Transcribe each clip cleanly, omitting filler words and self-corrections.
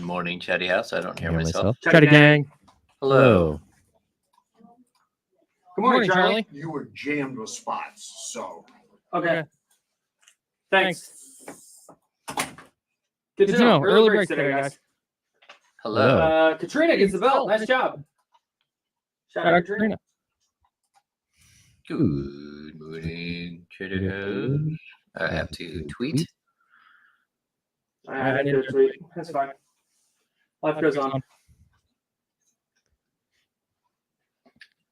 morning, Chatty House. I don't hear myself. Chatty gang. Hello. Good morning, Charlie. You were jammed with spots, so. Okay. Thanks. Good to know. Early breaks today, guys. Hello. Katrina gets the belt. Nice job. Shout out Katrina. Good morning, Chatty House. I have to tweet. I didn't do a tweet. That's fine. Life goes on.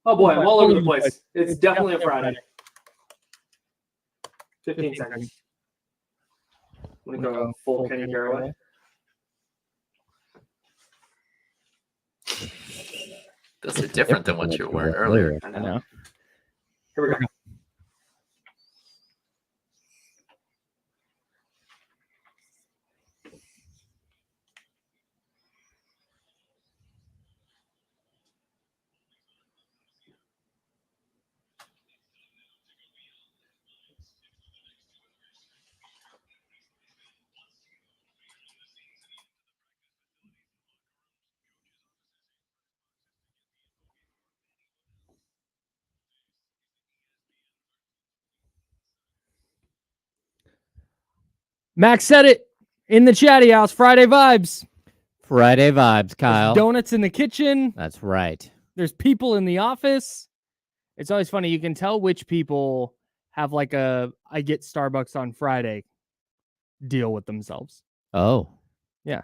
Oh boy, I'm all over the place. It's definitely a Friday. 15 seconds. I'm going to go full Kenny Garraway. Those are different than what you were wearing earlier. I know. Here we go. Max said it in the chatty house. Friday vibes. Friday vibes, Kyle. There's donuts in the kitchen. That's right. There's people in the office. It's always funny. You can tell which people have like a I get Starbucks on Friday deal with themselves. Oh. Yeah.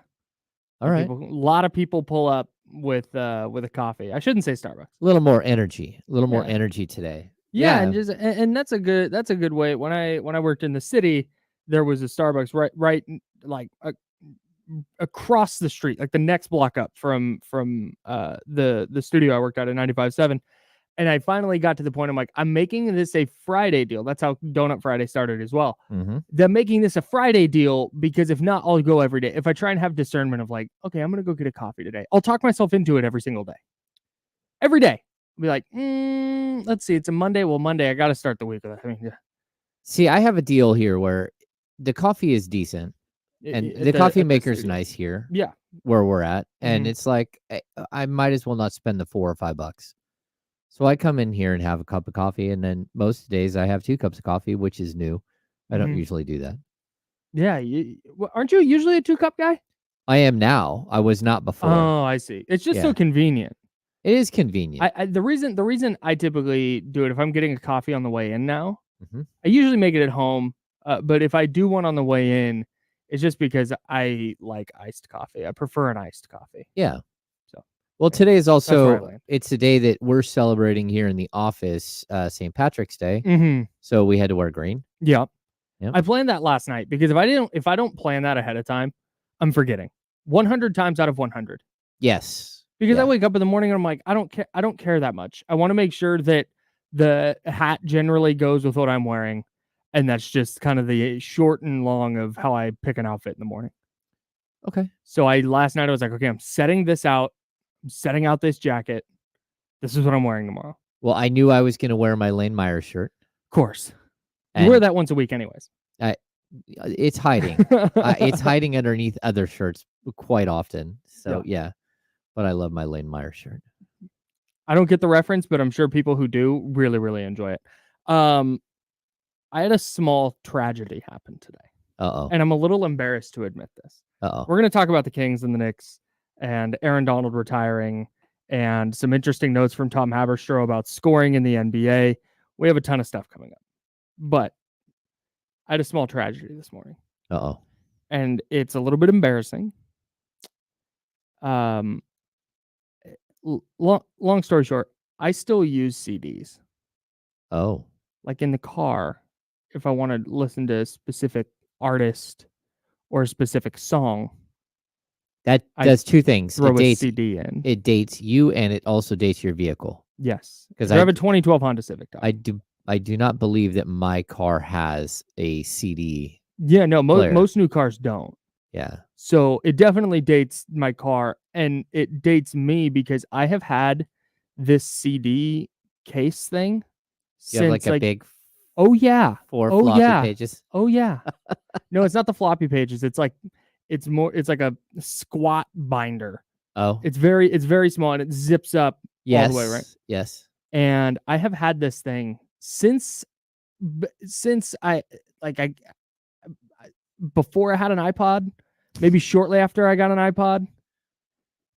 All right. A lot of people pull up with a coffee. I shouldn't say Starbucks. A little more energy. A little more energy today. Yeah, and that's a good way. When I worked in the city, there was a Starbucks right like across the street, like the next block up from the studio I worked at 95.7. And I finally got to the point I'm like, I'm making this a Friday deal. That's how Donut Friday started as well. Mm-hmm. They're making this a Friday deal because if not, I'll go every day. If I try and have discernment of like, okay, I'm going to go get a coffee today. I'll talk myself into it every single day. Every day. I'll be like, let's see. It's a Monday. Well, Monday, I got to start the week with it. I mean, yeah. See, I have a deal here where the coffee is decent. And the coffee maker's nice here. Yeah. Where we're at. And it's like, I might as well not spend the $4 or $5. So I come in here and have a cup of coffee. And then most days I have 2 cups of coffee, which is new. I don't usually do that. Yeah. Aren't you usually a 2-cup guy? I am now. I was not before. Oh, I see. It's just so convenient. It is convenient. The reason I typically do it, if I'm getting a coffee on the way in now, I usually make it at home. But if I do one on the way in, it's just because I like iced coffee. I prefer an iced coffee. Yeah. So, well, today is also, it's a day that we're celebrating here in the office, St. Patrick's Day. Mm-hmm. So we had to wear green. Yeah. Yep. I planned that last night because if I don't plan that ahead of time, I'm forgetting 100 times out of 100. Yes. Because I wake up in the morning and I'm like, I don't care that much. I want to make sure that the hat generally goes with what I'm wearing. And that's just kind of the short and long of how I pick an outfit in the morning. Okay. So last night I was like, okay, I'm setting this out. I'm setting out this jacket. This is what I'm wearing tomorrow. Well, I knew I was going to wear my Lane Meyer shirt. Of course. You wear that once a week anyways. It's hiding. It's hiding underneath other shirts quite often. So, yeah. But I love my Lane Meyer shirt. I don't get the reference, but I'm sure people who do really, really enjoy it. I had a small tragedy happen today. Uh-oh. And I'm a little embarrassed to admit this. Uh-oh. We're going to talk about the Kings and the Knicks and Aaron Donald retiring and some interesting notes from Tom Haberstroh about scoring in the NBA. We have a ton of stuff coming up. But I had a small tragedy this morning. Uh-oh. And it's a little bit embarrassing. Long story short, I still use CDs. Oh. Like in the car, if I want to listen to a specific artist or a specific song. That does 2 things. Throw a CD in. It dates you and it also dates your vehicle. Yes. Because I have a 2012 Honda Civic. I do not believe that my car has a CD. Yeah, no, most new cars don't. Yeah. So it definitely dates my car, and it dates me because I have had this CD case thing You have like a big 4 floppy pages. Oh yeah. No, it's not the floppy pages. It's like It's like a squat binder. Oh, It's very small and it zips up yes. all the way, right? Yes. And I have had this thing since I before I had an iPod, maybe shortly after I got an iPod.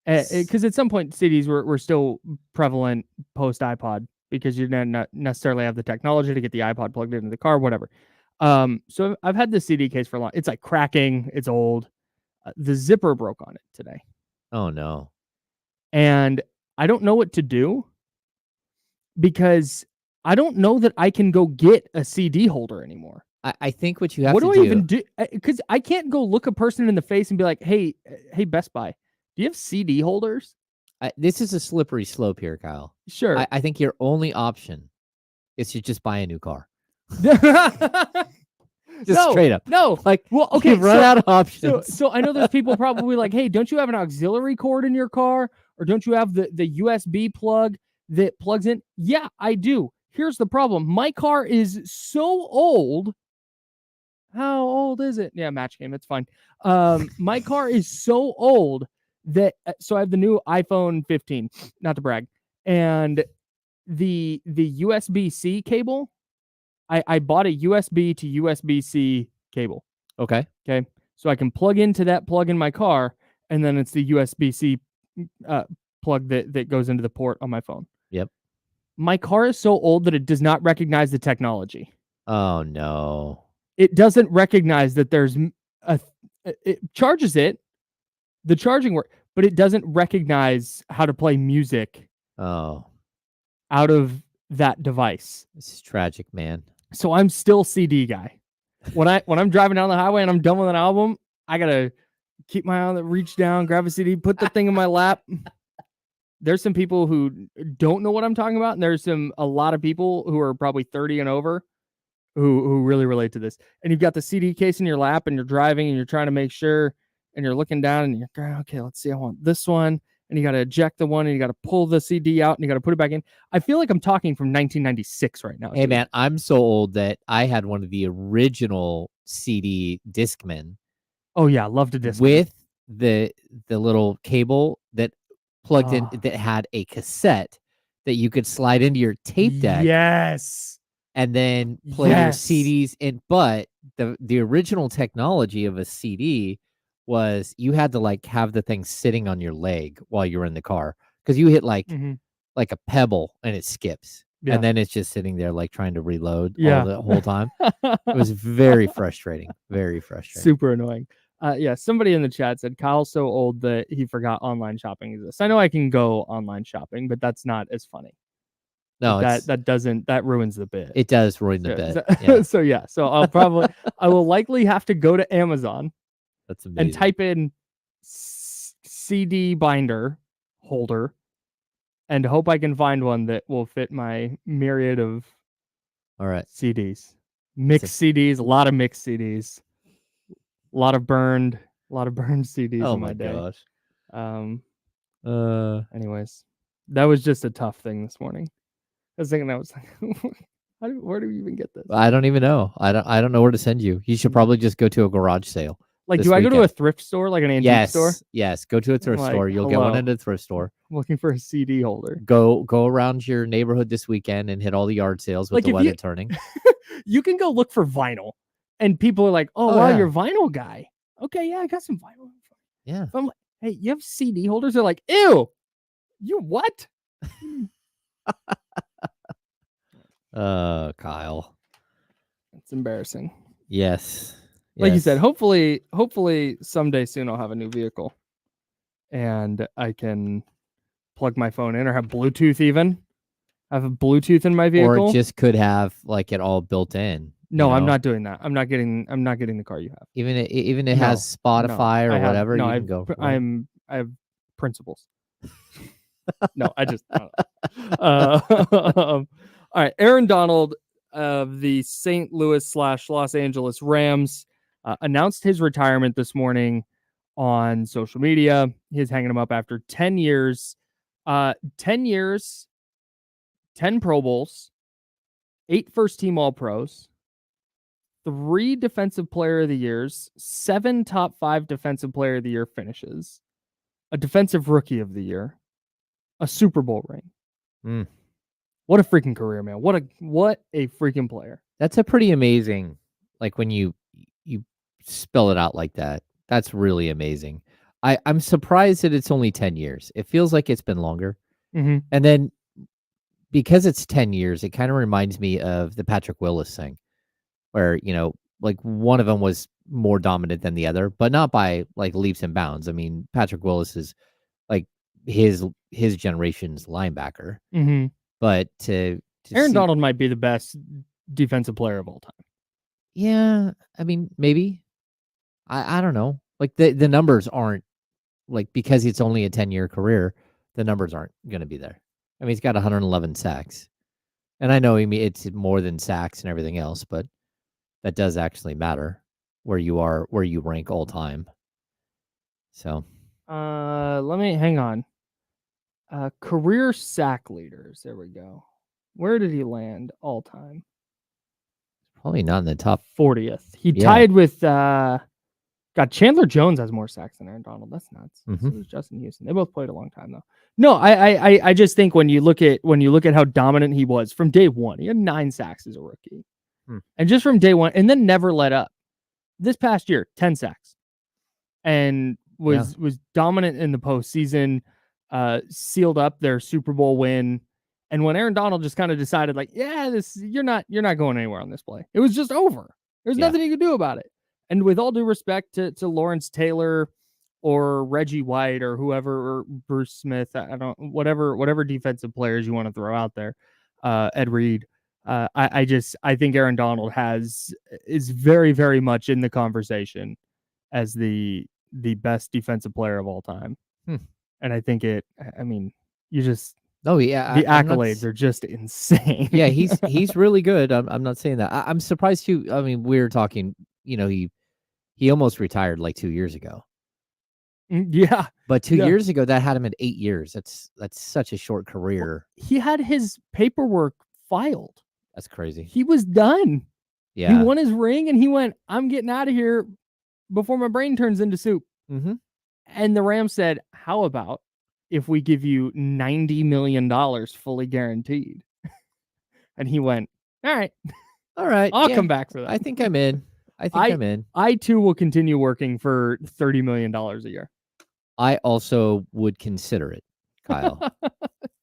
Because at some point CDs were still prevalent post iPod because you didn't necessarily have the technology to get the iPod plugged into the car, whatever. So I've had this CD case for a long. It's like cracking. It's old. The zipper broke on it today, Oh no. and I don't know what to do because I don't know that I can go get a CD holder anymore. I think what you have What to do do. I even do? Because I can't go look a person in the face and be like, hey, Best Buy, do you have CD holders? This is a slippery slope here, Kyle. Sure. I think your only option is to just buy a new car. Just straight up. No. Like, well, okay. you've run out of options. So I know there's people probably like, hey, don't you have an auxiliary cord in your car? Or don't you have the USB plug that plugs in? Yeah, I do. Here's the problem. My car is so old. How old is it? Yeah, match game. It's fine. My car is so old that so I have the new iPhone 15, not to brag, and the USB-C cable. I bought a USB to USB-C cable. Okay. Okay, so I can plug into that plug in my car, and then it's the USB-C plug that goes into the port on my phone. Yep. My car is so old that it does not recognize the technology. Oh no. It doesn't recognize that there's it charges it, the charging work, but it doesn't recognize how to play music Oh, out of that device. this is tragic, man. So I'm still CD guy. When I'm driving down the highway and I'm done with an album, I gotta keep my eye on reach down, grab a CD, put the thing in my lap. There's some people who don't know what I'm talking about, and there's a lot of people who are probably 30 and over who really relate to this. And you've got the CD case in your lap and you're driving and you're trying to make sure and you're looking down and you're going, okay, let's see, I want this one. And you got to eject the one and you got to pull the CD out and you got to put it back in. I feel like I'm talking from 1996 right now. Hey, man, I'm so old that I had one of the original CD Discmen. Oh, yeah, love to disc. With the little cable that plugged in that had a cassette that you could slide into your tape deck. Yes. And then play your CDs in. But the original technology of a CD was you had to like have the thing sitting on your leg while you were in the car because you hit like a pebble and it skips. Yeah. And then it's just sitting there like trying to reload all the whole time. It was very frustrating. Very frustrating. Super annoying. Yeah, somebody in the chat said Kyle's so old that he forgot online shopping exists. I know I can go online shopping, but that's not as funny. No, that ruins the bit. It does ruin the bit. Yeah. So I will likely have to go to Amazon. That's amazing. And type in CD binder holder and hope I can find one that will fit my myriad of CDs. Mixed CDs, a lot of mixed CDs. A lot of burned CDs in my day. Gosh. Anyways, that was just a tough thing this morning. I was thinking where do we even get this? I don't even know. I don't know where to send you. You should probably just go to a garage sale. Like, do I go to a thrift store, like an antique store? Yes. Go to a thrift store. You'll get one at a thrift store. I'm looking for a CD holder. Go around your neighborhood this weekend and hit all the yard sales with the weather turning. You can go look for vinyl, and people are like, "Oh, wow, you're a vinyl guy." Okay, yeah, I got some vinyl. Yeah. I'm like, hey, you have CD holders? They're like, ew, you what? Kyle. It's embarrassing. Yes. Like you said, hopefully someday soon I'll have a new vehicle and I can plug my phone in or have Bluetooth even. I have a Bluetooth in my vehicle. Or it just could have like it all built in. No, I'm not doing that. I'm not getting the car you have. Even it has Spotify or whatever, you can go. I have principles. No, I just all right. Aaron Donald of the St. Louis / Los Angeles Rams announced his retirement this morning on social media. He's hanging him up after 10 years. 10 years, 10 Pro Bowls, 8 first-team All-Pros, 3 defensive player of the years, 7 top 5 defensive player of the year finishes, a defensive rookie of the year, a Super Bowl ring. Mm. What a freaking career, man. What a freaking player. That's a pretty amazing, like when you spell it out like that. That's really amazing. I'm surprised that it's only 10 years. It feels like it's been longer. Mm-hmm. And then because it's 10 years, it kind of reminds me of the Patrick Willis thing, where, like one of them was more dominant than the other, but not by like leaps and bounds. I mean, Patrick Willis is like his generation's linebacker. Mm-hmm. But to Aaron see, Donald might be the best defensive player of all time. yeah, I mean, maybe. I don't know. Like the numbers aren't like, because it's only a 10-year career, the numbers aren't going to be there. I mean, he's got 111 sacks. And I know it's more than sacks and everything else, but that does actually matter where you rank all time. So, Let me hang on. Career sack leaders. There we go. Where did he land all time? probably not in the top. 40th. He Yeah. tied with Chandler Jones has more sacks than Aaron Donald. That's nuts. So Mhm. does Justin Houston. They both played a long time though. No, I just think when you look at how dominant he was from day one, he had 9 sacks as a rookie. And just from day one, and then never let up. This past year, 10 sacks. And was dominant in the postseason, sealed up their Super Bowl win. And when Aaron Donald just kind of decided, like, yeah, you're not going anywhere on this play. It was just over. There's nothing you could do about it. And with all due respect to Lawrence Taylor or Reggie White or whoever, or Bruce Smith, whatever defensive players you want to throw out there, Ed Reed, I think Aaron Donald is very, very much in the conversation as the best defensive player of all time. And I think you just, Oh yeah, the accolades are just insane. Yeah, he's really good. I'm not saying that. I'm surprised too. I mean, we were talking. He almost retired like 2 years ago. Yeah, But 2 years ago, that had him at 8 years. That's such a short career. He had his paperwork filed. That's crazy. He was done. Yeah, He won his ring and he went, I'm getting out of here before my brain turns into soup. Mm-hmm. And the Rams said, how about if we give you $90 million fully guaranteed? And he went, all right, I'll come back for that. I think I'm in. I'm in. I too will continue working for $30 million a year. I also would consider it, Kyle.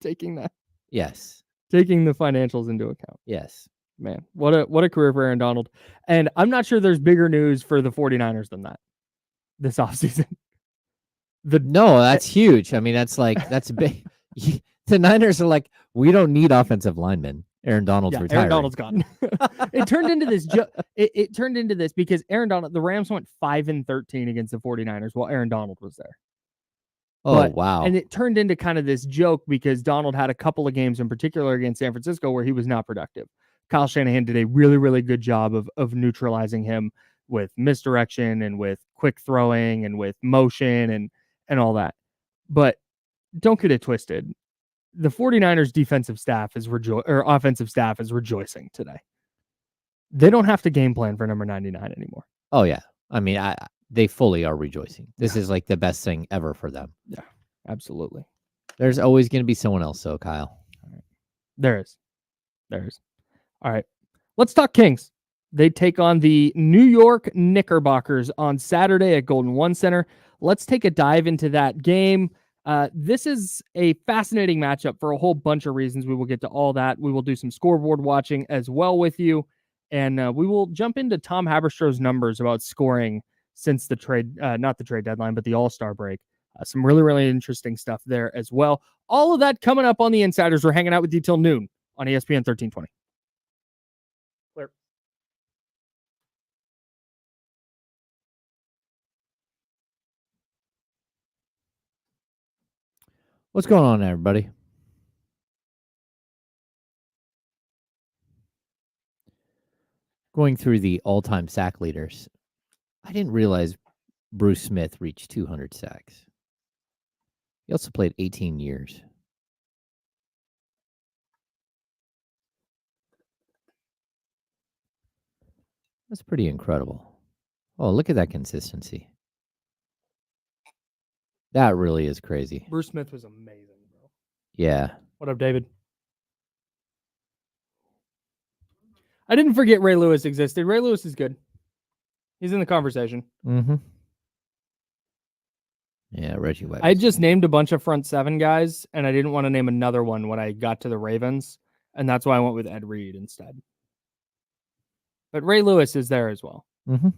Taking that. Yes. Taking the financials into account. Yes. Man, what a career for Aaron Donald. And I'm not sure there's bigger news for the 49ers than that this offseason. No, that's huge. I mean, that's big. The Niners are like, we don't need offensive linemen. Aaron Donald's retiring. Aaron Donald's gone. It turned into this. It turned into this because Aaron Donald, the Rams went 5-13 against the 49ers while Aaron Donald was there. Wow. And it turned into kind of this joke because Donald had a couple of games in particular against San Francisco where he was not productive. Kyle Shanahan did a really, really good job of neutralizing him with misdirection and with quick throwing and with motion and all that. But don't get it twisted. The 49ers defensive staff offensive staff is rejoicing today. They don't have to game plan for number 99 anymore. Oh yeah. I mean, they fully are rejoicing. This is like the best thing ever for them. Yeah, absolutely. There's always going to be someone else, though, Kyle. All right. There is. All right. Let's talk Kings. They take on the New York Knickerbockers on Saturday at Golden One Center. Let's take a dive into that game. This is a fascinating matchup for a whole bunch of reasons. We will get to all that. We will do some scoreboard watching as well with you. And we will jump into Tom Haberstrow's numbers about scoring since the trade, not the trade deadline, but the All-Star break. Some really, really interesting stuff there as well. All of that coming up on the Insiders. We're hanging out with you till noon on ESPN 1320. Clear. What's going on, everybody? Going through the all-time sack leaders, I didn't realize Bruce Smith reached 200 sacks. He also played 18 years. That's pretty incredible. Oh, look at that consistency. That really is crazy. Bruce Smith was amazing, bro. Yeah. What up, David? I didn't forget Ray Lewis existed. Ray Lewis is good. He's in the conversation. Mm-hmm. Yeah, Reggie White. I just named a bunch of front seven guys, and I didn't want to name another one when I got to the Ravens, and that's why I went with Ed Reed instead. But Ray Lewis is there as well. Mm-hmm.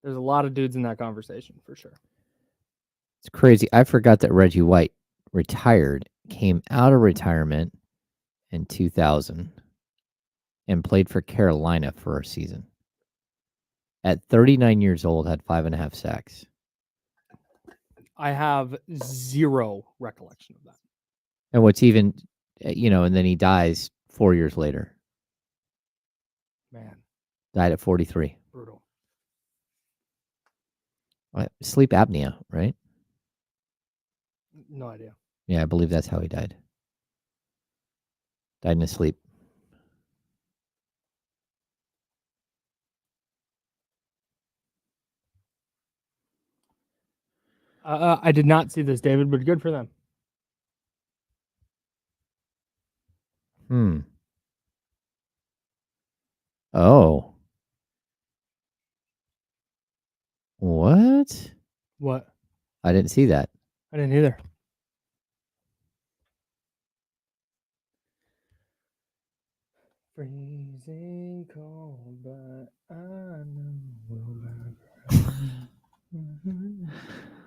There's a lot of dudes in that conversation for sure. It's crazy. I forgot that Reggie White retired, came out of retirement in 2000, and played for Carolina for a season. At 39 years old, had 5.5 sacks. I have zero recollection of that. And what's even, and then he dies 4 years later. Man, Died at 43. brutal. Sleep apnea, right? No idea. Yeah, I believe that's how he died. Died in his sleep. I did not see this, David, but good for them. Oh. What? What? I didn't see that. I didn't either. Freezing cold, but I know we'll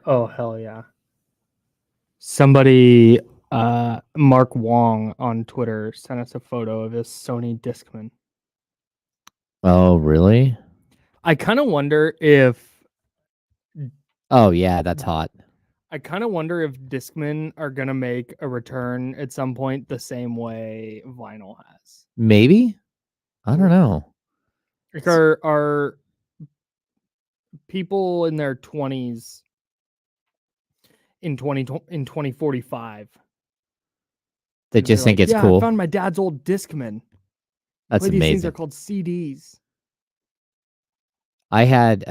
Oh, hell yeah. Somebody, Mark Wong on Twitter sent us a photo of his Sony Discman. Oh, really? I kind of wonder if Oh, yeah, that's hot. Discmen are going to make a return at some point the same way vinyl has. Maybe? I don't know. Like are people in their 20s in 2045 They just think it's I cool. found my dad's old Discman. That's These things amazing. are called CDs. I had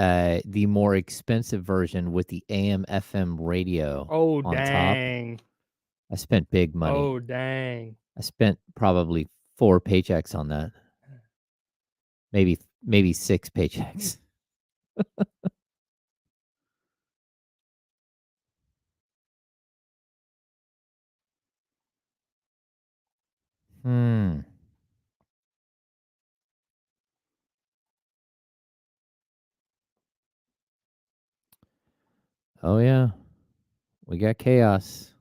the more expensive version with the AM/FM radio. Oh, on dang. top. I spent big money. Oh, dang. I spent probably 4 paychecks on that. Maybe 6 paychecks. Oh, yeah. We got chaos.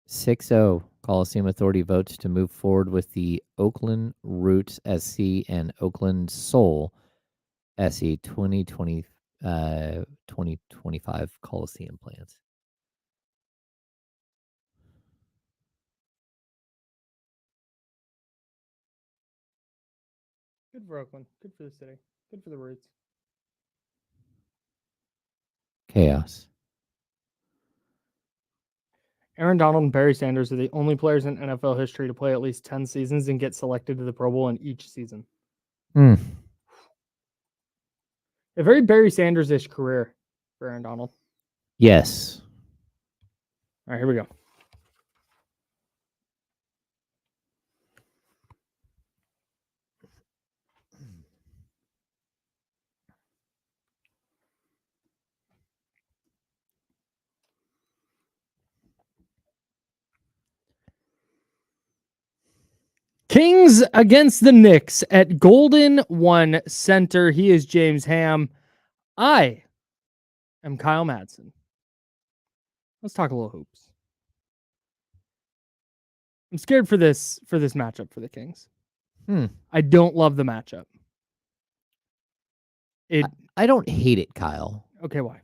6-0. Coliseum Authority votes to move forward with the Oakland Roots SC and Oakland Soul SC 2025 Coliseum plans. Good for Oakland. Good for the city. Good for the Roots. Chaos. Aaron Donald and Barry Sanders are the only players in NFL history to play at least 10 seasons and get selected to the Pro Bowl in each season. A very Barry Sanders-ish career for Aaron Donald. Yes. All right, here we go. Kings against the Knicks at Golden One Center. He is James Ham. I am Kyle Madson. Let's talk a little hoops. I'm scared for this matchup for the Kings. I don't love the matchup. I don't hate it, Kyle. Okay, why?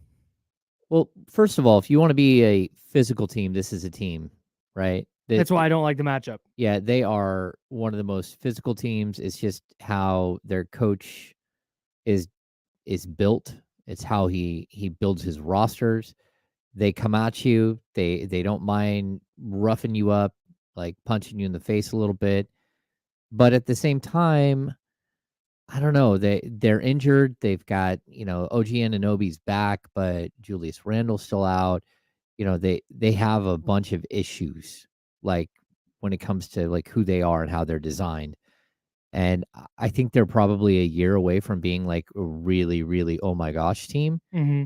Well, first of all, if you want to be a physical team, this is a team, right? That's why I don't like the matchup. Yeah, they are one of the most physical teams. It's just how their coach is built. It's how he builds his rosters. They come at you. They don't mind roughing you up, like punching you in the face a little bit. But at the same time, I don't know. They're injured. They've got, OG Anunoby's back, but Julius Randle's still out. They have a bunch of issues, like when it comes to like who they are and how they're designed. And I think they're probably a year away from being like a really, really oh my gosh team. Mm-hmm.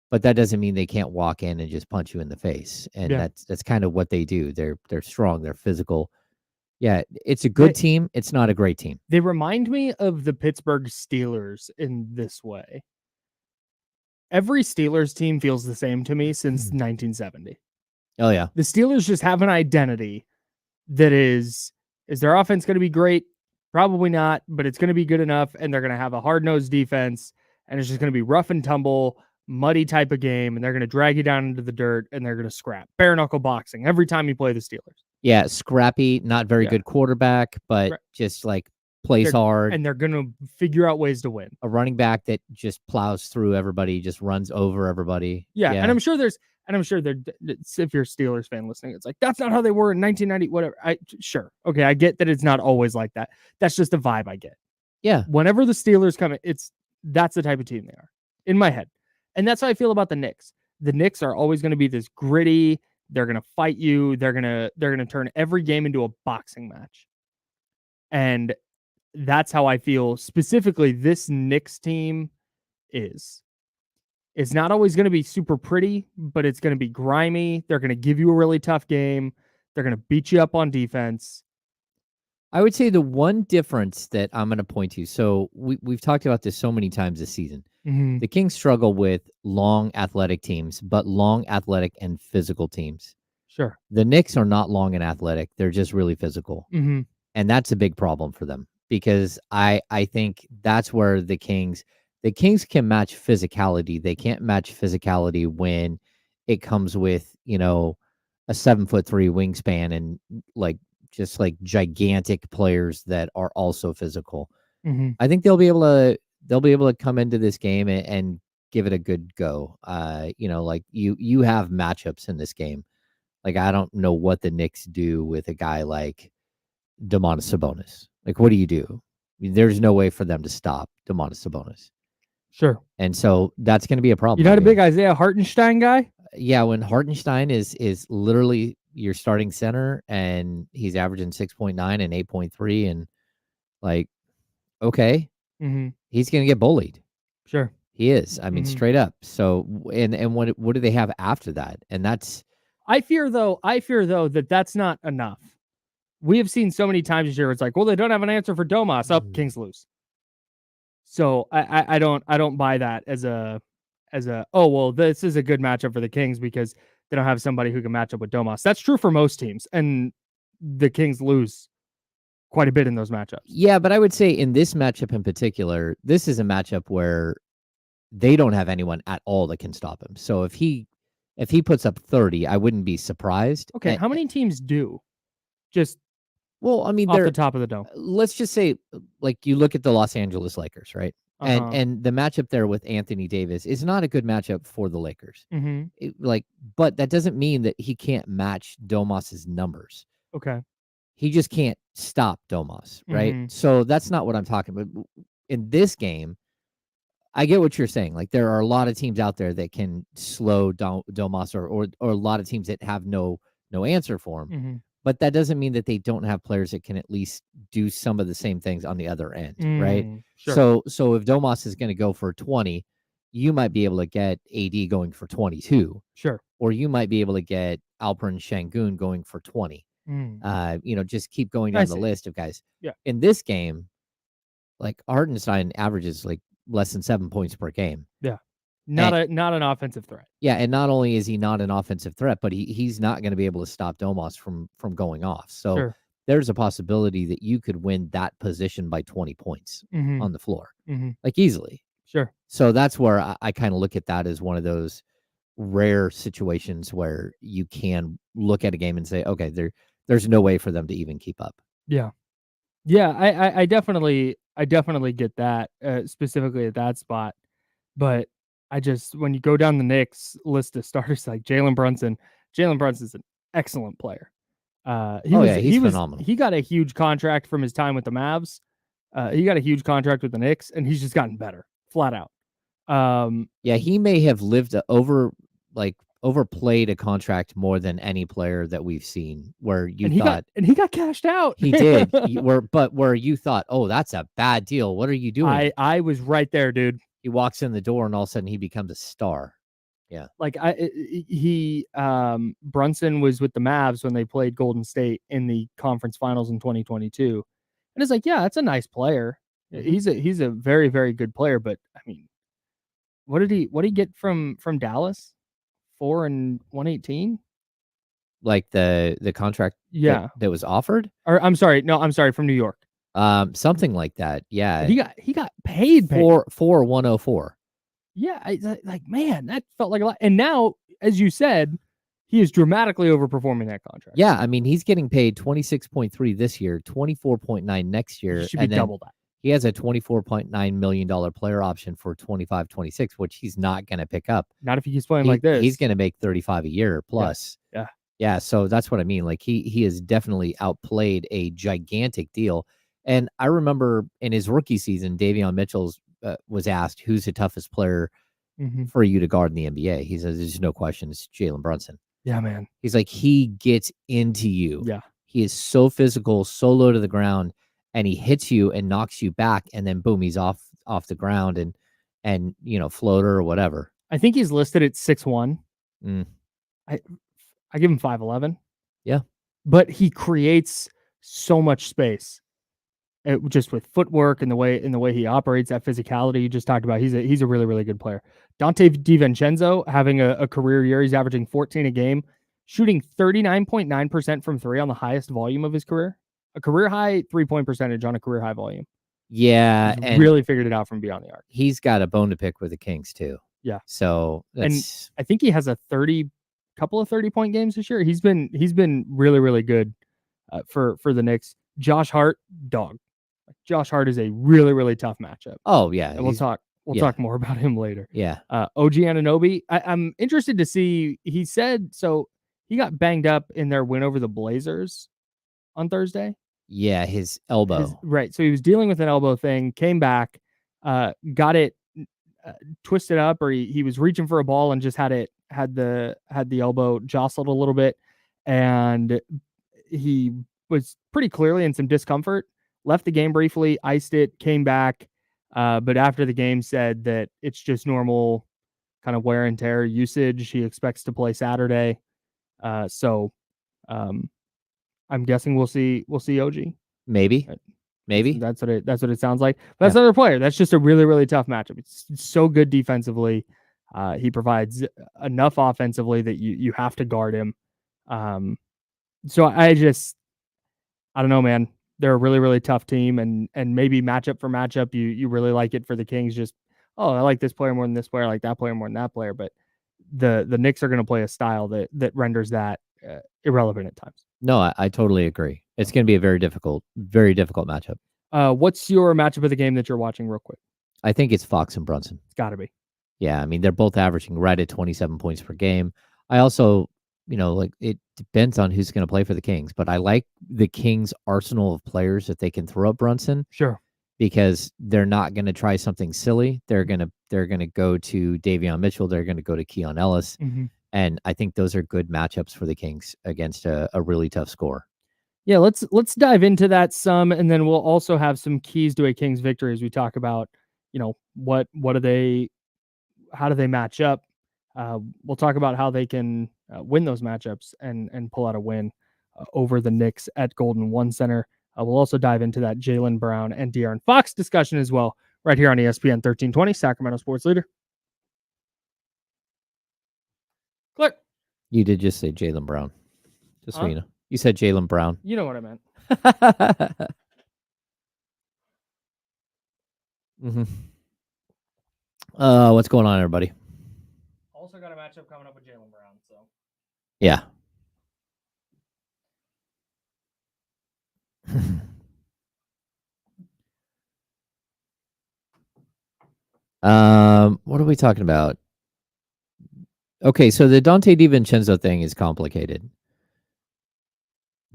But that doesn't mean they can't walk in and just punch you in the face. And Yeah. that's kind of what they do. They're strong. They're physical. Yeah, it's a good team. It's not a great team. They remind me of the Pittsburgh Steelers in this way. Every Steelers team feels the same to me since 1970. Oh yeah. The Steelers just have an identity that is their offense going to be great? Probably not, but it's going to be good enough, and they're going to have a hard-nosed defense, and it's just going to be rough and tumble, muddy type of game, and they're going to drag you down into the dirt, and they're going to scrap. Bare knuckle boxing every time you play the Steelers. Yeah, scrappy, not very good quarterback, but just like plays hard. And they're going to figure out ways to win. A running back that just plows through everybody, just runs over everybody. Yeah. And I'm sure if you're a Steelers fan listening, it's like, that's not how they were in 1990, whatever. Sure. Okay. I get that it's not always like that. That's just the vibe I get. Yeah. Whenever the Steelers come, that's the type of team they are in my head. And that's how I feel about the Knicks. The Knicks are always going to be this gritty. They're going to fight you. They're going to turn every game into a boxing match. And that's how I feel specifically this Knicks team is. It's not always going to be super pretty, but it's going to be grimy. They're going to give you a really tough game. They're going to beat you up on defense. I would say the one difference that I'm going to point to, so we've talked about this so many times this season. Mm-hmm. The Kings struggle with long athletic teams, but long athletic and physical teams. Sure. The Knicks are not long and athletic. They're just really physical. Mm-hmm. And that's a big problem for them because I think that's where the Kings can match physicality. They can't match physicality when it comes with, a 7'3" wingspan and like gigantic players that are also physical. Mm-hmm. I think they'll be able to come into this game and give it a good go. Like you have matchups in this game. Like I don't know what the Knicks do with a guy like Domantas Sabonis. Like what do you do? I mean, there's no way for them to stop Domantas Sabonis. Sure. And so that's going to be a problem. You're not a big Isaiah Hartenstein guy? Yeah, when Hartenstein is literally your starting center and he's averaging 6.9 and 8.3 and like, okay, he's going to get bullied. Sure. He is. I mean, straight up. So, and what do they have after that? And that's. I fear though that that's not enough. We have seen so many times this year. It's like, well, they don't have an answer for Domas. Kings lose. So I don't buy that as a oh well, this is a good matchup for the Kings because they don't have somebody who can match up with Domas. That's true for most teams, and the Kings lose quite a bit in those matchups. Yeah, but I would say in this matchup in particular, this is a matchup where they don't have anyone at all that can stop him. So if he puts up 30, I wouldn't be surprised. Okay, how many teams do? Just well, I mean, off they're the top of the dome. Let's just say, like you look at the Los Angeles Lakers, right? And the matchup there with Anthony Davis is not a good matchup for the Lakers. But that doesn't mean that he can't match Domas's numbers. Okay. He just can't stop Domas, right? So that's not what I'm talking about. In this game, I get what you're saying. Like there are a lot of teams out there that can slow down Domas or a lot of teams that have no answer for him. But that doesn't mean that they don't have players that can at least do some of the same things on the other end, right? Sure. So if Domas is going to go for 20, you might be able to get AD going for 22. Sure. Or you might be able to get Alperen Şengün going for 20. Just keep going down the list of guys. Yeah. In this game, like Hartenstein averages like less than 7 points per game. Yeah. Not an offensive threat. Yeah, and not only is he not an offensive threat, but he's not going to be able to stop Domas from going off. So there's a possibility that you could win that position by 20 points on the floor, like easily. Sure. So that's where I kind of look at that as one of those rare situations where you can look at a game and say, okay, there's no way for them to even keep up. Yeah. Yeah, I definitely get that, specifically at that spot. But when you go down the Knicks list of starters, like Jalen Brunson's an excellent player. He's phenomenal. He got a huge contract from his time with the Mavs. He got a huge contract with the Knicks, and he's just gotten better, flat out. He may have overplayed a contract more than any player that we've seen. Where he got cashed out. He did. Where you thought, oh, that's a bad deal. What are you doing? I was right there, dude. He walks in the door, and all of a sudden, he becomes a star. Yeah, like Brunson was with the Mavs when they played Golden State in the conference finals in 2022, and it's like, yeah, that's a nice player. Mm-hmm. He's a very, very good player, but I mean, what did he get from Dallas? 4 and 118. Like the contract, that was offered, or I'm sorry, from New York. Something like that. Yeah, he got paid for 104. Yeah, man, that felt like a lot. And now, as you said, he is dramatically overperforming that contract. Yeah, I mean, he's getting paid 26.3 this year, 24.9 next year. He should be double that. He has a $24.9 million player option for 25-26, which he's not going to pick up. Not if he keeps playing like this. He's going to make 35 a year plus. Yeah. So that's what I mean. Like he has definitely outplayed a gigantic deal. And I remember in his rookie season, Davion Mitchell's was asked, who's the toughest player for you to guard in the NBA? He says, there's no question, it's Jalen Brunson. Yeah, man. He's like, he gets into you. Yeah. He is so physical, so low to the ground, and he hits you and knocks you back, and then boom, he's off the ground and floater or whatever. I think he's listed at 6'1". I give him 5'11". Yeah. But he creates so much space. Just with footwork and the way he operates, that physicality you just talked about, he's a really, really good player. Dante DiVincenzo having a career year. He's averaging 14 a game, shooting 39.9% from three on the highest volume of his career. A career high 3-point percentage on a career high volume. Yeah, and really figured it out from beyond the arc. He's got a bone to pick with the Kings too. Yeah. So and I think he has a couple of 30-point games this year. He's been really, really good for the Knicks. Josh Hart, dog. Josh Hart is a really, really tough matchup. Oh yeah, and we'll talk more about him later. Yeah. OG Anunoby, I'm interested to see. He said so. He got banged up in their win over the Blazers on Thursday. Yeah, his elbow. Right. So he was dealing with an elbow thing. Came back, got it twisted up, or he was reaching for a ball and just had the elbow jostled a little bit, and he was pretty clearly in some discomfort. Left the game briefly, iced it, came back, but after the game said that it's just normal kind of wear and tear usage. He expects to play Saturday, so I'm guessing we'll see OG. Maybe. That's what it sounds like. But that's another player. That's just a really, really tough matchup. It's so good defensively. He provides enough offensively that you have to guard him. So I don't know, man. They're a really, really tough team, and maybe matchup for matchup, you really like it for the Kings. Just, I like this player more than this player, I like that player more than that player. But the Knicks are going to play a style that renders that irrelevant at times. No, I totally agree. It's going to be a very difficult matchup. What's your matchup of the game that you're watching, real quick? I think it's Fox and Brunson. It's got to be. Yeah, I mean, they're both averaging right at 27 points per game. I also, it depends on who's going to play for the Kings, but I like the Kings' arsenal of players that they can throw at Brunson. Sure. Because they're not going to try something silly. They're going to go to Davion Mitchell. They're going to go to Keon Ellis. Mm-hmm. And I think those are good matchups for the Kings against a really tough score. Yeah, let's dive into that some, and then we'll also have some keys to a Kings victory as we talk about, how do they match up? We'll talk about how they can win those matchups and pull out a win over the Knicks at Golden One Center. We'll also dive into that Jalen Brown and De'Aaron Fox discussion as well, right here on ESPN 1320, Sacramento Sports Leader. Click. You did just say Jalen Brown. Just so you know. You said Jalen Brown. You know what I meant. Mm-hmm. What's going on, everybody? Also got a matchup coming up with Jalen Brown, so. Yeah. What are we talking about? Okay, so the Dante DiVincenzo thing is complicated.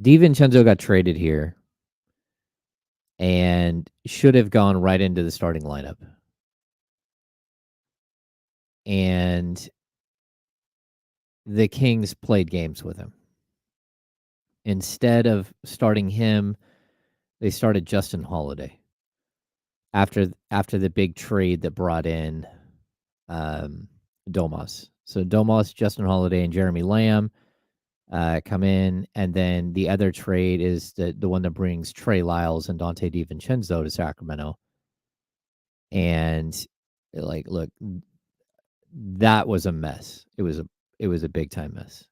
DiVincenzo got traded here and should have gone right into the starting lineup. And the Kings played games with him. Instead of starting him, they started Justin Holiday after the big trade that brought in Domas. So Domas, Justin Holiday, and Jeremy Lamb come in, and then the other trade is the one that brings Trey Lyles and Dante DiVincenzo to Sacramento. And look, that was a mess. It was a big time mess.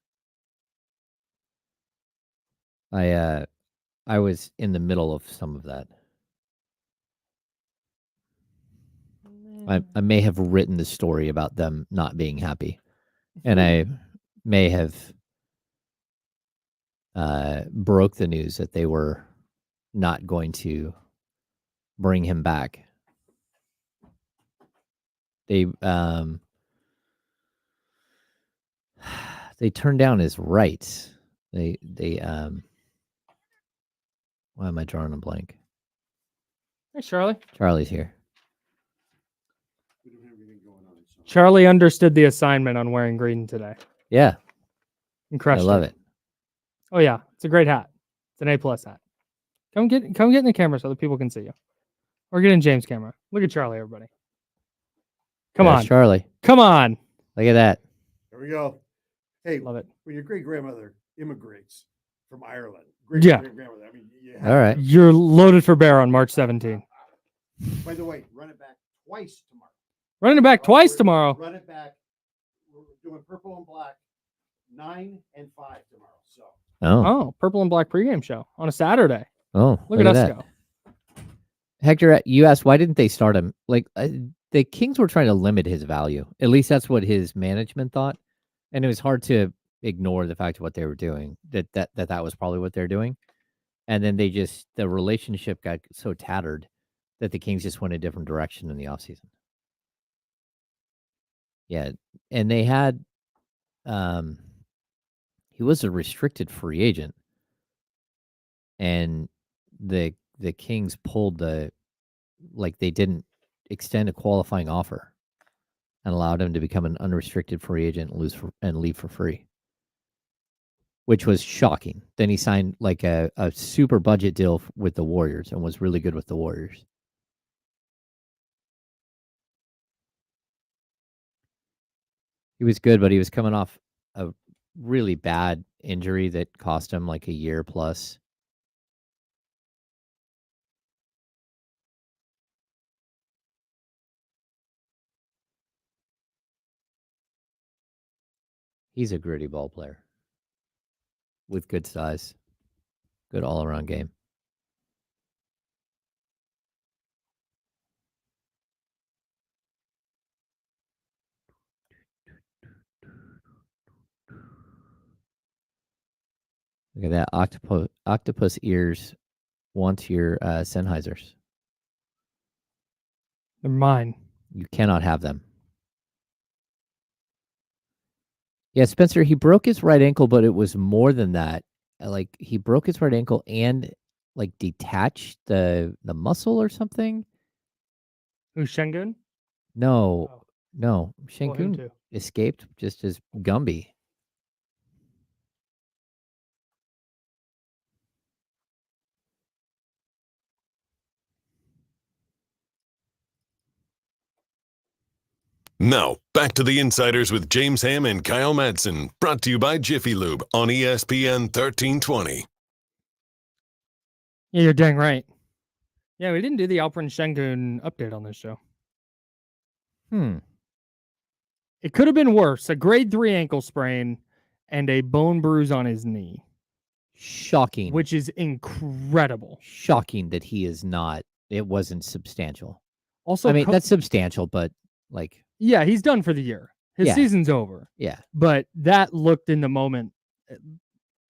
I was in the middle of some of that. I may have written the story about them not being happy, and I may have broke the news that they were not going to bring him back. They turned down his rights. They why am I drawing a blank? Hey, Charlie. Charlie's here. We don't have anything going on. So. Charlie understood the assignment on wearing green today. Yeah, And crushed I love it. Oh yeah, it's a great hat. It's an A+ hat. Come get in the camera so that people can see you. Or get in James' camera. Look at Charlie, everybody. Come There's on. Charlie. Come on. Look at that. There we go. Hey, Love it. when your great grandmother immigrates from Ireland, Yeah. grandmother. I mean, you All right. You're loaded for bear on March 17. By the way, run it back twice tomorrow. Running it back twice We're- tomorrow. Run it back. We're doing purple and black, 9 and 5 tomorrow. So Oh, purple and black pregame show on a Saturday. Oh, Look at us that. go. Hector, you asked why didn't they start him? The Kings were trying to limit his value. At least that's what his management thought, and it was hard to ignore the fact of what they were doing. That was probably what they're doing, and then the relationship got so tattered that the Kings just went a different direction in the offseason. Yeah, and they had he was a restricted free agent, and the Kings pulled they didn't extend a qualifying offer and allowed him to become an unrestricted free agent and leave for free, which was shocking. Then he signed like a super budget deal with the Warriors and was really good with the Warriors. He was good, but he was coming off a really bad injury that cost him like a year plus. He's a gritty ball player with good size, good all-around game. Look at that. Octopus ears want your Sennheisers. They're mine. You cannot have them. Yeah, Spencer, he broke his right ankle, but it was more than that. Like he broke his right ankle and like detached the muscle or something. Who's Şengün? No, Oh. no. Well, him Şengün too. escaped just as Gumby. Now, back to the Insiders with James Ham and Kyle Madson, brought to you by Jiffy Lube on ESPN 1320. Yeah, you're dang right. Yeah, we didn't do the Alperen Şengün update on this show. It could have been worse. A grade 3 ankle sprain and a bone bruise on his knee. Shocking. Which is incredible. Shocking that he is not. It wasn't substantial. Also, I mean, that's substantial, but like. Yeah, he's done for the year. His season's over. Yeah. But that looked in the moment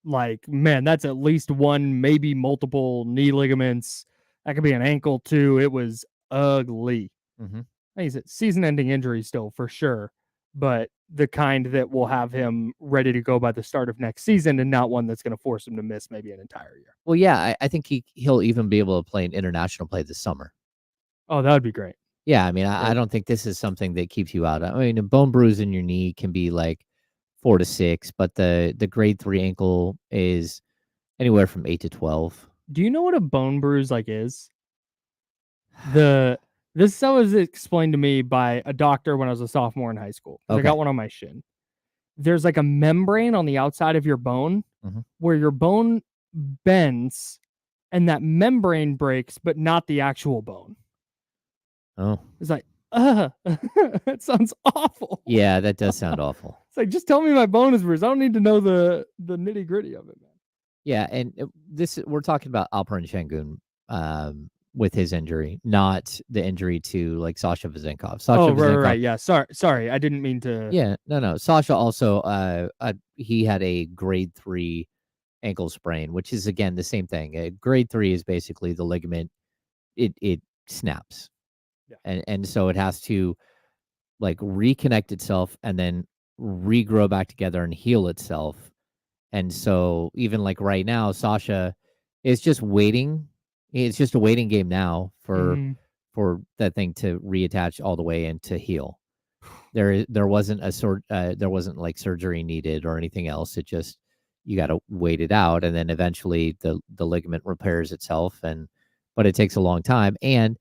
like, man, that's at least one, maybe multiple knee ligaments. That could be an ankle too. It was ugly. Mm-hmm. He's a season-ending injury still for sure, but the kind that will have him ready to go by the start of next season, and not one that's going to force him to miss maybe an entire year. Well, yeah, I think he'll even be able to play an international play this summer. Oh, that would be great. Yeah, I mean, I don't think this is something that keeps you out. I mean, a bone bruise in your knee can be like 4 to 6, but the grade 3 ankle is anywhere from 8 to 12. Do you know what a bone bruise is? This was explained to me by a doctor when I was a sophomore in high school. I got one on my shin. There's like a membrane on the outside of your bone where your bone bends and that membrane breaks, but not the actual bone. Oh. It's like, that sounds awful. Yeah, that does sound awful. It's like, just tell me my bone is bruised. I don't need to know the nitty gritty of it, man. Yeah, and we're talking about Alperen Şengün with his injury, not the injury to like Sasha Vezenkov. Right. Yeah, sorry, I didn't mean to. Yeah, no. Sasha also, he had a grade 3 ankle sprain, which is again the same thing. Grade 3 is basically the ligament; it snaps, and so it has to like reconnect itself and then regrow back together and heal itself. And so even like right now, Sasha is just waiting. It's just a waiting game now for that thing to reattach all the way and to heal. There wasn't there wasn't like surgery needed or anything else. It just, you got to wait it out, and then eventually the ligament repairs itself. But it takes a long time, and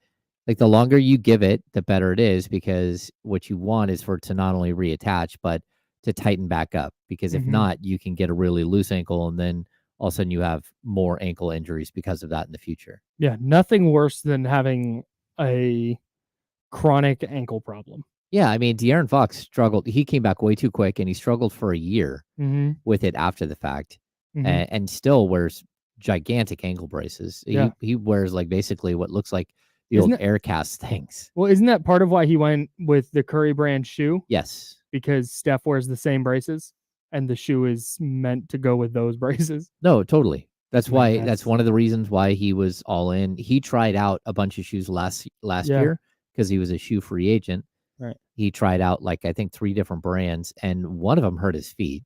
like the longer you give it, the better it is, because what you want is for it to not only reattach but to tighten back up, because if not, you can get a really loose ankle, and then all of a sudden you have more ankle injuries because of that in the future. Yeah, nothing worse than having a chronic ankle problem. Yeah, I mean, De'Aaron Fox struggled. He came back way too quick, and he struggled for a year with it after the fact, and still wears gigantic ankle braces. Yeah. He wears like basically what looks like the old Aircast things. Well, isn't that part of why he went with the Curry brand shoe? Yes. Because Steph wears the same braces, and the shoe is meant to go with those braces. No, totally. That's why. That's one of the reasons why he was all in. He tried out a bunch of shoes last year because he was a shoe free agent. Right. He tried out like I think 3 different brands, and one of them hurt his feet.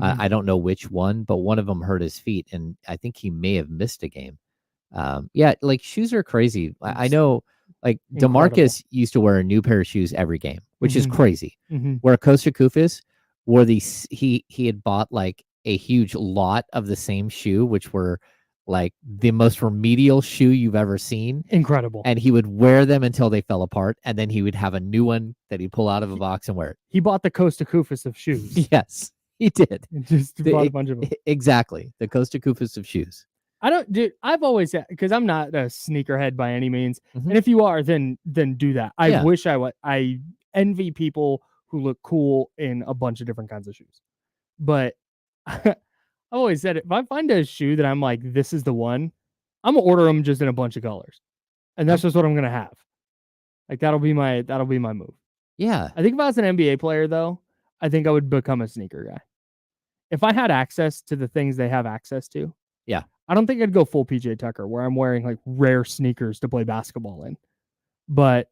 I don't know which one, but one of them hurt his feet, and I think he may have missed a game. Yeah, like shoes are crazy. I know, like DeMarcus used to wear a new pair of shoes every game, which is crazy. Where Kosta Koufis wore these, he had bought like a huge lot of the same shoe, which were like the most remedial shoe you've ever seen. Incredible. And he would wear them until they fell apart, and then he would have a new one that he'd pull out of a box and wear it. He bought the Kosta Koufis of shoes. Yes, he did. Just bought a bunch of them. Exactly. The Kosta Koufis of shoes. I've always, because I'm not a sneakerhead by any means. And if you are, then do that. I wish I would. I envy people who look cool in a bunch of different kinds of shoes. But I've always said, if I find a shoe that I'm like, this is the one, I'm gonna order them just in a bunch of colors, and that's just what I'm gonna have. Like that'll be my move. Yeah. I think if I was an NBA player, though, I think I would become a sneaker guy. If I had access to the things they have access to, yeah, I don't think I'd go full PJ Tucker, where I'm wearing like rare sneakers to play basketball in. But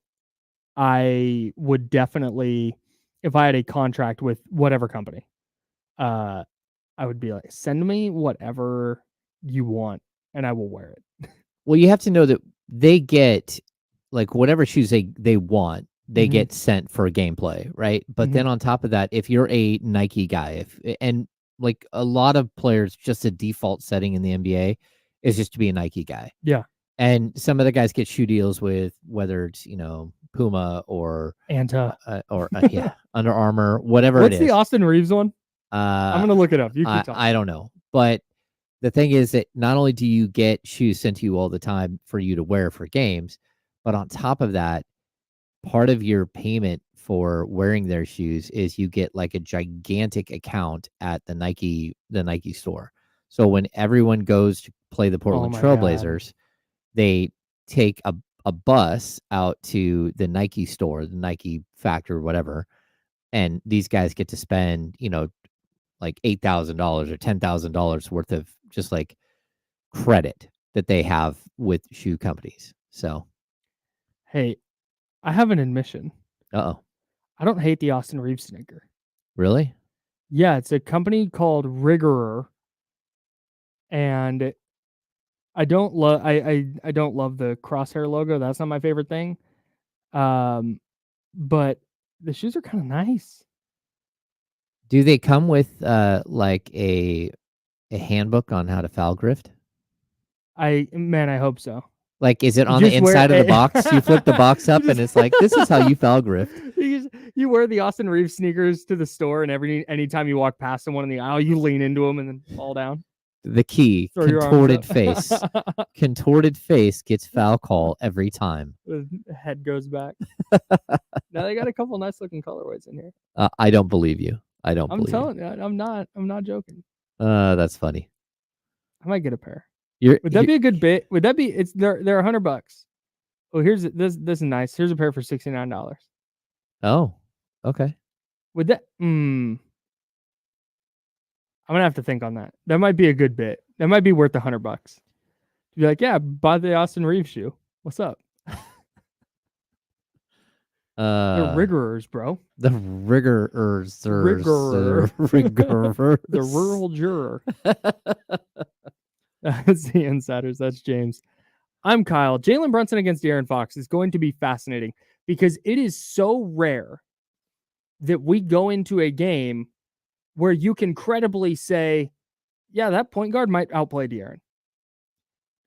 I would definitely, if I had a contract with whatever company, I would be like, send me whatever you want and I will wear it. Well, you have to know that they get like whatever shoes they want, they get sent for gameplay, right? But then on top of that, if you're a Nike guy, and like a lot of players, just a default setting in the NBA is just to be a Nike guy. Yeah. And some of the guys get shoe deals with whether it's, Puma or Anta or Under Armour, whatever it is. What's the Austin Reeves one? I'm gonna look it up. You keep talking. I don't know, but the thing is that not only do you get shoes sent to you all the time for you to wear for games, but on top of that, part of your payment for wearing their shoes is you get like a gigantic account at the Nike store. So when everyone goes to play the Portland Trailblazers, they take a bus out to the Nike store, the Nike factory, whatever, and these guys get to spend, like $8,000 or $10,000 worth of just like credit that they have with shoe companies. So, hey, I have an admission. I don't hate the Austin Reeves sneaker. Really? Yeah, it's a company called Rigorer, and I don't love I don't love the crosshair logo. That's not my favorite thing. But the shoes are kind of nice. Do they come with like a handbook on how to foul grift? I hope so. Like, is it You on the just wear inside of the a- box? You flip the box up, You and just- it's like, this is how you foul grift. You wear the Austin Reeves sneakers to the store, and anytime you walk past someone in the aisle, you lean into them and then fall down. The key, Throw your arms contorted up. face. Contorted face gets foul call every time. The head goes back. Now they got a couple nice looking colorways in here. I don't believe you. I don't I'm believe telling you, I'm not joking. you. That's funny. I might get a pair. You're, Would that be a good bit? Would that be? It's they're $100. Oh, here's this is nice. Here's a pair for $69. Oh, okay. Would that? I'm gonna have to think on that. That might be a good bit. That might be worth $100. To be like, yeah, buy the Austin Reeves shoe. What's up? They're rigorers, bro. The rigorers. Rigorer. Rigorers. The rural juror. That's the insiders. That's James. I'm Kyle. Jalen Brunson against De'Aaron Fox is going to be fascinating because it is so rare that we go into a game where you can credibly say, yeah, that point guard might outplay De'Aaron.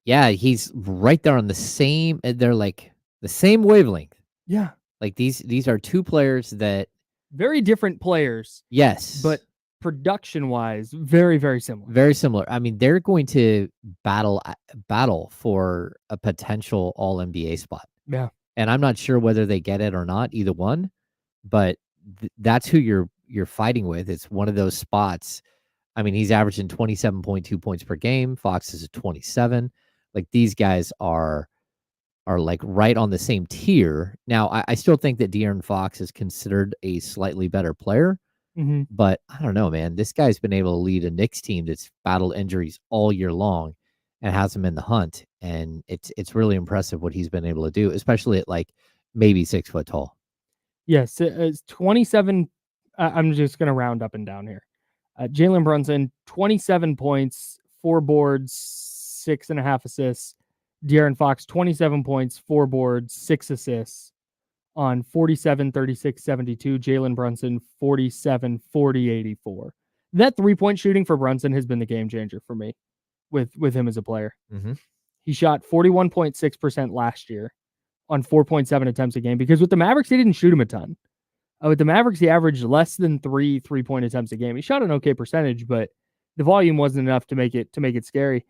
Yeah, he's right there on the same. They're like the same wavelength. Yeah. Like these are two players that. Very different players. Yes. But production-wise, very, very similar. Very similar. I mean, they're going to battle for a potential All-NBA spot. Yeah. And I'm not sure whether they get it or not, either one, but that's who you're fighting with. It's one of those spots. I mean, he's averaging 27.2 points per game. Fox is at 27. Like, these guys are like right on the same tier. Now, I still think that De'Aaron Fox is considered a slightly better player. Mm-hmm. But I don't know, man. This guy's been able to lead a Knicks team that's battled injuries all year long and has them in the hunt. And it's really impressive what he's been able to do, especially at like maybe 6 foot tall. Yes, it's 27. I'm just going to round up and down here. Jalen Brunson, 27 points, 4 boards, 6.5 assists. De'Aaron Fox, 27 points, 4 boards, 6 assists. On 47, 36, 72, Jalen Brunson, 47, 40, 84. That 3-point shooting for Brunson has been the game changer for me with him as a player. Mm-hmm. He shot 41.6% last year on 4.7 attempts a game because with the Mavericks, he didn't shoot him a ton. With the Mavericks, he averaged less than 3-point attempts a game. He shot an okay percentage, but the volume wasn't enough to make it scary.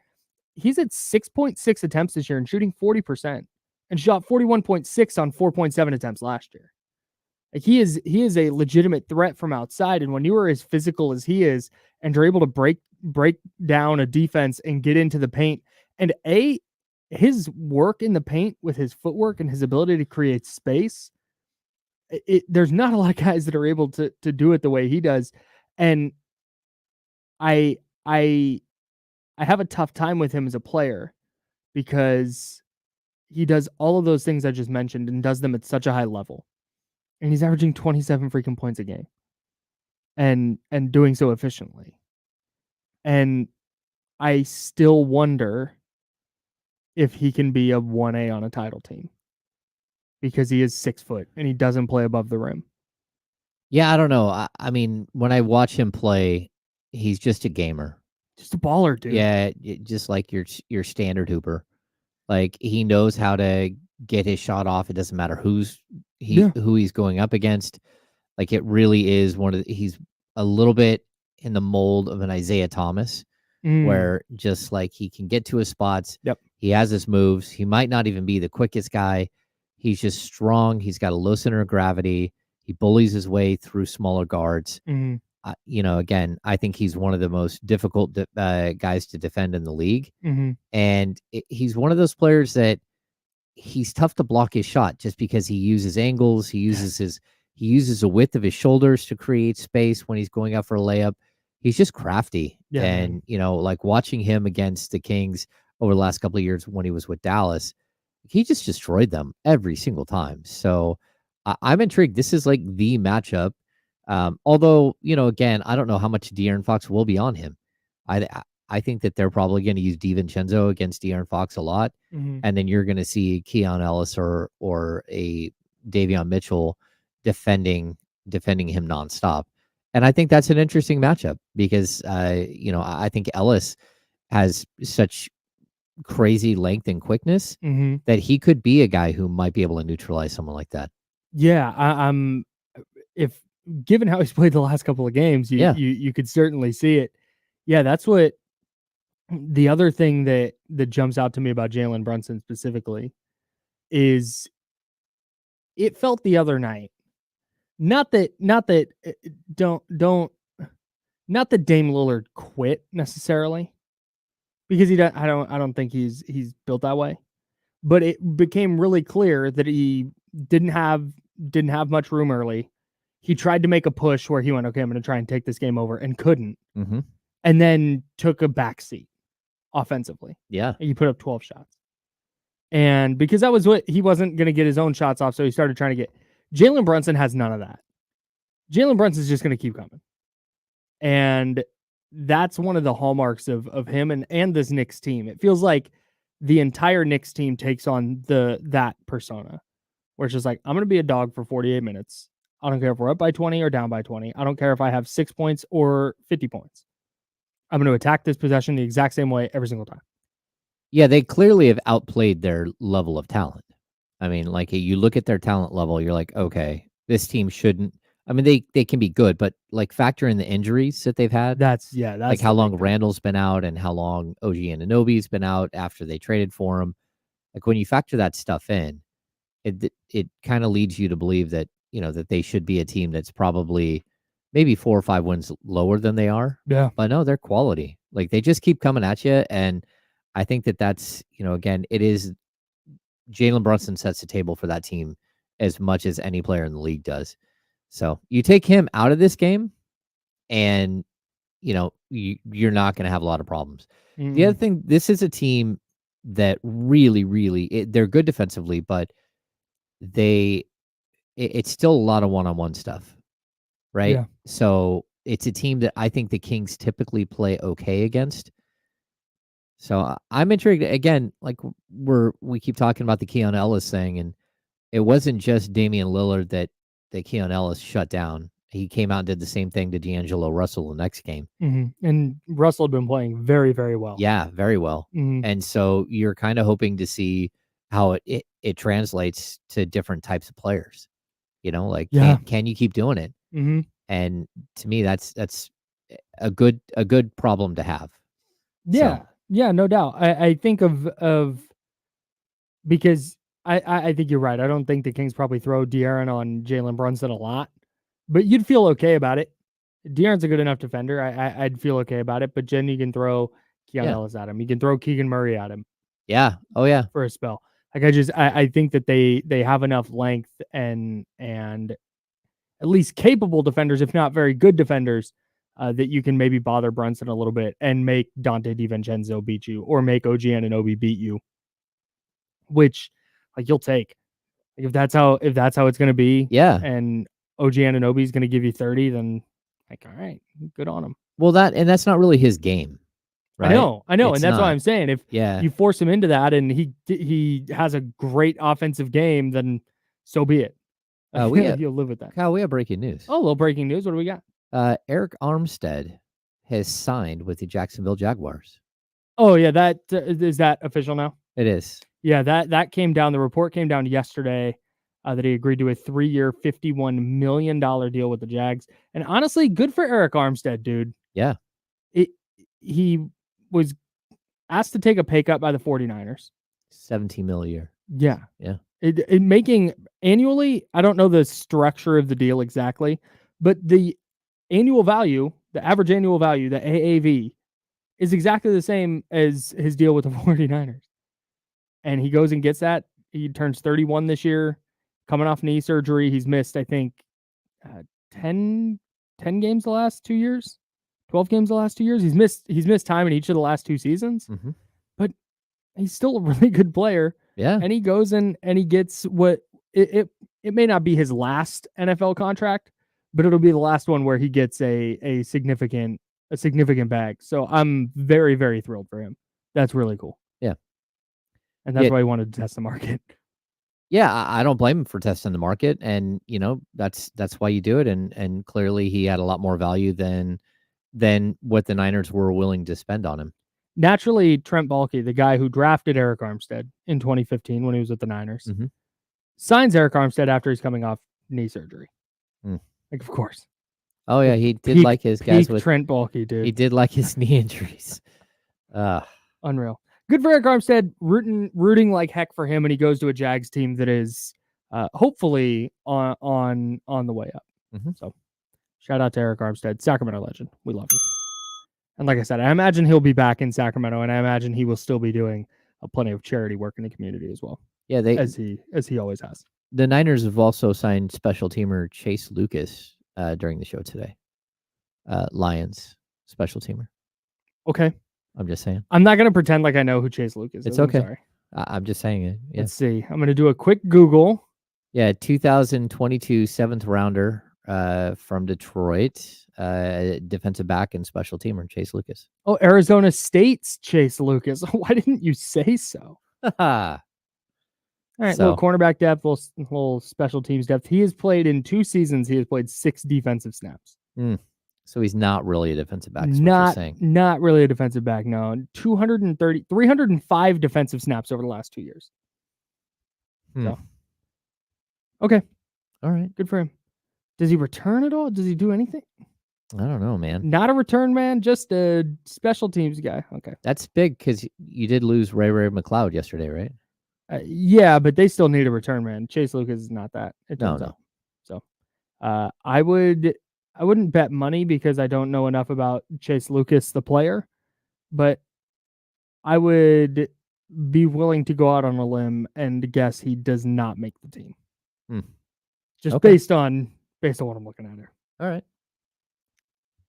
He's at 6.6 attempts this year and shooting 40%. And shot 41.6 on 4.7 attempts last year. Like he is a legitimate threat from outside. And when you are as physical as he is, and you're able to break down a defense and get into the paint, and his work in the paint with his footwork and his ability to create space, there's not a lot of guys that are able to do it the way he does. And I have a tough time with him as a player because he does all of those things I just mentioned and does them at such a high level. And he's averaging 27 freaking points a game. And doing so efficiently. And I still wonder if he can be a 1A on a title team. Because he is 6 foot and he doesn't play above the rim. Yeah, I don't know. I mean, when I watch him play, he's just a gamer. Just a baller, dude. Yeah, just like your standard hooper. Like, he knows how to get his shot off. It doesn't matter who he's going up against. Like, it really is he's a little bit in the mold of an Isaiah Thomas, where just like he can get to his spots. Yep. He has his moves. He might not even be the quickest guy. He's just strong. He's got a low center of gravity. He bullies his way through smaller guards. Again, I think he's one of the most difficult guys to defend in the league. And he's one of those players that he's tough to block his shot just because he uses angles. He uses the width of his shoulders to create space when he's going out for a layup. He's just crafty. Yeah. And, like watching him against the Kings over the last couple of years when he was with Dallas, he just destroyed them every single time. So I'm intrigued. This is like the matchup Although, again, I don't know how much De'Aaron Fox will be on him. I think that they're probably going to use DiVincenzo against De'Aaron Fox a lot, and then you're going to see Keon Ellis or a Davion Mitchell defending him nonstop. And I think that's an interesting matchup because I think Ellis has such crazy length and quickness that he could be a guy who might be able to neutralize someone like that. Yeah, I'm. If given how he's played the last couple of games, you could certainly see it. Yeah, that's what. The other thing that jumps out to me about Jalen Brunson specifically is it felt the other night. Not that Dame Lillard quit necessarily, because I don't think he's built that way. But it became really clear that he didn't have much room early. He tried to make a push where he went, okay, I'm going to try and take this game over, and couldn't. And then took a backseat offensively. Yeah. And you put up 12 shots. And because that was what he wasn't going to get his own shots off, so he started trying to get. Jalen Brunson has none of that. Jalen Brunson's just going to keep coming. And that's one of the hallmarks of him and this Knicks team. It feels like the entire Knicks team takes on that persona, where it's just like, I'm going to be a dog for 48 minutes. I don't care if we're up by 20 or down by 20. I don't care if I have 6 points or 50 points. I'm going to attack this possession the exact same way every single time. Yeah, they clearly have outplayed their level of talent. I mean, like, you look at their talent level, you're like, okay, this team shouldn't. I mean, they can be good, but like factor in the injuries that they've had. That's like how long Randall's been out and how long OG Anunoby's been out after they traded for him. Like, when you factor that stuff in, it kind of leads you to believe that, that they should be a team that's probably maybe 4 or 5 wins lower than they are. Yeah. But no, they're quality. Like, they just keep coming at you. And I think that's, again, it is Jalen Brunson sets the table for that team as much as any player in the league does. So you take him out of this game and, you're not going to have a lot of problems. The other thing, this is a team that really, they're good defensively, but it's still a lot of one-on-one stuff. Right. Yeah. So it's a team that I think the Kings typically play okay against. So I'm intrigued again. Like, we keep talking about the Keon Ellis thing, and it wasn't just Damian Lillard that Keon Ellis shut down. He came out and did the same thing to D'Angelo Russell the next game. And Russell had been playing very, very well. Yeah, very well. And so you're kind of hoping to see how it translates to different types of players. Like, can you keep doing it? And to me, that's a good problem to have. Yeah. So. Yeah, no doubt. I think of because I think you're right. I don't think the Kings probably throw De'Aaron on Jalen Brunson a lot, but you'd feel okay about it. De'Aaron's a good enough defender. I'd feel okay about it. But then you can throw Keon Ellis at him. You can throw Keegan Murray at him. Yeah. Oh yeah. For a spell. Like, I think that they have enough length and at least capable defenders, if not very good defenders, that you can maybe bother Brunson a little bit and make Dante DiVincenzo beat you, or make OG Anunoby beat you, which, like, you'll take. Like, if that's how it's going to be. Yeah. And OG Anunoby is going to give you 30, then, like, all right, good on him. Well, that's not really his game. Right? I know. It's and that's not. why I'm saying, if you force him into that and he has a great offensive game, then so be it. You'll live with that. Kyle, we have breaking news. Oh, a little breaking news. What do we got? Eric Armstead has signed with the Jacksonville Jaguars. Oh yeah, that is that official now? It is. Yeah, that came down. The report came down yesterday that he agreed to a 3-year, $51 million deal with the Jags. And honestly, good for Eric Armstead, dude. Yeah. He was asked to take a pay cut by the 49ers. $17 million a year. Yeah. Yeah. It making annually, I don't know the structure of the deal exactly, but the annual value, the average annual value, the AAV, is exactly the same as his deal with the 49ers. And he goes and gets that. He turns 31 this year, coming off knee surgery. He's missed, I think, 10 games the last 2 years, 12 games the last 2 years. He's missed time in each of the last 2 seasons, but he's still a really good player. Yeah. And he goes and he gets what it may not be his last NFL contract, but it'll be the last one where he gets a significant bag. So I'm very, very thrilled for him. That's really cool. Yeah. And that's Yeah. why he wanted to test the market. Yeah, I don't blame him for testing the market, and that's why you do it. And clearly he had a lot more value than what the Niners were willing to spend on him. Naturally, Trent Baalke, the guy who drafted Eric Armstead in 2015 when he was with the Niners, signs Eric Armstead after he's coming off knee surgery. Like, of course. Oh yeah, he did like his guys with Trent Baalke, dude. He did like his knee injuries. Unreal. Good for Eric Armstead, rooting like heck for him, and he goes to a Jags team that is hopefully on the way up. So shout out to Eric Armstead, Sacramento legend. We love him. And like I said, I imagine he'll be back in Sacramento, and I imagine he will still be doing plenty of charity work in the community as well. Yeah, as he always has. The Niners have also signed special teamer Chase Lucas during the show today. Lions special teamer. Okay. I'm just saying. I'm not going to pretend like I know who Chase Lucas is. It's okay. I'm sorry. I'm just saying it. Yeah. Let's see. I'm going to do a quick Google. Yeah, 2022 7th rounder from Detroit, defensive back and special teamer Chase Lucas. Oh, Arizona State's Chase Lucas. Why didn't you say so? All right, little cornerback depth, little special teams depth. He has played in 2 seasons. He has played 6 defensive snaps. So he's not really a defensive back. Not really a defensive back. No, 305 defensive snaps over the last 2 years. So, okay, all right, good for him. Does he return at all? Does he do anything? I don't know, man. Not a return man, just a special teams guy. Okay, that's big because you did lose Ray McLeod yesterday, right? Yeah, but they still need a return man. Chase Lucas is not that. It turns out. So, I wouldn't bet money because I don't know enough about Chase Lucas, the player, but I would be willing to go out on a limb and guess he does not make the team. Just based on what I'm looking at here. All right.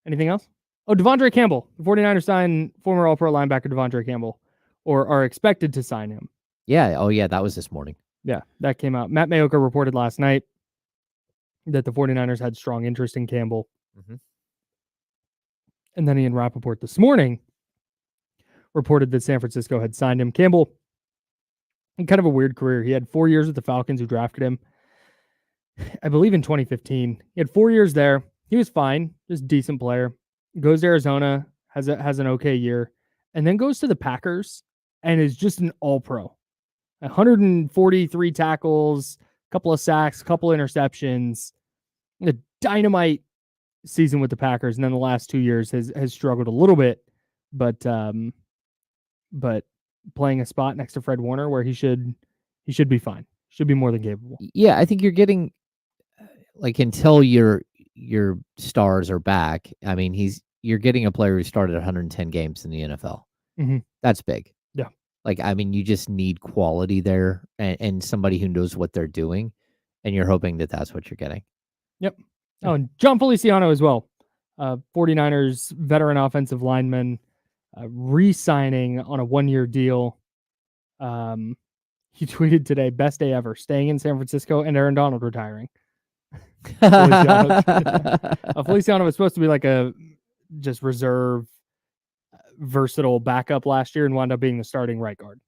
Anything else? Oh, Devondre Campbell. The 49ers signed former All-Pro linebacker Devondre Campbell, or are expected to sign him. Yeah. Oh, yeah. That was this morning. Yeah, that came out. Matt Mayoka reported last night that the 49ers had strong interest in Campbell. And then Ian Rappaport this morning reported that San Francisco had signed him. Campbell, kind of a weird career. He had 4 years with the Falcons, who drafted him, I believe, in 2015. He had 4 years there. He was fine, just decent player. Goes to Arizona, has an okay year, and then goes to the Packers and is just an all-pro. 143 tackles, couple of sacks, couple interceptions, a dynamite season with the Packers, and then the last 2 years has struggled a little bit, but playing a spot next to Fred Warner where he should be fine. Should be more than capable. Yeah, I think you're getting until your stars are back. I mean, you're getting a player who started 110 games in the NFL. That's big. Yeah. You just need quality there and somebody who knows what they're doing, and you're hoping that that's what you're getting. Yep. Oh, and John Feliciano as well. 49ers veteran offensive lineman, re-signing on a 1-year deal. He tweeted today, best day ever, staying in San Francisco and Aaron Donald retiring. Feliciano was supposed to be like a just reserve, versatile backup last year and wound up being the starting right guard.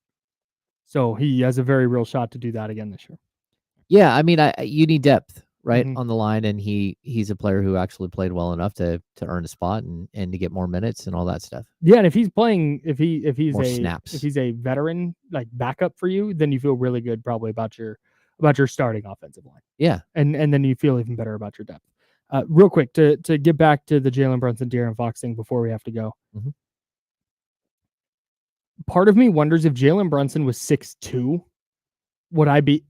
So he has a very real shot to do that again this year. Yeah, I mean, you need depth, right, on the line, and he's a player who actually played well enough to earn a spot and to get more minutes and all that stuff. Yeah, and if he's playing, if he's more a snaps, if he's a veteran like backup for you, then you feel really good probably about your starting offensive line. Yeah, and then you feel even better about your depth. Real quick to get back to the Jalen Brunson, De'Aaron Fox thing before we have to go. Part of me wonders if Jalen Brunson was 6'2", would I be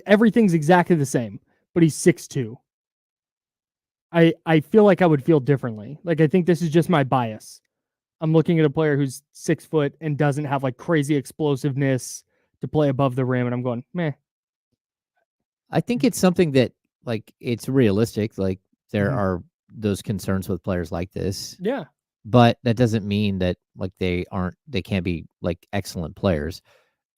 everything's exactly the same, but he's 6'2". I feel like I would feel differently. I think this is just my bias. I'm looking at a player who's 6 foot and doesn't have crazy explosiveness to play above the rim, and I'm going, meh. I think it's something that it's realistic. There are those concerns with players like this. Yeah. But that doesn't mean that they can't be excellent players.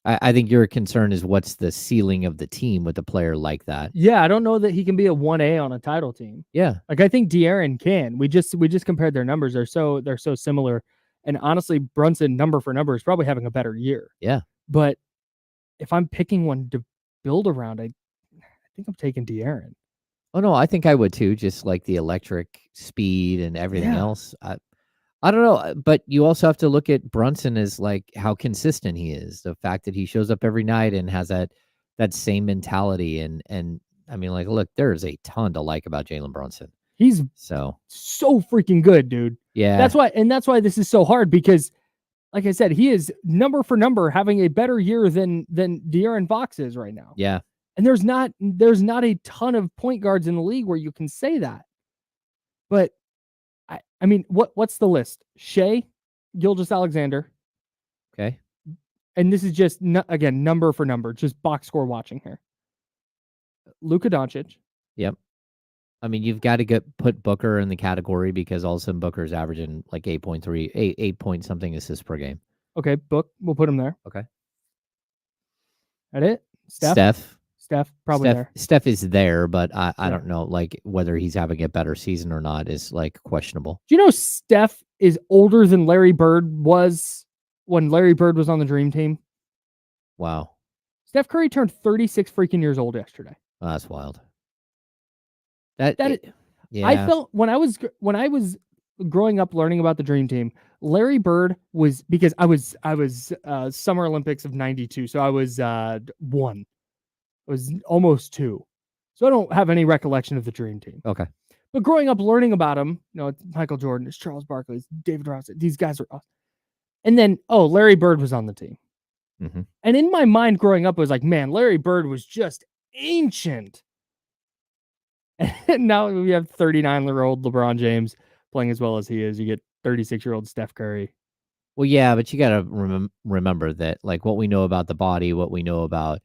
I think your concern is what's the ceiling of the team with a player like that. Yeah, I don't know that he can be a 1A on a title team. Yeah. Like I think De'Aaron can. We just compared their numbers. They're so similar. And honestly, Brunson number for number is probably having a better year. Yeah. But if I'm picking one to build around, I think I'm taking De'Aaron. Oh no, I think I would too. Just like the electric speed and everything else. I don't know, but you also have to look at Brunson as like how consistent he is. The fact that he shows up every night and has that same mentality, and I mean, like, look, there's a ton to like about Jalen Brunson. He's so freaking good, dude. Yeah, that's why this is so hard, because, like I said, he is number for number having a better year than De'Aaron Fox is right now. Yeah, and there's not a ton of point guards in the league where you can say that, but. I mean, what's the list? Shea, Gilgeous-Alexander. Okay. And this is just, again, number for number, just box score watching here. Luka Doncic. Yep. I mean, you've got to put Booker in the category, because all of a sudden Booker's averaging like 8 point something assists per game. Okay, we'll put him there. Okay. That it? Steph, probably there. Steph is there, but I don't know, like, whether he's having a better season or not is like questionable. Do you know Steph is older than Larry Bird was when Larry Bird was on the Dream Team? Wow. Steph Curry turned 36 freaking years old yesterday. Oh, that's wild. Yeah. I felt when I was growing up learning about the Dream Team, Larry Bird was, because I was Summer Olympics of 92, so I was 1. I was almost 2. So I don't have any recollection of the Dream Team. Okay. But growing up learning about him, it's Michael Jordan, it's Charles Barkley, it's David Robinson. These guys are awesome. And then, Larry Bird was on the team. Mm-hmm. And in my mind growing up, it was like, man, Larry Bird was just ancient. And now we have 39-year-old LeBron James playing as well as he is. You get 36-year-old Steph Curry. Well, yeah, but you got to remember that, like, what we know about the body, what we know about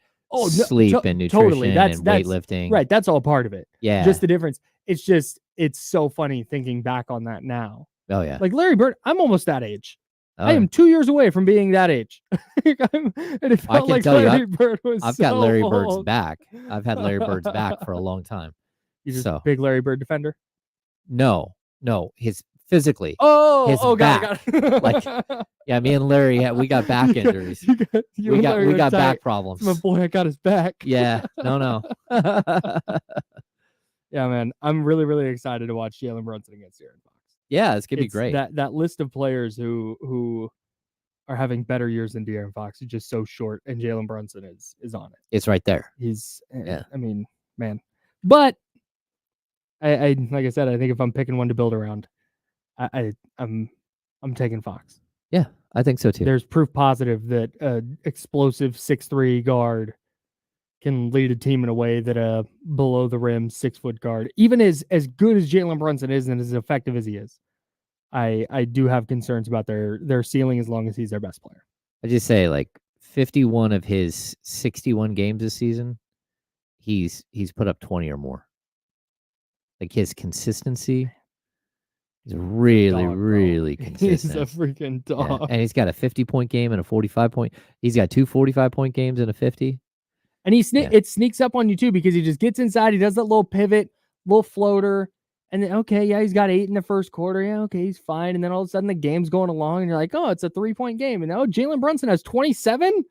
sleep and nutrition, totally. and weightlifting. Right. That's all part of it. Yeah. Just the difference. It's so funny thinking back on that now. Oh, yeah. Like Larry Bird, I'm almost that age. Oh, I am 2 years away from being that age. And it felt I can like tell Larry you, Bird was I've got Larry Bird's old. back. I've had Larry Bird's back for a long time. He's just a big Larry Bird defender? No, his physically. Oh, got it. Like, yeah, me and Larry, we got back injuries. We got back problems. My boy, I got his back. Yeah, no. Yeah, man, I'm really, really excited to watch Jalen Brunson against De'Aaron Fox. Yeah, it's gonna be great. That list of players who are having better years than De'Aaron Fox is just so short, and Jalen Brunson is on it. It's right there. I mean, man, but I like I said, I think if I'm picking one to build around, I'm taking Fox. Yeah, I think so too. There's proof positive that explosive 6'3" guard can lead a team in a way that a below the rim 6-foot guard, even as good as Jalen Brunson is and as effective as he is, I do have concerns about their ceiling as long as he's their best player. I just say, like, 51 of his 61 games this season, he's put up 20 or more. Like, his consistency is really consistent. He's a freaking dog. Yeah. And he's got a 50-point game and a 45-point. He's got 2 45-point games and a 50. And it sneaks up on you too, because he just gets inside. He does that little pivot, little floater. And then, okay, yeah, he's got 8 in the first quarter. Yeah, okay, he's fine. And then all of a sudden the game's going along and you're like, oh, it's a 3-point game. And now Jalen Brunson has 27?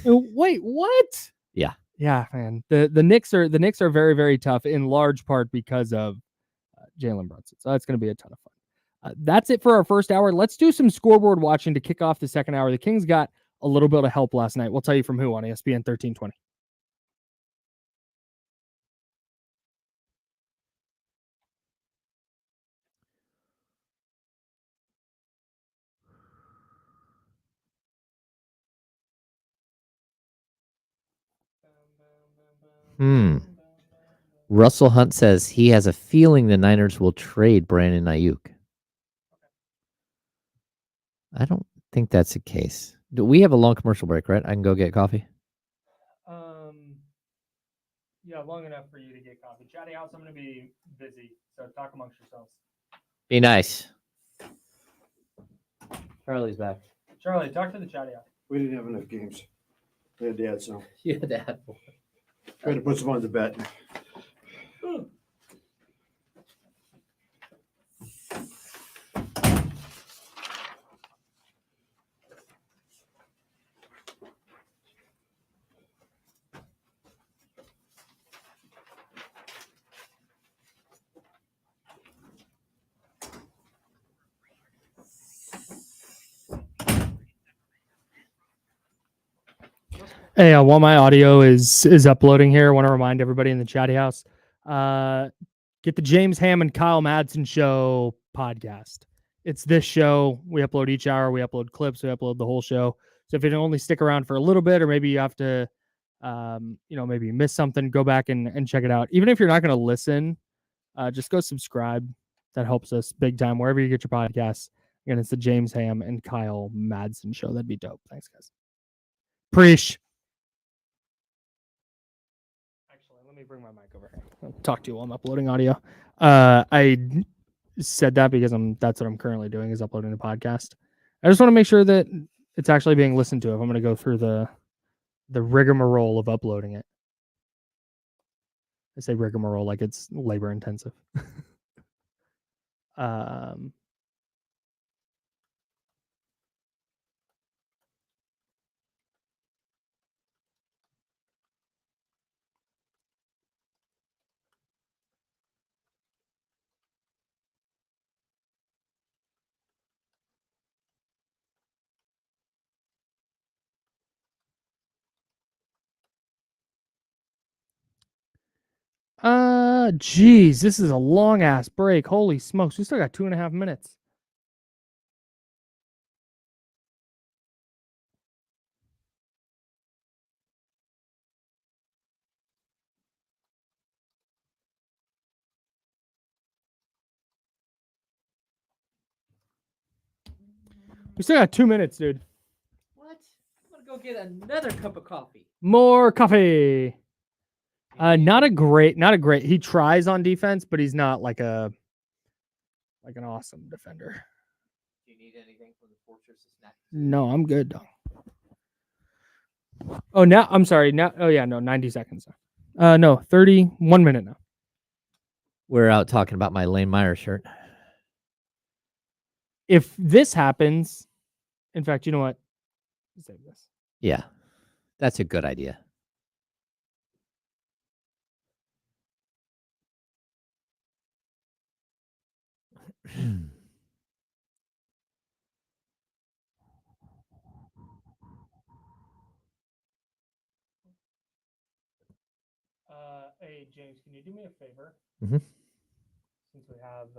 Wait, what? Yeah. Yeah, man. The Knicks are very, very tough, in large part because of Jalen Brunson. So that's going to be a ton of fun. That's it for our first hour. Let's do some scoreboard watching to kick off the second hour. The Kings got a little bit of help last night. We'll tell you from who on ESPN 1320. Russell Hunt says he has a feeling the Niners will trade Brandon Ayuk. I don't think that's the case. Do we have a long commercial break, right? I can go get coffee. Yeah, long enough for you to get coffee. Chatty House, I'm going to be busy, so talk amongst yourselves. Be nice. Charlie's back. Charlie, talk to the Chatty House. We didn't have enough games. Yeah, Dad. So Yeah, that. try to put some on the bet. Hey, while my audio is uploading here, I want to remind everybody in the chatty house, get the James Ham and Kyle Madson Show podcast. It's this show. We upload each hour. We upload clips. We upload the whole show. So if you only stick around for a little bit, or maybe you have to, maybe you miss something, go back and check it out. Even if you're not going to listen, just go subscribe. That helps us big time wherever you get your podcasts. Again, it's the James Ham and Kyle Madson Show. That'd be dope. Thanks, guys. Preach. Actually, let me bring my mic over here. I'll talk to you while I'm uploading audio. I said that because that's what I'm currently doing, is uploading a podcast. I just want to make sure that it's actually being listened to if I'm going to go through the rigmarole of uploading it. I say rigmarole like it's labor intensive. Geez, this is a long ass break. Holy smokes, we still got 2.5 minutes. We still got 2 minutes, dude. What? I'm gonna go get another cup of coffee. More coffee. Not a great. He tries on defense, but he's not like an awesome defender. Do you need anything from the Fortress snack? No, I'm good, dog. Oh, now I'm sorry. Now, oh yeah, no, 90 seconds. No, 31 minute now. We're out talking about my Lane Meyer shirt. If this happens, in fact, you know what? Save this. Yeah, that's a good idea. Hey James, can you do me a favor? Mhm. Since we have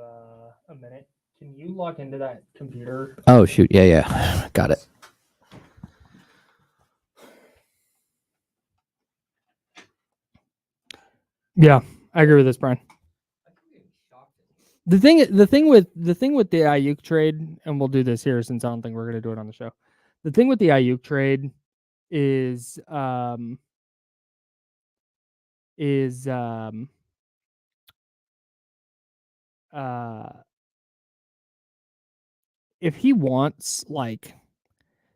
a minute, can you log into that computer? Oh shoot! Yeah, got it. Yeah, I agree with this, Brian. The thing with the Ayuk trade, and we'll do this here since I don't think we're gonna do it on the show. The thing with the Ayuk trade is if he wants like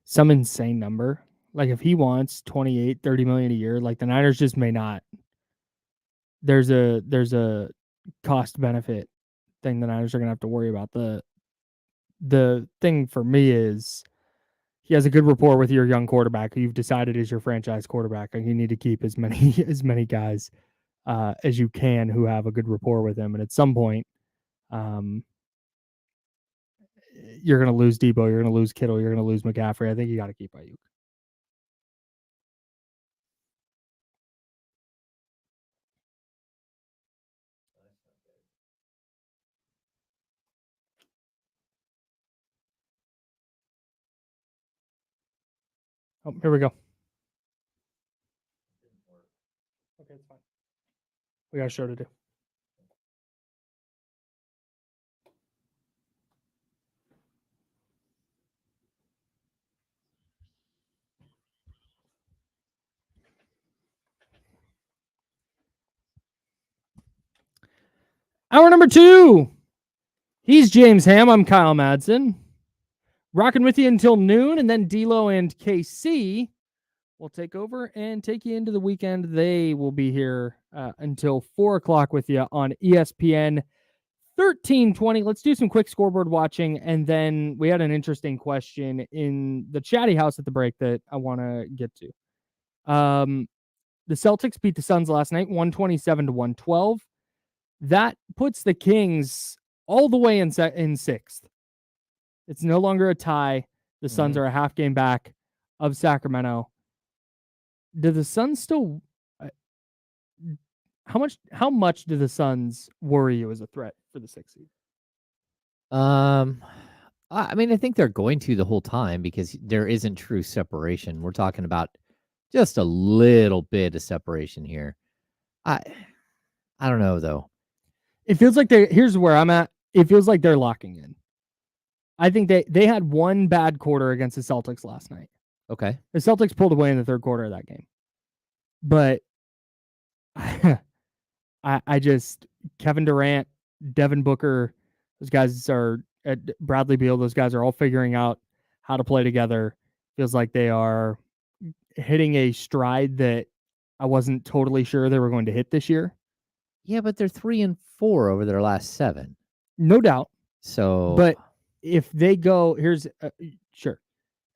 some insane number, like if he wants 28-30 million a year, like the Niners just may not. There's a cost benefit thing the Niners are gonna have to worry about. The thing for me is he has a good rapport with your young quarterback who you've decided is your franchise quarterback, and you need to keep as many guys as you can who have a good rapport with him. And at some point, you're going to lose Debo, you're going to lose Kittle, you're going to lose McCaffrey. I think you got to keep Ayuk. Oh, here we go. Okay, it's fine. We got a show to do. Hour number 2. He's James Ham. I'm Kyle Madson. Rocking with you until noon, and then D'Lo and KC will take over and take you into the weekend. They will be here until 4 o'clock with you on ESPN 1320. Let's do some quick scoreboard watching, and then we had an interesting question in the chatty house at the break that I want to get to. The Celtics beat the Suns last night, 127-112. That puts the Kings all the way in sixth. It's no longer a tie. The Suns are a half game back of Sacramento. Do the Suns still? How much do the Suns worry you as a threat for the 6th seed? I mean, I think they're going to the whole time because there isn't true separation. We're talking about just a little bit of separation here. I don't know though. It feels like here's where I'm at. It feels like they're locking in. I think they had one bad quarter against the Celtics last night. Okay. The Celtics pulled away in the third quarter of that game. But I just, Kevin Durant, Devin Booker, those guys are, Bradley Beal, those guys are all figuring out how to play together. Feels like they are hitting a stride that I wasn't totally sure they were going to hit this year. Yeah, but they're 3-4 over their last 7. No doubt. So, but if they go, sure.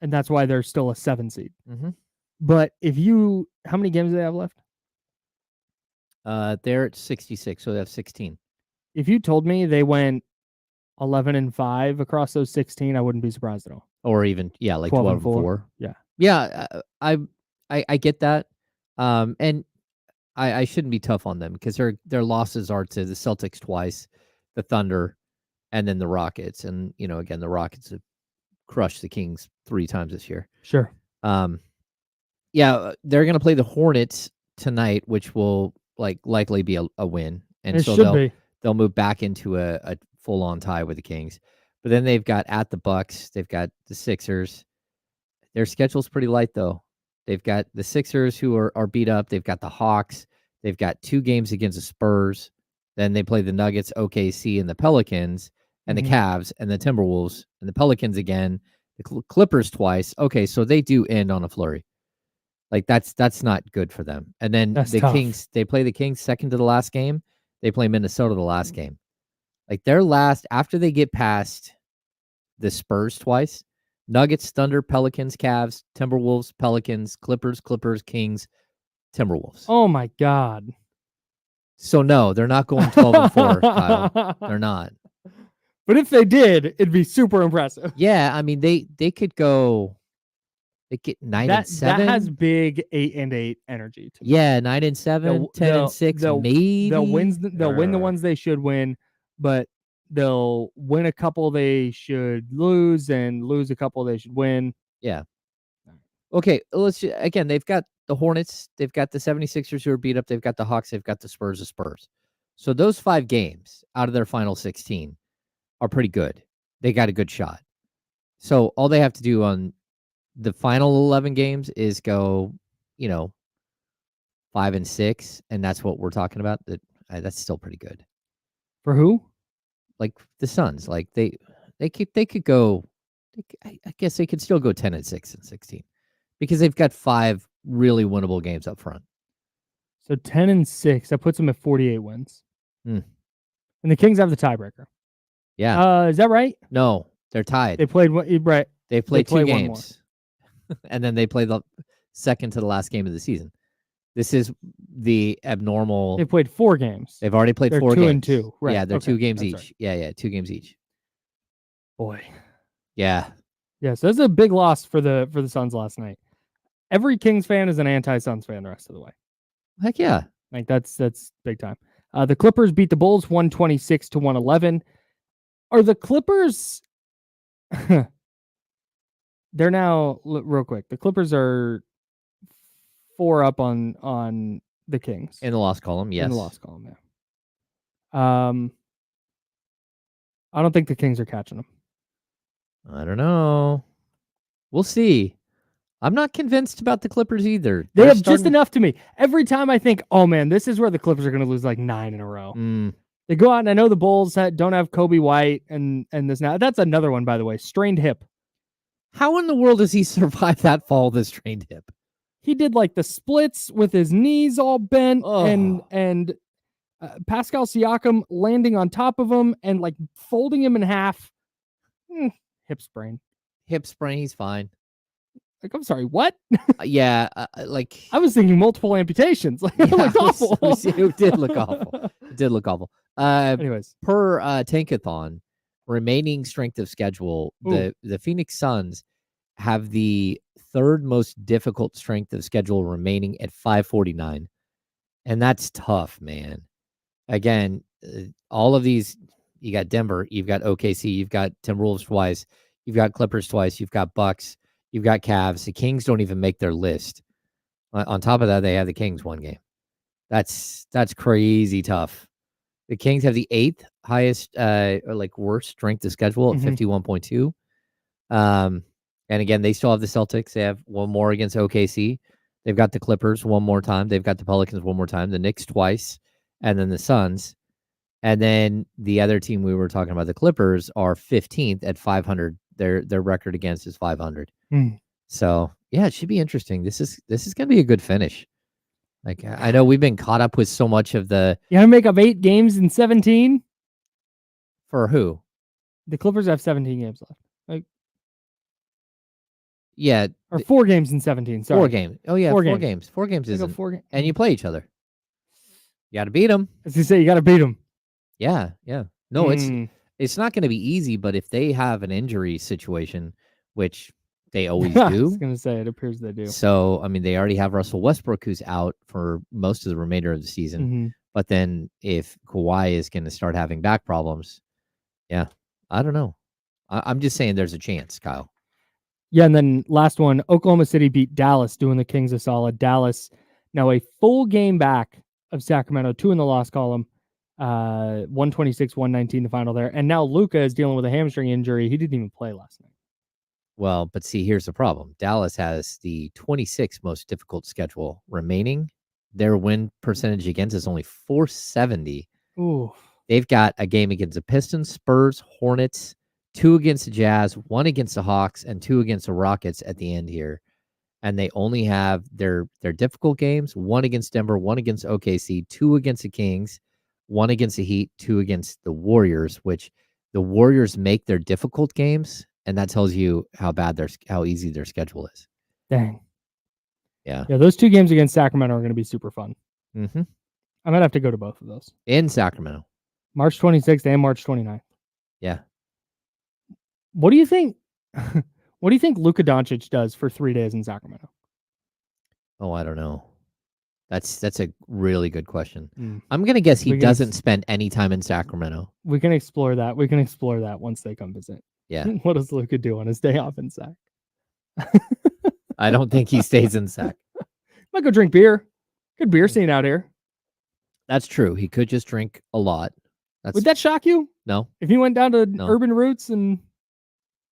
And that's why they're still a 7 seed. Mm-hmm. But how many games do they have left? They're at 66, so they have 16. If you told me they went 11-5 across those 16, I wouldn't be surprised at all. Or even, like 12-4. Yeah. Yeah, I get that. And I shouldn't be tough on them because their losses are to the Celtics twice, the Thunder, and then the Rockets. And, again, the Rockets have crushed the Kings 3 times this year. Sure. Yeah, they're going to play the Hornets tonight, which will likely be a win. And it so they'll move back into a full-on tie with the Kings. But then they've got at the Bucks, they've got the Sixers. Their schedule's pretty light, though. They've got the Sixers who are beat up. They've got the Hawks. They've got 2 games against the Spurs. Then they play the Nuggets, OKC, and the Pelicans, and the Cavs, and the Timberwolves, and the Pelicans again, the Clippers twice. Okay, so they do end on a flurry. That's not good for them. And then That's the tough. Kings, they play the Kings second to the last game. They play Minnesota the last game. Their last, after they get past the Spurs twice, Nuggets, Thunder, Pelicans, Cavs, Timberwolves, Pelicans, Clippers, Kings, Timberwolves. Oh my God. So no, they're not going 12-4, Kyle. They're not. But if they did, it'd be super impressive. Yeah, I mean they could go. They get 9-7. That has big 8-8 energy to me. Yeah, 9-7, 10-6, maybe. They'll win the ones they should win, but they'll win a couple they should lose and lose a couple they should win. Yeah. Okay, again, they've got the Hornets, they've got the 76ers who are beat up, they've got the Hawks, they've got the Spurs. So those 5 games out of their final 16 are pretty good. They got a good shot. So all they have to do on the final 11 games is go, 5-6, and that's what we're talking about. That's still pretty good. For who? Like the Suns, they could go. I guess they could still go 10-6 and 16 because they've got 5 really winnable games up front. So 10-6, that puts them at 48 wins. And the Kings have the tiebreaker. Yeah. Is that right? No, they're tied. They played right. They played 2 one games, and then they play the second to the last game of the season. This is the abnormal. They played 4 games. They've already played They're 4 2 games. and 2. Right. Yeah, they're okay. 2 games That's each. right. Yeah, 2 games each. Boy. Yeah. Yeah, so that's a big loss for the Suns last night. Every Kings fan is an anti-Suns fan the rest of the way. Heck yeah. That's big time. The Clippers beat the Bulls 126-111. Are the Clippers they're now real quick. The Clippers are 4 up on the Kings. In the loss column, yes. In the loss column, yeah. I don't think the Kings are catching them. I don't know. We'll see. I'm not convinced about the Clippers either. They have just enough to me. Every time I think, oh man, this is where the Clippers are going to lose 9 in a row. They go out, and I know the Bulls don't have Kobe White and this now. That's another one, by the way. Strained hip. How in the world does he survive that fall with a strained hip? he did like the splits with his knees all bent Oh. and Pascal Siakam landing on top of him and like folding him in half. Hip sprain. Hip sprain, he's fine. Like, I'm sorry, what? Yeah, like I was thinking multiple amputations. Like, it yeah, looked awful. it did look awful. It did look awful. Anyways, Per Tankathon, remaining strength of schedule, the Phoenix Suns have the third most difficult strength of schedule remaining at 549. And that's tough, man. Again, all of these, you got Denver, you've got OKC, you've got Timberwolves twice, you've got Clippers twice, you've got Bucks, you've got Cavs. The Kings don't even make their list. On top of that, they have the Kings one game. That's crazy tough. The Kings have the 8th highest, worst strength of schedule at 51.2. And again, they still have the Celtics. They have one more against OKC. They've got the Clippers one more time. They've got the Pelicans one more time. The Knicks twice, and then the Suns. And then the other team we were talking about, the Clippers, are 15th at 500. Their record against is 500. So yeah, it should be interesting. This is going to be a good finish. Like, I know we've been caught up with so much of the. you want to make up 8 games in 17? For who? The Clippers have 17 games left. Yeah, Or 4 games in 17. Sorry. 4 games. Oh yeah, 4 4 games. 4 games Make up isn't. 4 games. And you play each other. You got to beat them. As you say, you got to beat them. Yeah. No, it's not going to be easy, but if they have an injury situation, which they always I was do. going to say, it appears they do. So, I mean, they already have Russell Westbrook, who's out for most of the remainder of the season. But then if Kawhi is going to start having back problems, yeah, I don't know. I'm just saying there's a chance, Kyle. Yeah, and then last one, Oklahoma City beat Dallas, doing the Kings a solid. Dallas now a full game back of Sacramento, 2 in the loss column, 126-119 the final there. And now Luka is dealing with a hamstring injury. He didn't even play last night. Well, but see, here's the problem. Dallas has the 26th most difficult schedule remaining. Their win percentage against is only 470. Ooh. They've got a game against the Pistons, Spurs, Hornets, 2 against the Jazz, 1 against the Hawks, and 2 against the Rockets at the end here. And they only have their difficult games, 1 against Denver, 1 against OKC, 2 against the Kings, 1 against the Heat, 2 against the Warriors, which the Warriors make their difficult games, and that tells you how easy their schedule is. Dang. Yeah. Yeah, those 2 games against Sacramento are going to be super fun. Mm-hmm. I might have to go to both of those. In Sacramento. March 26th and March 29th. Yeah. What do you think? What do you think Luka Doncic does for 3 days in Sacramento? Oh, I don't know. That's a really good question. Mm. I'm gonna guess he We can doesn't spend any time in Sacramento. We can explore that. We can explore that once they come visit. Yeah. What does Luka do on his day off in Sac? I don't think he stays in Sac. Might go drink beer. Good beer scene out here. That's true. He could just drink a lot. Would that shock you No. if he went down to Urban Roots and?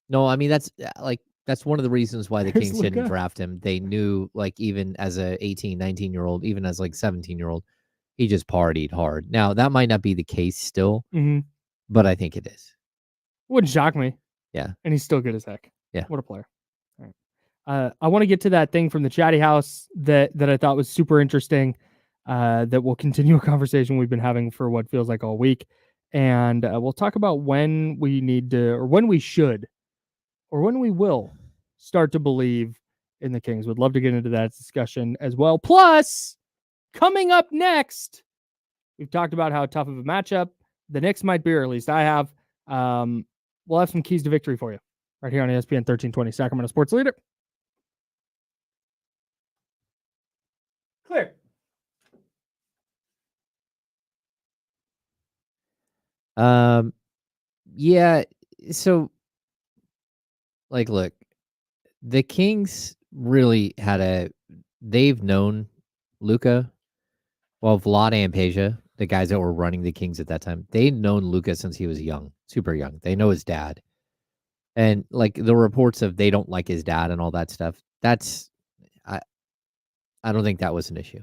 No, I mean that's one of the reasons why the There's Kings didn't Luka. draft him. They knew, like, even as a 18, 19-year-old, even as like 17-year-old, he just partied hard. Now, that might not be the case still, but I think it is. Wouldn't shock me. Yeah. And he's still good as heck. Yeah. What a player. All right. I want to get to that thing from the chatty house that I thought was super interesting, that will continue a conversation we've been having for what feels like all week. And we'll talk about when we need to, or when we should, or when we will start to believe in the Kings. Would love to get into that discussion as well. Plus, coming up next, we've talked about how tough of a matchup the Knicks might be, or at least I have. We'll have some keys to victory for you right here on ESPN 1320, Sacramento Sports Leader. Clear. Yeah. So, like, look, the Kings really they've known Luka, well, Vlad and Peja, the guys that were running the Kings at that time, they'd known Luka since he was young, super young. They know his dad. And like the reports of they don't like his dad and all that stuff, I don't think that was an issue.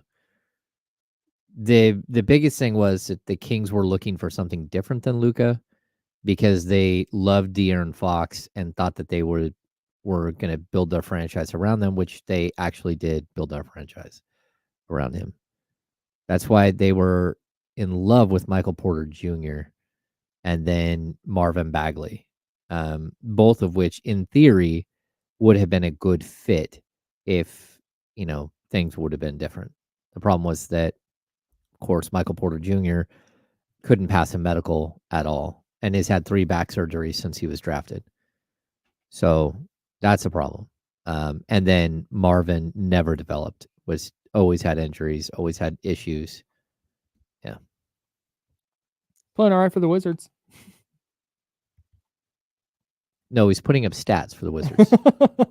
The biggest thing was that the Kings were looking for something different than Luka, because they loved De'Aaron Fox and thought that they were were going to build their franchise around them, which they actually did build their franchise around him. That's why they were in love with Michael Porter Jr. and then Marvin Bagley, both of which, in theory, would have been a good fit if, things would have been different. The problem was that, of course, Michael Porter Jr. couldn't pass a medical at all and has had 3 back surgeries since he was drafted. So that's a problem. And then Marvin never developed, was always had injuries, always had issues. Yeah. Playing all right for the Wizards. No, he's putting up stats for the Wizards.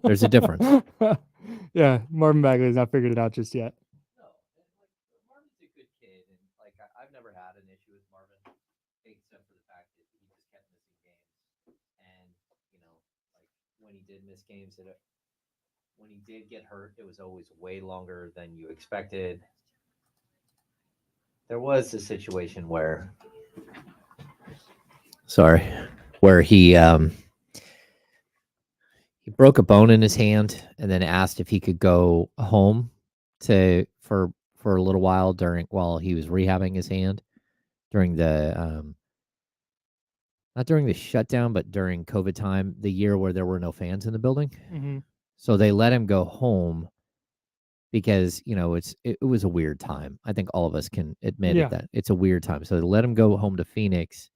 There's a difference. Yeah, Marvin Bagley's not figured it out just yet. No, Marvin's a good kid, and I've never had an issue with Marvin, except for the fact that he just kept missing games. And when he did miss games, when he did get hurt, it was always way longer than you expected. There was a situation where he broke a bone in his hand and then asked if he could go home for a little while while he was rehabbing his hand during the not during the shutdown, but during COVID time, the year where there were no fans in the building. Mm-hmm. So they let him go home because, it was a weird time. I think all of us can admit that it's a weird time. So they let him go home to Phoenix,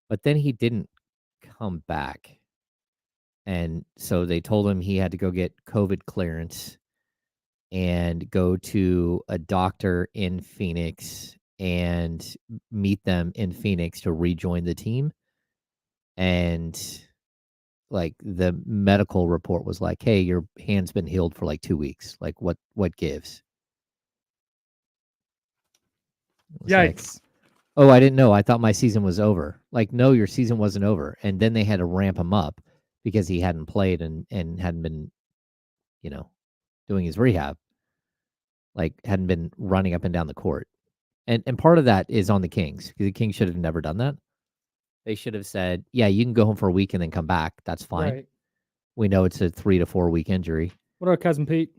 but then he didn't come back. And so they told him he had to go get COVID clearance and go to a doctor in Phoenix and meet them in Phoenix to rejoin the team. And the medical report was like, hey, your hand's been healed for 2 weeks. What gives? Yikes. Oh, I didn't know. I thought my season was over. No, your season wasn't over. And then they had to ramp him up because he hadn't played and hadn't been, doing his rehab. Hadn't been running up and down the court. And part of that is on the Kings, because the Kings should have never done that. They should have said, yeah, you can go home for a week and then come back. That's fine. Right. We know it's a 3 to 4 week injury. What about Cousin Pete?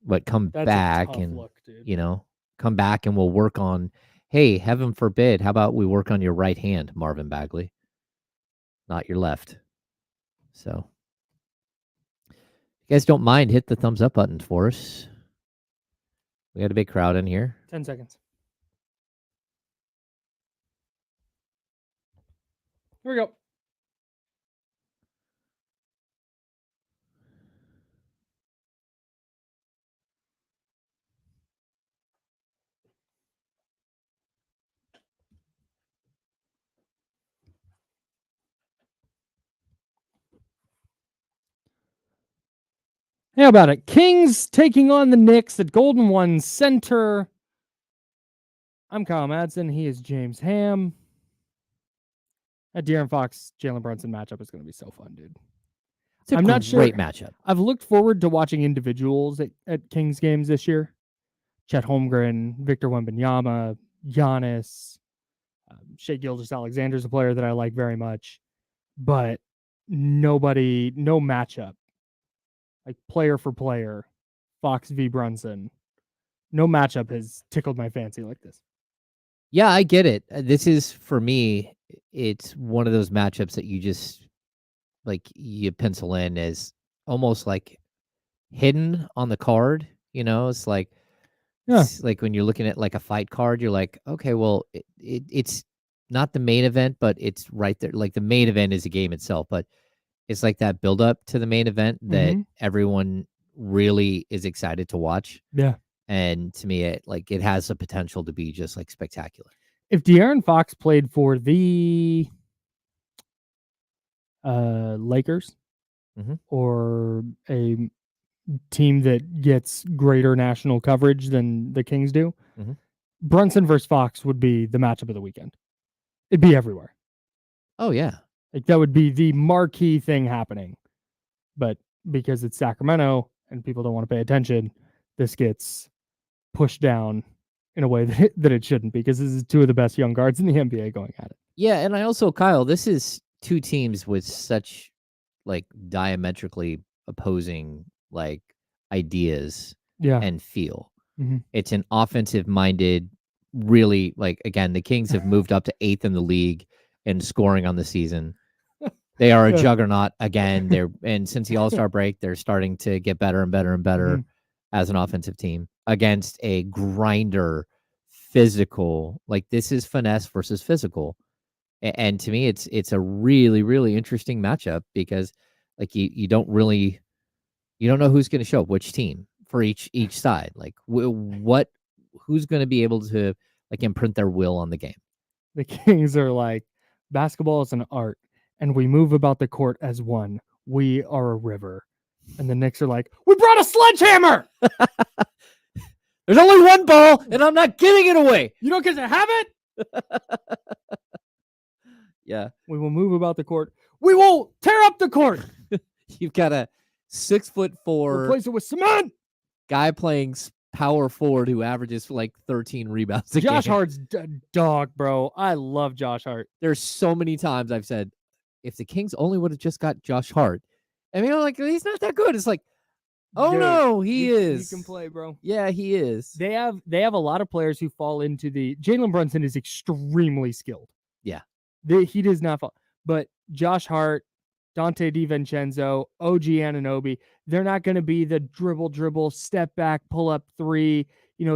But come That's back a tough and, look, dude. come back and we'll work on, hey, heaven forbid, how about we work on your right hand, Marvin Bagley, not your left. So, if you guys don't mind, hit the thumbs up button for us. We got a big crowd in here. 10 seconds. Here we go. How about it? Kings taking on the Knicks at Golden One Center. I'm Kyle Madson. He is James Ham. That De'Aaron Fox, Jalen Brunson matchup is going to be so fun, dude. It's a I'm not sure. great matchup. I've looked forward to watching individuals at Kings games this year. Chet Holmgren, Victor Wembanyama, Giannis, Shai Gilgeous-Alexander's a player that I like very much. But no matchup. Player for player, Fox v. Brunson. No matchup has tickled my fancy like this. Yeah, I get it. This is, for me, it's one of those matchups that you just, you pencil in as almost hidden on the card. It's it's like when you're looking at a fight card, you're like, okay, well, it's not the main event, but it's right there. The main event is a game itself, but it's that build up to the main event that everyone really is excited to watch. Yeah. And to me, it has the potential to be just spectacular. If De'Aaron Fox played for the Lakers or a team that gets greater national coverage than the Kings do, Brunson versus Fox would be the matchup of the weekend. It'd be everywhere. Oh, yeah. That would be the marquee thing happening. But because it's Sacramento and people don't want to pay attention, this gets pushed down in a way that it shouldn't, because this is two of the best young guards in the NBA going at it. Yeah, and I also, Kyle, this is two teams with such diametrically opposing like ideas Yeah. and feel. Mhm. It's an offensive minded, really like again, the Kings have moved up to 8th in the league in scoring on the season. They are a Yeah. juggernaut again. And since the All-Star break, they're starting to get better and better and better as an offensive team against a grinder, physical. Like this is finesse versus physical. And to me, it's a really, really interesting matchup because like you don't know who's going to show up, which team for each side. Like who's going to be able to like imprint their will on the game. The Kings are like, basketball is an art, and we move about the court as one. We are a river. And the Knicks are like, we brought a sledgehammer. There's only one ball, and I'm not giving it away. You don't get to have it. Yeah. We will move about the court. We will tear up the court. You've got a 6'4" Replace it with cement. guy playing power forward who averages like 13 rebounds a Josh game. Hart's dog, bro. I love Josh Hart. There's so many times I've said, if the Kings only would have just got Josh Hart, I mean, I'm like, he's not that good. It's like, oh Dude, no, he is. He can play, bro. Yeah, he is. They have a lot of players who fall into the Jalen Brunson is extremely skilled. Yeah. He does not fall. But Josh Hart, Dante DiVincenzo, OG Anunoby, they're not going to be the dribble, step back, pull up three,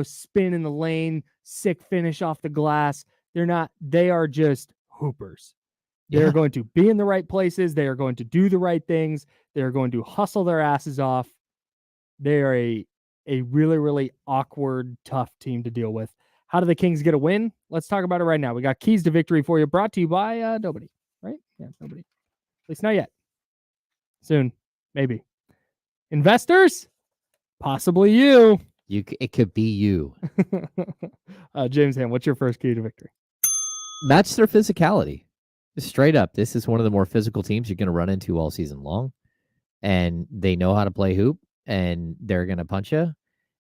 spin in the lane, sick finish off the glass. They're not. They are just hoopers. They're going to be in the right places. They are going to do the right things. They are going to hustle their asses off. They are a really, really awkward, tough team to deal with. How do the Kings get a win? Let's talk about it right now. We got keys to victory for you, brought to you by nobody, right? Yeah, nobody. At least not yet. Soon, maybe. Investors? Possibly you. It could be you. James Ham, what's your first key to victory? Match their physicality. Just straight up, this is one of the more physical teams you're going to run into all season long. And they know how to play hoop, and they're going to punch you.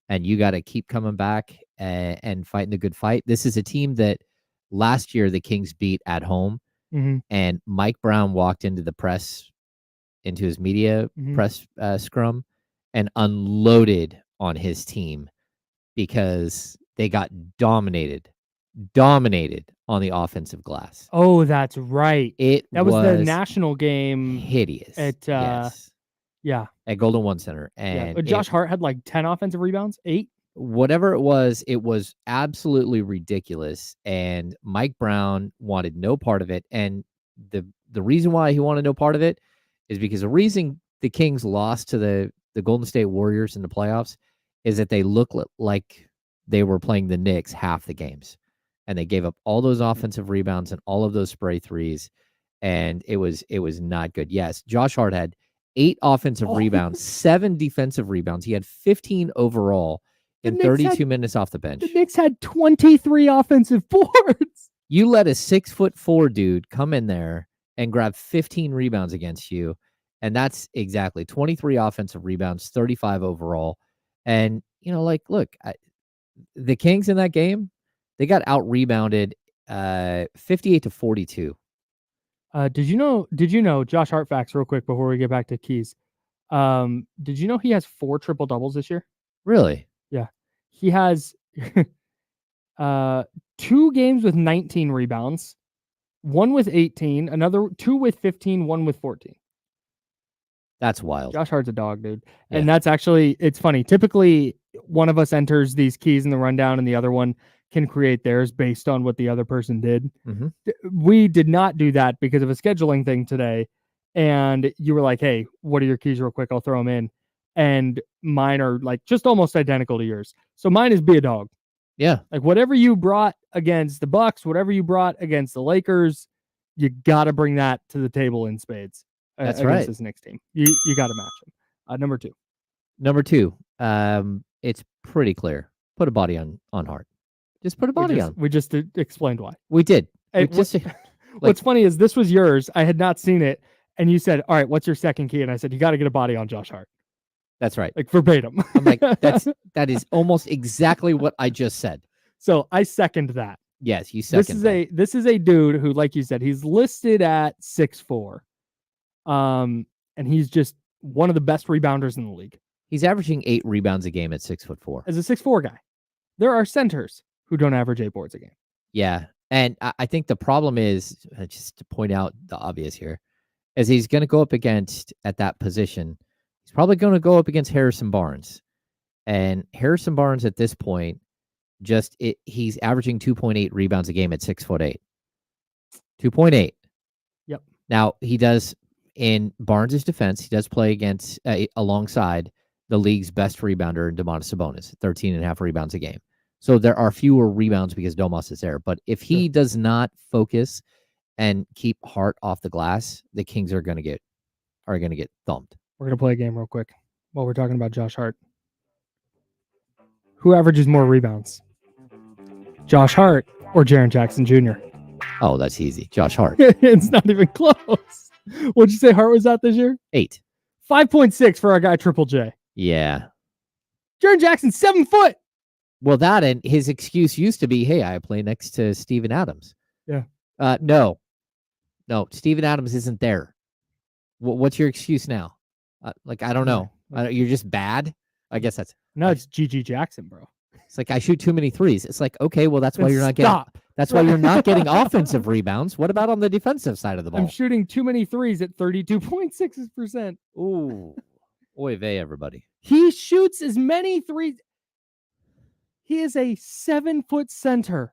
And you got to keep coming back and fighting the good fight. This is a team that last year the Kings beat at home. And Mike Brown walked into his media press scrum and unloaded on his team because they got dominated on the offensive glass. Oh, that's right. That was the national game. Hideous. At at Golden One Center. And Josh Hart had like 10 offensive rebounds, 8. Whatever it was absolutely ridiculous. And Mike Brown wanted no part of it. And the reason why he wanted no part of it is because the reason the Kings lost to the Golden State Warriors in the playoffs is that they looked like they were playing the Knicks half the games. And they gave up all those offensive rebounds and all of those spray threes. And it was not good. Yes, Josh Hart had 8 offensive rebounds, 7 defensive rebounds. He had 15 overall in 32 minutes off the bench. The Knicks had 23 offensive boards. You let a 6'4" dude come in there and grab 15 rebounds against you. And that's exactly 23 offensive rebounds, 35 overall. And, look, the Kings in that game, they got out-rebounded 58-42. Did you know Josh Hart facts real quick before we get back to keys? Did you know he has 4 triple doubles this year? Really? Yeah. He has 2 games with 19 rebounds, 1 with 18, another 2 with 15, 1 with 14. That's wild. Josh Hart's a dog, dude. Yeah. And that's actually, it's funny. Typically, one of us enters these keys in the rundown and the other one can create theirs based on what the other person did. We did not do that because of a scheduling thing today. And you were like, hey, what are your keys real quick? I'll throw them in. And mine are like just almost identical to yours. So mine is be a dog. Yeah. Like whatever you brought against the Bucks, whatever you brought against the Lakers, you got to bring that to the table in spades. That's against right. This Knicks team. You got to match them. Number two. It's pretty clear. Put a body on Hart. Just put a body on. We just explained why. We did. What's funny is this was yours. I had not seen it. And you said, all right, what's your second key? And I said, you got to get a body on Josh Hart. That's right. Like verbatim. I'm like, that is almost exactly what I just said. So I second that. Yes, you second This is a dude who, like you said, he's listed at 6'4". And he's just one of the best rebounders in the league. He's averaging 8 rebounds a game at 6'4". As a 6'4" guy, there are centers who don't average 8 boards a game. Yeah. And I think the problem is, just to point out the obvious here, is he's going to go up against, at that position, he's probably going to go up against Harrison Barnes. And Harrison Barnes at this point, he's averaging 2.8 rebounds a game at 6'8". 2.8. Yep. Now, he does, in Barnes' defense, he does play against, alongside the league's best rebounder, Domantas Sabonis, 13.5 rebounds a game. So there are fewer rebounds because Domas is there. But if he does not focus and keep Hart off the glass, the Kings are going to get thumped. We're going to play a game real quick while we're talking about Josh Hart. Who averages more rebounds? Josh Hart or Jaren Jackson Jr.? Oh, that's easy. Josh Hart. It's not even close. What'd you say Hart was at this year? 8. 5.6 for our guy Triple J. Yeah. Jaren Jackson, 7 foot. Well, that, and his excuse used to be, hey, I play next to Steven Adams. Yeah. No, Steven Adams isn't there. What's your excuse now? I don't know. You're just bad? I guess that's... No, it's GG Jackson, bro. It's like, I shoot too many threes. It's like, okay, well, that's why you're not getting... Stop. That's why you're not getting offensive rebounds. What about on the defensive side of the ball? I'm shooting too many threes at 32.6%. Ooh. Oy vey, everybody. He shoots as many threes. He is a 7-foot center,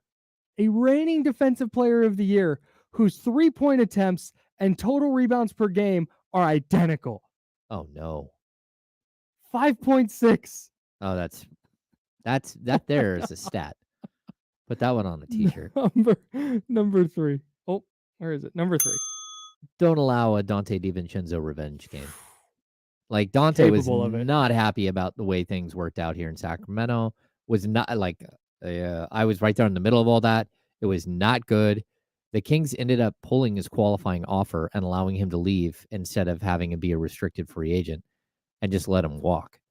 a reigning defensive player of the year, whose 3-point attempts and total rebounds per game are identical. Oh, no. 5.6. Oh, that there is a stat. Put that one on a t-shirt. Number 3. Oh, where is it? Number 3. Don't allow a Dante DiVincenzo revenge game. Like, Dante was not happy about the way things worked out here in Sacramento. Was not like, I was right there in the middle of all that. It was not good. The Kings ended up pulling his qualifying offer and allowing him to leave instead of having him be a restricted free agent and just let him walk.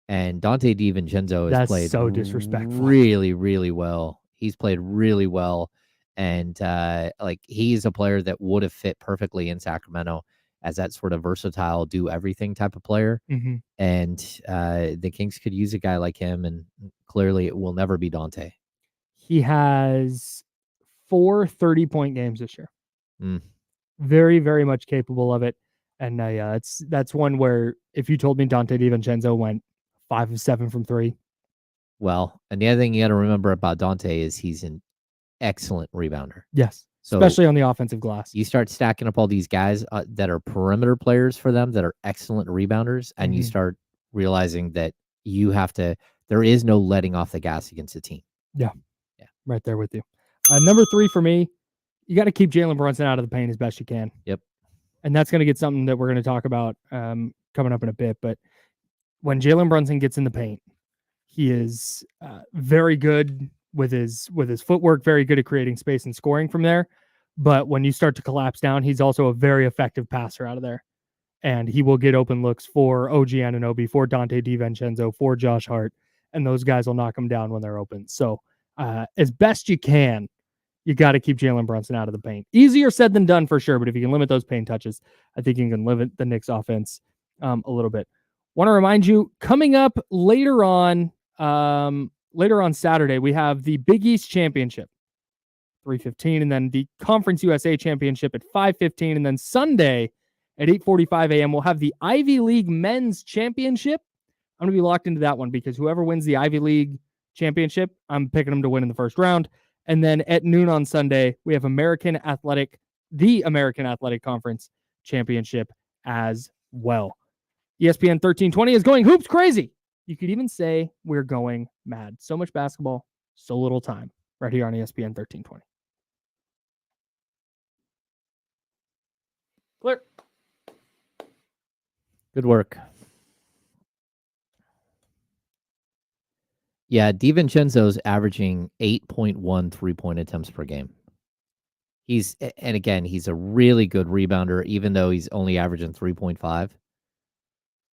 And Dante DiVincenzo has played so disrespectful. Really, really well. He's played really well. And he's a player that would have fit perfectly in Sacramento as that sort of versatile, do everything type of player. Mm-hmm. And the Kings could use a guy like him, and clearly it will never be Dante. He has 4 30-point games this year. Mm. Very, very much capable of it. And that's one where if you told me Dante DiVincenzo went 5 of 7 from 3. Well, and the other thing you got to remember about Dante is he's an excellent rebounder. Yes. So especially on the offensive glass. You start stacking up all these guys that are perimeter players for them that are excellent rebounders, and you start realizing that there is no letting off the gas against a team. Yeah. Right there with you. Number 3 for me, you got to keep Jalen Brunson out of the paint as best you can. Yep. And that's going to get something that we're going to talk about coming up in a bit. But when Jalen Brunson gets in the paint, he is very good with his footwork, very good at creating space and scoring from there. But when you start to collapse down, he's also a very effective passer out of there. And he will get open looks for OG Anunoby, for Dante DiVincenzo, for Josh Hart, and those guys will knock him down when they're open. So as best you can, you got to keep Jalen Brunson out of the paint. Easier said than done for sure, but if you can limit those paint touches, I think you can limit the Knicks offense a little bit. Want to remind you, coming up later on Saturday, we have the Big East Championship, 3:15, and then the Conference USA Championship at 5:15, and then Sunday at 8:45 a.m. we'll have the Ivy League Men's Championship. I'm going to be locked into that one because whoever wins the Ivy League Championship, I'm picking them to win in the first round. And then at noon on Sunday, we have the American Athletic Conference Championship as well. ESPN 1320 is going hoops crazy. You could even say we're going mad. So much basketball, so little time. Right here on ESPN 1320. Clear. Good work. Yeah, DiVincenzo's averaging 8.1 3-point attempts per game. He's a really good rebounder, even though he's only averaging 3.5.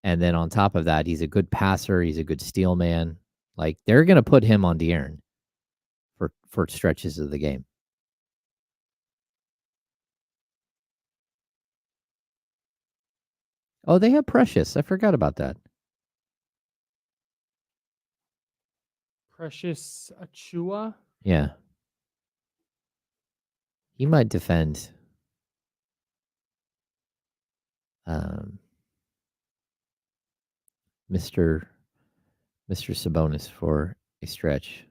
And then on top of that, he's a good passer. He's a good steal man. Like, they're going to put him on De'Aaron for stretches of the game. Oh, they have Precious. I forgot about that. Precious Achua. Yeah. He might defend Mr. Sabonis for a stretch.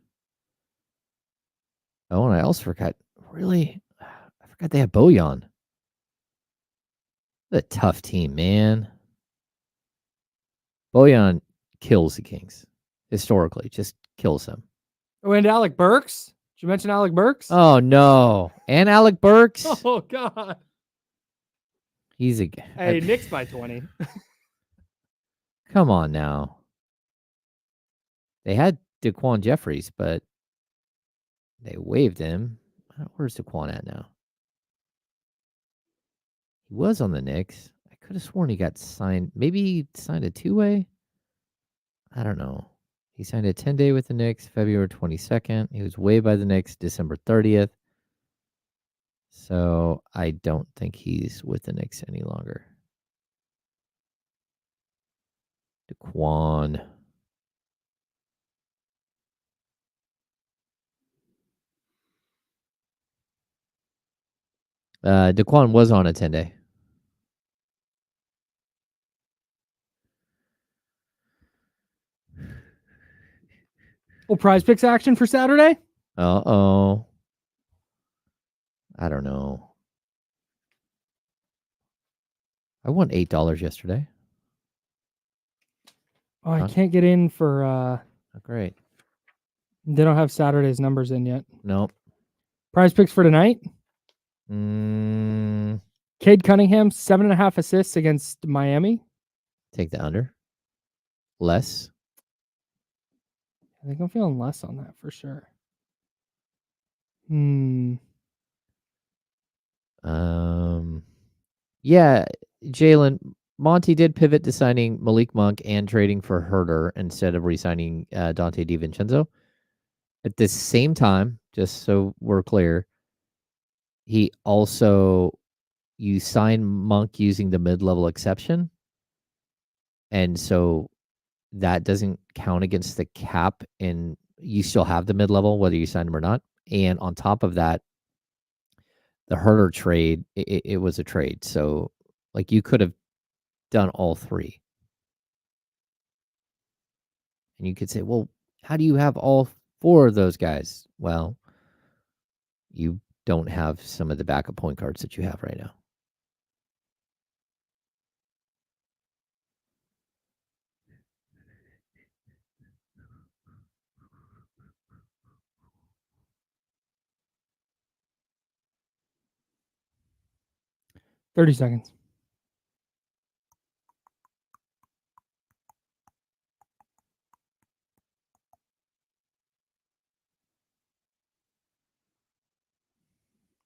Oh, and I also forgot. Really? I forgot they have Bojan. What a tough team, man. Bojan kills the Kings. Historically, just kills them. Oh, and Alec Burks. Did you mention Alec Burks? Oh, no. And Alec Burks? Oh, God. He's a... Hey, Knicks by 20. Come on now. They had Daquan Jeffries, but they waived him. Where's Daquan at now? He was on the Knicks. I could have sworn he got signed. Maybe he signed a two-way? I don't know. He signed a 10-day with the Knicks February 22nd. He was waived by the Knicks December 30th. So I don't think he's with the Knicks any longer. Daquan. Daquan was on a 10-day. Oh, Prize Picks action for Saturday? Uh-oh. I don't know. I won $8 yesterday. Oh, I can't get in for... Oh, great. They don't have Saturday's numbers in yet. Nope. Prize Picks for tonight? Cade Cunningham, 7.5 assists against Miami. Take the under. Less. I think I'm feeling less on that for sure. Yeah, Jalen, Monty did pivot to signing Malik Monk and trading for Herter instead of re-signing Dante DiVincenzo. At the same time, just so we're clear, you signed Monk using the mid-level exception, and so that doesn't count against the cap, and you still have the mid-level whether you sign him or not. And on top of that, the Herter trade, it was a trade. So, like, you could have done all three. And you could say, well, how do you have all four of those guys? Well, you don't have some of the backup point guards that you have right now. $30 seconds.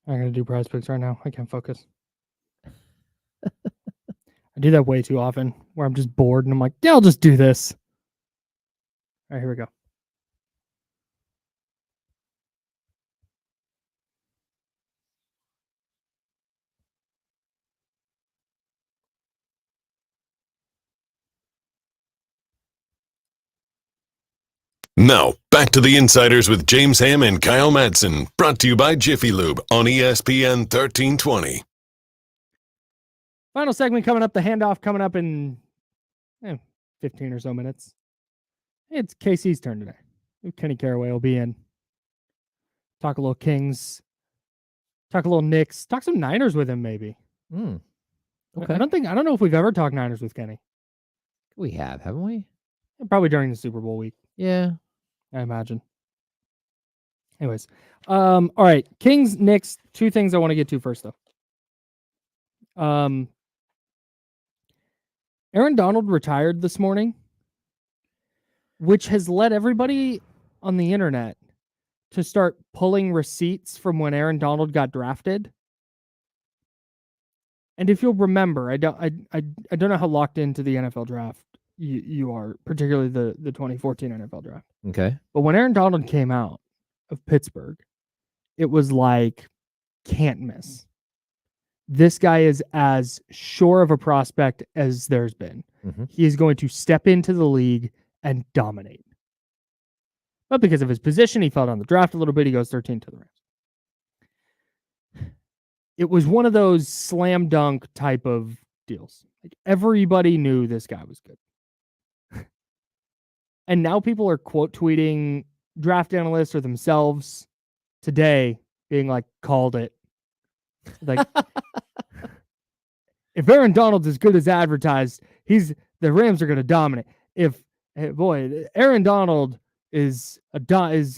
I'm going to do Prize Picks right now. I can't focus. I do that way too often where I'm just bored and I'm like, yeah, I'll just do this. All right, here we go. Now, back to the Insiders with James Ham and Kyle Madson, brought to you by Jiffy Lube on ESPN 1320. Final segment coming up, the handoff coming up in 15 or so minutes. It's KC's turn today. Kenny Caraway will be in. Talk a little Kings. Talk a little Knicks. Talk some Niners with him, maybe. Okay. I don't know if we've ever talked Niners with Kenny. We have, haven't we? Probably during the Super Bowl week. Yeah. I imagine. Anyways. All right. Kings, Knicks. Two things I want to get to first, though. Aaron Donald retired this morning, which has led everybody on the internet to start pulling receipts from when Aaron Donald got drafted. And if you'll remember, I don't know how locked into the NFL draft you are, particularly the 2014 NFL draft. Okay. But when Aaron Donald came out of Pittsburgh, it was like can't miss. This guy is as sure of a prospect as there's been. Mhm. He is going to step into the league and dominate. But because of his position, he fell down the draft a little bit. He goes 13 to the Rams. It was one of those slam dunk type of deals. Like everybody knew this guy was good. And now people are quote tweeting draft analysts or themselves today being like, called it. Like, if Aaron Donald's as good as advertised, the Rams are going to dominate. Aaron Donald is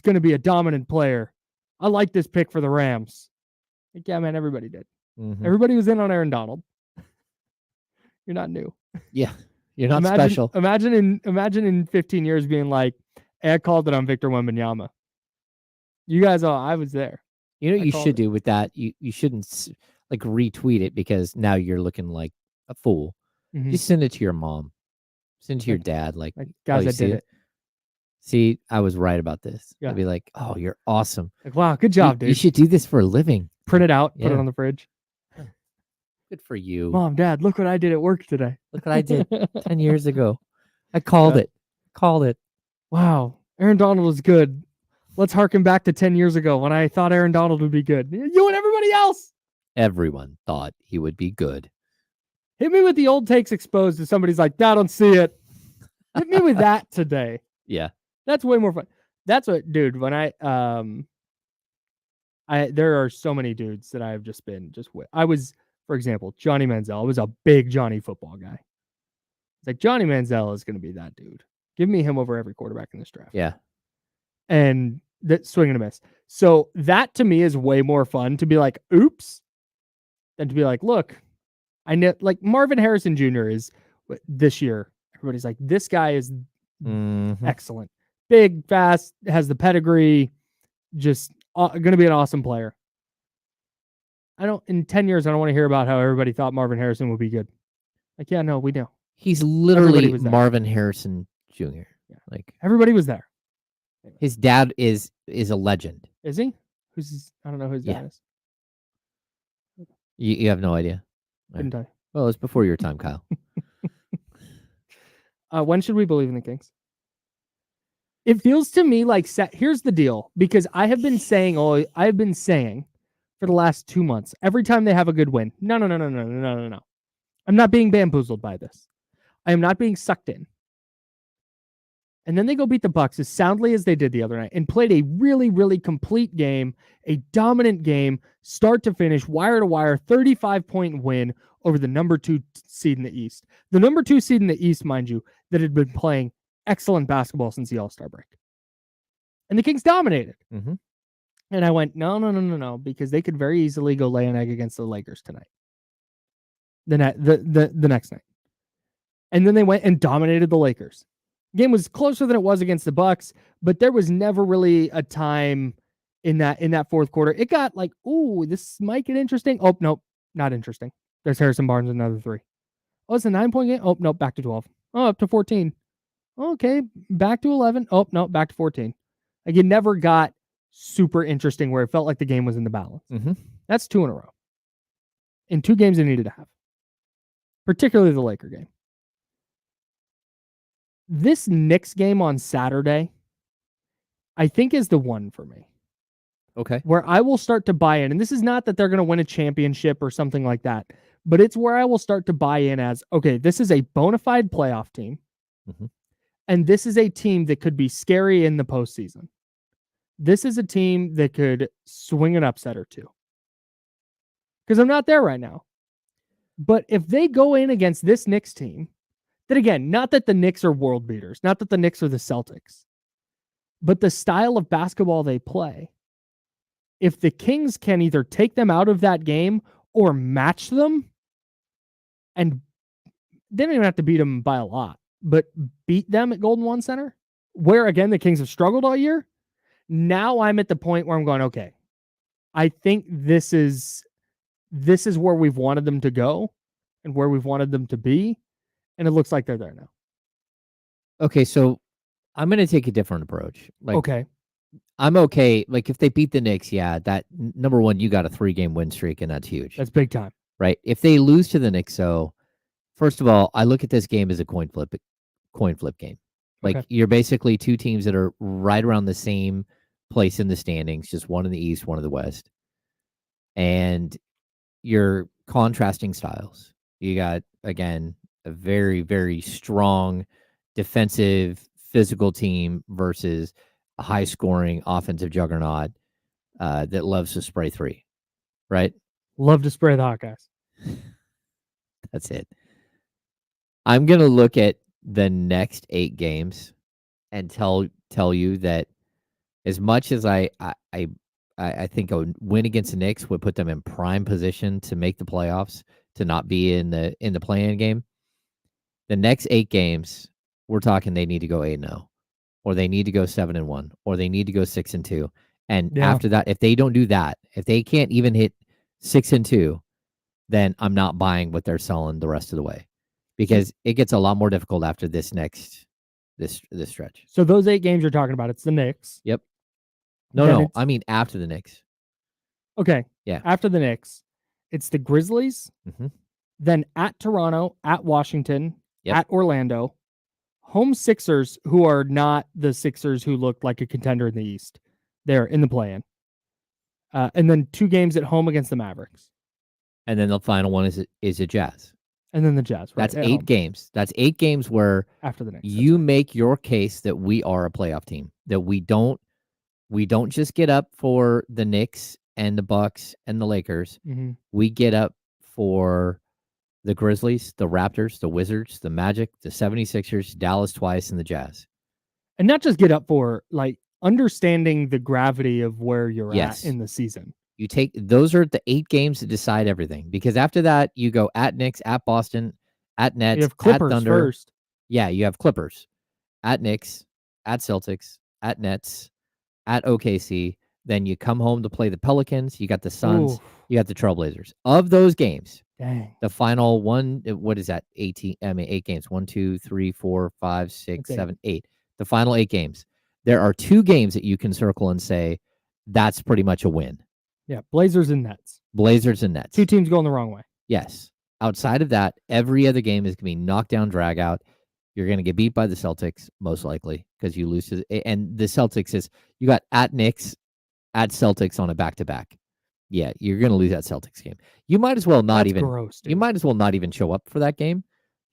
going to be a dominant player. I like this pick for the Rams. Like, yeah, man, everybody did. Mhm. Everybody was in on Aaron Donald. You're not new. Yeah, you're not special. Imagine in 15 years being like, hey, I called it on Victor Wembanyama. You guys I was there. You know what I you called should it. do with that? You shouldn't like retweet it because now you're looking like a fool. Mhm. Just send it to your mom. Send it to your Like- dad. Like, guys, you I see did it. See, I was right about this. Yeah. I'd be like, oh, you're awesome. Like, wow, good job, dude. You should do this for a living. Print it out, put Yeah. it on the fridge. Good for you. Mom, Dad, look what I did at work today. Look what I did 10 years ago. I called Yeah. it. Called it. Wow, Aaron Donald was good. Let's harken back to 10 years ago when I thought Aaron Donald would be good. You and everybody else. Everyone thought he would be good. Hit me with the old takes exposed if somebody's like, I don't see it. Hit me with that today. Yeah. That's way more fun. That's what, dude, when there are so many dudes that I've just been with. I was, for example, Johnny Manziel. I was a big Johnny football guy. It's like Johnny Manziel is going to be that dude. Give me him over every quarterback in this draft. Yeah. And that swing and a miss. So that to me is way more fun to be like, oops, than to be like, look, I know, like Marvin Harrison Jr. is this year. Everybody's like, this guy is Mhm. excellent, big, fast, has the pedigree, just going to be an awesome player. In 10 years, I don't want to hear about how everybody thought Marvin Harrison would be good. Like, yeah, no, we know. He's Everybody literally was there. Marvin Harrison Jr. Yeah. Like Everybody was there. his dad is a legend. Is he? I don't know who his dad Yeah. is. You have no idea. Couldn't tell you. Well, it's before your time, Kyle. When should we believe in the Kings? It feels to me like here's the deal, because I have been saying for the last 2 months, every time they have a good win, no. I'm not being bamboozled by this. I am not being sucked in. And then they go beat the Bucks as soundly as they did the other night and played a really, really complete game, a dominant game, start to finish, wire to wire, 35-point win over the number 2 seed in the East. The number 2 seed in the East, mind you, that had been playing excellent basketball since the All-Star break. And the Kings dominated. Mhm. And I went, no, because they could very easily go lay an egg against the Lakers tonight. The next night. And then they went and dominated the Lakers. Game was closer than it was against the Bucks, but there was never really a time in that fourth quarter. It got like, ooh, this might get interesting. Oh, nope, not interesting. There's Harrison Barnes, another 3. Oh, it's a 9-point game. Oh, nope, back to 12. Oh, up to 14. Okay, back to 11. Oh, no, back to 14. Like, it never got super interesting where it felt like the game was in the balance. Mhm. That's 2 in a row. In 2 games they needed to have. Particularly the Laker game. This Knicks game on Saturday, I think, is the one for me. Okay. Where I will start to buy in. And this is not that they're going to win a championship or something like that, but it's where I will start to buy in as, okay, this is a bona fide playoff team. Mhm. And this is a team that could be scary in the postseason. This is a team that could swing an upset or two. Because I'm not there right now. But if they go in against this Knicks team, then again, not that the Knicks are world beaters, not that the Knicks are the Celtics, but the style of basketball they play, if the Kings can either take them out of that game or match them, and they don't even have to beat them by a lot, but beat them at Golden One Center, where again the Kings have struggled all year, now I'm at the point where I'm going, okay, I think this is where we've wanted them to go and where we've wanted them to be, and it looks like they're there now. Okay, so I'm going to take a different approach. Like, Okay. I'm okay. Like, if they beat the Knicks, yeah, that number one, you got a 3-game win streak, and that's huge. That's big time. right? If they lose to the Knicks, so first of all, I look at this game as a coin flip game. Like Okay. you're basically two teams that are right around the same place in the standings, just one in the East, one in the West. And you're contrasting styles. You got, again, a very, very strong defensive, physical team versus a high scoring offensive juggernaut that loves to spray three, right? Love to spray the Hawkeyes. That's it. I'm going to look at the next 8 games and tell you that as much as I think a win against the Knicks would put them in prime position to make the playoffs, to not be in the play-in game. The next 8 games, we're talking they need to go 8-0, or they need to go 7-1, or they need to go 6-2. And after that, if they don't do that, if they can't even hit 6-2, then I'm not buying what they're selling the rest of the way, because it gets a lot more difficult after this stretch. So those 8 games you're talking about, it's the Knicks. Yep. Then No, it's- I mean after the Knicks. Okay. Yeah. After the Knicks, it's the Grizzlies, Mhm. then at Toronto, at Washington, Yep. at Orlando, home Sixers, who are not the Sixers who looked like a contender in the East. They're in the play-in. And then 2 games at home against the Mavericks. And then the final one is a Jazz. And then the Jazz. Right, That's at 8 home games. That's 8 games where after the Knicks. That's you right. make your case that we are a playoff team, that we don't just get up for the Knicks and the Bucks and the Lakers. Mhm. We get up for the Grizzlies, the Raptors, the Wizards, the Magic, the 76ers, Dallas twice, and the Jazz. And not just get up for, like, understanding the gravity of where you're Yes. at in the season. You take those are the 8 games that decide everything, because after that you go at Knicks, at Boston, at Nets, You have Clippers at Thunder. first. Yeah, you have Clippers, at Knicks, at Celtics, at Nets, at OKC. Then you come home to play the Pelicans. You got the Suns. Ooh, You got the Trailblazers. Of those games, dang. the final one, what is that? 18. I mean, 8 games. 1, 2, 3, 4, 5, 6, That's 8. 7, 8. The final 8 games. There are 2 games that you can circle and say that's pretty much a win. Yeah, Blazers and Nets. Blazers and Nets. 2 teams going the wrong way. Yes. Outside of that, every other game is going to be knockdown, drag out. You're going to get beat by the Celtics, most likely, because you lose to and the Celtics is, you got at Knicks, at Celtics on a back-to-back. Yeah, you're going to lose that Celtics game. You might as well not That's even gross, you dude. might as well not even show up for that game.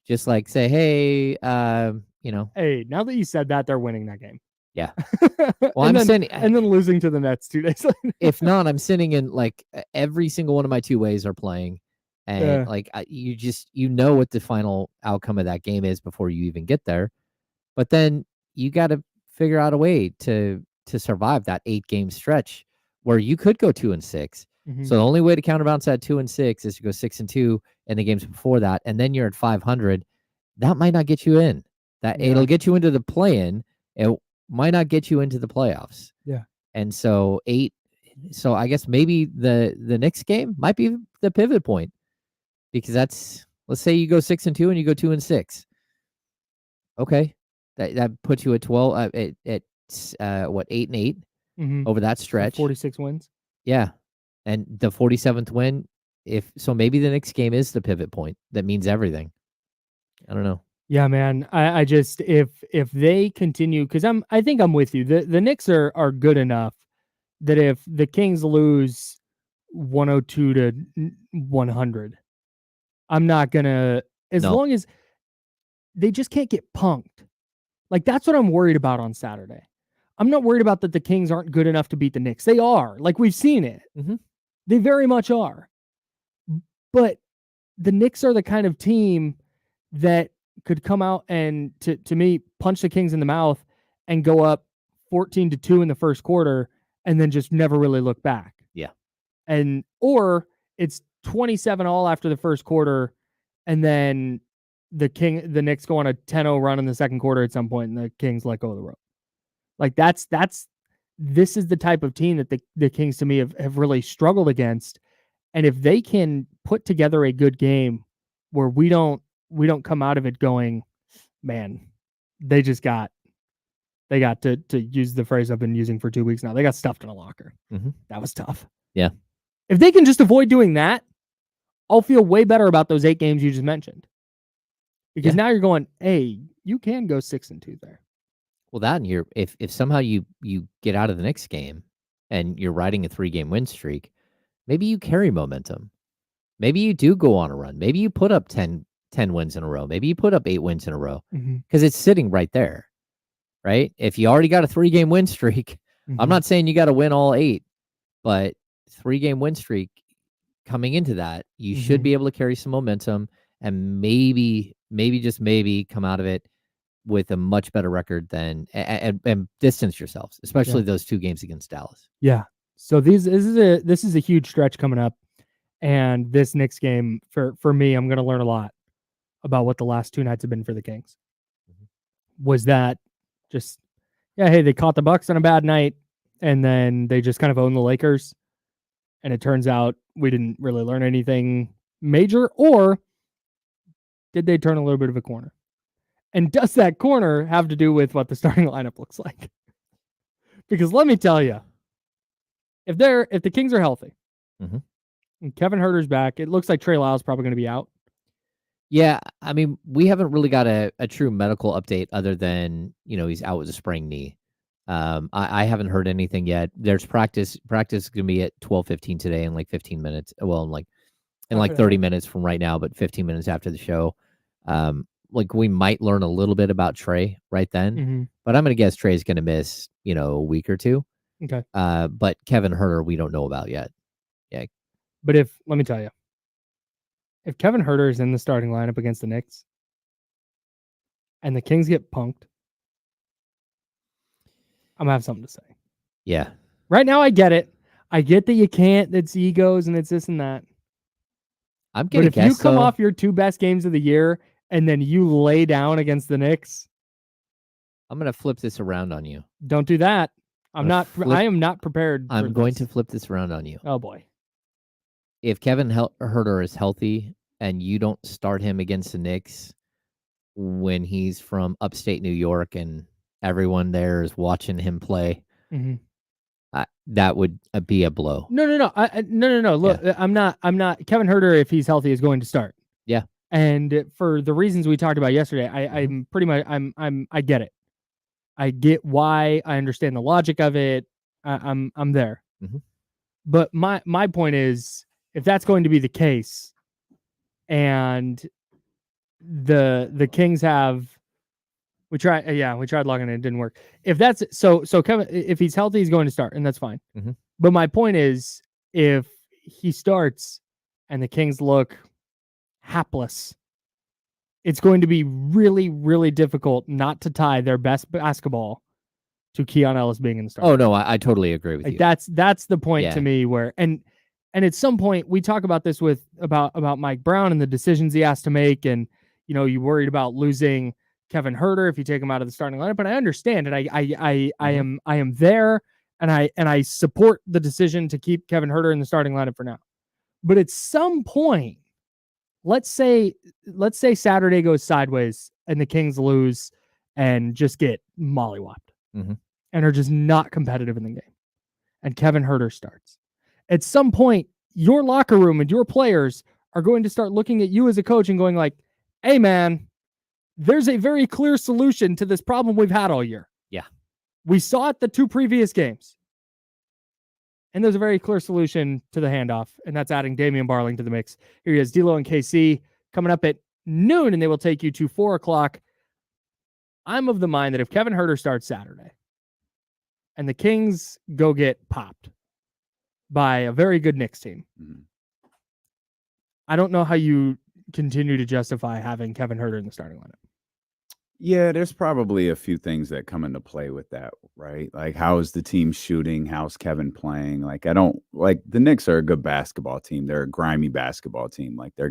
Just like say, hey, Hey, now that you said that, they're winning that game. Yeah. Well, well, I'm sending, and then losing to the Nets 2 days later. if not, I'm sitting in like every single one of my 2 ways are playing. And Yeah. like you know what the final outcome of that game is before you even get there. But then you got to figure out a way to survive that 8-game stretch where you could go 2-6. Mhm. So the only way to counterbalance that 2-6 is to go 6-2 in the games before that, and then you're at 500. That might not get you in. That Yeah. it'll get you into the play-in. It might not get you into the playoffs. Yeah. And so 8. So I guess maybe the next game might be the pivot point, because that's, let's say you go 6-2 and you go 2-6. Okay, that puts you at 12 at what, 8-8 Mhm. over that stretch. 46 wins. Yeah, and the 47th win. If so, maybe the next game is the pivot point that means everything. I don't know. Yeah, man. I just, if they continue, because I think I'm with you. The Knicks are good enough that if the Kings lose 102 to 100, I'm not gonna, as No. long as they just can't get punked. Like, that's what I'm worried about on Saturday. I'm not worried about that the Kings aren't good enough to beat the Knicks. They are. Like, we've seen it. Mhm. They very much are. But the Knicks are the kind of team that could come out and, to me, punch the Kings in the mouth and go up 14-2 in the first quarter and then just never really look back. Yeah. Or it's 27-all after the first quarter, and then the Knicks go on a 10-0 run in the second quarter at some point, and the Kings let go of the rope. Like, this is the type of team that the Kings, to me, have really struggled against. And if they can put together a good game where we don't come out of it going, man, they got to use the phrase I've been using for 2 weeks now. They got stuffed in a locker. Mhm. That was tough. Yeah. If they can just avoid doing that, I'll feel way better about those 8 games you just mentioned. Because Yeah. now you're going, hey, you can go 6-2 there. Well, that and if somehow you get out of the Knicks game and you're riding a 3-game win streak, maybe you carry momentum. Maybe you do go on a run. Maybe you put up 10 wins in a row. Maybe you put up 8 wins in a row because it's sitting right there, right? If you already got a 3-game win streak, I'm not saying you got to win all 8, but 3-game win streak coming into that, you should be able to carry some momentum and maybe just maybe come out of it with a much better record than and distance yourselves, especially those 2 games against Dallas. Yeah. So this is a huge stretch coming up, and this Knicks game for me, I'm going to learn a lot about what the last 2 nights have been for the Kings. Was that just hey, they caught the Bucks on a bad night, and then they just kind of owned the Lakers, and it turns out we didn't really learn anything major, or did they turn a little bit of a corner? And does that corner have to do with what the starting lineup looks like? Because let me tell you, if the Kings are healthy, and Kevin Huerter's back, it looks like Trey Lyles probably going to be out. Yeah, I mean, we haven't really got a true medical update other than, he's out with a sprained knee. I haven't heard anything yet. There's practice. Practice is going to be at 12:15 today in like 15 minutes. Well, in like 30 minutes from right now, but 15 minutes after the show. We might learn a little bit about Trey right then, but I'm going to guess Trey's going to miss, a week or 2. Okay. But Kevin Huerter, we don't know about yet. Yeah. But let me tell you, if Kevin Huerter is in the starting lineup against the Knicks and the Kings get punked, I'm going to have something to say. Yeah. Right now, I get it. I get that you can't, it's egos and it's this and that. I'm going to guess if you come off your 2 best games of the year and then you lay down against the Knicks, I'm going to flip this around on you. Don't do that. I am not prepared. I'm going to flip this around on you. Oh boy. If Kevin Huerter is healthy and you don't start him against the Knicks when he's from upstate New York and everyone there is watching him play, that would be a blow. No. No. Look, yeah. I'm not. Kevin Huerter, if he's healthy, is going to start. Yeah. And for the reasons we talked about yesterday, I'm pretty much. I get it. I get why. I understand the logic of it. I'm there. But my point is, if that's going to be the case, and the Kings have. We tried logging in, it didn't work. If that's so Kevin, if he's healthy, he's going to start, and that's fine. But my point is, if he starts and the Kings look hapless, it's going to be really, really difficult not to tie their best basketball to Keon Ellis being in the start. Oh no, I totally agree with you. That's the point to me where and at some point we talk about this about Mike Brown and the decisions he has to make, and you worried about losing Kevin Huerter if you take him out of the starting lineup, but I understand it. I am there, and I support the decision to keep Kevin Huerter in the starting lineup for now. But at some point, let's say Saturday goes sideways and the Kings lose and just get mollywopped and are just not competitive in the game, and Kevin Huerter starts. At some point, your locker room and your players are going to start looking at you as a coach and going like, "Hey, man, there's a very clear solution to this problem we've had all year." Yeah. We saw it the 2 previous games. And there's a very clear solution to the handoff, and that's adding Damian Barling to the mix. Here he is, D'Lo and KC, coming up at noon, and they will take you to 4 o'clock. I'm of the mind that if Kevin Huerter starts Saturday and the Kings go get popped by a very good Knicks team, I don't know how you continue to justify having Kevin Huerter in the starting lineup. Yeah, there's probably a few things that come into play with that, right? Like, how is the team shooting? How's Kevin playing? Like, the Knicks are a good basketball team. They're a grimy basketball team. Like, they're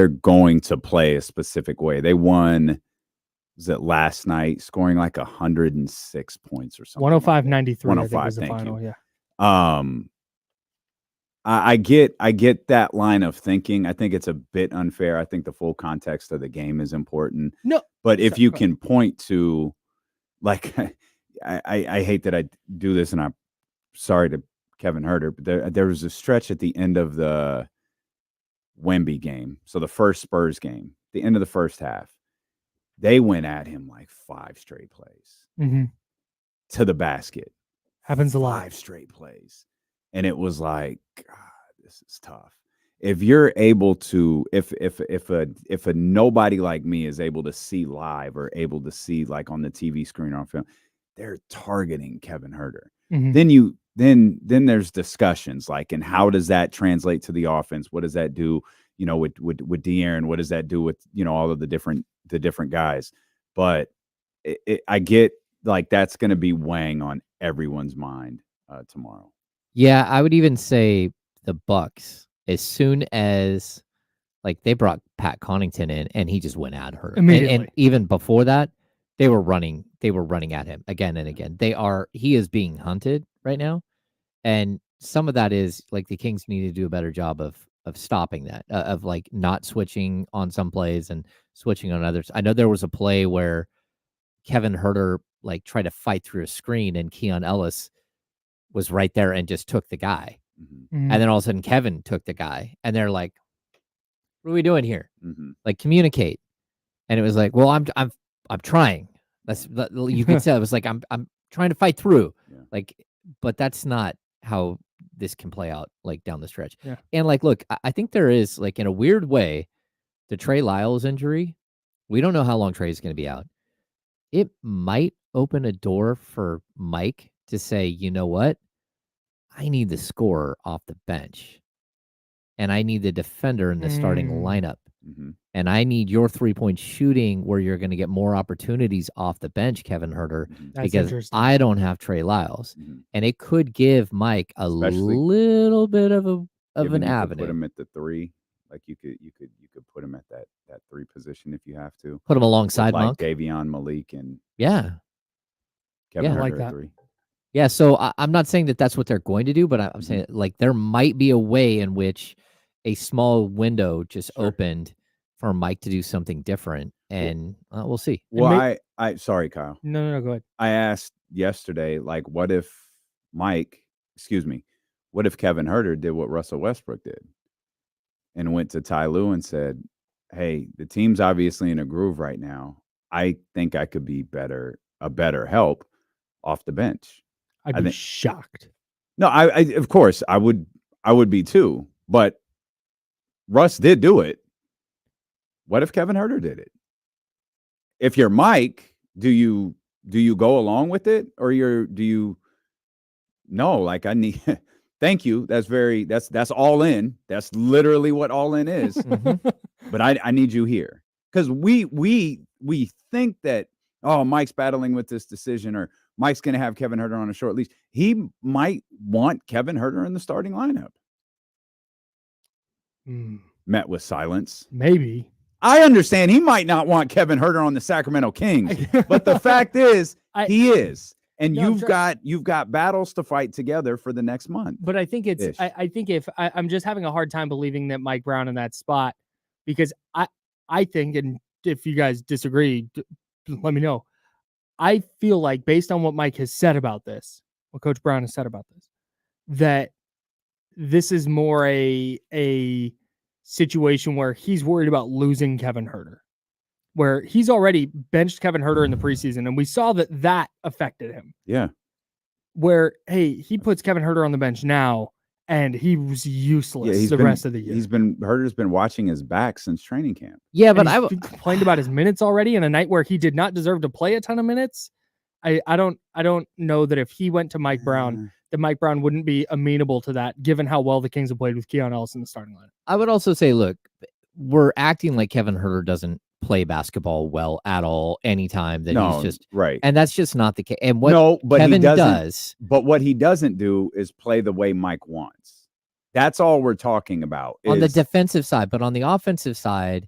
going to play a specific way. They won, was it last night, scoring like 106 points or something. 105-93, 105, I think was the thank final, you. Yeah. I get that line of thinking. I think it's a bit unfair. I think the full context of the game is important. No, but if you can point to, like, I hate that I do this, and I'm sorry to Kevin Huerter, but there was a stretch at the end of the Wemby game. So the first Spurs game, the end of the first half, they went at him like 5 straight plays to the basket. Happens a lot. 5 straight plays. And it was like, God, this is tough. If you're able to, if a nobody like me is able to see live or able to see like on the TV screen or on film, they're targeting Kevin Huerter. Then there's discussions like, and how does that translate to the offense? What does that do, with De'Aaron? What does that do with, all of the different guys? But I get like that's going to be weighing on everyone's mind tomorrow. Yeah, I would even say the Bucks, as soon as like they brought Pat Connaughton in and he just went at her. And even before that, they were running at him again and again. He is being hunted right now. And some of that is like the Kings need to do a better job of stopping that, of like not switching on some plays and switching on others. I know there was a play where Kevin Huerter like tried to fight through a screen and Keon Ellis was right there and just took the guy. And then all of a sudden Kevin took the guy and they're like, what are we doing here? Like communicate. And it was like, well, I'm trying. You could say it was like, I'm trying to fight through. Like, but that's not how this can play out like down the stretch. And like, look, I think there is like in a weird way, the Trey Lyles injury, we don't know how long Trey's going to be out. It might open a door for Mike to say, you know what? I need the scorer off the bench. And I need the defender in the starting lineup. And I need your 3-point shooting where you're going to get more opportunities off the bench, Kevin Huerter, because I don't have Trey Lyles. And it could give Mike a little bit of an avenue. Put him at the 3. Like you could put him at that 3 position if you have to. Put him alongside like Monk. Davion, Malik, and Kevin Huerter like at that. 3. Yeah, so I'm not saying that that's what they're going to do, but I'm saying like there might be a way in which a small window just opened for Mike to do something different, and we'll see. Well, I sorry, Kyle. No, go ahead. I asked yesterday, like, what if Kevin Huerter did what Russell Westbrook did and went to Ty Lue and said, hey, the team's obviously in a groove right now. I think I could be a better help off the bench. I'd be shocked. No, I of course I would be too, but Russ did do it. What if Kevin Huerter did it? If you're Mike, do you go along with it, or no, like I need thank you. That's all in. That's literally what all in is. But I need you here. Because we think that, oh, Mike's battling with this decision, or Mike's going to have Kevin Huerter on a short leash. He might want Kevin Huerter in the starting lineup. Met with silence. Maybe. I understand he might not want Kevin Huerter on the Sacramento Kings, but the fact is he is. And you've got battles to fight together for the next month. But I think I'm just having a hard time believing that Mike Brown in that spot, because I think, and if you guys disagree, let me know. I feel like based on what Mike has said about this, what Coach Brown has said about this, that this is more a situation where he's worried about losing Kevin Huerter, where he's already benched Kevin Huerter in the preseason, and we saw that affected him. Yeah. Where, hey, he puts Kevin Huerter on the bench now, and he was useless rest of the year. Huerter's been watching his back since training camp. Yeah, but I complained about his minutes already in a night where he did not deserve to play a ton of minutes. I don't know that if he went to Mike Brown, that Mike Brown wouldn't be amenable to that, given how well the Kings have played with Keon Ellis in the starting lineup. I would also say, look, we're acting like Kevin Huerter doesn't play basketball well at all anytime that he's just right. And that's just not the case. And Kevin does. But what he doesn't do is play the way Mike wants. That's all we're talking about. On the defensive side, but on the offensive side,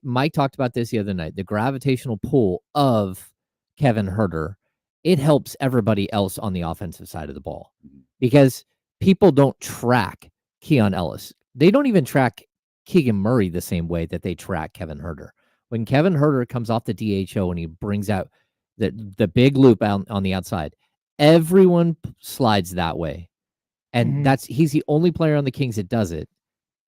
Mike talked about this the other night, the gravitational pull of Kevin Huerter, it helps everybody else on the offensive side of the ball, because people don't track Keon Ellis. They don't even track Keegan Murray the same way that they track Kevin Huerter. When Kevin Huerter comes off the DHO and he brings out the big loop on the outside, everyone slides that way. And he's the only player on the Kings that does it.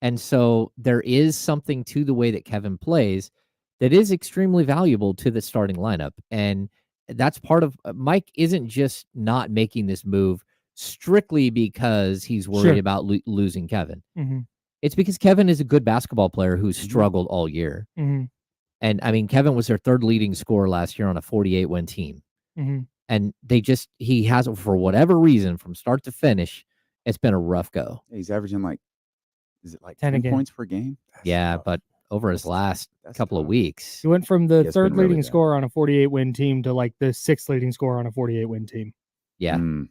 And so there is something to the way that Kevin plays that is extremely valuable to the starting lineup. And that's part of Mike isn't just not making this move strictly because he's worried Sure. about losing Kevin. Mhm. It's because Kevin is a good basketball player who's Mhm. struggled all year. Mhm. And I mean, Kevin was their third leading scorer last year on a 48-win team. Mhm. And he hasn't, for whatever reason, from start to finish, it's been a rough go. He's averaging is it like 10 a 10 game. points per game? That's Yeah, tough. but over his That's tough. last That's couple of tough. weeks, He went from the Yeah, it's third been really leading bad. scorer on a 48-win team to like the 6th leading scorer on a 48-win team. yeah. Mm.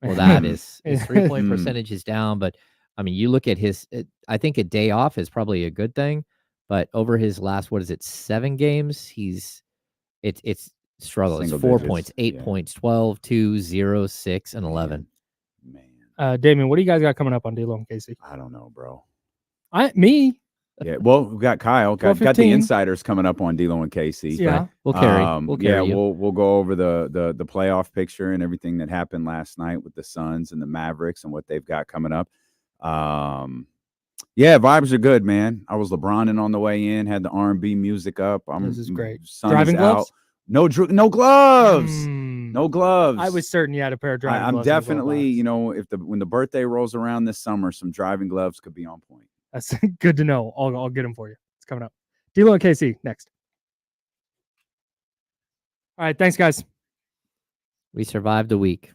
Well, that is his Yeah. 3-point Mm. percentage is down, but I mean, you look at his. I think a day off is probably a good thing, but over his last 7 games, it's struggle. It's Single 4 digits, points, 8 yeah. points, 12, 2, 0, 6, and 11. Man, Damien, what do you guys got coming up on D'Lo and Casey? I don't know, bro. Me. Yeah, well, we got Kyle. Got the 12:15. insiders coming up on D'Lo and Casey. Yeah. We'll carry. We'll carry you. We'll go over the playoff picture and everything that happened last night with the Suns and the Mavericks and what they've got coming up. Yeah, vibes are good, man. I was LeBronin on the way in, had the R&B music up. This is great. Sun Driving is gloves? out. No gloves. Mm. No gloves. I was certain you had a pair of driving I'm gloves. in the glove definitely, box. when the birthday rolls around this summer, some driving gloves could be on point. That's good to know. I'll get them for you. It's coming up. D'Lo and Casey next. All right, thanks, guys. We survived a week.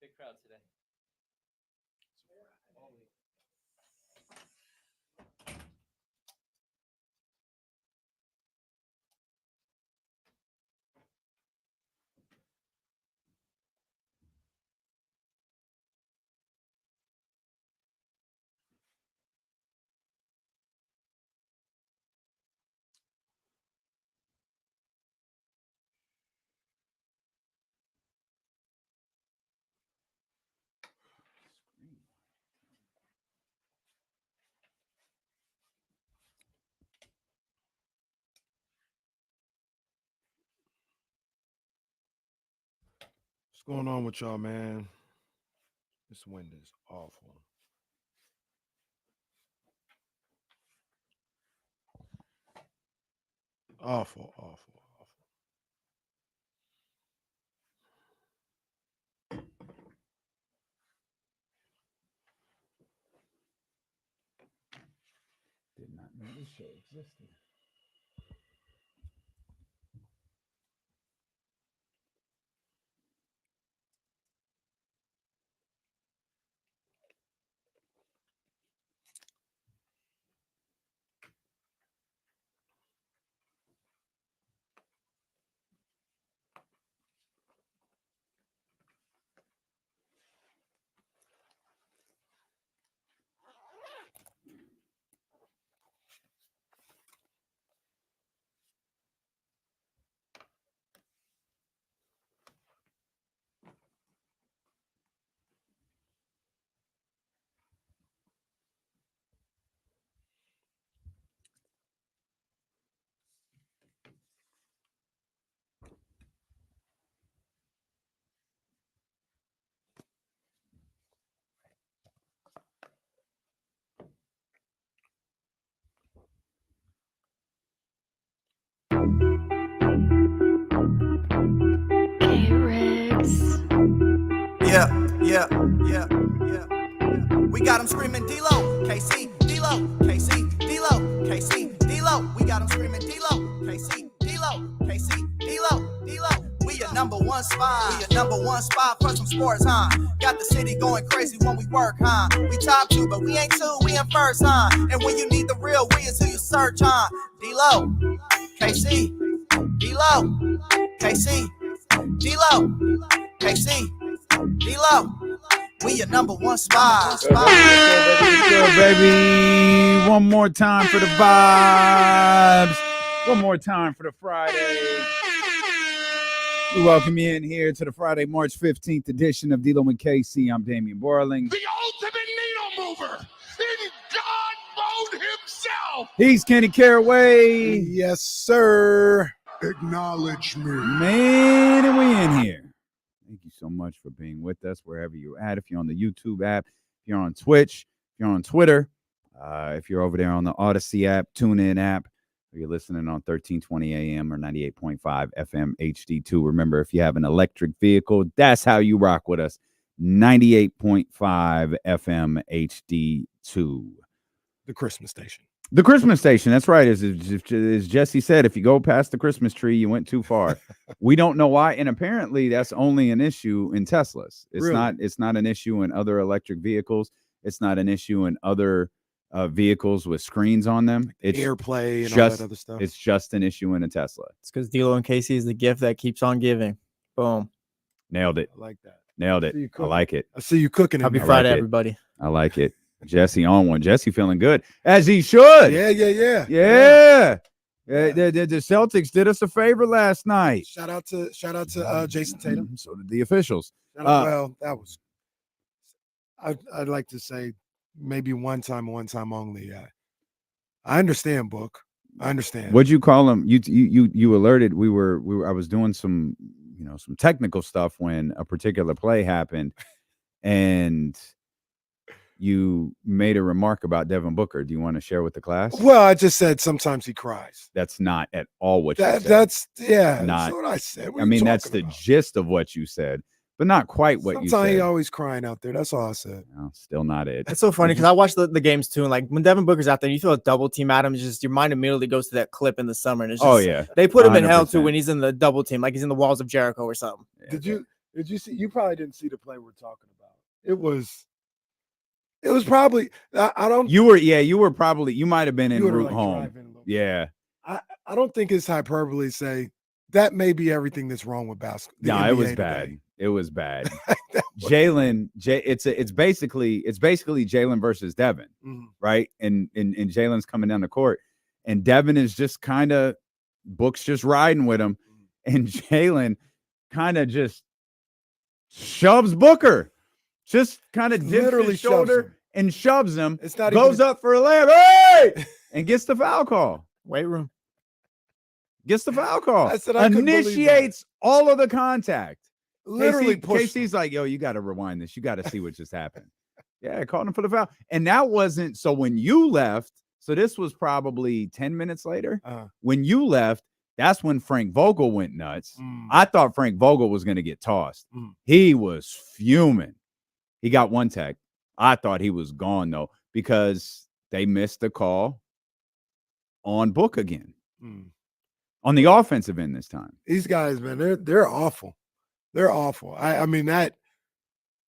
Big crowd today. going on with y'all, man? This wind is awful. Awful, awful, awful. Did not know this show existed. We got them screaming D-Lo, KC, D-Lo, KC, D-Lo, KC, D-Lo. We got them screaming D-Lo, KC, D-Lo, KC, D-Lo, D-Lo. We your number one spot. We your number one spot for some sports, huh? Got the city going crazy when we work, huh? We top 2, but we ain't 2, we in first, huh? And when you need the real, we is who you search, huh? D-Lo, KC, D-Lo, KC, D-Lo, KC, D-Lo. We your number one spot. Let's go, baby. One more time for the vibes. One more time for the Friday. We welcome you in here to the Friday, March 15th edition of D-Lo and KC. I'm Damian Borling. The ultimate needle mover in God mode himself. He's Kenny Caraway. Yes, sir. Acknowledge me. Man, and we in here. Thank you so much for being with us wherever you're at. If you're on the YouTube app, if you're on Twitch, if you're on Twitter, if you're over there on the Odyssey app, TuneIn app, or you're listening on 1320 AM or 98.5 FM HD2. Remember, if you have an electric vehicle, that's how you rock with us. 98.5 FM HD2. The Christmas station. The Christmas station. That's right. As Jesse said, if you go past the Christmas tree, you went too far. We don't know why. And apparently that's only an issue in Teslas. It's Really? It's not an issue in other electric vehicles. It's not an issue in other vehicles with screens on them. It's AirPlay and all just that other stuff. It's just an issue in a Tesla. It's because D-Lo and Casey is the gift that keeps on giving. Boom. Nailed it. I like that. Nailed it. See you I cooking. like it. I see you cooking. Happy in there. Friday, like it. everybody. I like it. Jesse on one. Jesse feeling good, as he should. Yeah. Yeah. The Celtics did us a favor last night. Shout out to Jason Tatum. So did the officials. Well, that was. I'd like to say maybe one time only. I understand, Book. I understand. What'd you call him? You alerted. I was doing some technical stuff when a particular play happened, and you made a remark about Devin Booker. Do you want to share with the class? Well, I just said sometimes he cries. That's not at all what you said. That's Not what I said. What I are you mean, that's the talking about? gist of what you said, but not quite what you Sometimes said. he always crying out there. That's all I said. No, still not it. It's so funny because I watch the games too, and like when Devin Booker's out there, you throw a double team at him, it's just your mind immediately goes to that clip in the summer. And it's just, Oh yeah, they put him in hell too 100%. when he's in the double team, like he's in the walls of Jericho or something. Did you see? You probably didn't see the play we're talking about. It was probably. I don't. You were probably. You might have been en you were, route like, home. driving a little bit. Yeah. I don't think it's hyperbole to say that may be everything that's wrong with basketball. No, it was bad. It was bad. Jalen, it's basically Jalen versus Devin, right? And Jalen's coming down the court, and Devin is just kind of Book's just riding with him, and Jalen kind of just shoves Booker, just kind of dips Literally his shoulder shoves him. and shoves him. It's not goes even, up for a layup, hey, and gets the foul call. Weight room. Gets the foul call. I said I couldn't believe that. Initiates all of the contact. literally pushed him. Casey's like, yo, you got to rewind this. You got to see what just happened. Yeah, called him for the foul. And that wasn't, so when you left, so this was probably 10 minutes later. When you left, that's when Frank Vogel went nuts. I thought Frank Vogel was going to get tossed. He was fuming. He got one tech. I thought he was gone, though, because they missed the call on Book again. On the offensive end this time. These guys, man, they're awful. They're awful. I mean, that.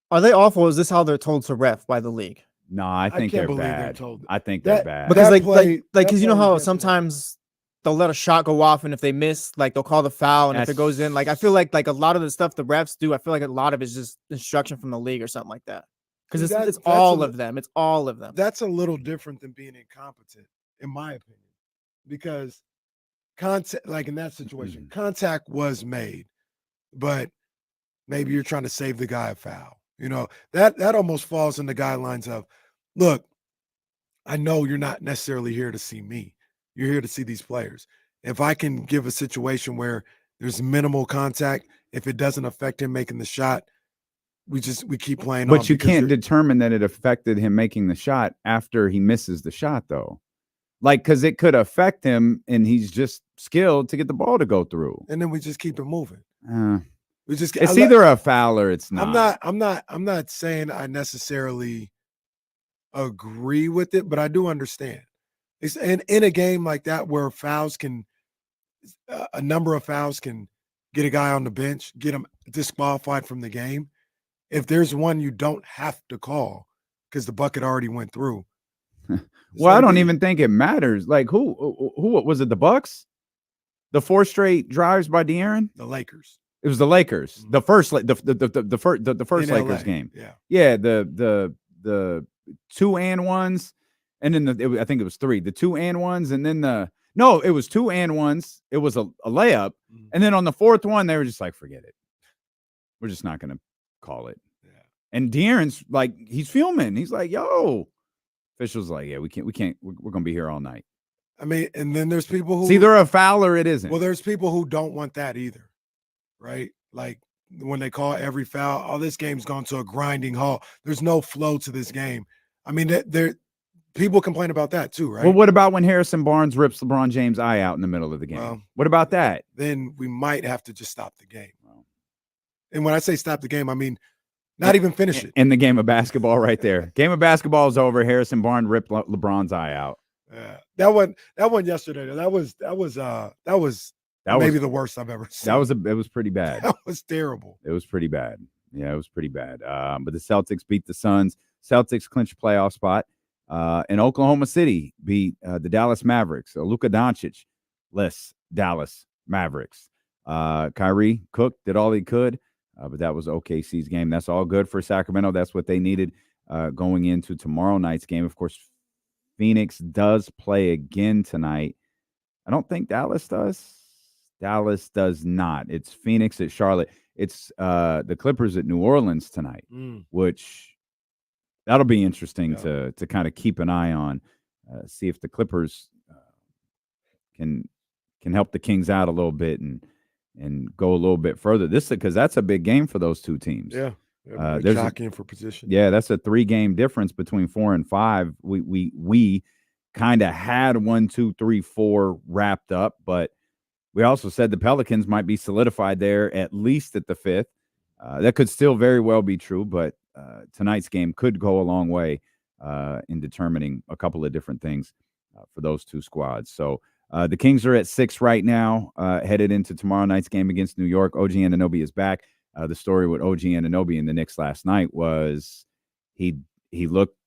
Are they awful? Is this how they're told to ref by the league? No, I think they're bad. I think they're bad. Because That because you know play how was sometimes they'll let a shot go off, and if they miss, like they'll call the foul, and if it goes in, like I feel like a lot of the stuff the refs do, I feel like a lot of it's just instruction from the league or something like that. Because it's all of them. It's all of them. That's a little different than being incompetent, in my opinion, because contact, like in that situation, contact was made, but maybe you're trying to save the guy a foul. You know, that almost falls in the guidelines of, look, I know you're not necessarily here to see me. You're here to see these players. If I can give a situation where there's minimal contact, if it doesn't affect him making the shot, we keep playing. But you can't determine that it affected him making the shot after he misses the shot, though. Like, because it could affect him, and he's just skilled to get the ball to go through. And then we just keep it moving. It's either a foul or it's not. I'm not saying I necessarily agree with it, but I do understand. It's in a game like that where fouls can, a number of fouls can get a guy on the bench, get him disqualified from the game. If there's one you don't have to call because the bucket already went through. Well, I don't even think it matters. Like who was it? The Bucks? The 4 straight drives by De'Aaron? The Lakers. It was the Lakers. The first the first In Lakers LA. game. Yeah. The 2 and 1s, and then I think it was 3. The 2 and 1s, and then it was 2 and 1s. It was a layup, and then on the 4th one they were just like, forget it. We're just not going to call it. Yeah. And De'Aaron's like, he's fuming. He's like, yo. Officials like, yeah, we can't. We're going to be here all night. I mean, and then there's people who it's either a foul or it isn't. Well, there's people who don't want that either, right? Like when they call every foul, oh, this game's gone to a grinding halt. There's no flow to this game. I mean, people complain about that too, right? Well, what about when Harrison Barnes rips LeBron James' eye out in the middle of the game? Well, what about that? Then we might have to just stop the game. And when I say stop the game, I mean not even finish it. In the game of basketball right there. Game of basketball is over. Harrison Barnes ripped LeBron's eye out. Yeah. That one yesterday. That was maybe the worst I've ever seen. It was pretty bad. That was terrible. It was pretty bad. Yeah, it was pretty bad. But the Celtics beat the Suns. Celtics clinched a playoff spot. And Oklahoma City beat the Dallas Mavericks. Luka Doncic less Dallas Mavericks. Kyrie Cook did all he could. But that was OKC's game. That's all good for Sacramento. That's what they needed going into tomorrow night's game. Of course, Phoenix does play again tonight. I don't think Dallas does. Dallas does not. It's Phoenix at Charlotte. It's the Clippers at New Orleans tonight, which that'll be interesting to kind of keep an eye on, see if the Clippers can help the Kings out a little bit and go a little bit further. Because that's a big game for those two teams. Yeah. There's jockeying for position. Yeah, that's a 3-game difference between 4 and 5. We kind of had 1, 2, 3, 4 wrapped up, but we also said the Pelicans might be solidified there at least at the 5th. That could still very well be true, but tonight's game could go a long way in determining a couple of different things for those two squads. So the Kings are at 6 right now, headed into tomorrow night's game against New York. OG Anunoby is back. The story with OG Anunoby and the Knicks last night was he looked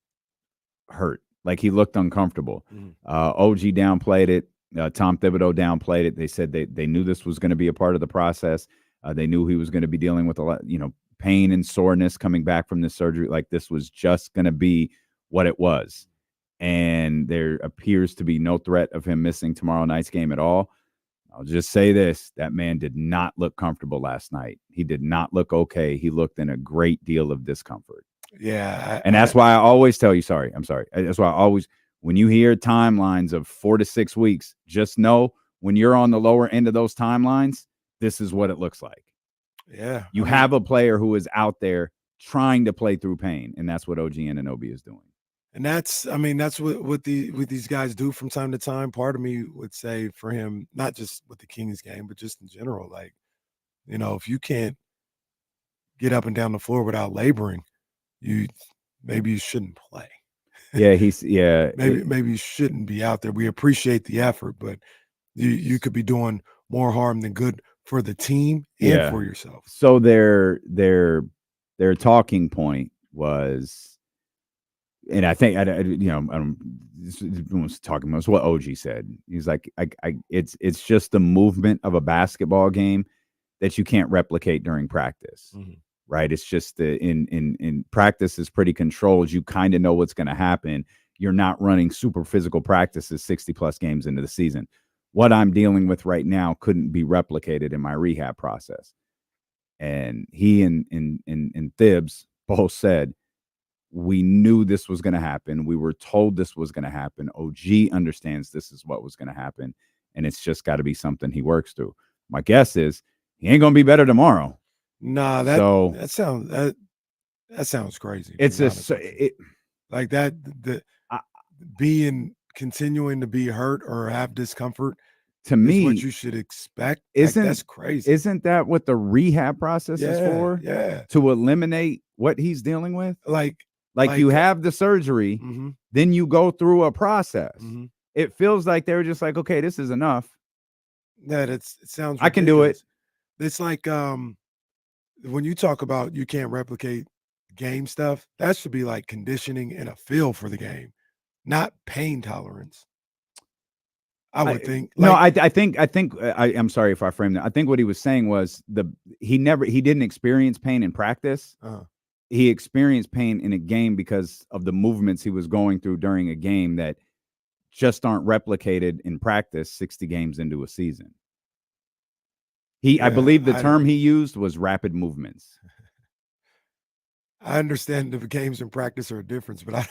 hurt, like he looked uncomfortable. OG downplayed it. Tom Thibodeau downplayed it. They said they knew this was going to be a part of the process. They knew he was going to be dealing with a lot, pain and soreness coming back from this surgery. Like this was just going to be what it was. And there appears to be no threat of him missing tomorrow night's game at all. I'll just say this, that man did not look comfortable last night. He did not look okay. He looked in a great deal of discomfort. Yeah. And that's why I always tell you, I'm sorry. That's why I always, when you hear timelines of 4 to 6 weeks, just know when you're on the lower end of those timelines, this is what it looks like. Yeah. You have a player who is out there trying to play through pain, and that's what OG Anunoby is doing. And that's what these guys do from time to time. Part of me would say for him, not just with the Kings game, but just in general, like, if you can't get up and down the floor without laboring, maybe you shouldn't play. Yeah, maybe you shouldn't be out there. We appreciate the effort, but you could be doing more harm than good for the team and for yourself. So their talking point was, and I think was talking about what OG said. He's like, it's just the movement of a basketball game that you can't replicate during practice. Mm-hmm. Right? It's just in practice is pretty controlled. You kind of know what's going to happen. You're not running super physical practices 60 plus games into the season. What I'm dealing with right now couldn't be replicated in my rehab process. And he and Thibs both said, we knew this was going to happen. We were told this was going to happen. OG understands this is what was going to happen. And it's just got to be something he works through. My guess is he ain't going to be better tomorrow. Nah, that sounds crazy. It's continuing to be hurt or have discomfort. To me, what you should expect. That's crazy. Isn't that what the rehab process is for? Yeah, to eliminate what he's dealing with. Like you have the surgery, mm-hmm. then you go through a process. Mm-hmm. It feels like they were just like, okay, this is enough. That it sounds. Ridiculous. I can do it. It's like when you talk about you can't replicate game stuff, that should be like conditioning and a feel for the game, not pain tolerance. I would think. I think I'm sorry if I framed that. I think what he was saying was he didn't experience pain in practice. He experienced pain in a game because of the movements he was going through during a game that just aren't replicated in practice 60 games into a season. I believe the term he used was rapid movements. I understand the games in practice are a difference, but I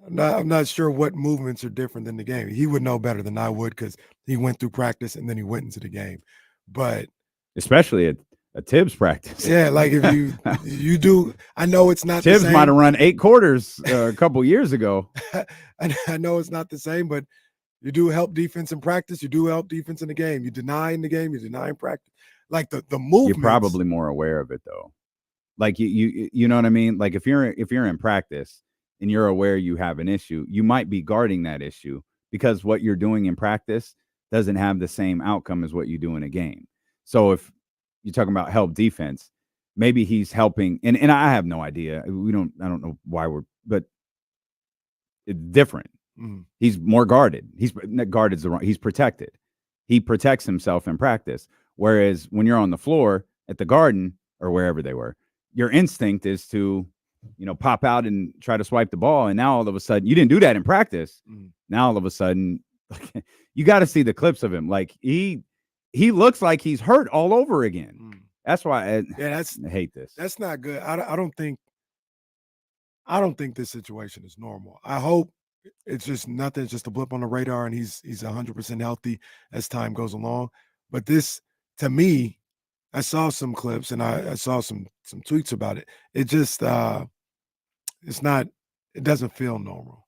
don't know. I'm not sure what movements are different than the game. He would know better than I would because he went through practice and then he went into the game. But especially at a Tibbs practice. Yeah, like if you do, I know it's not Tibbs the same. might have run 8 quarters a couple years ago. I know it's not the same, but you do help defense in practice. You do help defense in the game. You deny in the game. You deny in practice. Like the movement. You're probably more aware of it though. Like you know what I mean? Like if you're in practice and you're aware you have an issue, you might be guarding that issue because what you're doing in practice doesn't have the same outcome as what you do in a game. So if you're talking about help defense, maybe he's helping, and I have no idea. I don't know why but it's different. Mm. He's more guarded. He's protected. He protects himself in practice. Whereas when you're on the floor at the Garden or wherever they were, your instinct is to, pop out and try to swipe the ball. And now all of a sudden, you didn't do that in practice. Mm. Now all of a sudden, you got to see the clips of him. Like he looks like he's hurt all over again. Mm. That's why I hate this. That's not good. I don't think this situation is normal. I hope it's just nothing. It's just a blip on the radar, and he's 100% healthy as time goes along. But this, to me, I saw some clips and I saw some tweets about it. It just it's not. It doesn't feel normal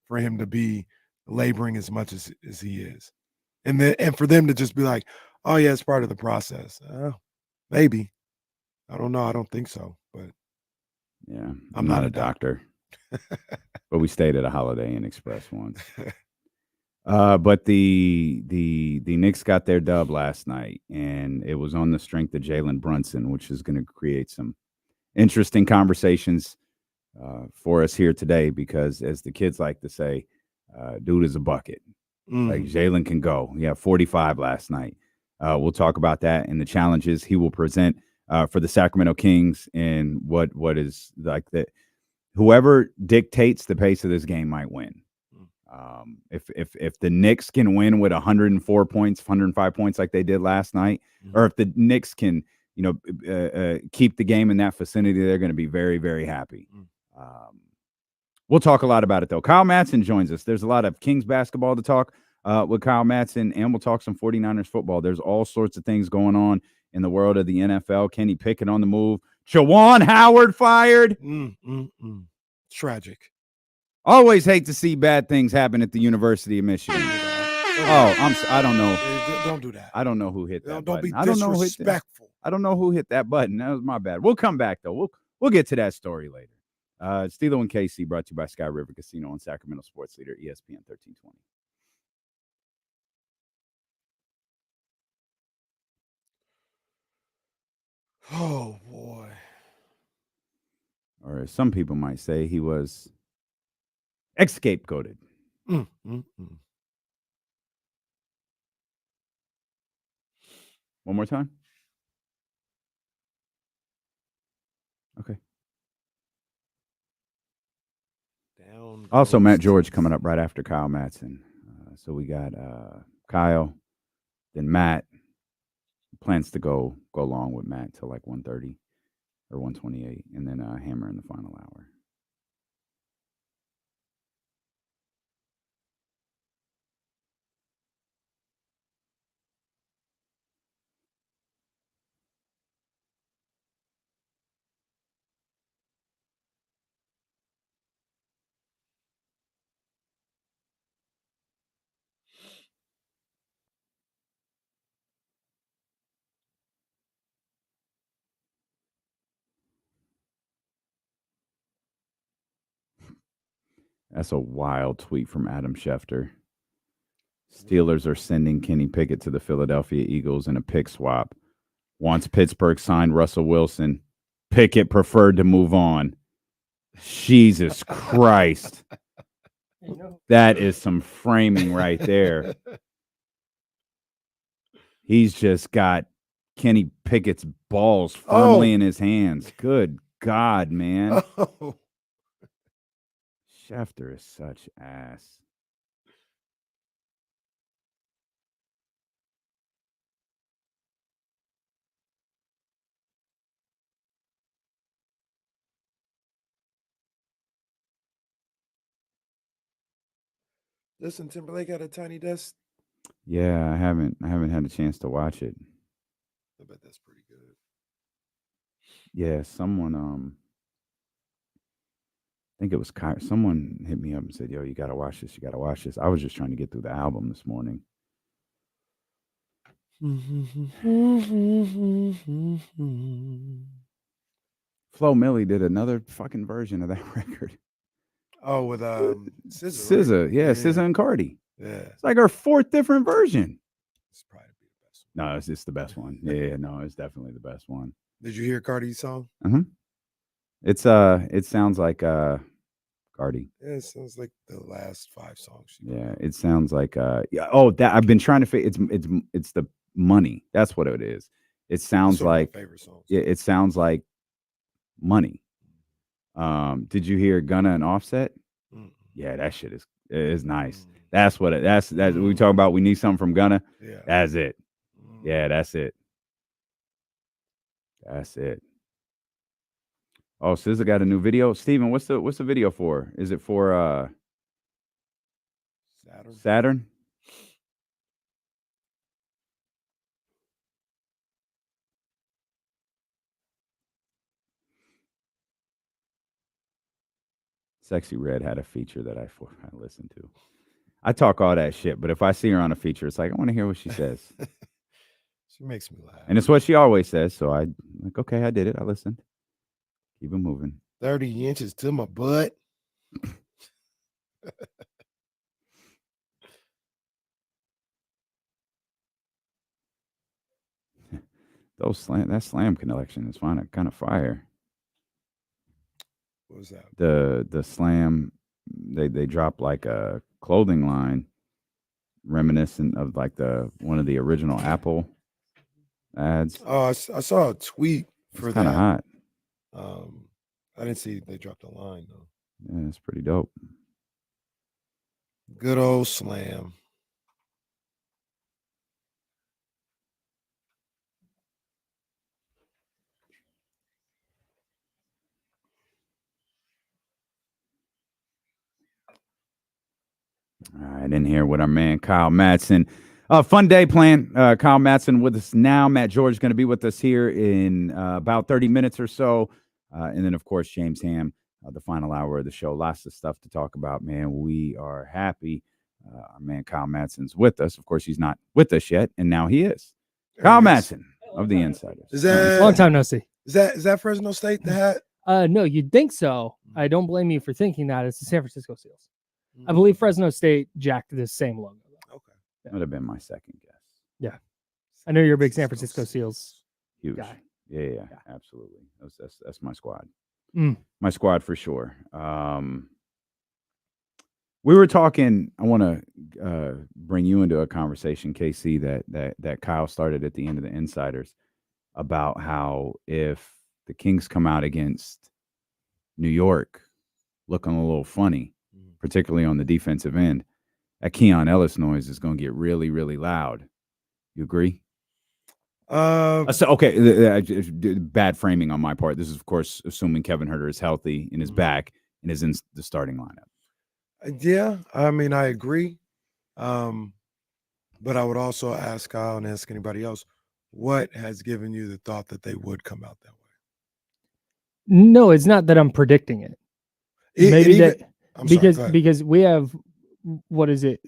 for him to be laboring as much as he is, and for them to just be like, oh yeah, it's part of the process. Maybe. I don't know. I don't think so. But yeah, I'm not a doctor. But we stayed at a Holiday Inn Express once. But the Knicks got their dub last night, and it was on the strength of Jalen Brunson, which is going to create some interesting conversations for us here today. Because as the kids like to say, dude is a bucket. Like Jalen can go. He had 45 last night. We'll talk about that and the challenges he will present for the Sacramento Kings, and what is like that. Whoever dictates the pace of this game might win. If the Knicks can win with 104 points, 105 points like they did last night, or if the Knicks can, keep the game in that vicinity, they're going to be very, very happy. We'll talk a lot about it though. Kyle Madson joins us. There's a lot of Kings basketball to talk with Kyle Madson, and we'll talk some 49ers football. There's all sorts of things going on in the world of the NFL. Kenny Pickett on the move. Jawan Howard fired. Tragic. Always hate to see bad things happen at the University of Michigan. I don't know. Don't do that. I don't know who hit that Don't button. be I don't know who hit that. disrespectful. I don't know who hit that button. That was my bad. We'll come back though. We'll get to that story later. Steelo and KC brought to you by Sky River Casino and Sacramento Sports Leader ESPN 1320. Oh boy. Or as some people might say, he was scapegoated. One more time. Okay. Also, Matt George coming up right after Kyle Madson. So we got Kyle, then Matt. Plans to go long with Matt till like 1:30 or 1:28, and then Hammer in the final hour. That's a wild tweet from Adam Schefter. Steelers are sending Kenny Pickett to the Philadelphia Eagles in a pick swap. Once Pittsburgh signed Russell Wilson, Pickett preferred to move on. Jesus Christ. That is some framing right there. He's just got Kenny Pickett's balls firmly in his hands. Good God, man. Schefter is such ass. Justin Timberlake had a tiny desk. Yeah, I haven't had a chance to watch it. I bet that's pretty good. Yeah, someone I think it was someone hit me up and said, "Yo, you got to watch this. You got to watch this." I was just trying to get through the album this morning. Flo Milli did another fucking version of that record. Oh, with SZA. SZA, Right? yeah, SZA and Cardi. Yeah, it's like our fourth different version. It's probably the best one. No, it's the best one. Yeah, no, it's definitely the best one. Did you hear Cardi's song? It sounds like Cardi. Yeah, it sounds like the last 5 songs. It sounds like that I've been trying to figure. It's the Money. That's what it is. It sounds like my favorite songs. Yeah, it sounds like Money. Did you hear Gunna and Offset? Yeah, that shit is nice. That's what that's we talk about. We need something from Gunna. Yeah, that's it. Yeah, that's it. That's it. Oh, SZA got a new video. Steven, what's the video for? Is it for Saturn? Sexy Red had a feature that I listened to. I talk all that shit, but if I see her on a feature, it's like I want to hear what she says. She makes me laugh. And it's what she always says, so I like, okay, I did it. I listened. Keep it moving. 30 inches to my butt. That slam collection is kind of fire. What was that? The slam, they dropped like a clothing line reminiscent of like one of the original Apple ads. Oh, I saw a tweet for that. Kind of hot. I didn't see they dropped a line though. Yeah, it's pretty dope. Good old slam. All right, in here with our man Kyle Madson. Fun day planned. Kyle Madson with us now. Matt George is going to be with us here in about 30 minutes or so. And then, of course, James Ham, the final hour of the show. Lots of stuff to talk about, man. We are happy. Our man Kyle Madson's with us. Of course, he's not with us yet, and now he is. Kyle Madson of the Insiders. Is that Long time no see. Is that Fresno State that had? No, you'd think so. I don't blame you for thinking that. It's the San Francisco Seals. I believe Fresno State jacked this same logo. Okay. That would have been my second guess. Yeah. I know you're a big San Francisco Seals Huge. guy. Yeah, absolutely. That's my squad. Mm. My squad for sure. We were talking. I want to bring you into a conversation, KC, that Kyle started at the end of the Insiders about how if the Kings come out against New York looking a little funny, particularly on the defensive end, that Keon Ellis noise is going to get really, really loud. You agree? Okay, bad framing on my part. This is, of course, assuming Kevin Huerter is healthy and is back and is in the starting lineup. Yeah, I mean, I agree. But I would also ask Kyle and ask anybody else, what has given you the thought that they would come out that way? No, it's not that I'm predicting it. Because we have, what is it?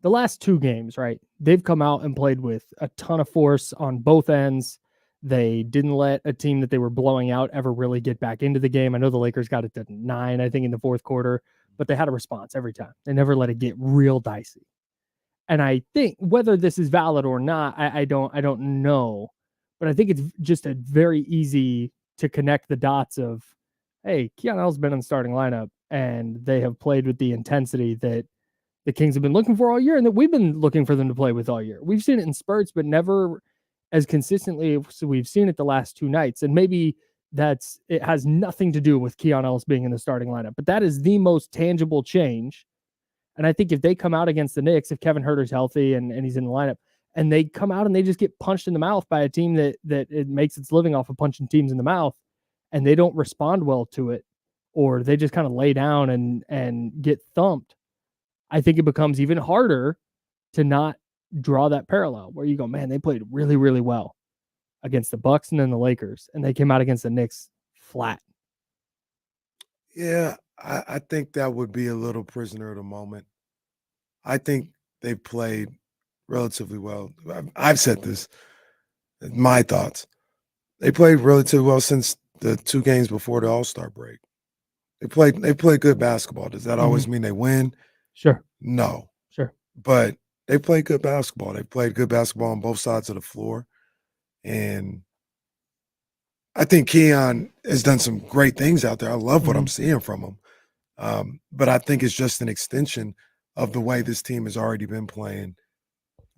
The last two games, right? They've come out and played with a ton of force on both ends. They didn't let a team that they were blowing out ever really get back into the game. I know the Lakers got it to 9, I think, in the fourth quarter, but they had a response every time. They never let it get real dicey. And I think whether this is valid or not, I don't know, but I think it's just a very easy to connect the dots of, hey, Keon Ellis has been in the starting lineup and they have played with the intensity that the Kings have been looking for all year and that we've been looking for them to play with all year. We've seen it in spurts, but never as consistently as we've seen it the last two nights. And maybe it has nothing to do with Keon Ellis being in the starting lineup, but that is the most tangible change. And I think if they come out against the Knicks, if Kevin Huerter's healthy and he's in the lineup, and they come out and they just get punched in the mouth by a team that it makes its living off of punching teams in the mouth, and they don't respond well to it, or they just kind of lay down and get thumped, I think it becomes even harder to not draw that parallel where you go, man, they played really, really well against the Bucks and then the Lakers, and they came out against the Knicks flat. Yeah, I think that would be a little prisoner of the moment. I think they played relatively well. I've said this, my thoughts. They played relatively well since the 2 games before the All-Star break. They played good basketball. Does that always mean they win? Sure. No. Sure. But they played good basketball. They played good basketball on both sides of the floor. And I think Keon has done some great things out there. I love what I'm seeing from him. But I think it's just an extension of the way this team has already been playing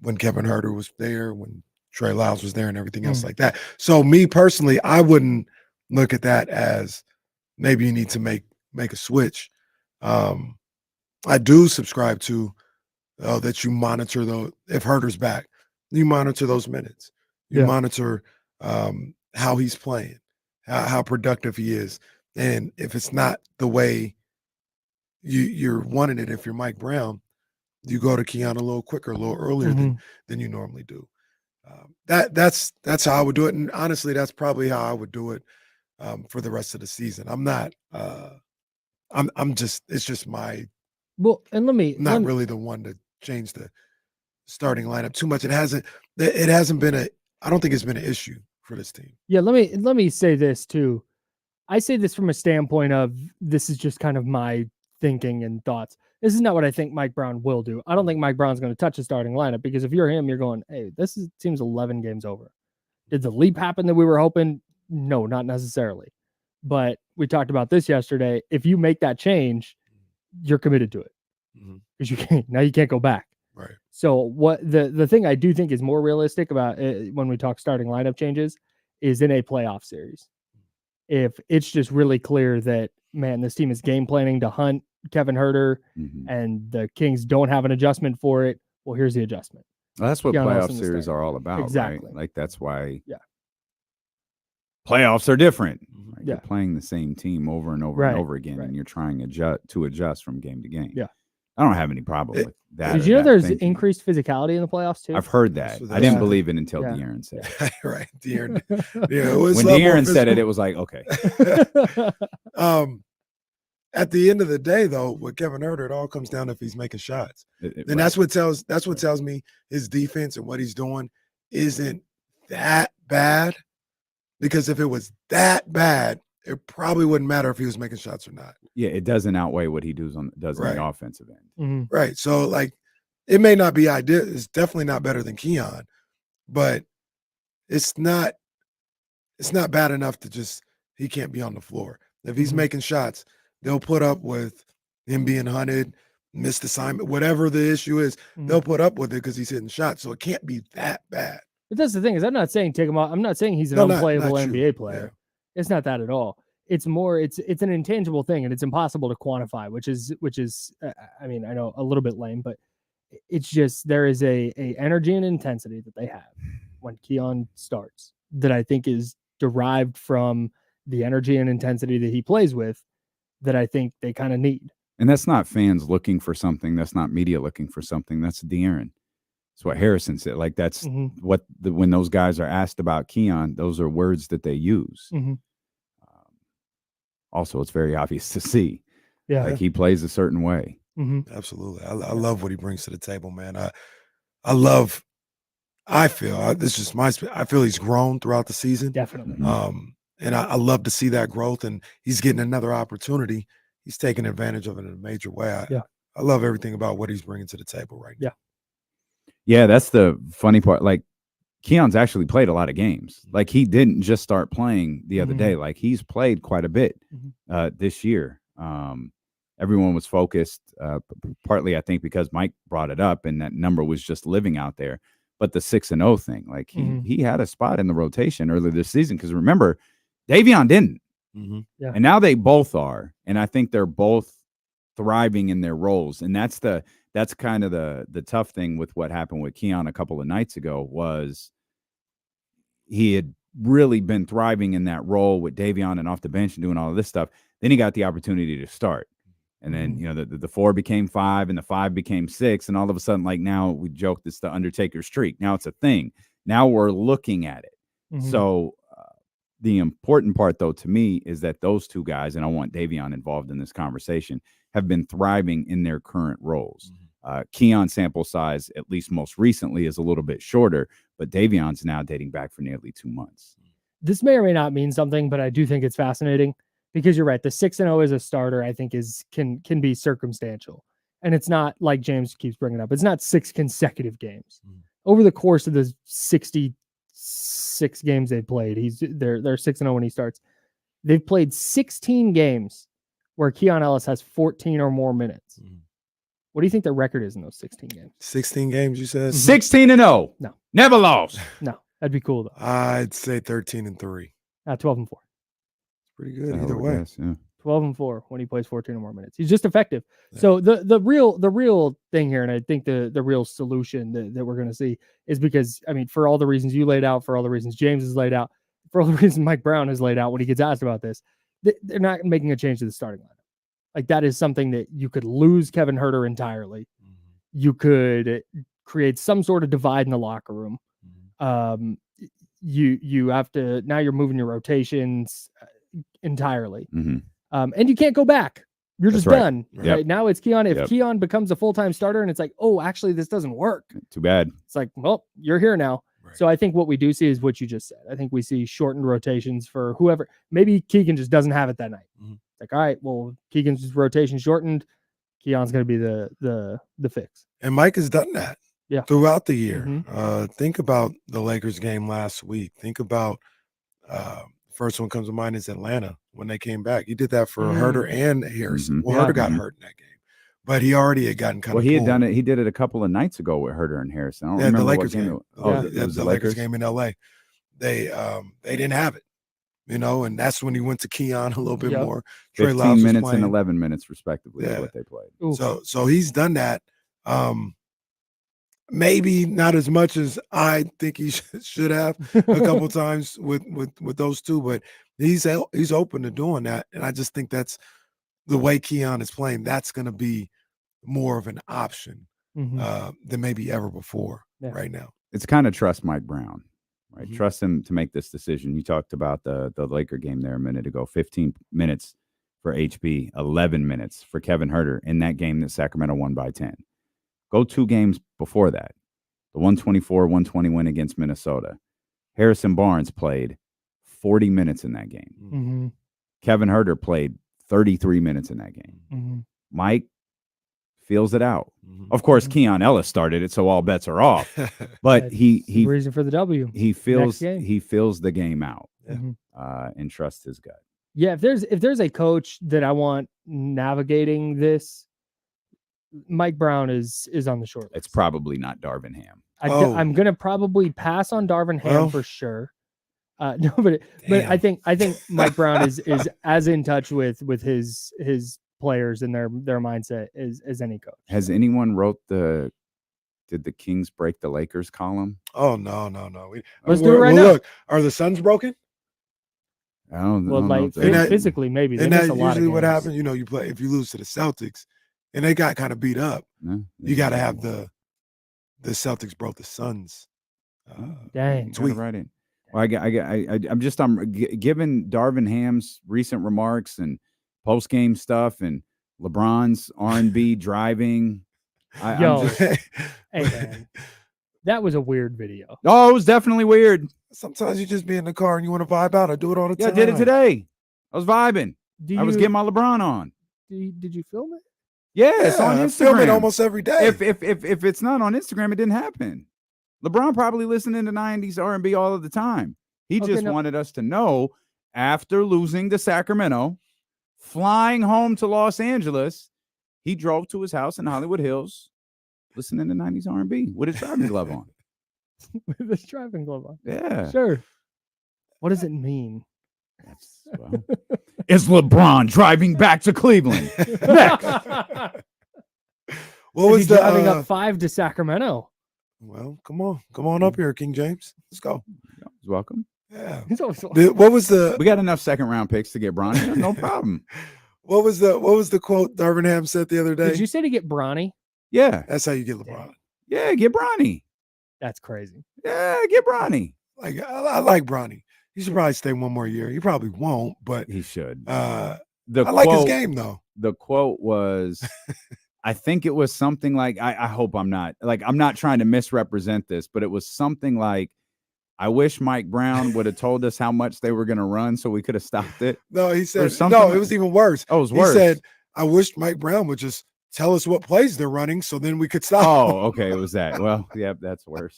when Kevin Huerter was there, when Trey Lyles was there, and everything else like that. So me personally, I wouldn't look at that as maybe you need to make a switch. I do subscribe to that you monitor if Huerter's back, you monitor those minutes. You monitor how he's playing, how productive he is. And if it's not the way you're wanting it, if you're Mike Brown, you go to Keon a little quicker, a little earlier than you normally do. That's how I would do it. And honestly, that's probably how I would do it for the rest of the season. I'm not it's just my not really the one to change the starting lineup too much. It hasn't been I don't think it's been an issue for this team. Yeah, let me say this too. I say this from a standpoint of this is just kind of my thinking and thoughts. This is not what I think Mike Brown will do. I don't think Mike Brown's going to touch the starting lineup because if you're him, you're going, hey, team's 11 games over. Did the leap happen that we were hoping? No, not necessarily. But we talked about this yesterday. If you make that change, you're committed to it because you can't go back. Right. So what the thing I do think is more realistic about it, when we talk starting lineup changes is in a playoff series. If it's just really clear that, man, this team is game planning to hunt Kevin Huerter and the Kings don't have an adjustment for it, well, here's the adjustment. Well, that's what playoff series are all about. Exactly. Right? Like that's why playoffs are different. Right? You're playing the same team over and over and over again, and you're trying to adjust from game to game. Yeah. I don't have any problem with that. Did or you know that there's thinking. increased physicality in the playoffs too? I've heard that. That's what I didn't they said. believe it until Yeah. De'Aaron said it. Right. De'Aaron. Yeah, it was When a lot more De'Aaron said it, physical. it was like, okay. At the end of the day, though, with Kevin Huerter, it all comes down to if he's making shots. And that's what tells me his defense and what he's doing isn't that bad. Because if it was that bad, it probably wouldn't matter if he was making shots or not. Yeah, it doesn't outweigh what he does on the Right. offensive end. Mhm. Right. So, like, it may not be ideal. It's definitely not better than Keon, but it's not bad enough to just he can't be on the floor. If he's Mhm. making shots, they'll put up with him being hunted, missed assignment, whatever the issue is, Mhm. they'll put up with it because he's hitting shots. So it can't be that bad. But that's the thing is, I'm not saying take him off. I'm not saying he's an No, not unplayable you. NBA player. It's not that at all. It's more. It's an intangible thing, and it's impossible to quantify. Which is. I mean, I know a little bit lame, but it's just there is a energy and intensity that they have when Keon starts that I think is derived from the energy and intensity that he plays with. That I think they kind of need. And that's not fans looking for something. That's not media looking for something. That's De'Aaron. That's what Harrison said. Like that's Mhm. what when those guys are asked about Keon, those are words that they use. Mhm. Also, it's very obvious to see. Yeah. Like he plays a certain way. Mhm. Absolutely. I love what he brings to the table, man. I feel this is just I feel he's grown throughout the season. Definitely. And I love to see that growth, and he's getting another opportunity. He's taking advantage of it in a major way. I love everything about what he's bringing to the table right now. Yeah, that's the funny part. Like Keon's actually played a lot of games. Like he didn't just start playing the other Mhm. day. Like he's played quite a bit this year. Everyone was focused, partly I think because Mike brought it up, and that number was just living out there. But the 6-0 thing, like he had a spot in the rotation earlier this season. Because remember, Davion didn't, Yeah. and now they both are, and I think they're both thriving in their roles, and that's kind of the tough thing with what happened with Keon a couple of nights ago was he had really been thriving in that role with Davion and off the bench and doing all of this stuff. Then he got the opportunity to start. And then, the 4 became 5 and the 5 became 6. And all of a sudden, like now we joked it's the Undertaker streak. Now it's a thing. Now we're looking at it. So the important part, though, to me is that those two guys, and I want Davion involved in this conversation, have been thriving in their current roles. Keon's sample size, at least most recently, is a little bit shorter, but Davion's now dating back for nearly 2 months. This may or may not mean something, but I do think it's fascinating because you're right. The 6-0 as a starter, I think, can be circumstantial, and it's not like James keeps bringing up. It's not 6 consecutive games over the course of the 66 games they've played. They're 6-0 when he starts. They've played 16 games where Keon Ellis has 14 or more minutes. What do you think the record is in those 16 games? 16 games, you said? 16-0. No. Never lost. No, that'd be cool though. I'd say 13-3. 12-4. Pretty good either way. Yes, yeah. 12-4 when he plays 14 or more minutes. He's just effective. So the real thing here, and I think the real solution that we're going to see is because, I mean, for all the reasons you laid out, for all the reasons James has laid out, for all the reasons Mike Brown has laid out when he gets asked about this, they're not making a change to the starting lineup. Like that is something that you could lose Kevin Huerter entirely. You could create some sort of divide in the locker room. You have to, now you're moving your rotations entirely. And you can't go back. You're just done. Right now it's Keon. If Keon becomes a full-time starter and it's like, oh, actually this doesn't work. Too bad. It's like, well, you're here now. So I think what we do see is what you just said. I think we see shortened rotations for whoever. Maybe Keegan just doesn't have it that night. Like, all right, well, Keegan's rotation shortened. Keon's going to be the fix. And Mike has done that throughout the year. Think about the Lakers game last week. Think about first one comes to mind is Atlanta when they came back. He did that for Huerter and Harrison. Well, Huerter got hurt in that game, but he already had gotten kind of. Well, he had done it. He did it a couple of nights ago with Huerter and Harrison. I don't remember the Lakers what game. It was the Lakers game in LA. They didn't have it, and that's when he went to Keon a little bit more. 15 minutes and 11 minutes, respectively, is what they played. So he's done that. Maybe not as much as I think he should have a couple times with those two, but he's open to doing that, and I just think that's the way Keon is playing. That's going to be more of an option than maybe ever before right now. It's kind of trust Mike Brown, right? Mhm. Trust him to make this decision. You talked about the Laker game there a minute ago. 15 minutes for HB, 11 minutes for Kevin Huerter in that game that Sacramento won by 10. Go 2 games before that. The 124-120 win against Minnesota. Harrison Barnes played 40 minutes in that game. Kevin Huerter played 33 minutes in that game. Mike feels it out. Of course, Keon Ellis started it, so all bets are off. But That's he the reason for the W. he feels game. he feels the game out Yeah. and trusts his gut. Yeah, if there's a coach that I want navigating this, Mike Brown is on the short list. It's probably not Darvin Ham. I'm gonna probably pass on Darvin Ham for sure. No, but I think Mike Brown is as in touch with his players and their mindset as any coach. Has anyone wrote did the Kings break the Lakers column? Oh no. Let's do it right now. Look, are the Suns broken? I don't Well, know like if they- physically, maybe. They And miss that a lot of usually what games. happens. You play if you lose to the Celtics, and they got kind of beat up. No, You got to have the Celtics broke the Suns. Dang. Tweet right in. Well, I'm given Darvin Ham's recent remarks and post game stuff and LeBron's R&B driving. Yo, hey man, that was a weird video. Oh, it was definitely weird. Sometimes you just be in the car and you want to vibe out. I do it all the Yeah, time. I did it today. I was vibing. I was getting my LeBron on. Did you film it? Yeah, it's on I film it Instagram. almost every day. If it's not on Instagram, it didn't happen. LeBron probably listening to 90s R&B all of the time. He just wanted us to know after losing to Sacramento, flying home to Los Angeles, he drove to his house in Hollywood Hills, listening to 90s R&B with his driving glove on. With his driving glove on. Yeah. Sure. What does it mean? It's LeBron driving back to Cleveland. Next. What was the driving up 5 to Sacramento? Well, come on up here, King James. Let's go. You're welcome. Yeah. What was the? We got enough second round picks to get Bronny. No problem. What was the quote Darvin Ham said the other day? Did you say to get Bronny? Yeah, that's how you get LeBron. Yeah, get Bronny. That's crazy. Yeah, get Bronny. Like I like Bronny. He should probably stay one more year. He probably won't, but he should. I like his game though. The quote was, I think it was something like, I hope I'm not trying to misrepresent this, but it was something like, I wish Mike Brown would have told us how much they were going to run so we could have stopped it. No, he said, no, it was even worse. Oh, it was worse. He said, I wish Mike Brown would just tell us what plays they're running so then we could stop. Oh, okay. It was that. Well, yeah, that's worse.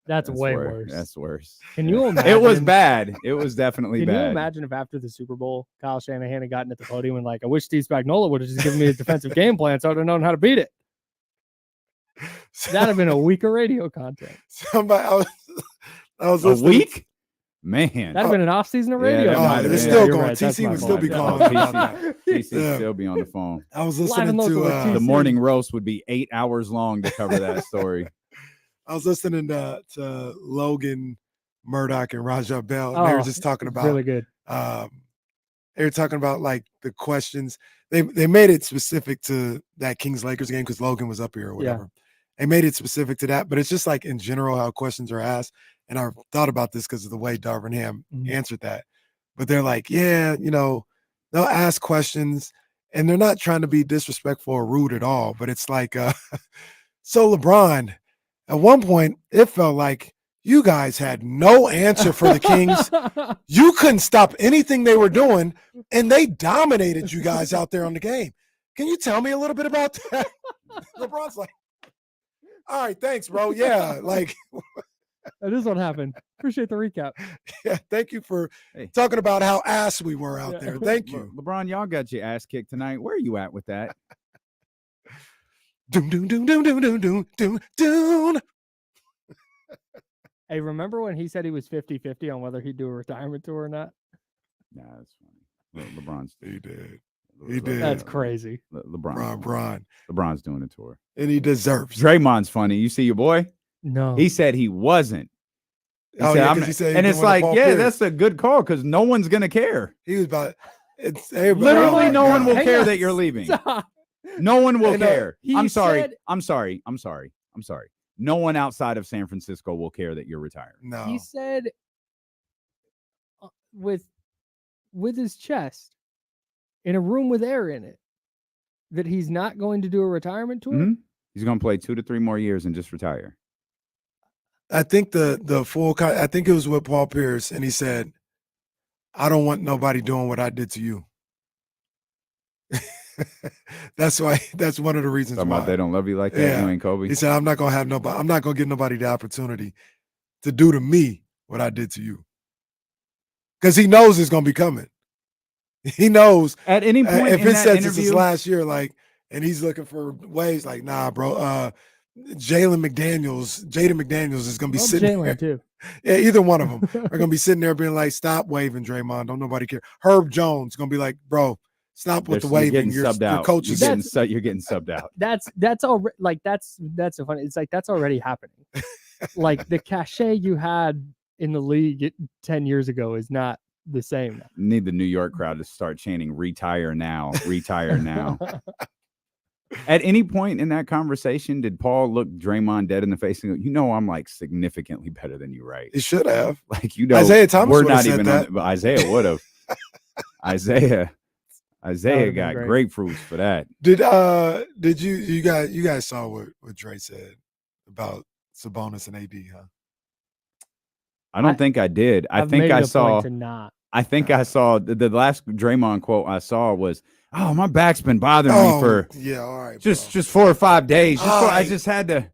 That's way worse. That's worse. Can you imagine? It was bad. It was definitely bad. Can you imagine if after the Super Bowl, Kyle Shanahan had gotten at the podium and like, I wish Steve Spagnuolo would have just given me a defensive game plan so I would have known how to beat it. That'd have been a week of radio content. Somebody, I was a listening. week? Man. That'd have been an off season of radio. Yeah, it's still going. TC would still be calling. TC would still be on the phone. I was listening to the morning roast would be 8 hours long to cover that story. I was listening to Logan Murdoch and Raja Bell, and they were just talking about really good. They were talking about like the questions. They made it specific to that Kings-Lakers game because Logan was up here or whatever. Yeah. They made it specific to that, but it's just like in general how questions are asked. And I thought about this because of the way Darvin Ham answered that. But they're like, yeah, they'll ask questions and they're not trying to be disrespectful or rude at all. But it's like, so LeBron, at one point, it felt like you guys had no answer for the Kings. You couldn't stop anything they were doing, and they dominated you guys out there on the game. Can you tell me a little bit about that? LeBron's like, all right, thanks, bro. Yeah, like that is what happened. Appreciate the recap. Yeah, thank you for talking about how ass we were out there. Thank you. LeBron, y'all got your ass kicked tonight. Where are you at with that? Doom, doom, doom, doom, doom, doom, doom, doom, doom. Hey, remember when he said he was 50-50 on whether he'd do a retirement tour or not? Nah, that's funny. LeBron's he did. He did. That's crazy. LeBron's doing a tour. And he deserves. Draymond's funny. You see your boy? No. He said he wasn't. He said, and it's like, that's a good call because no one's gonna care. He was about literally no one will care that you're leaving. Stop. No one will care. he I'm sorry. said- I'm sorry. No one outside of San Francisco will care that you're retiring. No. He said with his chest in a room with air in it that he's not going to do a retirement tour. Mhm. He's going to play 2 to 3 more years and just retire. I think I think it was with Paul Pierce, and he said, I don't want nobody doing what I did to you. That's one of the reasons Talking why. about they don't love you like that. Yeah. You ain't Kobe. He said, I'm not going to give nobody the opportunity to do to me what I did to you. Because he knows it's going to be coming. He knows At any point if in it that says it's his interview, last year, like, and he's looking for ways like, nah, bro, Jaden McDaniels is going to be Well, sitting Jalen there. too. Yeah, either one of them are going to be sitting there being like, stop waving, Draymond. Don't nobody care. Herb Jones going to be like, bro, stop with the you're waving. getting Your subbed out. coach You're is getting subbed out. That's already like that's so funny. It's like that's already happening. Like the cachet you had in the league 10 years ago is not the same now. Need the New York crowd to start chanting "Retire now, retire now." At any point in that conversation, did Paul look Draymond dead in the face and go, "You know, I'm like significantly better than you, right?" He should have. Like, you know, Isaiah Thomas we're would have not said even that. on, but Isaiah would have. Isaiah been got great. grapefruits for that. Did you guys saw what Dre said about Sabonis and AD, huh? I don't think I did. I I've think made I it a saw. point to not. I think I saw the last Draymond quote I saw was, "Oh, my back's been bothering me for yeah, all right, just bro. 4 or 5 days. I Alright. just had to."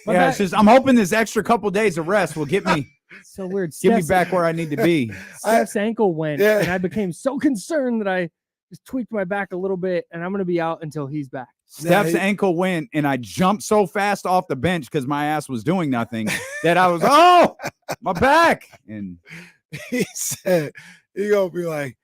My Yeah, back- it's just I'm hoping this extra couple days of rest will get me So weird. get me Steph's- back where I need to be. Steph's ankle went, Yeah. and I became so concerned that I just tweaked my back a little bit, and I'm going to be out until he's back. Steph's he- ankle went, and I jumped so fast off the bench because my ass was doing nothing that I was, oh, my back. And He said he gonna be like,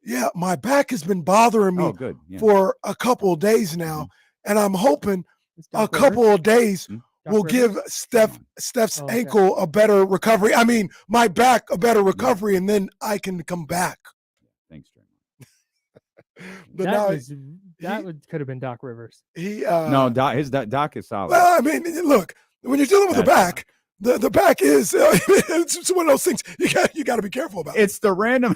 yeah, my back has been bothering me oh, good. Yeah. for a couple of days now, and I'm hoping It's a Doc couple Rivers. of days Hmm? Doc will Rivers. give Steph's Oh, okay. ankle a better recovery. I mean, my back a better recovery, and then I can come back. Thanks, Draymond. But That now could have been Doc Rivers. he No, Doc is solid. Well, I mean, look, when you're dealing with the That's back, the back is it's one of those things you got to be careful about. It's the random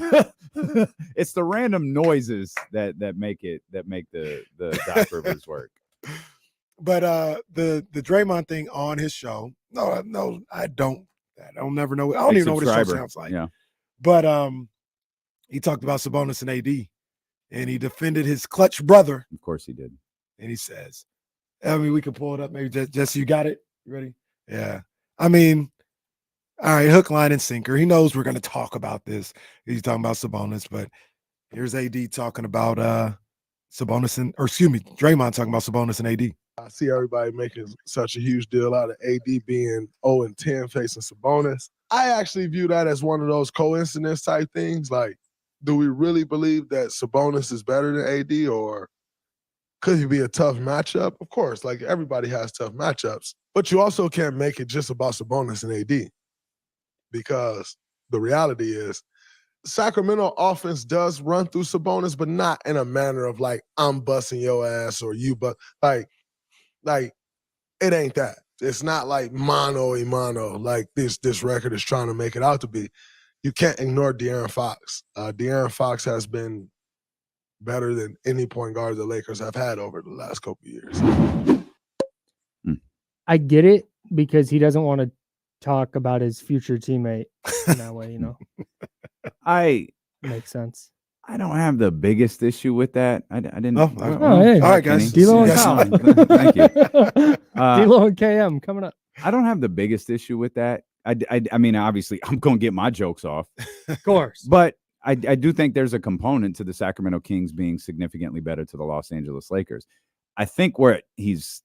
it's the random noises that make the Doc Rivers work. But the Draymond thing on his show, no, I don't never know. I don't even know what his show Subscriber. sounds like. Yeah. But he talked about Sabonis and AD, and he defended his clutch brother. Of course he did. And he says, I mean, we can pull it up. Maybe Jesse, you got it? You ready? Yeah. I mean, all right, hook, line, and sinker. He knows we're going to talk about this. He's talking about Sabonis, but here's AD talking about Draymond talking about Sabonis and AD. I see everybody making such a huge deal out of AD being 0-10 facing Sabonis. I actually view that as one of those coincidence type things. Like, do we really believe that Sabonis is better than AD, or could he be a tough matchup? Of course, like everybody has tough matchups, but you also can't make it just about Sabonis and AD, because the reality is Sacramento offense does run through Sabonis, but not in a manner of like, I'm busting your ass or you, but like it ain't that. It's not like mano a mano like this record is trying to make it out to be. You can't ignore De'Aaron Fox. De'Aaron Fox has been better than any point guard the Lakers have had over the last couple of years. I get it because he doesn't want to talk about his future teammate in that way, Makes sense. I don't have the biggest issue with that. I didn't. Oh, I- Oh, hey. All right, guys. D'Lo and Yes. Kyle. Thank you. D'Lo and KM coming up. I don't have the biggest issue with that. I mean, obviously, I'm going to get my jokes off, Of course. but I do think there's a component to the Sacramento Kings being significantly better to the Los Angeles Lakers. I think where he's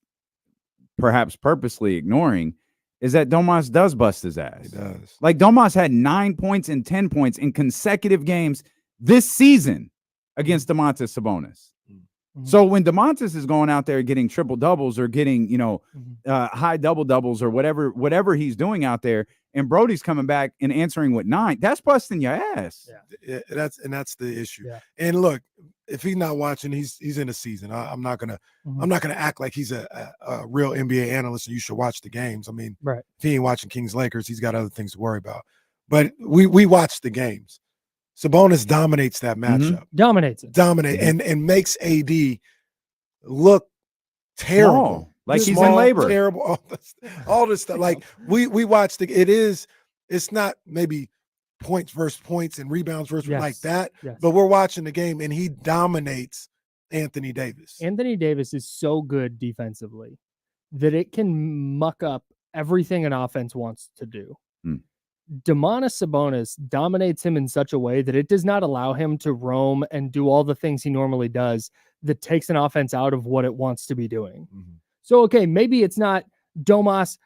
perhaps purposely ignoring is that Domas does bust his ass. He does. Like, Domas had 9 points and 10 points in consecutive games this season against Domantas Sabonis. Mhm. So when Domantas is going out there getting triple doubles or getting, high double doubles or whatever he's doing out there, and Brody's coming back and answering with 9, that's busting your ass. Yeah. That's the issue. Yeah. And look, if he's not watching, he's in the season. I'm not gonna act like he's a real NBA analyst and you should watch the games. I mean, Right. if he ain't watching Kings Lakers, he's got other things to worry about. But we watch the games. Sabonis dominates that matchup. Dominates it. And makes AD look terrible. Small. Like he's in Small, labor. Terrible. All this stuff. Like we watch it's not maybe points versus points and rebounds versus like that. Yes. But we're watching the game and he dominates Anthony Davis. Anthony Davis is so good defensively that it can muck up everything an offense wants to do. Domantas Sabonis dominates him in such a way that it does not allow him to roam and do all the things he normally does that takes an offense out of what it wants to be doing. So, okay, maybe it's not Domas,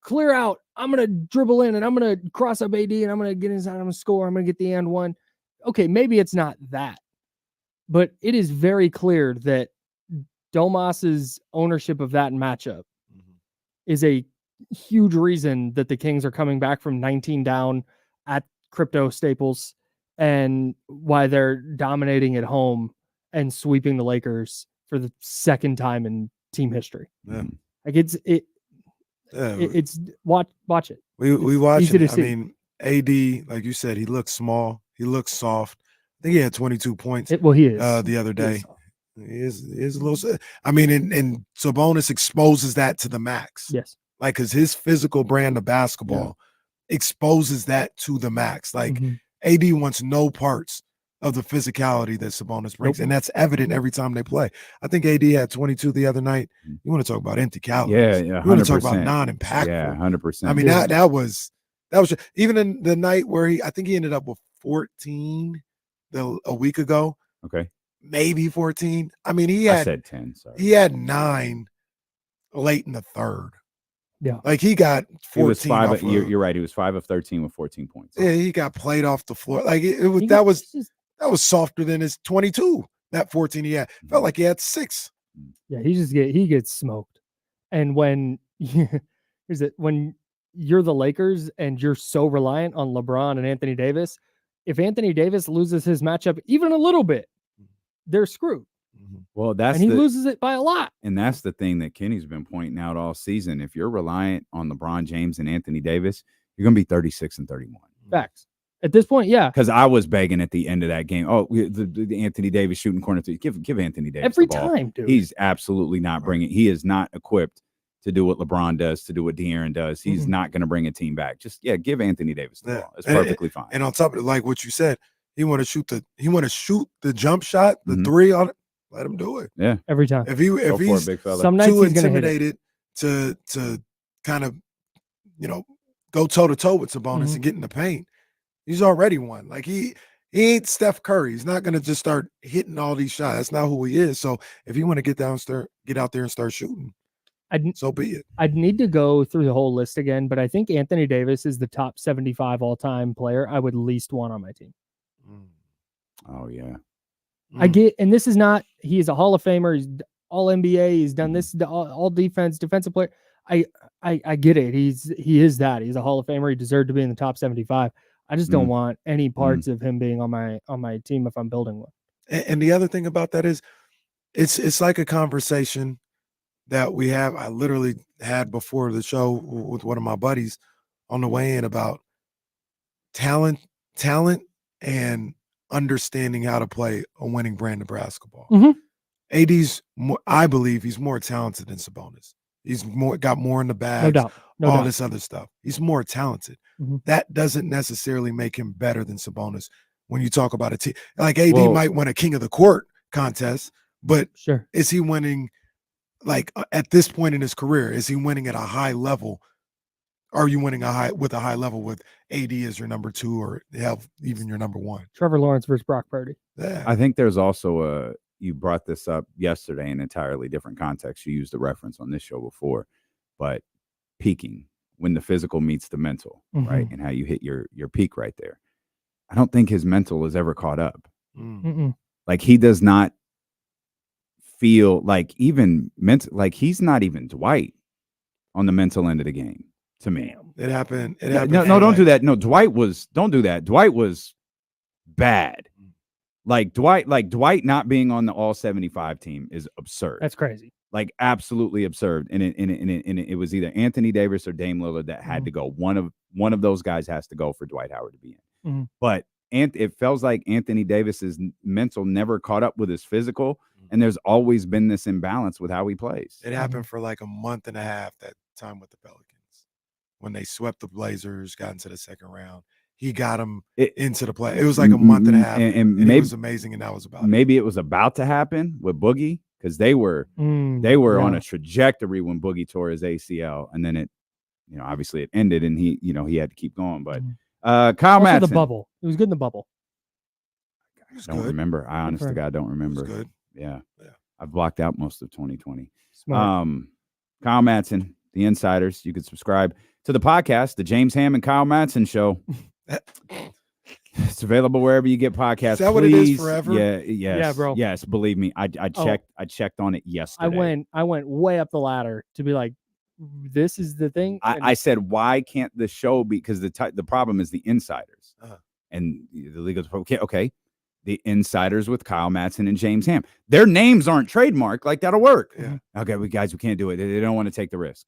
clear out. I'm going to dribble in and I'm going to cross up AD and I'm going to get inside. I'm going to score. I'm going to get the and one. Okay, maybe it's not that. But it is very clear that Domas's ownership of that matchup is a huge reason that the Kings are coming back from 19 down at Crypto Staples and why they're dominating at home and sweeping the Lakers for the second time in team history. Yeah. Like it's watch it. We watch easy it. to I see. mean, AD, like you said, he looks small. He looks soft. I think he had 22 points. He is the other day. He is a little. I mean, and Sabonis exposes that to the max. Yes. Like, because his physical brand of basketball exposes that to the max. Like, AD wants no parts of the physicality that Sabonis brings, and that's evident every time they play. I think AD had 22 the other night. You want to talk about empty calories? Yeah, You want to talk about 100%. non-impactful? Yeah, 100%. I mean, that was even in the night where I think he ended up with 14 a week ago. Okay, maybe 14. I mean, I said 10. Sorry, he had 9 late in the third. Yeah, like he got 14. He was 5. off You're right. He was 5 of 13 with 14 points. Yeah, he got played off the floor. Like that was softer than his 22. That 14 he had felt like he had 6. Yeah, he gets smoked. And when when you're the Lakers and you're so reliant on LeBron and Anthony Davis, if Anthony Davis loses his matchup even a little bit, they're screwed. Well, he loses it by a lot. And that's the thing that Kenny's been pointing out all season. If you're reliant on LeBron James and Anthony Davis, you're going to be 36 and 31. Facts. At this point, yeah. Because I was begging at the end of that game. Oh, the Anthony Davis shooting corner three. Give Anthony Davis every the ball. time, dude. He's absolutely not bringing. He is not equipped to do what LeBron does, to do what De'Aaron does. He's not going to bring a team back. Just give Anthony Davis the ball. It's perfectly fine. And on top of it, like what you said, he want to shoot the jump shot, the 3 on it. Let him do it. Yeah, every time. If he's big fella. Some nights too he's intimidated to kind of go toe to toe with Sabonis and get in the paint, he's already won. Like he ain't Steph Curry. He's not gonna just start hitting all these shots. That's not who he is. So if you want to get out there and start shooting, so be it. I'd need to go through the whole list again, but I think Anthony Davis is the top 75 all-time player I would least want on my team. Oh yeah. I get, and this is not, he is a Hall of Famer. He's all NBA. He's done this, all defensive player. I get it. He is that. He's a Hall of Famer. He deserved to be in the top 75. I just don't want any parts of him being on my team if I'm building one. And the other thing about that is it's like a conversation that we have. I literally had before the show with one of my buddies on the way in about talent and understanding how to play a winning brand of basketball. AD's more, I believe he's more talented than Sabonis. He's got more in the bag. No doubt. This other stuff. He's more talented. That doesn't necessarily make him better than Sabonis. When you talk about a team, like AD might win a King of the Court contest, but sure, is he winning? Like at this point in his career, is he winning at a high level? Are you winning with a high level with AD as your number 2 or even your number 1? Trevor Lawrence versus Brock Purdy. Yeah. I think there's also you brought this up yesterday in an entirely different context. You used the reference on this show before, but peaking, when the physical meets the mental, right? And how you hit your peak right there. I don't think his mental is ever caught up. Like he does not feel like even mental, like he's not even Dwight on the mental end of the game. To me, it happened. No, don't do that. No, don't do that. Dwight was bad. Like Dwight not being on the All 75 team is absurd. That's crazy. Like absolutely absurd. And it was either Anthony Davis or Dame Lillard that had to go. One of those guys has to go for Dwight Howard to be in. But it feels like Anthony Davis's mental never caught up with his physical, and there's always been this imbalance with how he plays. It happened for like a month and a half that time with the Pelicans when they swept the Blazers, got into the second round. He got them into the play. It was like a month and a half, and maybe it was amazing, and that was about maybe it was about to happen with Boogie because they were on a trajectory when Boogie tore his ACL, and then it, obviously it ended, and he had to keep going. But Kyle Madson, the bubble. It was good in the bubble. I don't remember. I honestly, God, don't remember. It was good. Yeah. I've blocked out most of 2020. Kyle Madson, the Insiders. You can subscribe to the podcast, the James Ham and Kyle Madson Show. It's available wherever you get podcasts. Is that what it is forever? Yeah, yes, yeah, bro. Yes, believe me. I checked. I checked on it yesterday. I went way up the ladder to be like, this is the thing. I said, why can't the show be? Because the problem is the Insiders, and the league goes, okay. The Insiders with Kyle Madson and James Ham. Their names aren't trademarked. Like, that'll work. Yeah. Okay, we can't do it. They don't want to take the risk.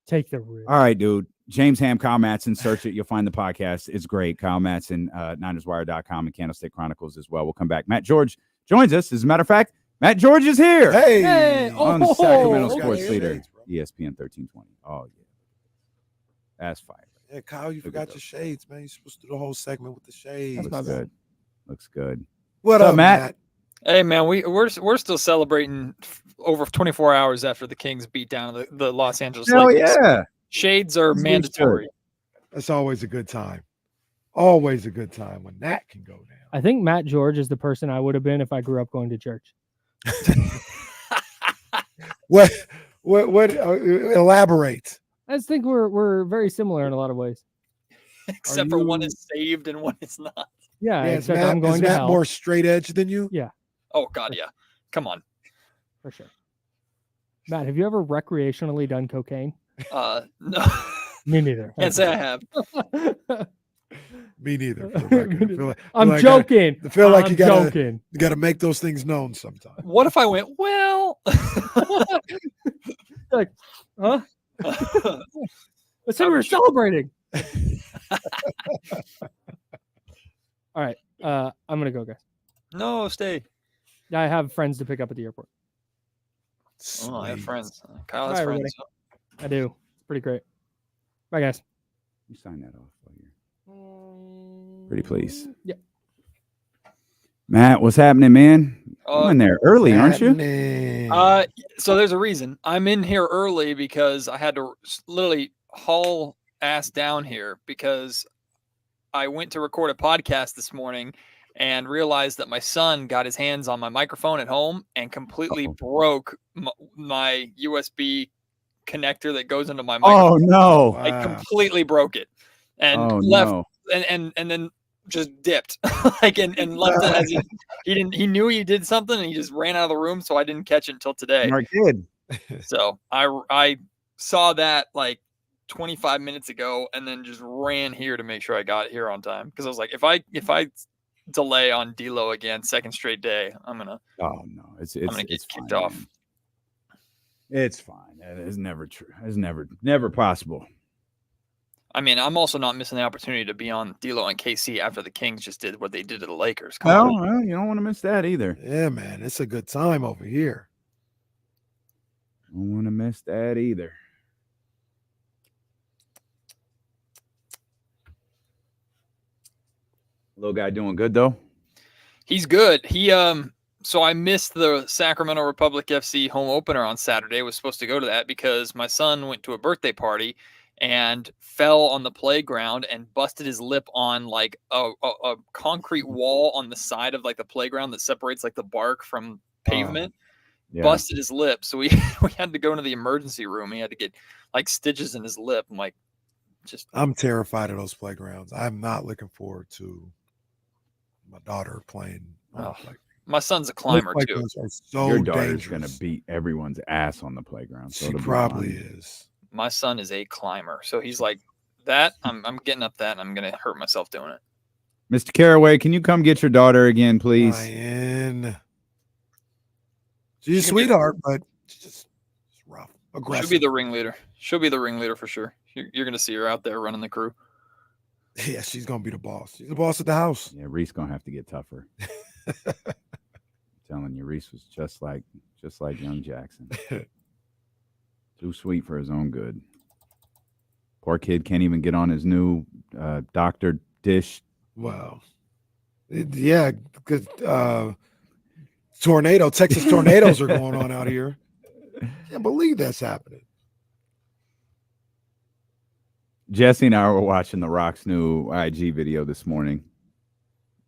Take the risk. All right, dude. James Ham, Kyle Madson. Search it. You'll find the podcast. It's great. Kyle Madson, NinersWire.com and Candlestick Chronicles as well. We'll come back. Matt George joins us. As a matter of fact, Matt George is here. Hey. On Sacramento Sports Leader, ESPN 1320. Oh, yeah. That's fire. Yeah, Kyle, you forgot your shades, man. You're supposed to do the whole segment with the shades. Looks good. Looks good. What up, Matt? Hey, man, we're still celebrating over 24 hours after the Kings beat down the Los Angeles Lakers. Yeah. Shades are mandatory. That's always a good time. Always a good time when that can go down. I think Matt George is the person I would have been if I grew up going to church. What elaborate? I just think we're very similar in a lot of ways. Except for one is saved and one is not. Yeah, is except I'm going to Matt hell. more straight edge than you? Yeah. Oh, God, yeah. Come on. For sure. Matt, have you ever recreationally done cocaine? No. Me neither. Can't say I have. Me neither. For the record. I'm joking. I feel like you joking. gotta make those things known sometime. What if I went, well? Like, huh? Let's say we were celebrating. All right. I'm gonna go, guys. No, stay. I have friends to pick up at the airport. Oh, I have friends. Kyle has Bye, friends. I do. It's pretty great. Bye, guys. You sign that off while you're pretty please. Yep. Matt, what's happening, man? You're in there early, aren't you? So there's a reason. I'm in here early because I had to literally haul ass down here because I went to record a podcast this morning and realized that my son got his hands on my microphone at home and completely broke my USB connector that goes into my microphone. Oh no! I completely broke it and left and then just dipped and left it as he knew he did something and he just ran out of the room, so I didn't catch it until today. Smart kid. So I saw that like 25 minutes ago and then just ran here to make sure I got here on time because I was like, if I delay on D'Lo again, second straight day, I'm gonna get kicked off. Man. It's fine. That is never true. It's never possible. I mean, I'm also not missing the opportunity to be on D'Lo and KC after the Kings just did what they did to the Lakers. Well, you don't want to miss that either. Yeah, man, it's a good time over here. Don't want to miss that either. Little guy doing good though. He's good. So I missed the Sacramento Republic FC home opener on Saturday. Was supposed to go to that because my son went to a birthday party and fell on the playground and busted his lip on like a concrete wall on the side of like the playground that separates like the bark from pavement. Busted his lip. So we had to go into the emergency room. He had to get like stitches in his lip. I'm like, I'm terrified of those playgrounds. I'm not looking forward to my daughter playing on the playground. My son's a climber too. Are so Your daughter's dangerous. gonna beat everyone's ass on the playground. So She probably is. My son is a climber, so he's like that. I'm getting up that, and I'm gonna hurt myself doing it. Mr. Caraway, can you come get your daughter again, please? Ryan. She's a sweetheart, but she's just rough, aggressive. She'll be the ringleader. She'll be the ringleader for sure. You're going to see her out there running the crew. Yeah, she's going to be the boss. She's the boss at the house. Yeah, Reese going to have to get tougher. I'm telling you, Reese was just like young Jackson. Too sweet for his own good. Poor kid can't even get on his new doctored dish. Wow. Yeah, because Texas tornadoes are going on out here. Can't believe that's happening. Jesse and I were watching The Rock's new IG video this morning.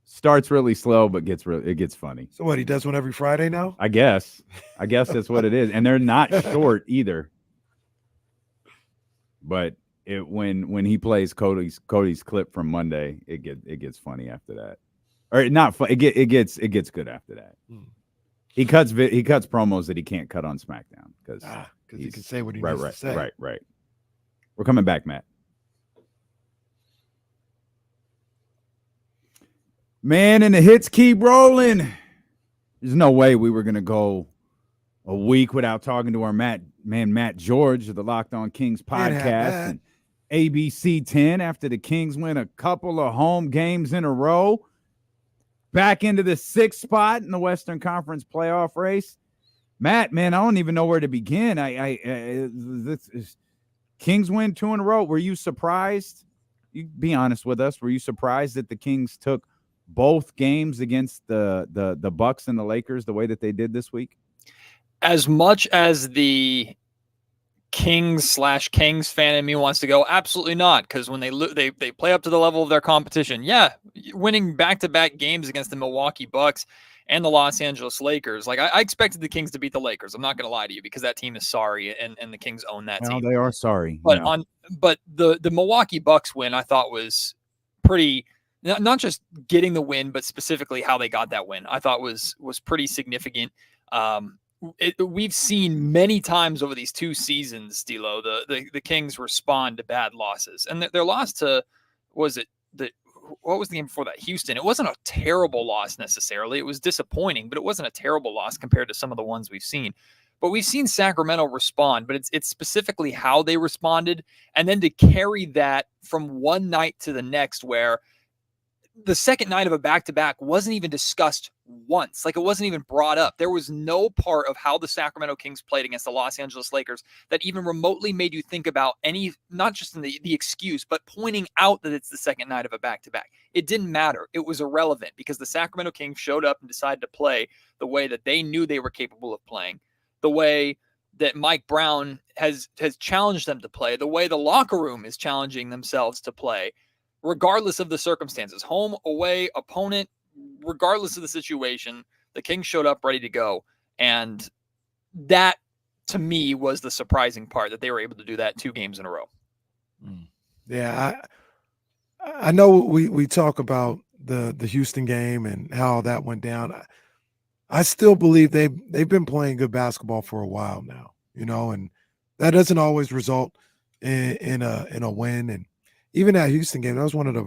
Starts really slow, but it gets funny. So what, he does one every Friday now? I guess that's what it is. And they're not short either. But when he plays Cody's clip from Monday, it gets funny after that. Or not fun, it gets good after that. He cuts promos that he can't cut on SmackDown because he can say what he needs to say. Right. We're coming back, Matt. Man, and the hits keep rolling. There's no way we were gonna go a week without talking to our Matt George of the Locked On Kings podcast and ABC 10 after the Kings win a couple of home games in a row. Back into the 6th spot in the Western Conference playoff race. Matt, man, I don't even know where to begin. Kings win 2 in a row. Were you surprised? You be honest with us. Were you surprised that the Kings took both games against the Bucks and the Lakers the way that they did this week? As much as the Kings/Kings fan in me wants to go, absolutely not, because when they play up to the level of their competition. Yeah, winning back-to-back games against the Milwaukee Bucks and the Los Angeles Lakers. Like I expected the Kings to beat the Lakers. I'm not going to lie to you, because that team is sorry, and the Kings own that team. They are sorry. But but the Milwaukee Bucks win, I thought, was pretty. Not just getting the win, but specifically how they got that win, I thought was pretty significant. We've seen many times over these 2 seasons, D'Lo, the Kings respond to bad losses, and their loss to what was the game before that? Houston. It wasn't a terrible loss necessarily. It was disappointing, but it wasn't a terrible loss compared to some of the ones we've seen. But we've seen Sacramento respond, but it's specifically how they responded, and then to carry that from one night to the next, where the second night of a back-to-back wasn't even discussed once. Like, it wasn't even brought up. There was no part of how the Sacramento Kings played against the Los Angeles Lakers that even remotely made you think about any, not just in the excuse, but pointing out that it's the second night of a back-to-back. It didn't matter. It was irrelevant, because the Sacramento Kings showed up and decided to play the way that they knew they were capable of playing, the way that Mike Brown has challenged them to play, the way the locker room is challenging themselves to play, regardless of the circumstances, home, away, opponent, regardless of the situation. The Kings showed up ready to go. And that, to me, was the surprising part, that they were able to do that 2 games in a row. Yeah, I know we talk about the Houston game and how that went down. I still believe they've been playing good basketball for a while now, and that doesn't always result in a win. And even that Houston game, that was one of the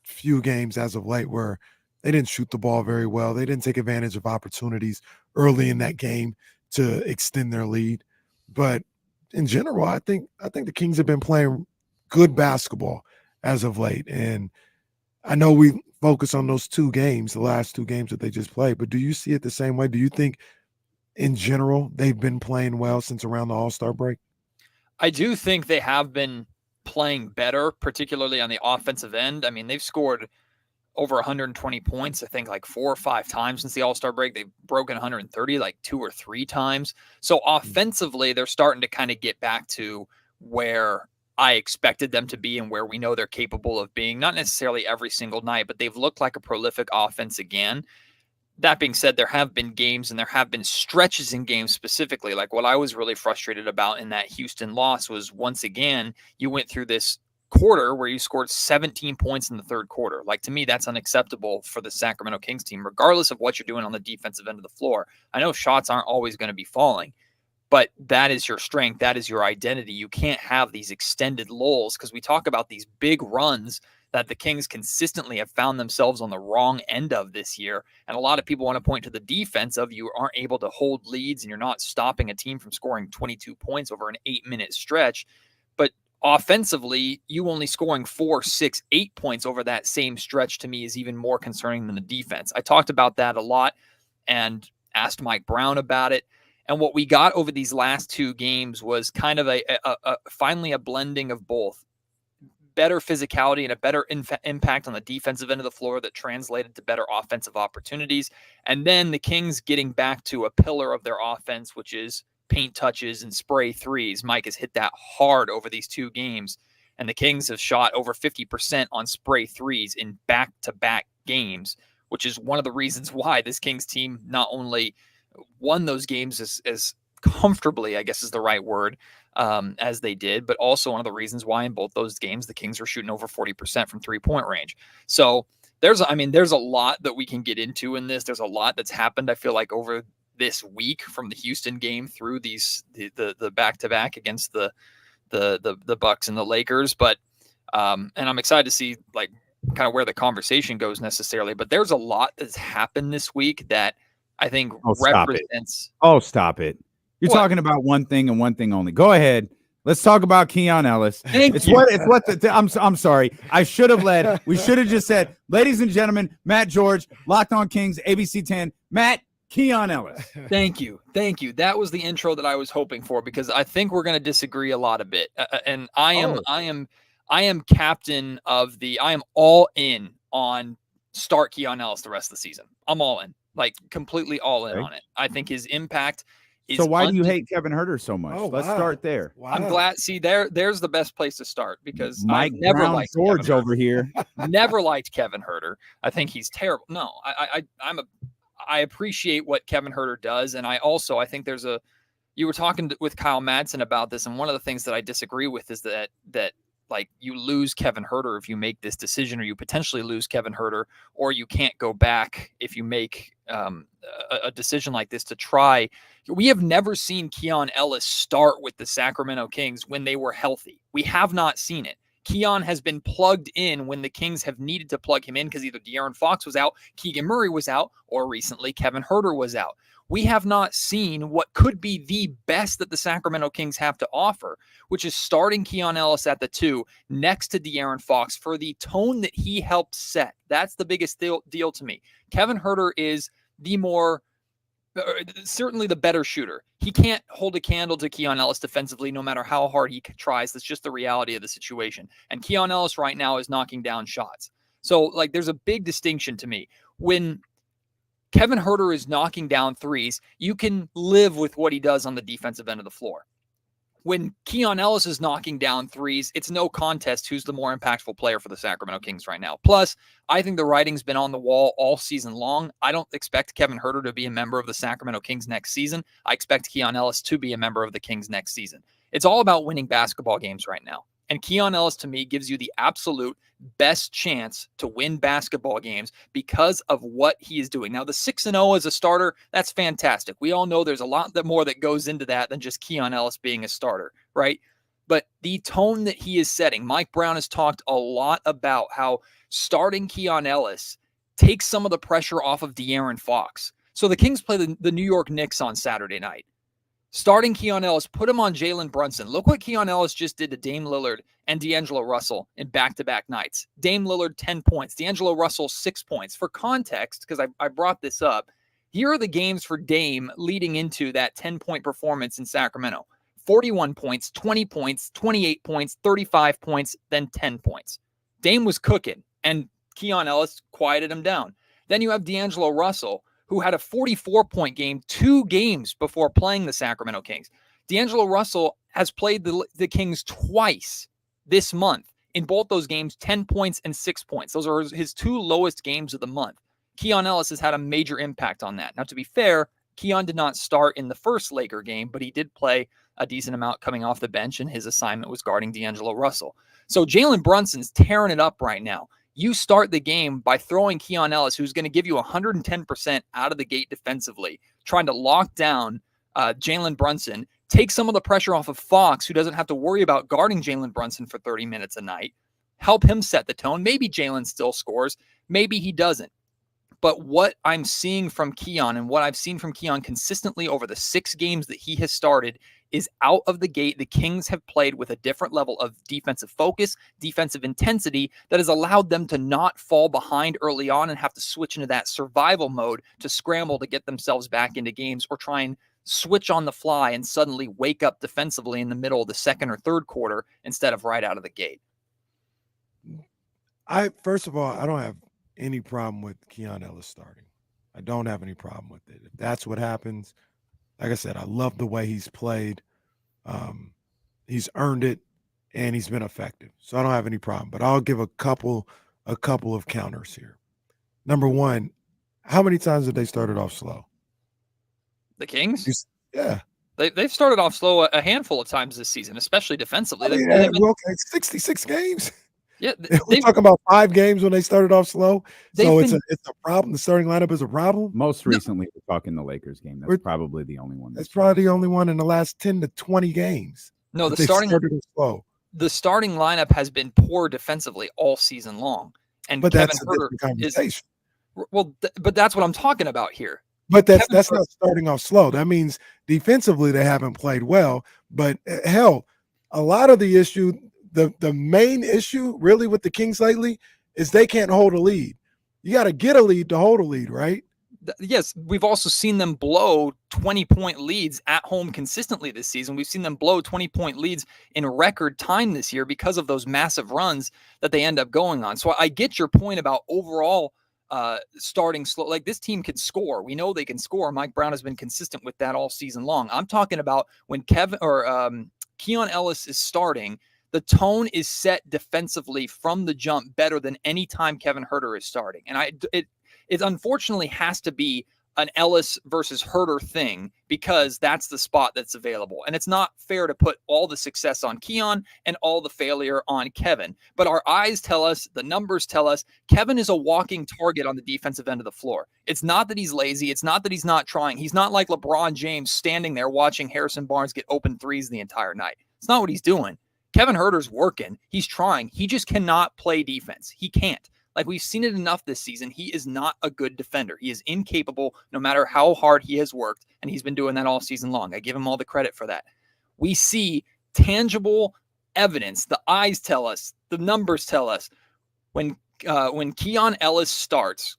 few games as of late where they didn't shoot the ball very well. They didn't take advantage of opportunities early in that game to extend their lead. But in general, I think the Kings have been playing good basketball as of late. And I know we focus on those 2 games, the last 2 games that they just played, but do you see it the same way? Do you think in general they've been playing well since around the All-Star break? I do think they have been playing better, particularly on the offensive end. I mean, they've scored over 120 points, I think, like 4 or 5 times since the All-Star break. They've broken 130 like 2 or 3 times. So offensively, they're starting to kind of get back to where I expected them to be and where we know they're capable of being. Not necessarily every single night, but they've looked like a prolific offense again. That being said, there have been games and there have been stretches in games specifically. Like, what I was really frustrated about in that Houston loss was, once again, you went through this quarter where you scored 17 points in the 3rd quarter. Like, to me, that's unacceptable for the Sacramento Kings team, regardless of what you're doing on the defensive end of the floor. I know shots aren't always going to be falling, but that is your strength. That is your identity. You can't have these extended lulls, because we talk about these big runs that the Kings consistently have found themselves on the wrong end of this year. And a lot of people want to point to the defense of you aren't able to hold leads and you're not stopping a team from scoring 22 points over an 8-minute stretch. But offensively, you only scoring 4, 6, 8 points over that same stretch to me is even more concerning than the defense. I talked about that a lot and asked Mike Brown about it. And what we got over these last 2 games was kind of a finally a blending of both. Better physicality and a better impact on the defensive end of the floor that translated to better offensive opportunities. And then the Kings getting back to a pillar of their offense, which is paint touches and spray threes. Mike has hit that hard over these 2 games. And the Kings have shot over 50% on spray threes in back-to-back games, which is one of the reasons why this Kings team not only won those games as comfortably, I guess is the right word, as they did, but also one of the reasons why in both those games the Kings were shooting over 40% from 3-point range. So there's a lot that we can get into in this. There's a lot that's happened, I feel like, over this week from the Houston game through the back-to-back against the Bucks and the Lakers. But and I'm excited to see like kind of where the conversation goes necessarily. But there's a lot that's happened this week that I think represents. Stop it. You're What? talking about one thing and one thing only. Go ahead. Let's talk about Keon Ellis. Thank you. I'm sorry. I should have led. We should have just said, ladies and gentlemen, Matt George, Locked On Kings, ABC 10, Matt Keon Ellis. Thank you. That was the intro that I was hoping for, because I think we're going to disagree a lot a bit. And I am captain of I am all in on start Keon Ellis the rest of the season. I'm all in, like completely all in on it. I think his impact is. So why do you hate Kevin Huerter so much? Let's start there. Wow. I'm glad. See, there's the best place to start, because Mike I never Brown liked George Kevin over here. never liked Kevin Huerter. I think he's terrible. No, I appreciate what Kevin Huerter does, and I think there's you were talking with Kyle Madson about this, and one of the things that I disagree with is that like you lose Kevin Huerter if you make this decision, or you potentially lose Kevin Huerter, or you can't go back if you make a decision like this to try. We have never seen Keon Ellis start with the Sacramento Kings when they were healthy. We have not seen it. Keon has been plugged in when the Kings have needed to plug him in, because either De'Aaron Fox was out, Keegan Murray was out, or recently Kevin Huerter was out. We have not seen what could be the best that the Sacramento Kings have to offer, which is starting Keon Ellis at the 2 next to De'Aaron Fox for the tone that he helped set. That's the biggest deal to me. Kevin Huerter is certainly the better shooter. He can't hold a candle to Keon Ellis defensively, no matter how hard he tries. That's just the reality of the situation. And Keon Ellis right now is knocking down shots. So like, there's a big distinction to me. When Kevin Huerter is knocking down threes, you can live with what he does on the defensive end of the floor. When Keon Ellis is knocking down threes, it's no contest who's the more impactful player for the Sacramento Kings right now. Plus, I think the writing's been on the wall all season long. I don't expect Kevin Huerter to be a member of the Sacramento Kings next season. I expect Keon Ellis to be a member of the Kings next season. It's all about winning basketball games right now. And Keon Ellis, to me, gives you the absolute best chance to win basketball games because of what he is doing. Now, the 6-0 as a starter, that's fantastic. We all know there's a lot more that goes into that than just Keon Ellis being a starter, right? But the tone that he is setting, Mike Brown has talked a lot about how starting Keon Ellis takes some of the pressure off of De'Aaron Fox. So the Kings play the New York Knicks on Saturday night. Starting Keon Ellis, put him on Jalen Brunson. Look what Keon Ellis just did to Dame Lillard and D'Angelo Russell in back-to-back nights. Dame Lillard, 10 points. D'Angelo Russell, 6 points. For context, because I brought this up, here are the games for Dame leading into that 10-point performance in Sacramento. 41 points, 20 points, 28 points, 35 points, then 10 points. Dame was cooking, and Keon Ellis quieted him down. Then you have D'Angelo Russell, who had a 44-point game 2 games before playing the Sacramento Kings. D'Angelo Russell has played the Kings twice this month. In both those games, 10 points and 6 points. Those are his 2 lowest games of the month. Keon Ellis has had a major impact on that. Now, to be fair, Keon did not start in the first Laker game, but he did play a decent amount coming off the bench, and his assignment was guarding D'Angelo Russell. So Jalen Brunson's tearing it up right now. You start the game by throwing Keon Ellis, who's going to give you 110% out of the gate defensively, trying to lock down Jalen Brunson, take some of the pressure off of Fox, who doesn't have to worry about guarding Jalen Brunson for 30 minutes a night, help him set the tone. Maybe Jalen still scores. Maybe he doesn't. But what I'm seeing from Keon and what I've seen from Keon consistently over the 6 games that he has started is out of the gate, the Kings have played with a different level of defensive focus, defensive intensity that has allowed them to not fall behind early on and have to switch into that survival mode to scramble to get themselves back into games or try and switch on the fly and suddenly wake up defensively in the middle of the second or third quarter instead of right out of the gate. First of all, I don't have any problem with Keon Ellis starting. I don't have any problem with it. If that's what happens, like I said, I love the way he's played. He's earned it, and he's been effective. So I don't have any problem. But I'll give a couple of counters here. Number one, how many times have they started off slow? The Kings? Yeah. They've started off slow a handful of times this season, especially defensively. Okay, 66 games. Yeah, we're talking about 5 games when they started off slow. So it's a problem. The starting lineup is a problem. Most recently, we're talking the Lakers game. That's probably the only one. That's probably the only one in the last 10 to 20 games. No, the starting lineup has been poor defensively all season long, and but Kevin that's Huerter a conversation. But that's what I'm talking about here. But that's not starting off slow. That means defensively they haven't played well. But hell, a lot of the issue. The main issue really with the Kings lately is they can't hold a lead. You got to get a lead to hold a lead, right? Yes, we've also seen them blow 20-point leads at home consistently this season. We've seen them blow 20-point leads in record time this year because of those massive runs that they end up going on. So I get your point about overall starting slow. Like, this team can score. We know they can score. Mike Brown has been consistent with that all season long. I'm talking about when Keon Ellis is starting, the tone is set defensively from the jump better than any time Kevin Huerter is starting. And it unfortunately has to be an Ellis versus Huerter thing because that's the spot that's available. And it's not fair to put all the success on Keon and all the failure on Kevin. But our eyes tell us, the numbers tell us, Kevin is a walking target on the defensive end of the floor. It's not that he's lazy. It's not that he's not trying. He's not like LeBron James standing there watching Harrison Barnes get open threes the entire night. It's not what he's doing. Kevin Huerter's working. He's trying. He just cannot play defense. He can't. Like, we've seen it enough this season. He is not a good defender. He is incapable no matter how hard he has worked, and he's been doing that all season long. I give him all the credit for that. We see tangible evidence. The eyes tell us. The numbers tell us. When Keon Ellis starts,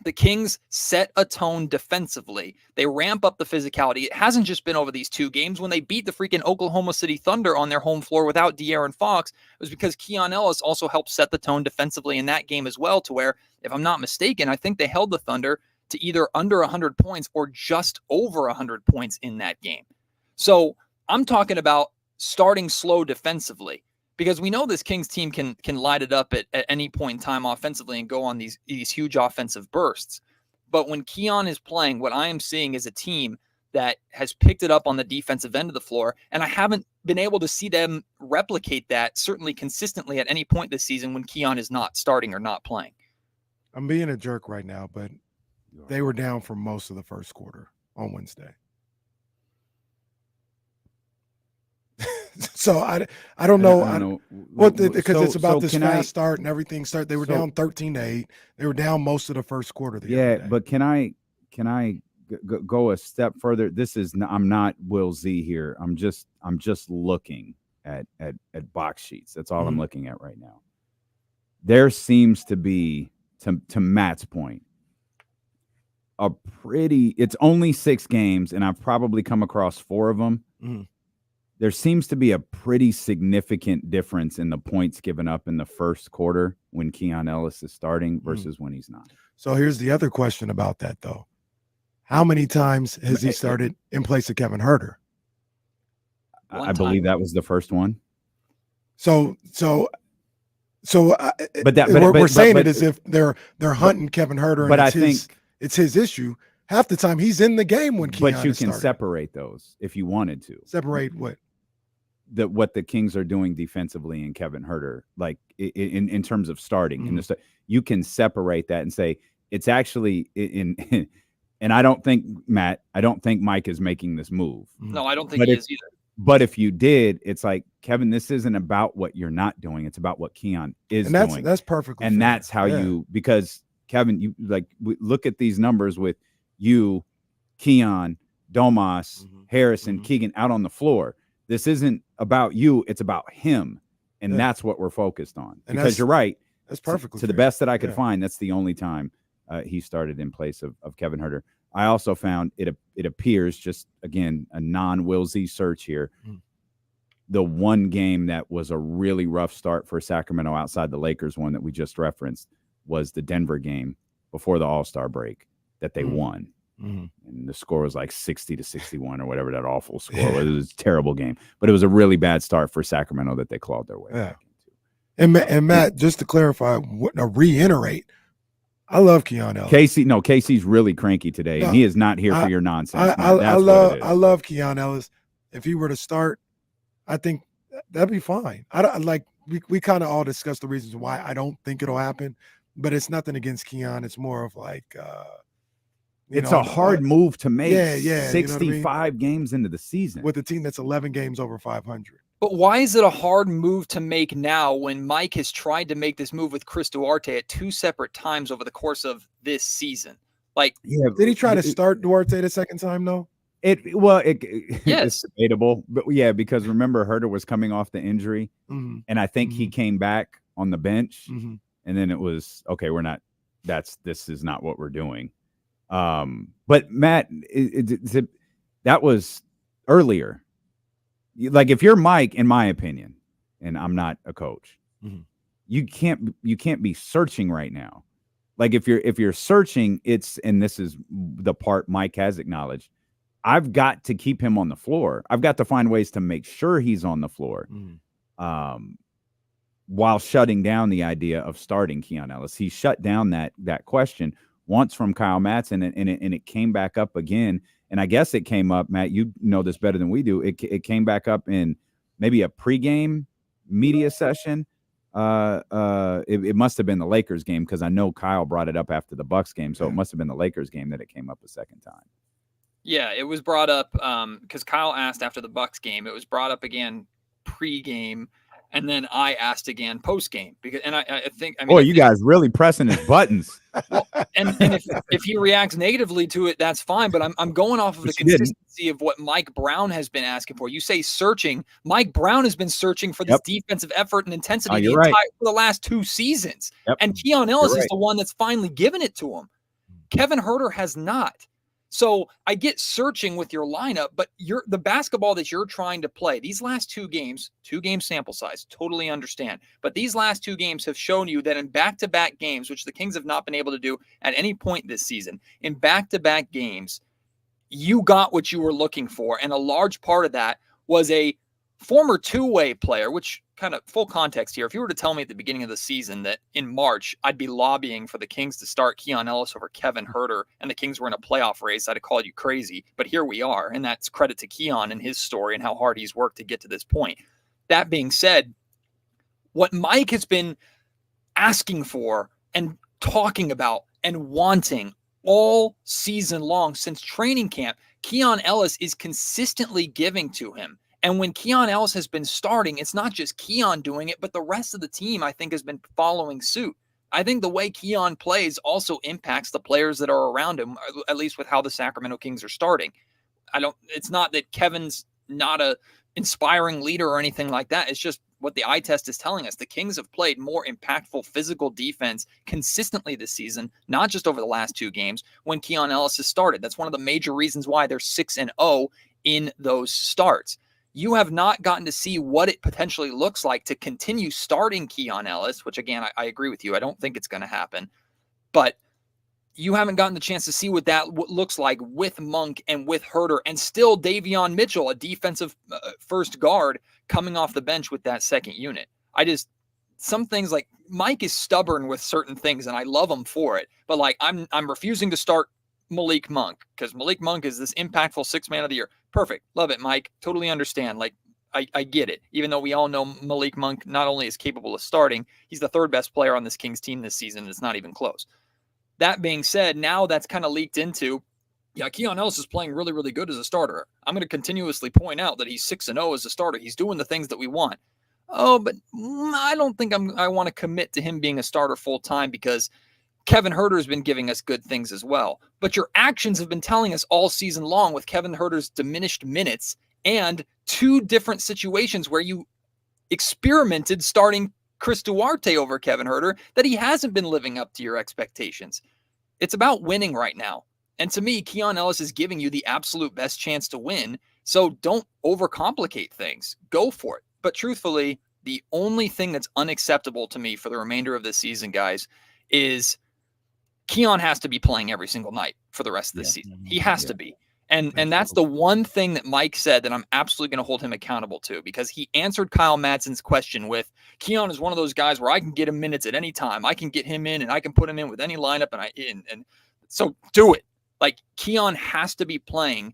the Kings set a tone defensively. They ramp up the physicality. It hasn't just been over these 2 games. When they beat the freaking Oklahoma City Thunder on their home floor without De'Aaron Fox, it was because Keon Ellis also helped set the tone defensively in that game as well, to where, if I'm not mistaken, I think they held the Thunder to either under 100 points or just over 100 points in that game. So I'm talking about starting slow defensively, because we know this Kings team can light it up at any point in time offensively and go on these huge offensive bursts. But when Keon is playing, what I am seeing is a team that has picked it up on the defensive end of the floor, and I haven't been able to see them replicate that certainly consistently at any point this season when Keon is not starting or not playing. I'm being a jerk right now, but they were down for most of the first quarter on Wednesday. So I don't know. Because it's about this fast start and everything start. They were down 13-8. They were down most of the first quarter. But can I go a step further? I'm not Will Z here. I'm just looking at box sheets. That's all I'm looking at right now. There seems to be, to Matt's point, it's only 6 games, and I've probably come across 4 of them. Mm-hmm. There seems to be a pretty significant difference in the points given up in the first quarter when Keon Ellis is starting versus when he's not. So here's the other question about that, though. How many times has he started in place of Kevin Huerter? I believe that was the first one. We're saying it as if they're hunting Kevin Huerter, but and I think it's his issue. Half the time he's in the game when Keon. But you can separate those if you wanted to. Separate what? What the Kings are doing defensively in Kevin Huerter, like in terms of starting, you can separate that and say it's actually in. And I don't think Mike is making this move. No, I don't think he is either. But if you did, it's like, Kevin, this isn't about what you're not doing. It's about what Keon is And that's doing. that's perfect. And that's how because Kevin, you look at these numbers with you, Keon, Domas, Harrison, Keegan out on the floor. This isn't about you. It's about him. And that's what we're focused on. And because you're right. That's perfect. To the best that I could find, that's the only time he started in place of Kevin Huerter. I also found it appears, just again, a non-Will Z search here, the one game that was a really rough start for Sacramento outside the Lakers one that we just referenced was the Denver game before the All-Star break that they won. And the score was like 60-61 or whatever that awful score was. It was a terrible game. But it was a really bad start for Sacramento that they clawed their way back into. And Matt, just to clarify, reiterate, I love Keon Ellis. Casey's really cranky today, and he is not here for your nonsense. I love Keon Ellis. If he were to start, I think that'd be fine. I don't like we kind of all discussed the reasons why I don't think it'll happen, but it's nothing against Keon. It's more of like it's a hard move to make. 65 you know what I mean? games into the season with a team that's 11 games over 500. But why is it a hard move to make now when Mike has tried to make this move with Chris Duarte at 2 separate times over the course of this season? Like, did he try to start Duarte the second time though? It's debatable, but because remember Huerter was coming off the injury, and I think he came back on the bench, and then it was okay. This is not what we're doing. But Matt, that was earlier. Like if you're Mike, in my opinion, and I'm not a coach, you can't be searching right now. Like if you're searching, and this is the part Mike has acknowledged, I've got to keep him on the floor. I've got to find ways to make sure he's on the floor, while shutting down the idea of starting Keon Ellis. He shut down that question once from Kyle Madson, and it came back up again. And I guess it came up, Matt, you know this better than we do. It came back up in maybe a pregame media session. It must have been the Lakers game because I know Kyle brought it up after the Bucks game. So it must have been the Lakers game that it came up a second time. Yeah, it was brought up because Kyle asked after the Bucks game. It was brought up again pregame. And then I asked again post game I think you guys really pressing his buttons. Well, and if he reacts negatively to it, that's fine. But I'm going off of the consistency of what Mike Brown has been asking for. You say searching. Mike Brown has been searching for this defensive effort and intensity for the last 2 seasons. And Keon Ellis is the one that's finally given it to him. Kevin Huerter has not. So I get searching with your lineup, but the basketball that you're trying to play, these last 2 games, 2-game sample size, totally understand. But these last 2 games have shown you that in back-to-back games, which the Kings have not been able to do at any point this season, in back-to-back games, you got what you were looking for. And a large part of that was a former two-way player, which kind of full context here. If you were to tell me at the beginning of the season that in March I'd be lobbying for the Kings to start Keon Ellis over Kevin Huerter and the Kings were in a playoff race, I'd have called you crazy. But here we are, and that's credit to Keon and his story and how hard he's worked to get to this point. That being said, what Mike has been asking for and talking about and wanting all season long since training camp, Keon Ellis is consistently giving to him. And when Keon Ellis has been starting, it's not just Keon doing it, but the rest of the team, I think, has been following suit. I think the way Keon plays also impacts the players that are around him, at least with how the Sacramento Kings are starting. It's not that Kevin's not a inspiring leader or anything like that. It's just what the eye test is telling us. The Kings have played more impactful physical defense consistently this season, not just over the last 2 games when Keon Ellis has started. That's one of the major reasons why they're 6-0 in those starts. You have not gotten to see what it potentially looks like to continue starting Keon Ellis, which, again, I agree with you. I don't think it's going to happen. But you haven't gotten the chance to see what that looks like with Monk and with Huerter and still Davion Mitchell, a defensive first guard, coming off the bench with that second unit. Some things like Mike is stubborn with certain things, and I love him for it. But, like, I'm refusing to start Malik Monk because Malik Monk is this impactful 6th man of the year. Perfect. Love it, Mike. Totally understand. Like, I get it. Even though we all know Malik Monk not only is capable of starting, he's the 3rd best player on this Kings team this season. It's not even close. That being said, now that's kind of leaked into, Yeah, Keon Ellis is playing really, really good as a starter. I'm going to continuously point out that he's 6-0 as a starter. He's doing the things that we want. Oh, but I don't think I want to commit to him being a starter full time because Kevin Huerter has been giving us good things as well. But your actions have been telling us all season long with Kevin Huerter's diminished minutes and 2 different situations where you experimented starting Chris Duarte over Kevin Huerter that he hasn't been living up to your expectations. It's about winning right now. And to me, Keon Ellis is giving you the absolute best chance to win. So don't overcomplicate things. Go for it. But truthfully, the only thing that's unacceptable to me for the remainder of this season, guys, is Keon has to be playing every single night for the rest of this season. He has to be. And that's the one thing that Mike said that I'm absolutely going to hold him accountable to, because he answered Kyle Madson's question with, Keon is one of those guys where I can get him minutes at any time. I can get him in and I can put him in with any lineup. And so do it. Like, Keon has to be playing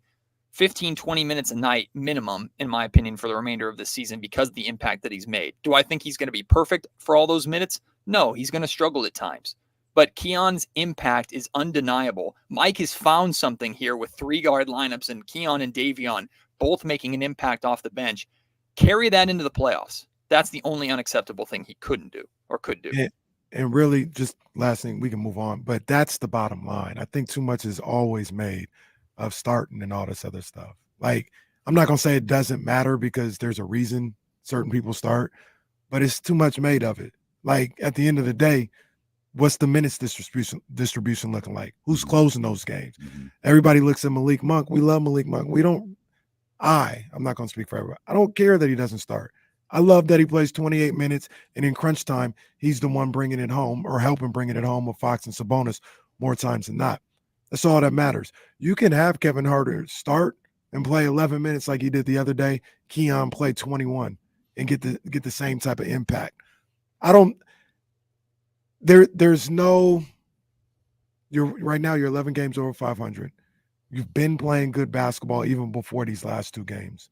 15, 20 minutes a night minimum, in my opinion, for the remainder of the season because of the impact that he's made. Do I think he's going to be perfect for all those minutes? No, he's going to struggle at times. But Keon's impact is undeniable. Mike has found something here with 3 guard lineups and Keon and Davion both making an impact off the bench. Carry that into the playoffs. That's the only unacceptable thing he couldn't do or could do. And really, just last thing, we can move on, but that's the bottom line. I think too much is always made of starting and all this other stuff. Like, I'm not going to say it doesn't matter because there's a reason certain people start, but it's too much made of it. Like, at the end of the day, what's the minutes distribution looking like? Who's closing those games? Everybody looks at Malik Monk. We love Malik Monk. I'm not going to speak for everybody. I don't care that he doesn't start. I love that he plays 28 minutes, and in crunch time, he's the one bringing it home or helping bringing it home with Fox and Sabonis more times than not. That's all that matters. You can have Kevin Huerter start and play 11 minutes like he did the other day. Keon play 21 and get the same type of impact. There's no, right now you're 11 games over 500. You've been playing good basketball even before these last 2 games.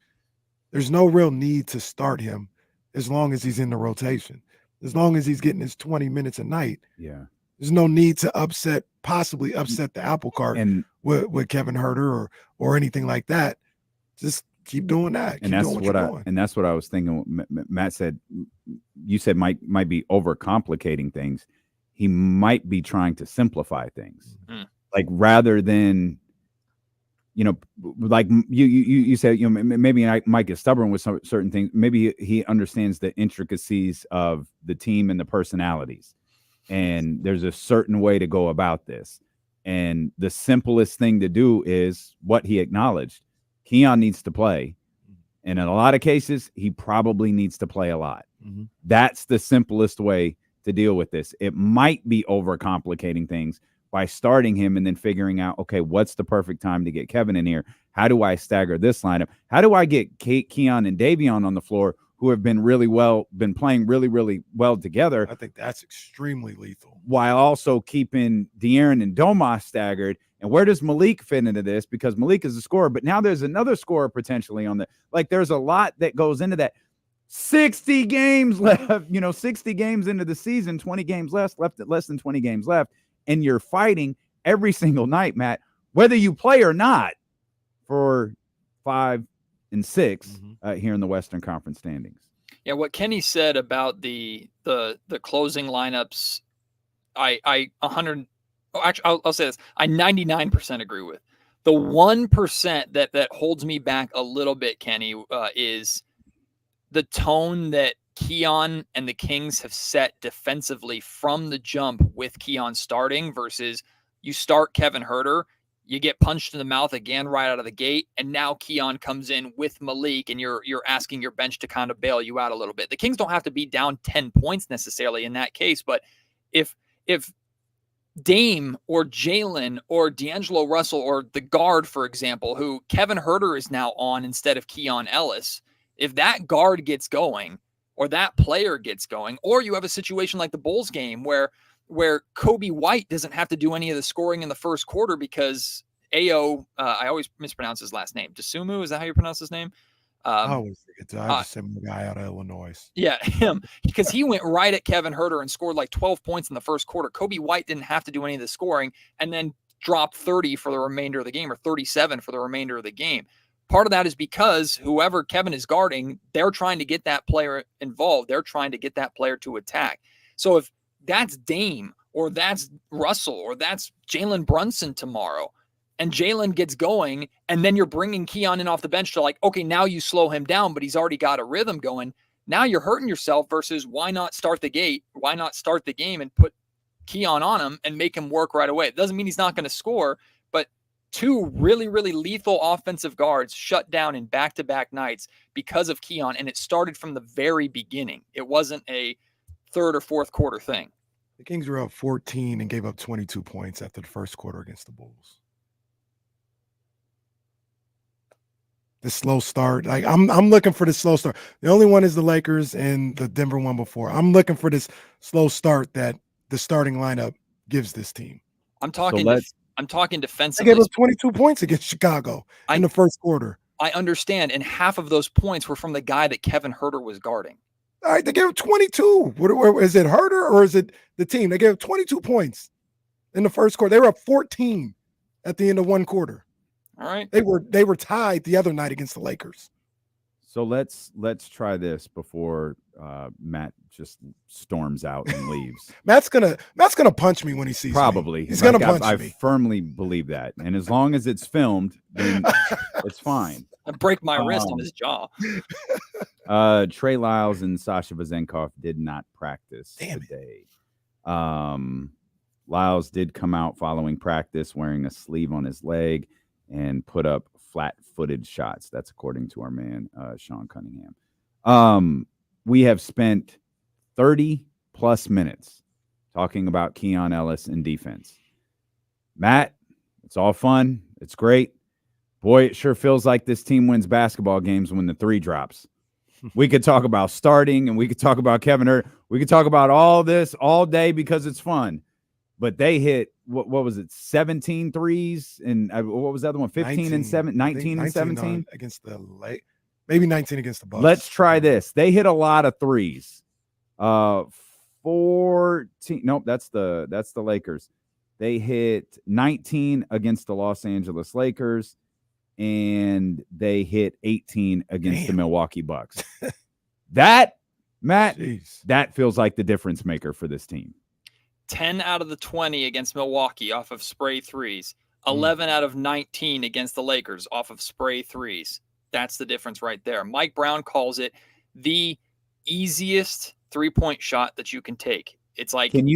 There's no real need to start him as long as he's in the rotation. As long as he's getting his 20 minutes a night. Yeah. There's no need to possibly upset the apple cart with Kevin Huerter or anything like that. Just keep doing that. And that's what I was thinking. Matt said, you said Mike might be overcomplicating things. He might be trying to simplify things. Like, rather than, like you said, maybe Mike is stubborn with certain things. Maybe he understands the intricacies of the team and the personalities. And there's a certain way to go about this. And the simplest thing to do is what he acknowledged. Keon needs to play. And in a lot of cases, he probably needs to play a lot. That's the simplest way to deal with this. It might be overcomplicating things by starting him and then figuring out, okay, what's the perfect time to get Kevin in here? How do I stagger this lineup? How do I get Keon and Davion on the floor, who have been playing really, really well together? I think that's extremely lethal. While also keeping De'Aaron and Domas staggered. And where does Malik fit into this? Because Malik is a scorer, but now there's another scorer potentially on the, like, there's a lot that goes into that. 60 games left, 60 games into the season, 20 games left, less than 20 games left. And you're fighting every single night, Matt, whether you play or not, for 5 and 6 here in the Western Conference standings. Yeah, what Kenny said about the closing lineups, I'll say this, I 99% agree with. The 1% that holds me back a little bit, Kenny, is the tone that Keon and the Kings have set defensively from the jump with Keon starting versus you start Kevin Huerter, you get punched in the mouth again right out of the gate, and now Keon comes in with Malik, and you're asking your bench to kind of bail you out a little bit. The Kings don't have to be down 10 points necessarily in that case, but if Dame or Jalen or D'Angelo Russell or the guard, for example, who Kevin Huerter is now on instead of Keon Ellis, if that guard gets going or that player gets going, or you have a situation like the Bulls game where Kobe White doesn't have to do any of the scoring in the first quarter because I always mispronounce his last name. Desumu, is that how you pronounce his name? I always forget to. I just sent the guy out of Illinois. Yeah, him, because he went right at Kevin Huerter and scored like 12 points in the first quarter. Kobe White didn't have to do any of the scoring, and then drop 30 for the remainder of the game or 37 for the remainder of the game. Part of that is because whoever Kevin is guarding, they're trying to get that player involved. They're trying to get that player to attack. So if that's Dame or that's Russell or that's Jalen Brunson tomorrow, and Jalen gets going, and then you're bringing Keon in off the bench to like, okay, now you slow him down, but he's already got a rhythm going. Now you're hurting yourself versus why not start the gate? Why not start the game and put Keon on him and make him work right away? It doesn't mean he's not going to score, but two really, really lethal offensive guards shut down in back-to-back nights because of Keon, and it started from the very beginning. It wasn't a third or fourth quarter thing. The Kings were up 14 and gave up 22 points after the first quarter against the Bulls. The slow start, like I'm looking for the slow start. The only one is the Lakers and the Denver one before. I'm looking for this slow start that the starting lineup gives this team. I'm talking They defensively. gave up 22 points against Chicago in the first quarter. I understand, and half of those points were from the guy that Kevin Huerter was guarding. All right, they gave up 22. Is it Huerter or is it the team? They gave up 22 points in the first quarter. They were up 14 at the end of one quarter. All right. They were tied the other night against the Lakers. So let's try this before Matt just storms out and leaves. Matt's gonna punch me when he sees Probably. me. He's gonna punch I me. firmly believe that. And as long as it's filmed, then it's fine. I break my wrist on his jaw. Trey Lyles and Sasha Vezenkov did not practice today. Lyles did come out following practice wearing a sleeve on his leg and put up flat-footed shots. That's according to our man, Sean Cunningham. We have spent 30-plus minutes talking about Keon Ellis and defense. Matt, it's all fun. It's great. Boy, it sure feels like this team wins basketball games when the three drops. We could talk about starting, and we could talk about Kevin Huerter. We could talk about all this all day because it's fun. But they hit, what was it, 17 threes? And what was the other one? 19 and 17? Against the late, maybe 19 against the Bucks. Let's try this. They hit a lot of threes. 14. Nope, that's the Lakers. They hit 19 against the Los Angeles Lakers, and they hit 18 against the Milwaukee Bucks. That, Matt, that feels like the difference maker for this team. 10 out of the 20 against Milwaukee off of spray threes. 11 out of 19 against the Lakers off of spray threes. That's the difference right there. Mike Brown calls it the easiest three-point shot that you can take. It's like, can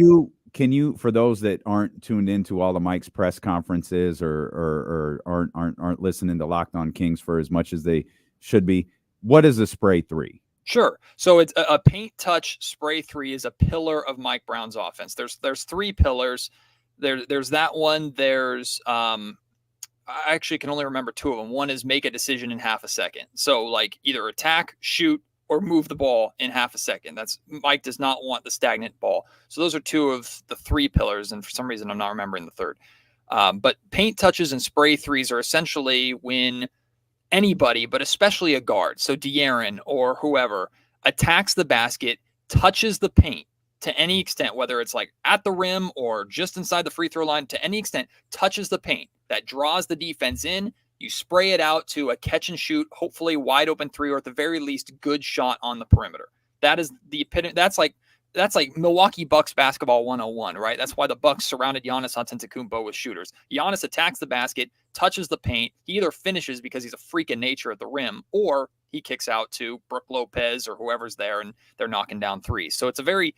you, for those that aren't tuned into all the Mike's press conferences or aren't listening to Locked On Kings for as much as they should be, what is a spray three? Sure. So it's a paint touch spray three is a pillar of Mike Brown's offense. There's three pillars. There's that one. There's I actually can only remember two of them. One is make a decision in half a second. So like either attack, shoot, or move the ball in half a second. That's Mike does not want the stagnant ball. So those are two of the three pillars. And for some reason, I'm not remembering the third. But paint touches and spray threes are essentially when anybody, but especially a guard, so De'Aaron or whoever, attacks the basket, touches the paint to any extent, whether it's like at the rim or just inside the free throw line, to any extent, touches the paint. That draws the defense in. You spray it out to a catch and shoot, hopefully wide open three, or at the very least, good shot on the perimeter. That is the epitome. That's like Milwaukee Bucks basketball 101, right? That's why the Bucks surrounded Giannis Antetokounmpo with shooters. Giannis attacks the basket, touches the paint. He either finishes because he's a freak of nature at the rim, or he kicks out to Brook Lopez or whoever's there, and they're knocking down threes. So it's a very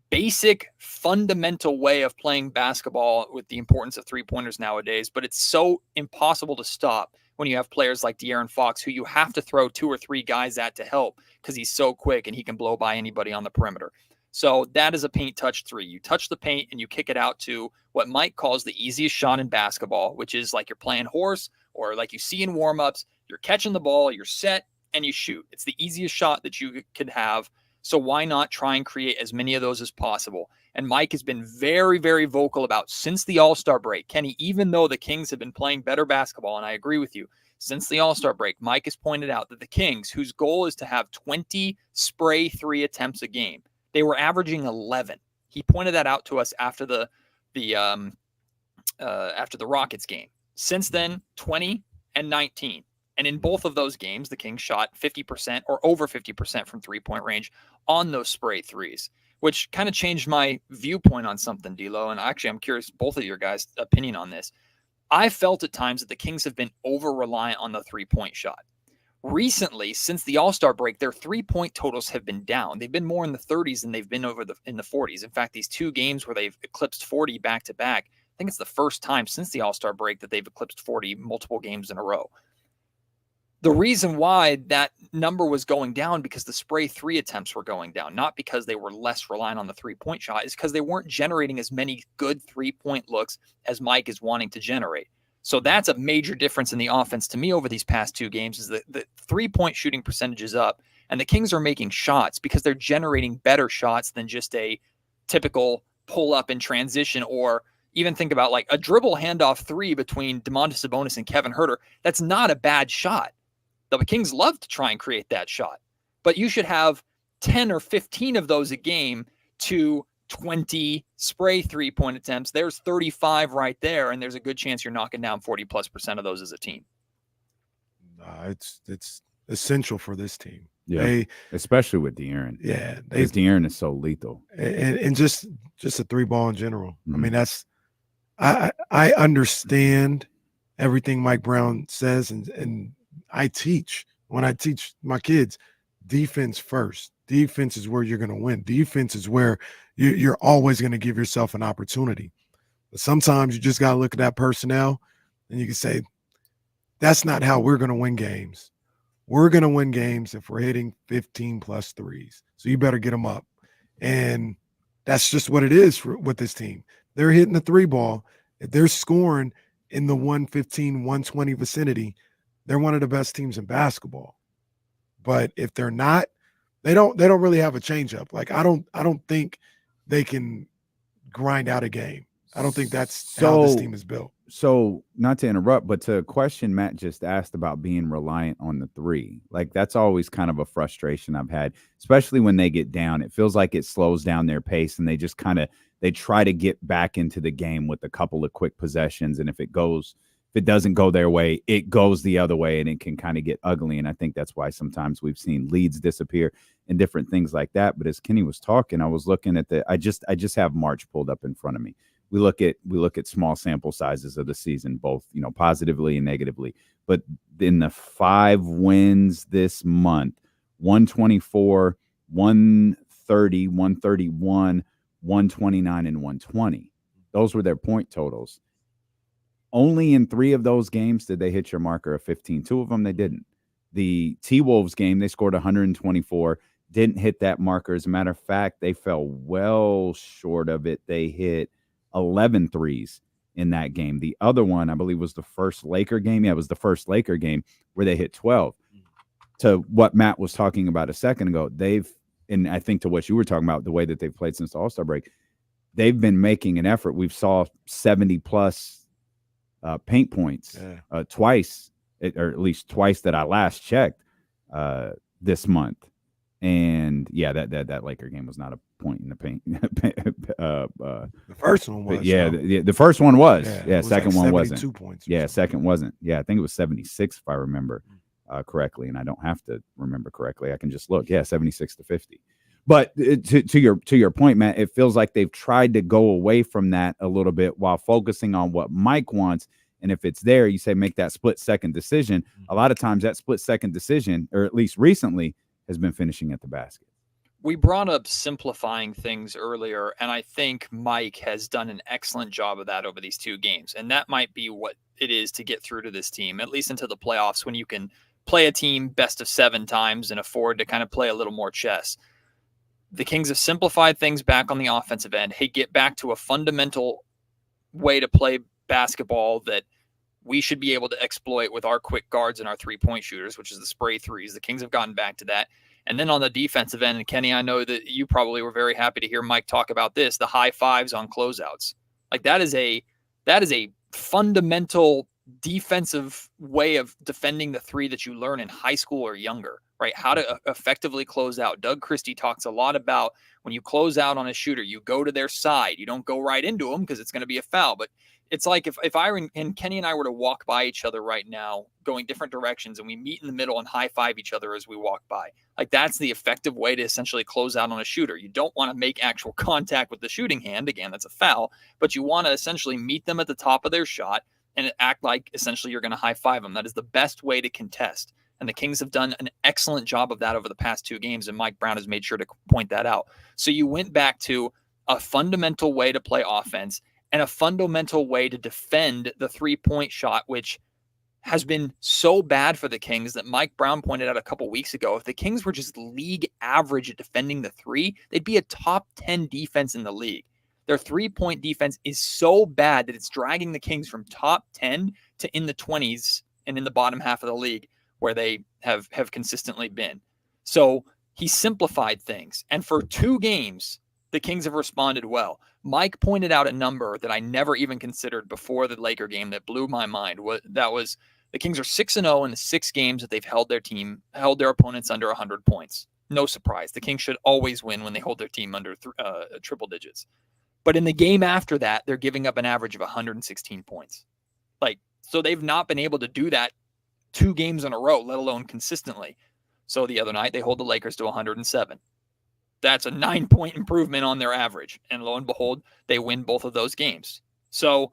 basic, fundamental way of playing basketball with the importance of three-pointers nowadays, but it's so impossible to stop when you have players like De'Aaron Fox, who you have to throw two or three guys at to help because he's so quick and he can blow by anybody on the perimeter. So that is a paint touch three. You touch the paint and you kick it out to what Mike calls the easiest shot in basketball, which is like you're playing horse or like you see in warmups, you're catching the ball, you're set, and you shoot. It's the easiest shot that you could have. So why not try and create as many of those as possible? And Mike has been very, very vocal about since the All-Star break. Kenny, even though the Kings have been playing better basketball, and I agree with you, since the All-Star break, Mike has pointed out that the Kings, whose goal is to have 20 spray three attempts a game, they were averaging 11. He pointed that out to us after the after the Rockets game. Since then, 20 and 19. And in both of those games, the Kings shot 50% or over 50% from three-point range on those spray threes, which kind of changed my viewpoint on something, D'Lo. And actually, I'm curious both of your guys' opinion on this. I felt at times that the Kings have been over-reliant on the three-point shot. Recently, since the All-Star break, their three-point totals have been down. They've been more in the 30s than they've been in the 40s. In fact, these two games where they've eclipsed 40 back-to-back, I think it's the first time since the All-Star break that they've eclipsed 40 multiple games in a row. The reason why that number was going down because the spray three attempts were going down, not because they were less reliant on the three-point shot, is because they weren't generating as many good three-point looks as Mike is wanting to generate. So that's a major difference in the offense to me over these past two games is that the three-point shooting percentage is up, and the Kings are making shots because they're generating better shots than just a typical pull-up in transition, or even think about like a dribble handoff three between Domantas Sabonis and Kevin Huerter. That's not a bad shot. The Kings love to try and create that shot, but you should have 10 or 15 of those a game to 20 spray three-point attempts. There's 35 right there, and there's a good chance you're knocking down 40+% of those as a team. It's essential for this team. Yeah, especially with De'Aaron. Yeah, because De'Aaron is so lethal, and just a three ball in general. I mean, that's I understand everything Mike Brown says, and I teach when I teach my kids defense first. Defense is where you're going to win. Defense is where you're always going to give yourself an opportunity. But sometimes you just got to look at that personnel and you can say, that's not how we're going to win games. We're going to win games if we're hitting 15+ threes. So you better get them up. And that's just what it is with this team. They're hitting the three ball. If they're scoring in the 115, 120 vicinity, they're one of the best teams in basketball. But if they're not, they don't really have a changeup. Like I don't think they can grind out a game. I don't think that's how this team is built. So not to interrupt, but to a question Matt just asked about being reliant on the three, like that's always kind of a frustration I've had, especially when they get down. It feels like it slows down their pace and they just they try to get back into the game with a couple of quick possessions. And if it doesn't go their way, it goes the other way and it can kind of get ugly. And I think that's why sometimes we've seen leads disappear and different things like that. But as Kenny was talking, I was looking at I just have March pulled up in front of me. We look at small sample sizes of the season, both, positively and negatively. But in the 5 wins this month, 124, 130, 131, 129, and 120. Those were their point totals. Only in 3 of those games did they hit your marker of 15. 2 of them they didn't. The T-Wolves game, they scored 124, didn't hit that marker. As a matter of fact, they fell well short of it. They hit 11 threes in that game. The other one, I believe, was the first Laker game. Yeah, it was the first Laker game where they hit 12. To what Matt was talking about a second ago, and I think to what you were talking about, the way that they've played since the All-Star break, they've been making an effort. We've saw 70+ paint points twice, or at least twice that I last checked this month. And yeah, that Laker game was not a point in the paint. The first one was. The first one was. Yeah, second like one wasn't. 72 points. Yeah, second wasn't. Yeah, I think it was 76 if I remember correctly, and I don't have to remember correctly. I can just look. Yeah, 76-50. But to your point, Matt, it feels like they've tried to go away from that a little bit while focusing on what Mike wants. And if it's there, you say make that split-second decision. A lot of times that split-second decision, or at least recently, has been finishing at the basket. We brought up simplifying things earlier, and I think Mike has done an excellent job of that over these 2 games. And that might be what it is to get through to this team, at least into the playoffs, when you can play a team best of 7 times and afford to kind of play a little more chess. The Kings have simplified things back on the offensive end. Hey, get back to a fundamental way to play basketball that we should be able to exploit with our quick guards and our three-point shooters, which is the spray threes. The Kings have gotten back to that. And then on the defensive end, and Kenny, I know that you probably were very happy to hear Mike talk about this, the high fives on closeouts. Like that is a fundamental defensive way of defending the three that you learn in high school or younger, right? How to effectively close out. Doug Christie talks a lot about when you close out on a shooter, you go to their side. You don't go right into them because it's going to be a foul. But it's like if I and Kenny and I were to walk by each other right now, going different directions, and we meet in the middle and high five each other as we walk by. Like that's the effective way to essentially close out on a shooter. You don't want to make actual contact with the shooting hand. Again, that's a foul, but you want to essentially meet them at the top of their shot and act like essentially you're going to high five them. That is the best way to contest. And the Kings have done an excellent job of that over the past 2 games. And Mike Brown has made sure to point that out. So you went back to a fundamental way to play offense and a fundamental way to defend the 3-point shot, which has been so bad for the Kings that Mike Brown pointed out a couple weeks ago. If the Kings were just league average at defending the 3, they'd be a top 10 defense in the league. Their 3-point defense is so bad that it's dragging the Kings from top 10 to in the 20s and in the bottom half of the league where they have consistently been. So he simplified things. And for 2 games, the Kings have responded well. Mike pointed out a number that I never even considered before the Laker game that blew my mind. That was the Kings are 6-0 in the 6 games that they've held their opponents under 100 points. No surprise. The Kings should always win when they hold their team under triple digits. But in the game after that, they're giving up an average of 116 points. So they've not been able to do that 2 games in a row, let alone consistently. So the other night, they hold the Lakers to 107. That's a 9-point improvement on their average. And lo and behold, they win both of those games. So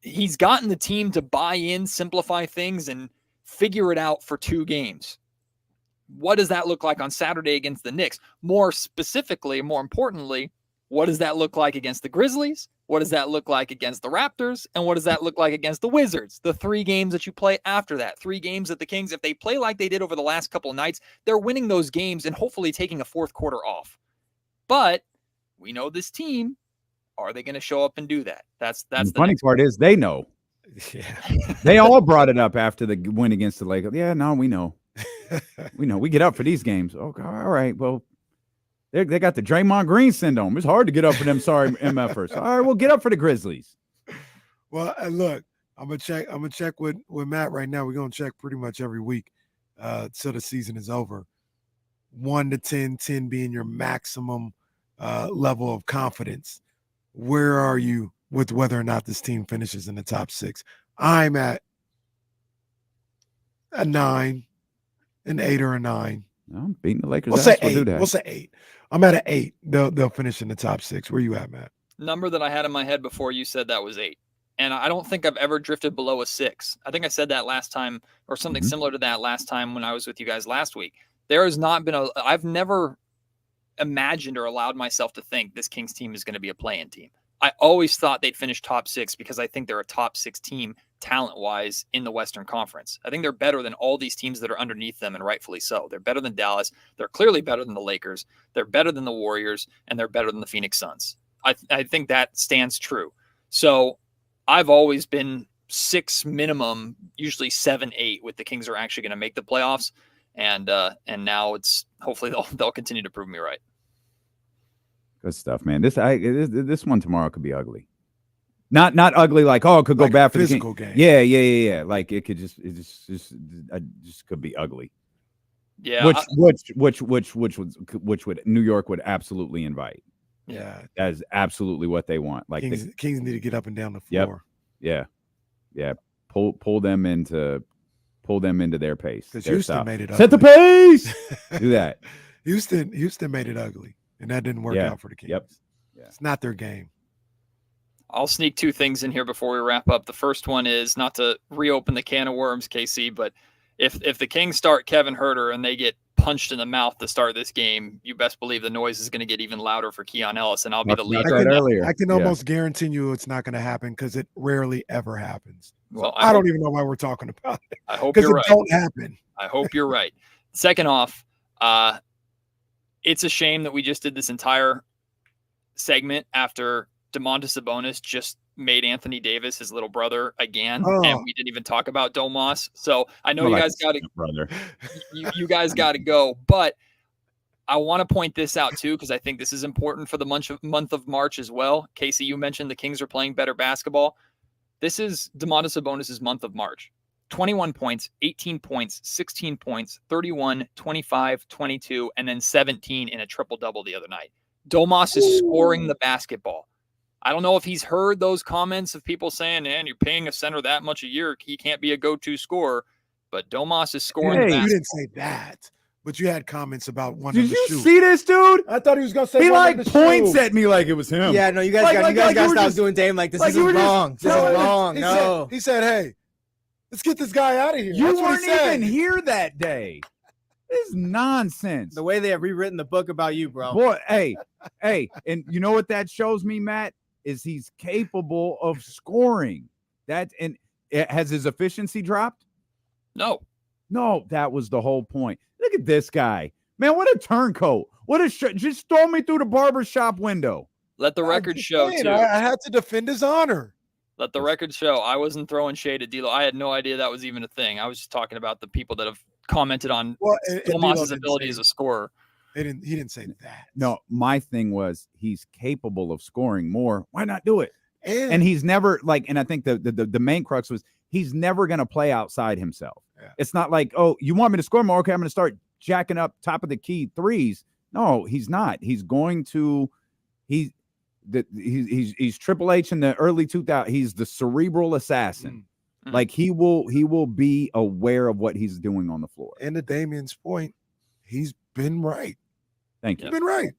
he's gotten the team to buy in, simplify things, and figure it out for 2 games. What does that look like on Saturday against the Knicks? More specifically, more importantly, what does that look like against the Grizzlies? What does that look like against the Raptors? And what does that look like against the Wizards? The 3 games that you play after that. 3 games that the Kings, if they play like they did over the last couple of nights, they're winning those games and hopefully taking a 4th quarter off. But we know this team. Are they going to show up and do that? That's the funny part is they know. Yeah. They all brought it up after the win against the Lakers. Yeah, no, we know. We know. We get up for these games. Okay, all right. Well, they got the Draymond Green syndrome. It's hard to get up for them sorry MFers. All right, we'll get up for the Grizzlies. Well, and look, I'm gonna check with Matt right now. We're gonna check pretty much every week till the season is over. 1 to 10, 10 being your maximum level of confidence. Where are you with whether or not this team finishes in the top 6? I'm at a 9, an 8 or a 9. I'm beating the Lakers. We'll say 8. We'll say 8. I'm at an 8. They'll finish in the top 6. Where you at, Matt? Number that I had in my head before you said that was 8. And I don't think I've ever drifted below a 6. I think I said that last time or something similar to that last time when I was with you guys last week. There has not been I've never imagined or allowed myself to think this Kings team is going to be a play-in team. I always thought they'd finish top 6 because I think they're a top 6 team talent-wise in the Western Conference. I think they're better than all these teams that are underneath them, and rightfully so. They're better than Dallas. They're clearly better than the Lakers. They're better than the Warriors, and they're better than the Phoenix Suns. I think that stands true. So I've always been 6 minimum, usually 7, 8, with the Kings are actually going to make the playoffs, and now it's hopefully they'll continue to prove me right. Good stuff, man. This one tomorrow could be ugly. Not ugly like it could go like bad for the physical game. Yeah. Like it just could be ugly. Yeah. Which would New York would absolutely invite. Yeah. That is absolutely what they want. Like Kings need to get up and down the floor. Yep. Yeah. Pull them into their pace. Because Houston made it ugly. Set the pace. Do that. Houston made it ugly. And that didn't work out for the Kings. Yep. Yeah. It's not their game. I'll sneak 2 things in here before we wrap up. The first one is not to reopen the can of worms, KC, but if the Kings start Kevin Huerter and they get punched in the mouth to start this game, you best believe the noise is going to get even louder for Keon Ellis, and I'll be the leader. I can almost guarantee you it's not going to happen because it rarely ever happens. Well, I don't even know why we're talking about it. I hope you're right. Because it don't happen. I hope you're right. Second off, it's a shame that we just did this entire segment after Domantas Sabonis just made Anthony Davis his little brother again, and we didn't even talk about Domas. So I know you guys got to, brother. You guys got to go, but I want to point this out too because I think this is important for the month of March as well. Casey, you mentioned the Kings are playing better basketball. This is Domantas Sabonis' month of March. 21 points, 18 points, 16 points, 31, 25, 22, and then 17 in a triple-double the other night. Domas is scoring the basketball. I don't know if he's heard those comments of people saying, man, you're paying a center that much a year. He can't be a go-to scorer. But Domas is scoring the basketball. You didn't say that, but you had comments about wanting Did to you shoot. see this dude? I thought he was going to say He wanting like to points shoot. at me like it was him. Yeah, no, you guys got to stop doing Dame like this. like This you is were just wrong. This is telling us- wrong. He No. He said, hey, let's get this guy out of here. You That's what weren't he said. even here that day. This is nonsense. The way they have rewritten the book about you, bro. Boy, hey, and you know what that shows me, Matt, is he's capable of scoring. Has his efficiency dropped? No. No, that was the whole point. Look at this guy. Man, what a turncoat. What a just throw me through the barbershop window. Let the record show, too. I had to defend his honor. Let the record show. I wasn't throwing shade at D'Lo. I had no idea that was even a thing. I was just talking about the people that have commented on Domas's ability as a scorer. He didn't say that. No, my thing was he's capable of scoring more. Why not do it? And he's never and I think the main crux was he's never going to play outside himself. Yeah. It's not like, oh, you want me to score more? Okay, I'm going to start jacking up top of the key threes. No, he's not. He's going to he's Triple H in the early 2000s. He's the cerebral assassin. Mm. Like he will be aware of what he's doing on the floor. And to Damian's point, he's been right. Thank you. He's been right.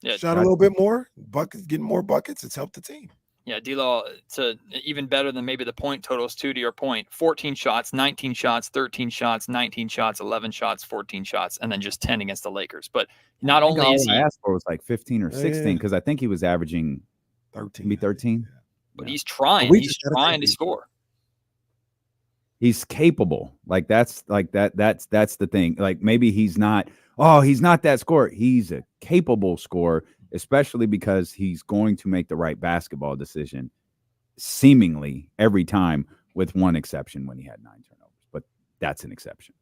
Yeah, Shot a little bit more, buckets, getting more buckets. It's helped the team. Yeah, D'Lo to even better than maybe the point totals too. To your point, 14 shots, 19 shots, 13 shots, 19 shots, 11 shots, 14 shots, and then just 10 against the Lakers. But not only is he, I asked for was like 15 or 16 because I think he was averaging 13. Maybe 13. but he's trying. He's trying to score. He's capable. Like that's the thing. Like maybe he's not that scorer. He's a capable scorer, especially because he's going to make the right basketball decision seemingly every time, with one exception when he had 9 turnovers. But that's an exception.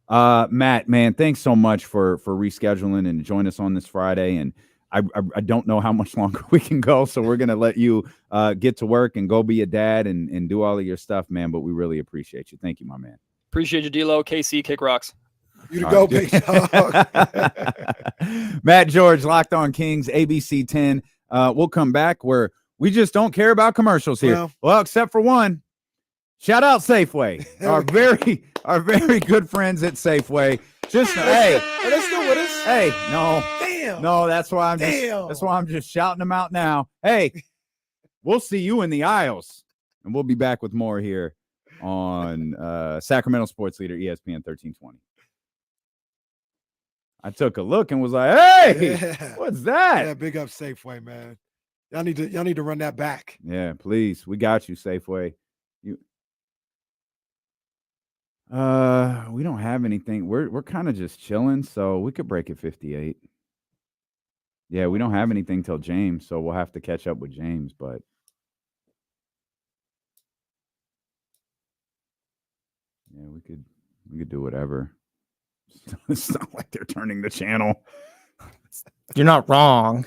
Matt, man, thanks so much for rescheduling and join us on this Friday. And I don't know how much longer we can go, so we're gonna let you get to work and go be a dad and do all of your stuff, man. But we really appreciate you. Thank you, my man. Appreciate you, D'Lo. KC, kick rocks. You to go, big dog. Matt George, Locked On Kings, ABC 10. We'll come back where we just don't care about commercials here. Well, except for one. Shout out Safeway, our very good friends at Safeway. Just hey, are they still with us? Hey, no. Damn. No, that's why I'm just shouting them out now. Hey, we'll see you in the aisles. And we'll be back with more here on Sacramento Sports Leader, ESPN 1320. I took a look and was like, hey, what's that? Yeah, big up Safeway, man. Y'all need to run that back. Yeah, please. We got you, Safeway. We don't have anything. We're kind of just chilling, so we could break at 58. Yeah, we don't have anything till James, so we'll have to catch up with James, but yeah, we could do whatever. It's not like they're turning the channel. You're not wrong.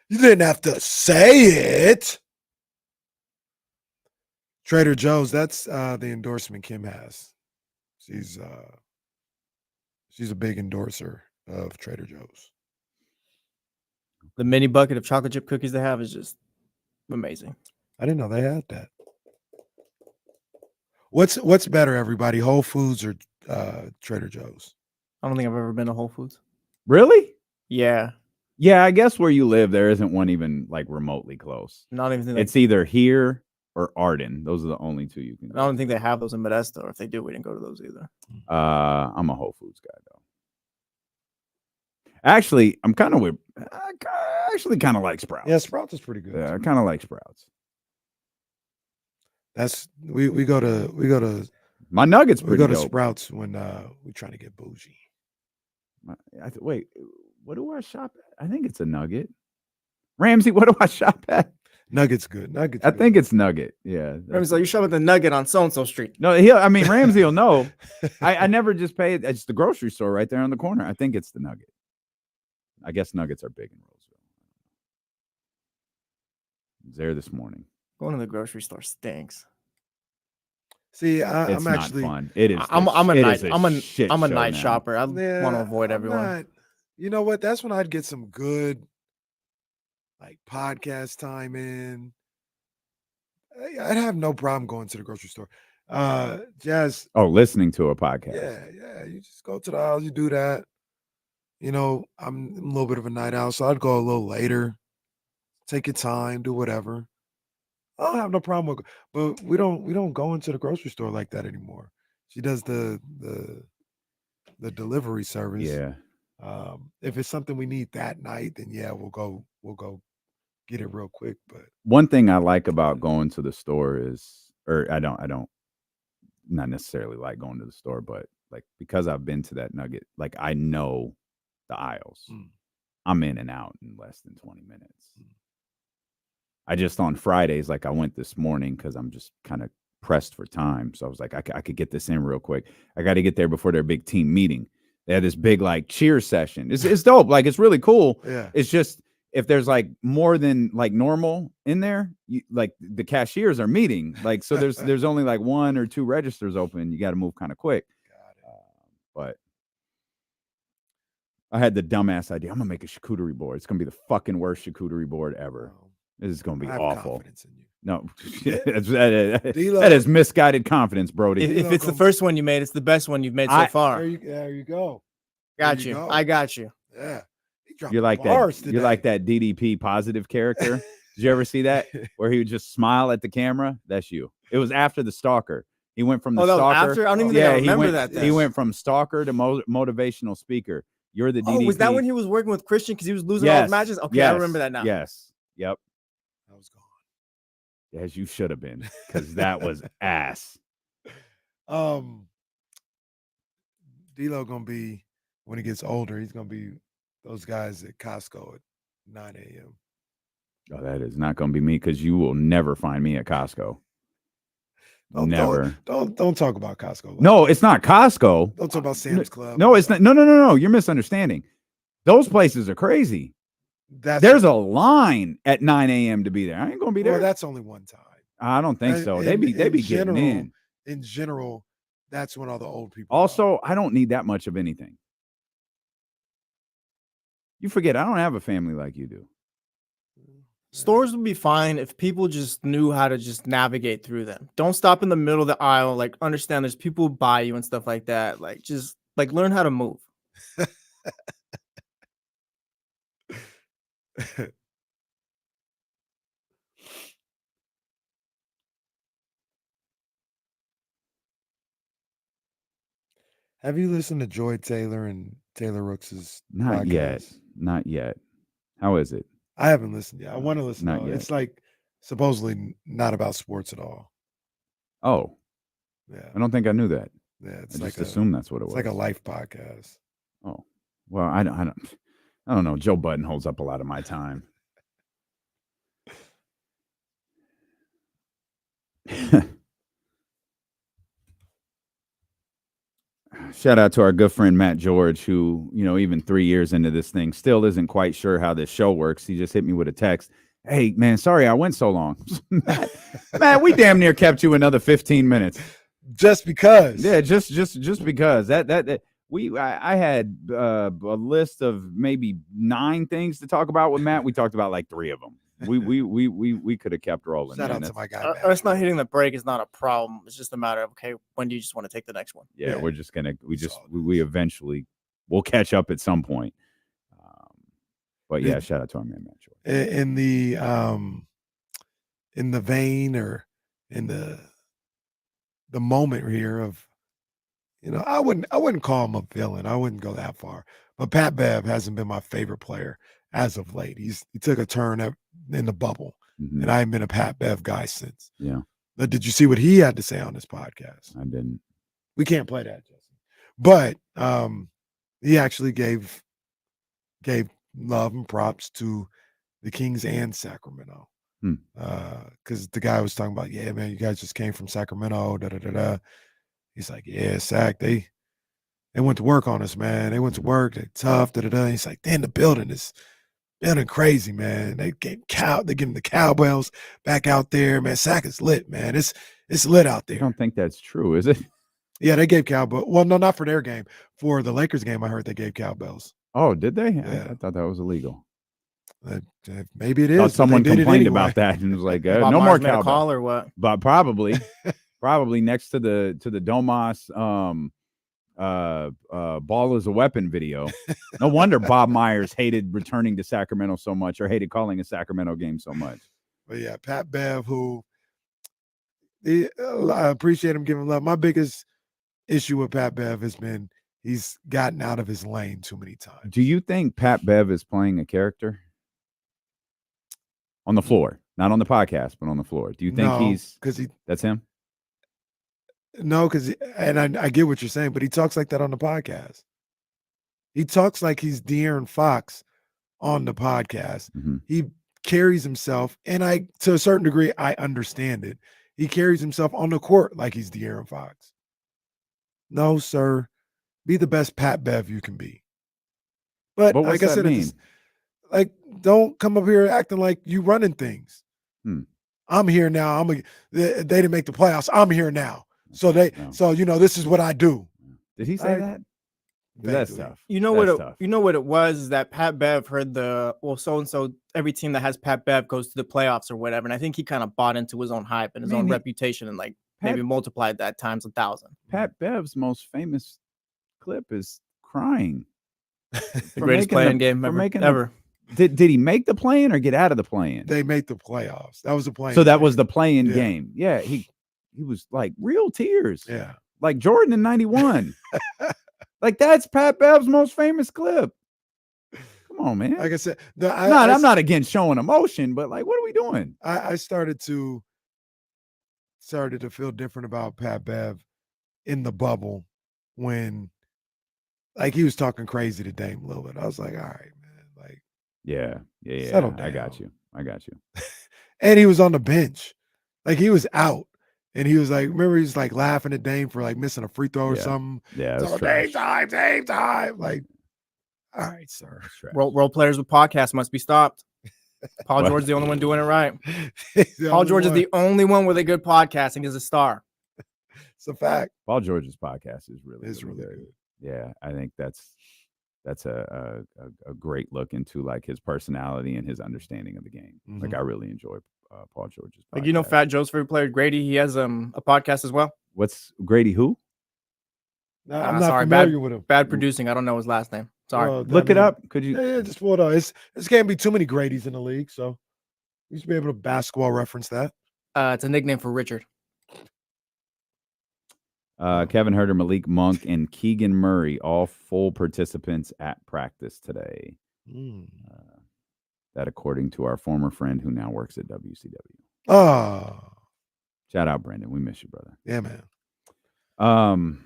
You didn't have to say it. Trader Joe's, that's the endorsement Kim has. She's a big endorser of Trader Joe's. The mini bucket of chocolate chip cookies they have is just amazing. I didn't know they had that. What's better, everybody? Whole Foods or Trader Joe's? I don't think I've ever been to Whole Foods. Really? Yeah. Yeah, I guess where you live, there isn't one even like remotely close. Not even. It's either here or Arden. Those are the only two you can. I don't think they have those in Modesto. Or if they do, we didn't go to those either. I'm a Whole Foods guy though. Actually, I'm kind of with. I actually kind of like Sprouts. Yeah, Sprouts is pretty good. Yeah, I kind of like Sprouts. That's we go to my Nuggets. We go to dope. Sprouts when we're trying to get bougie. Wait, what do I shop at? I think it's a Nugget. Ramsey, what do I shop at? Nugget's good. Nuggets. I think it's Nugget. Yeah. Ramsey's like, you shop at the Nugget on so-and-so street. No, Ramsey will know. I never just pay it. It's the grocery store right there on the corner. I think it's the Nugget. I guess Nuggets are big in Roseville. I was there this morning. Going to the grocery store stinks. See, It's I'm not actually fun. It is. I'm a it night is a I'm a shit I'm a show night now. shopper. I want to Yeah, avoid I'm everyone. not- you know what? That's when I'd get some good like podcast time in. I'd have no problem going to the grocery store. Jazz, Oh, listening to a podcast. yeah. You just go to the aisles, you do that. You know, I'm a little bit of a night owl, so I'd go a little later. Take your time, do whatever. I don't have no problem with, but we don't go into the grocery store like that anymore. She does the delivery service. Yeah. If it's something we need that night, then yeah, we'll go get it real quick. But One thing I like about going to the store is, or I don't not necessarily like going to the store, but like because I've been to that Nugget, like I know the aisles. I'm in and out in less than 20 minutes. I just on Fridays, like I went this morning because I'm just kind of pressed for time. So I was like, I could get this in real quick. I got to get there before their big team meeting. They had this big like cheer session. It's dope. Like it's really cool. yeah, It's just if there's like more than like normal in there, like the cashiers are meeting. Like so there's only like 1 or 2 registers open. You got to move kind of quick. But I had the dumbass idea. I'm gonna make a charcuterie board. It's gonna be the fucking worst charcuterie board ever. This is gonna be I have awful. confidence in you. No, D-Lo. that is misguided confidence, Brody. If it's the first one you made, it's the best one you've made so far. There you go. Got there you. go. I got you. Yeah, You're like that. You're like that DDP positive character. Did you ever see that where he would just smile at the camera? That's you. It was after the stalker. He went from the that was stalker. after? I don't even think I remember that. He went from stalker to motivational speaker. You're the DDP. Oh, was that when he was working with Christian because he was losing all his matches? Okay, I remember that now. Yes. Yep. I was gone. As you should have been, because that was ass. D-Lo gonna be when he gets older. He's gonna be those guys at Costco at 9 a.m. Oh, that is not going to be me because you will never find me at Costco. Never. Don't talk about Costco. No, it's not Costco. Don't talk about Sam's Club. No, it's not. No. You're misunderstanding. Those places are crazy. There's a line at 9 a.m. to be there. I ain't going to be there. Well, that's only one time. I don't think so. They be getting in. In general, that's when all the old people. Also, I don't need that much of anything. You forget, I don't have a family like you do. Stores would be fine if people just knew how to just navigate through them. Don't stop in the middle of the aisle. Like, understand there's people who buy you and stuff like that. Like, just like learn how to move. Have you listened to Joy Taylor and Taylor Rooks's Not podcast? Not yet. How is it? I haven't listened yet. I want to listen. Not yet. It's like supposedly not about sports at all. Oh, yeah. I don't think I knew that. Yeah, it's I like just assumed that's what it was. It's like a life podcast. Oh, well, I don't know. Joe Budden holds up a lot of my time. Shout out to our good friend Matt George, who, even 3 years into this thing, still isn't quite sure how this show works. He just hit me with a text. Hey, man, sorry I went so long. Matt, we damn near kept you another 15 minutes. Just because. Yeah, just because. I had a list of maybe 9 things to talk about with Matt. We talked about like 3 of them. We could have kept rolling. Shout out to my guy. Us not hitting the break is not a problem. It's just a matter of, okay, when do you just want to take the next one? Yeah, we're just gonna we eventually we'll catch up at some point. But yeah, shout out to our man Matt George. In the vein or in the moment here of, I wouldn't call him a villain. I wouldn't go that far. But Pat Bev hasn't been my favorite player as of late. He took a turn in the bubble, and I haven't been a Pat Bev guy since. Yeah. But did you see what he had to say on this podcast? I didn't. We can't play that, Jesse. But he actually gave love and props to the Kings and Sacramento. Because the guy was talking about, yeah, man, you guys just came from Sacramento, da-da-da-da. He's like, yeah, Sac, they went to work on us, man. They went to work, they're tough, da-da-da. He's like, then the building is they're crazy, man. They getting the cowbells back out there, man. Sac is lit, man. It's lit out I there. don't think that's true, is it? Yeah, they gave cowbell. Well, no, not for their game. For the Lakers game, I heard they gave cowbells. Oh, did they? Yeah. I thought that was illegal. Maybe it is. Thought but they someone did it complained anyway. about that and was like, Bob no more Myers made a cowbell. call or what? But probably next to the Domas ball is a weapon video. No wonder Bob Myers hated returning to Sacramento so much, or hated calling a Sacramento game so much. But yeah, Pat Bev, who I appreciate him giving love. My biggest issue with Pat Bev has been he's gotten out of his lane too many times. Do you think Pat Bev is playing a character on the floor, not on the podcast, but on the floor? Do you think that's him? No, because I get what you're saying, but he talks like that on the podcast. He talks like he's De'Aaron Fox on the podcast. Mm-hmm. He carries himself, and to a certain degree, I understand it. He carries himself on the court like he's De'Aaron Fox. No, sir. Be the best Pat Bev you can be. But what's like I that said, mean? don't come up here acting like you running things. I'm here now. They didn't make the playoffs. I'm here now. So this is what I do. Did he say that? That's tough. You know what it was is that Pat Bev heard so and so every team that has Pat Bev goes to the playoffs or whatever, and I think he kind of bought into his own hype and his own reputation and maybe multiplied that times 1,000. Pat Bev's most famous clip is crying. The greatest play-in game ever. Did he make the play-in or get out of the play-in? They made the playoffs. That was the play-in. So that was the play-in game. Yeah, he was like real tears. Yeah, like Jordan in '91. Like that's Pat Bev's most famous clip. Come on, man. Like I said, I'm not against showing emotion, but like, what are we doing? I started to feel different about Pat Bev in the bubble when, like, he was talking crazy to Dame a little bit. I was like, all right, man. Like, yeah. Settle down. I got you. And he was on the bench, like he was out. And he was like, remember, he was like laughing at Dame for like missing a free throw or something. Yeah, so Dame time. Like, all right, sir. Role players with podcasts must be stopped. Paul George is the only one doing it right. Paul George is the only one with a good podcasting as a star. It's a fact. Paul George's podcast is really good. Yeah, I think that's a great look into like his personality and his understanding of the game. Mm-hmm. Like I really enjoy Paul George's podcast. Like, Fat Joe's favorite player Grady, he has a podcast as well. What's Grady? Who? No, I'm not familiar with him. Bad producing. I don't know his last name. Sorry. Look it up. Could you? Yeah, just hold on. It's can't be too many Gradys in the league, so you should be able to basketball reference that. It's a nickname for Richard. Kevin Huerter, Malik Monk, and Keegan Murray, all full participants at practice today. That according to our former friend who now works at WCW. Oh. Shout out, Brandon. We miss you, brother. Yeah, man.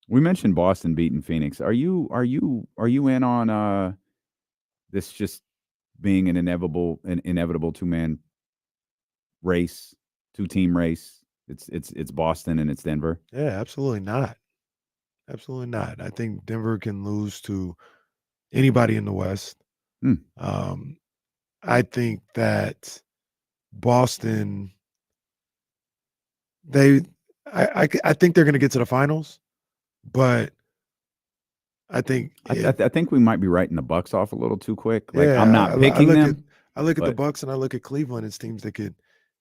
We mentioned Boston beating Phoenix. Are you in on this just being an inevitable two-man race, two-team race? It's Boston and it's Denver. Yeah, absolutely not. Absolutely not. I think Denver can lose to anybody in the West. I think that Boston, I think they're going to get to the finals, but I think I think we might be writing the Bucks off a little too quick. Like I'm not picking them. I look at the Bucks and I look at Cleveland as teams that could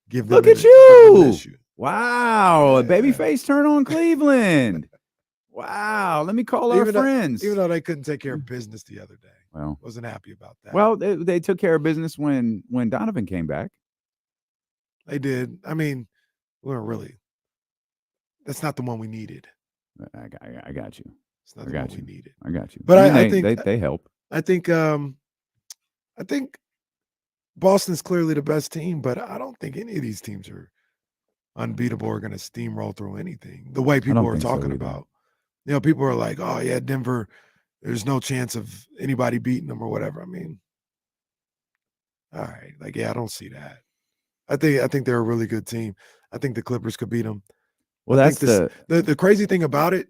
give them. Look at you! Wow, a babyface turn on Cleveland. Wow, let me call our friends. Even though they couldn't take care of business the other day. Well, wasn't happy about that. Well, they took care of business when Donovan came back. They did. I mean, we weren't really. That's not the one we needed. I got you. It's not the one we needed. I got you. But I think they help. I think Boston's clearly the best team, but I don't think any of these teams are unbeatable or going to steamroll through anything. The way people are talking about, people are like, "Oh yeah, Denver. There's no chance of anybody beating them or whatever." I mean, all right, like I don't see that. I think they're a really good team. I think the Clippers could beat them. Well, that's the crazy thing about it.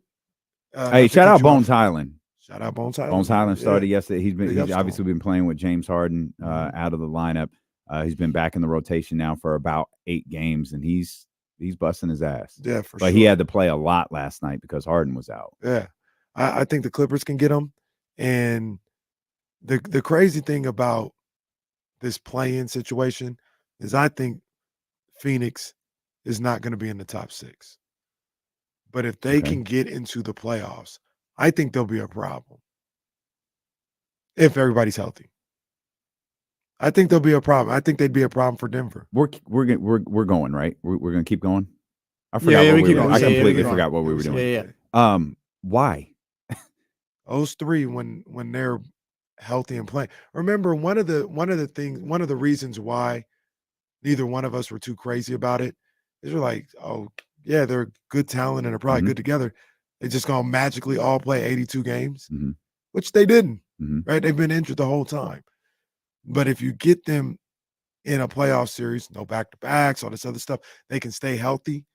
Hey, shout out Bones Highland. Shout out Bones Highland. Bones Highland started yesterday. Big He's ups to obviously been playing with James Harden out of the lineup. He's been back in the rotation now for about 8 games, and he's busting his ass. Yeah, for but sure. he had to play a lot last night because Harden was out. Yeah, I think the Clippers can get him. And the crazy thing about this play-in situation is I think Phoenix is not going to be in the top 6. But if they can get into the playoffs, I think there'll be a problem if everybody's healthy. I think there'll be a problem. I think they'd be a problem for Denver. We're going, right? We're going to keep going. I forgot we what keep we were. going. I Yeah, completely we forgot what we were doing. Yeah. Why? Those 3 when they're healthy and playing. Remember, one of the reasons why neither one of us were too crazy about it is we're like, oh yeah, they're good talent and they're probably good together. They just gonna magically all play 82 games, which they didn't. Right? They've been injured the whole time. But if you get them in a playoff series, no back-to-backs, all this other stuff, they can stay healthy.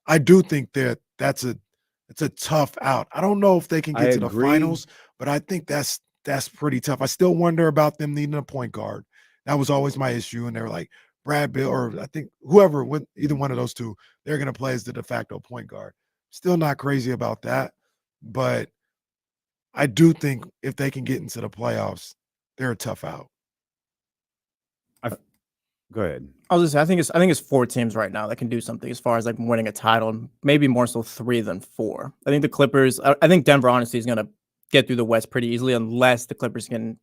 I do think that it's a tough out. I don't know if they can get to the finals, but I think that's pretty tough. I still wonder about them needing a point guard. That was always my issue. And they were like, Brad Bill, or I think whoever, with either one of those two, they're going to play as the de facto point guard. Still not crazy about that. But I do think if they can get into the playoffs, they're a tough out. Go ahead. I was just saying, I think it's 4 teams right now that can do something as far as like winning a title, and maybe more so 3 than 4. I think the Clippers. I think Denver honestly is going to get through the West pretty easily unless the Clippers can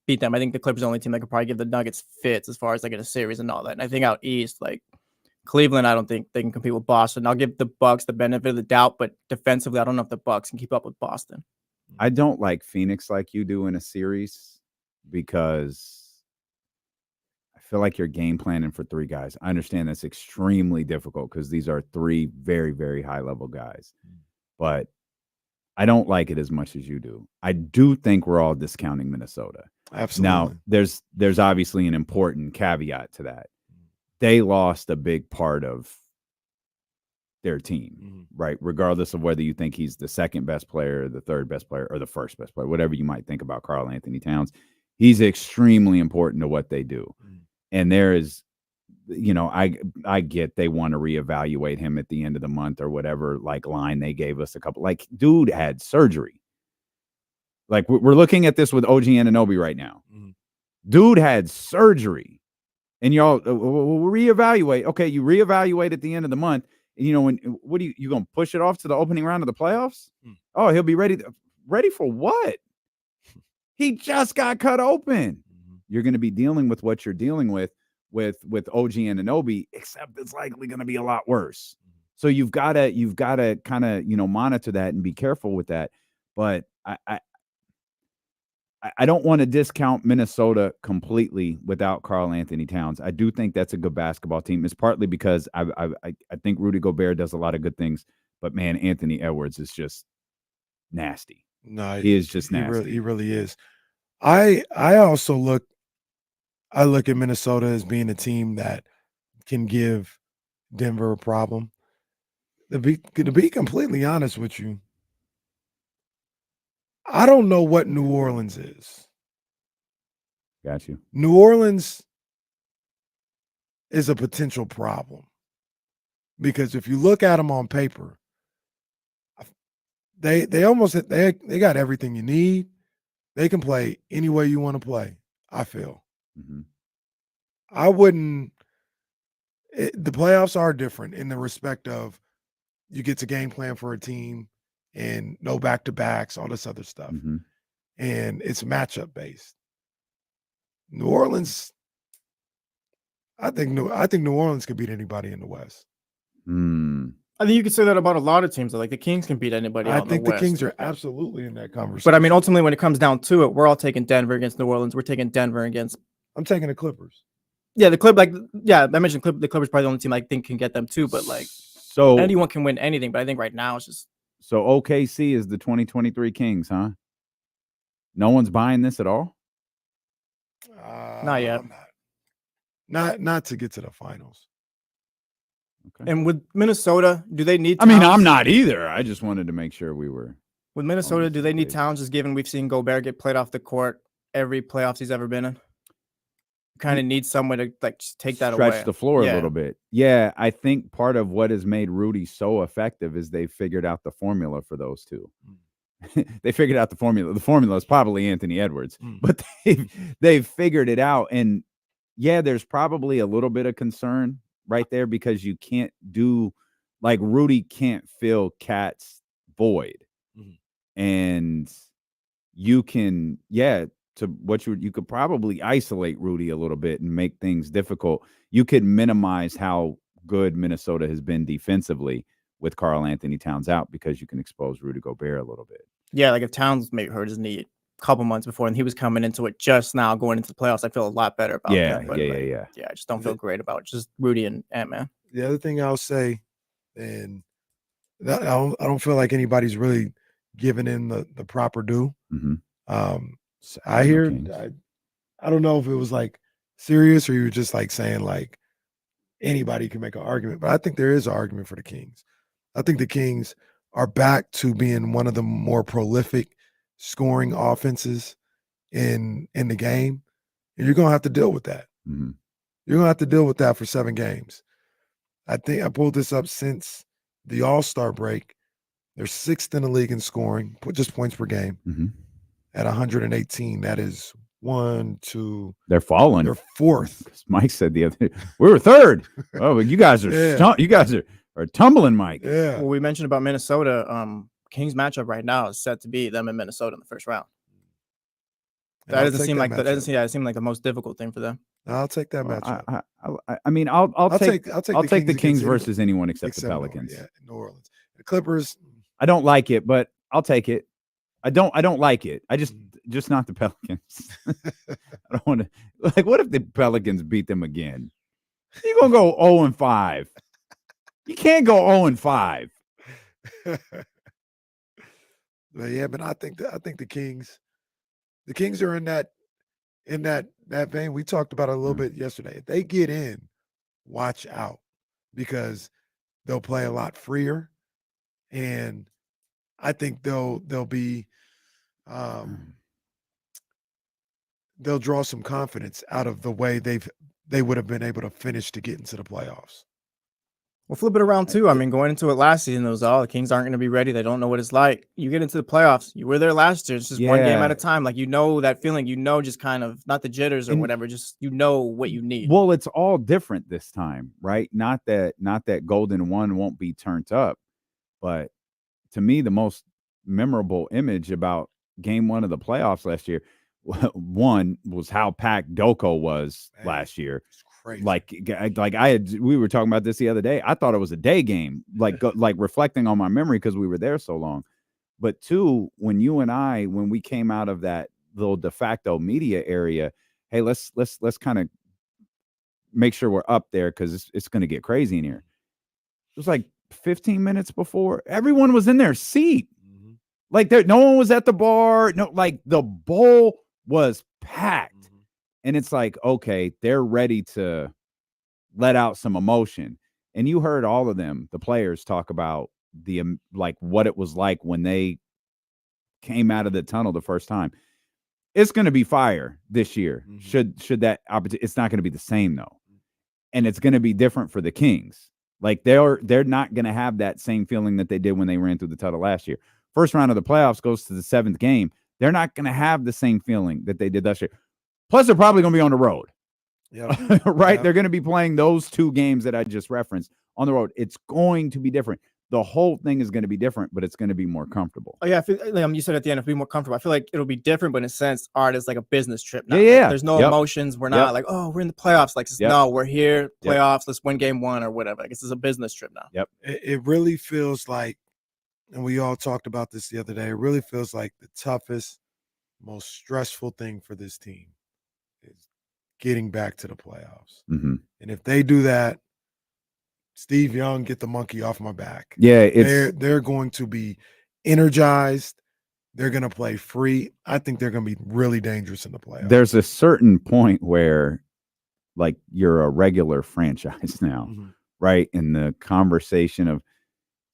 beat them. I think the Clippers are the only team that could probably give the Nuggets fits as far as like in a series and all that. And I think out East, like Cleveland, I don't think they can compete with Boston. I'll give the Bucks the benefit of the doubt, but defensively, I don't know if the Bucks can keep up with Boston. I don't like Phoenix like you do in a series because I feel like you're game planning for 3 guys. I understand that's extremely difficult because these are 3 very, very high level guys, but I don't like it as much as you do. I do think we're all discounting Minnesota. Absolutely. Now, there's obviously an important caveat to that. They lost a big part of their team, right? Regardless of whether you think he's the second best player, the third best player, or the first best player, whatever you might think about Karl Anthony Towns, he's extremely important to what they do. And there is, I get they want to reevaluate him at the end of the month or whatever, like line they gave us a couple, like dude had surgery. Like we're looking at this with OG Anunoby right now. Dude had surgery. And y'all reevaluate. Okay, you reevaluate at the end of the month. And what are you going to push it off to the opening round of the playoffs? Oh, he'll be ready. Ready for what? He just got cut open. You're going to be dealing with what you're dealing with OG Anunoby, except it's likely going to be a lot worse. So you've got to kind of, monitor that and be careful with that. But I don't want to discount Minnesota completely without Karl Anthony Towns. I do think that's a good basketball team. It's partly because I think Rudy Gobert does a lot of good things, but man, Anthony Edwards is just nasty. No, he is just nasty. He really is. I also look at Minnesota as being a team that can give Denver a problem. To be completely honest with you, I don't know what New Orleans is. Got you. New Orleans is a potential problem because if you look at them on paper, they got everything you need. They can play any way you want to play, I feel. I wouldn't – the playoffs are different in the respect of you get to game plan for a team and no back-to-backs, all this other stuff. And it's matchup based. New Orleans, I think New Orleans could beat anybody in the West. I think you could say that about a lot of teams. Like the Kings can beat anybody. I think the Kings are absolutely in that conversation. But I mean, ultimately, when it comes down to it, we're all taking Denver against New Orleans. We're taking Denver against. I'm taking the Clippers. Yeah, I mentioned the Clippers probably the only team I think can get them too. But so anyone can win anything. But I think right now it's just. So OKC is the 2023 Kings, huh? No one's buying this at all? Not yet. Not to get to the finals. Okay. And with Minnesota, do they need Towns? I mean, I'm not either. I just wanted to make sure we were. With Minnesota, do they need Towns, just given we've seen Gobert get played off the court every playoffs he's ever been in? Kind of need someone to like just take that away. Stretch the floor a little bit. Yeah, I think part of what has made Rudy so effective is they figured out the formula for those two. They figured out the formula. The formula is probably Anthony Edwards, but they've figured it out. And yeah, there's probably a little bit of concern right there because you can't do like Rudy can't fill Cat's void. And you can, to what you could probably isolate Rudy a little bit and make things difficult. You could minimize how good Minnesota has been defensively with Karl Anthony Towns out because you can expose Rudy Gobert a little bit. Yeah, like if Towns maybe hurt his knee a couple months before and he was coming into it just now going into the playoffs, I feel a lot better about that. But yeah, I just don't feel great about just Rudy and Ant-Man. The other thing I'll say, and that I don't feel like anybody's really giving in the proper due. So I hear, I don't know if it was like serious or you were just like saying like anybody can make an argument, but I think there is an argument for the Kings. I think the Kings are back to being one of the more prolific scoring offenses in the game. And you're going to have to deal with that. You're going to have to deal with that for 7 games. I think I pulled this up since the All-Star break. They're 6th in the league in scoring, just points per game. At 118, that is 1, 2. They're falling. They're 4th. Mike said the other day, we were 3rd. Oh, but you guys are are tumbling, Mike. Yeah. Well, we mentioned about Minnesota. Kings matchup right now is set to be them in Minnesota in the first round. That doesn't seem like it seemed like the most difficult thing for them. I'll take that matchup. I mean, I'll take the Kings versus anyone except the New Orleans. Pelicans. Yeah, New Orleans. The Clippers. I don't like it, but I'll take it. I don't like it. I just not the Pelicans. I don't want to like. What if the Pelicans beat them again? You're gonna go 0-5. You can't go 0-5. But yeah, but I think the Kings are in that vein. We talked about it a little bit yesterday. If they get in, watch out because they'll play a lot freer, and I think they'll be they'll draw some confidence out of the way they would have been able to finish to get into the playoffs. We'll flip it around too. I mean, going into it last season, it was the Kings aren't going to be ready. They don't know what it's like. You get into the playoffs. You were there last year. It's just one game at a time. Like, you know that feeling. You know, just kind of not the jitters or whatever. Just you know what you need. Well, it's all different this time, right? Not that Golden One won't be turned up, but to me, the most memorable image about Game 1 of the playoffs last year, one was how packed Doko was last year. Crazy. We were talking about this the other day. I thought it was a day game, like reflecting on my memory because we were there so long. But 2, when we came out of that little de facto media area, hey, let's kind of make sure we're up there because it's going to get crazy in here. It was like 15 minutes before everyone was in their seat. Like no one was at the bar. No, like the bowl was packed. And it's like, okay, they're ready to let out some emotion. And you heard all of them, the players, talk about what it was like when they came out of the tunnel the first time. It's going to be fire this year. Should that opportunity? It's not going to be the same though, and it's going to be different for the Kings. Like they're not going to have that same feeling that they did when they ran through the tunnel last year. First round of the playoffs goes to the 7th game. They're not going to have the same feeling that they did last year. Plus, they're probably going to be on the road. Yeah. Right? Yeah. They're going to be playing those 2 games that I just referenced on the road. It's going to be different. The whole thing is going to be different, but it's going to be more comfortable. Oh, yeah. I feel like you said at the end, it'll be more comfortable. I feel like it'll be different, but in a sense, art is like a business trip now. Yeah. Like, there's no emotions. We're not like, oh, we're in the playoffs. Like, no, we're here, playoffs. Let's win game 1 or whatever. Like, this is a business trip now. Yep. It really feels like, and we all talked about this the other day, it really feels like the toughest, most stressful thing for this team is getting back to the playoffs. And if they do that, Steve Young, get the monkey off my back. Yeah, they're going to be energized. They're going to play free. I think they're going to be really dangerous in the playoffs. There's a certain point where, like, you're a regular franchise now, right? In the conversation of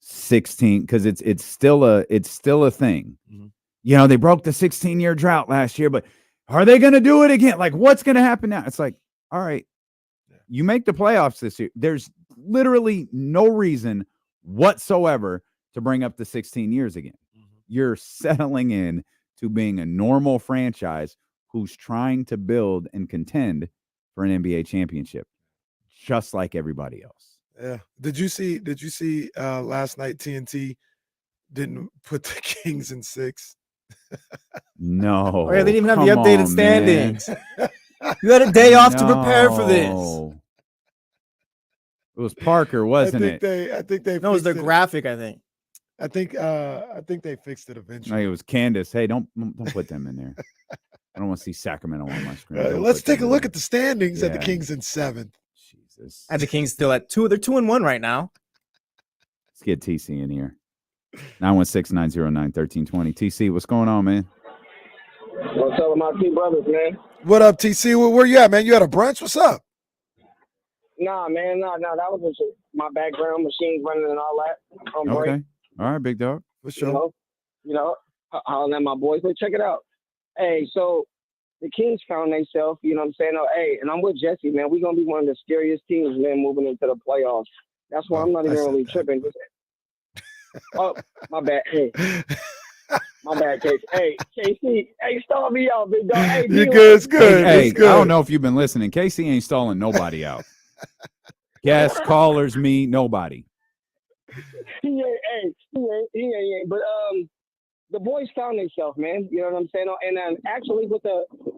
16 because it's still a thing. Mhm. You know, they broke the 16-year drought last year, but are they going to do it again? Like, what's going to happen now? It's like, all right, you make the playoffs this year. There's literally no reason whatsoever to bring up the 16 years again. You're settling in to being a normal franchise who's trying to build and contend for an NBA championship, just like everybody else. Yeah. Did you see last night TNT didn't put the Kings in 6? No. Oh, yeah, they didn't even have the come updated on, standings. man. You had a day off to prepare for this. No. It was Parker, wasn't it? I think they No, it was their fixed it. graphic, I think. I think they fixed it No, eventually. it was Candace. Hey, don't put them in there. I don't want to see Sacramento on my screen. Don't Let's put them take a in look there. at the standings at the Yeah. Kings in 7th. Jesus. And the Kings still at 2. They're 2-1 right now. Let's get TC in here. 916-909-1320. TC, what's going on, man? What's up with my two brothers, man? What up, TC? Where you at, man? You at a brunch? What's up? Nah, man, nah. That was just my background, machines running and all that. Break, Okay. All right, big dog. For sure. you know, hollering at my boys. But check it out. Hey, so the Kings found themselves, you know what I'm saying? Oh, hey, and I'm with Jesse, man. We're going to be one of the scariest teams, man, moving into the playoffs. That's why I'm not even really tripping. Oh, my bad. Hey. My bad, Casey. Hey, KC. Hey, stall me out, big dog. Hey, you good? It's good. Hey, it's good. I don't know if you've been listening. Casey ain't stalling nobody out. Guests, callers, me, nobody. He ain't. But the boys found themselves, man. You know what I'm saying? And actually, with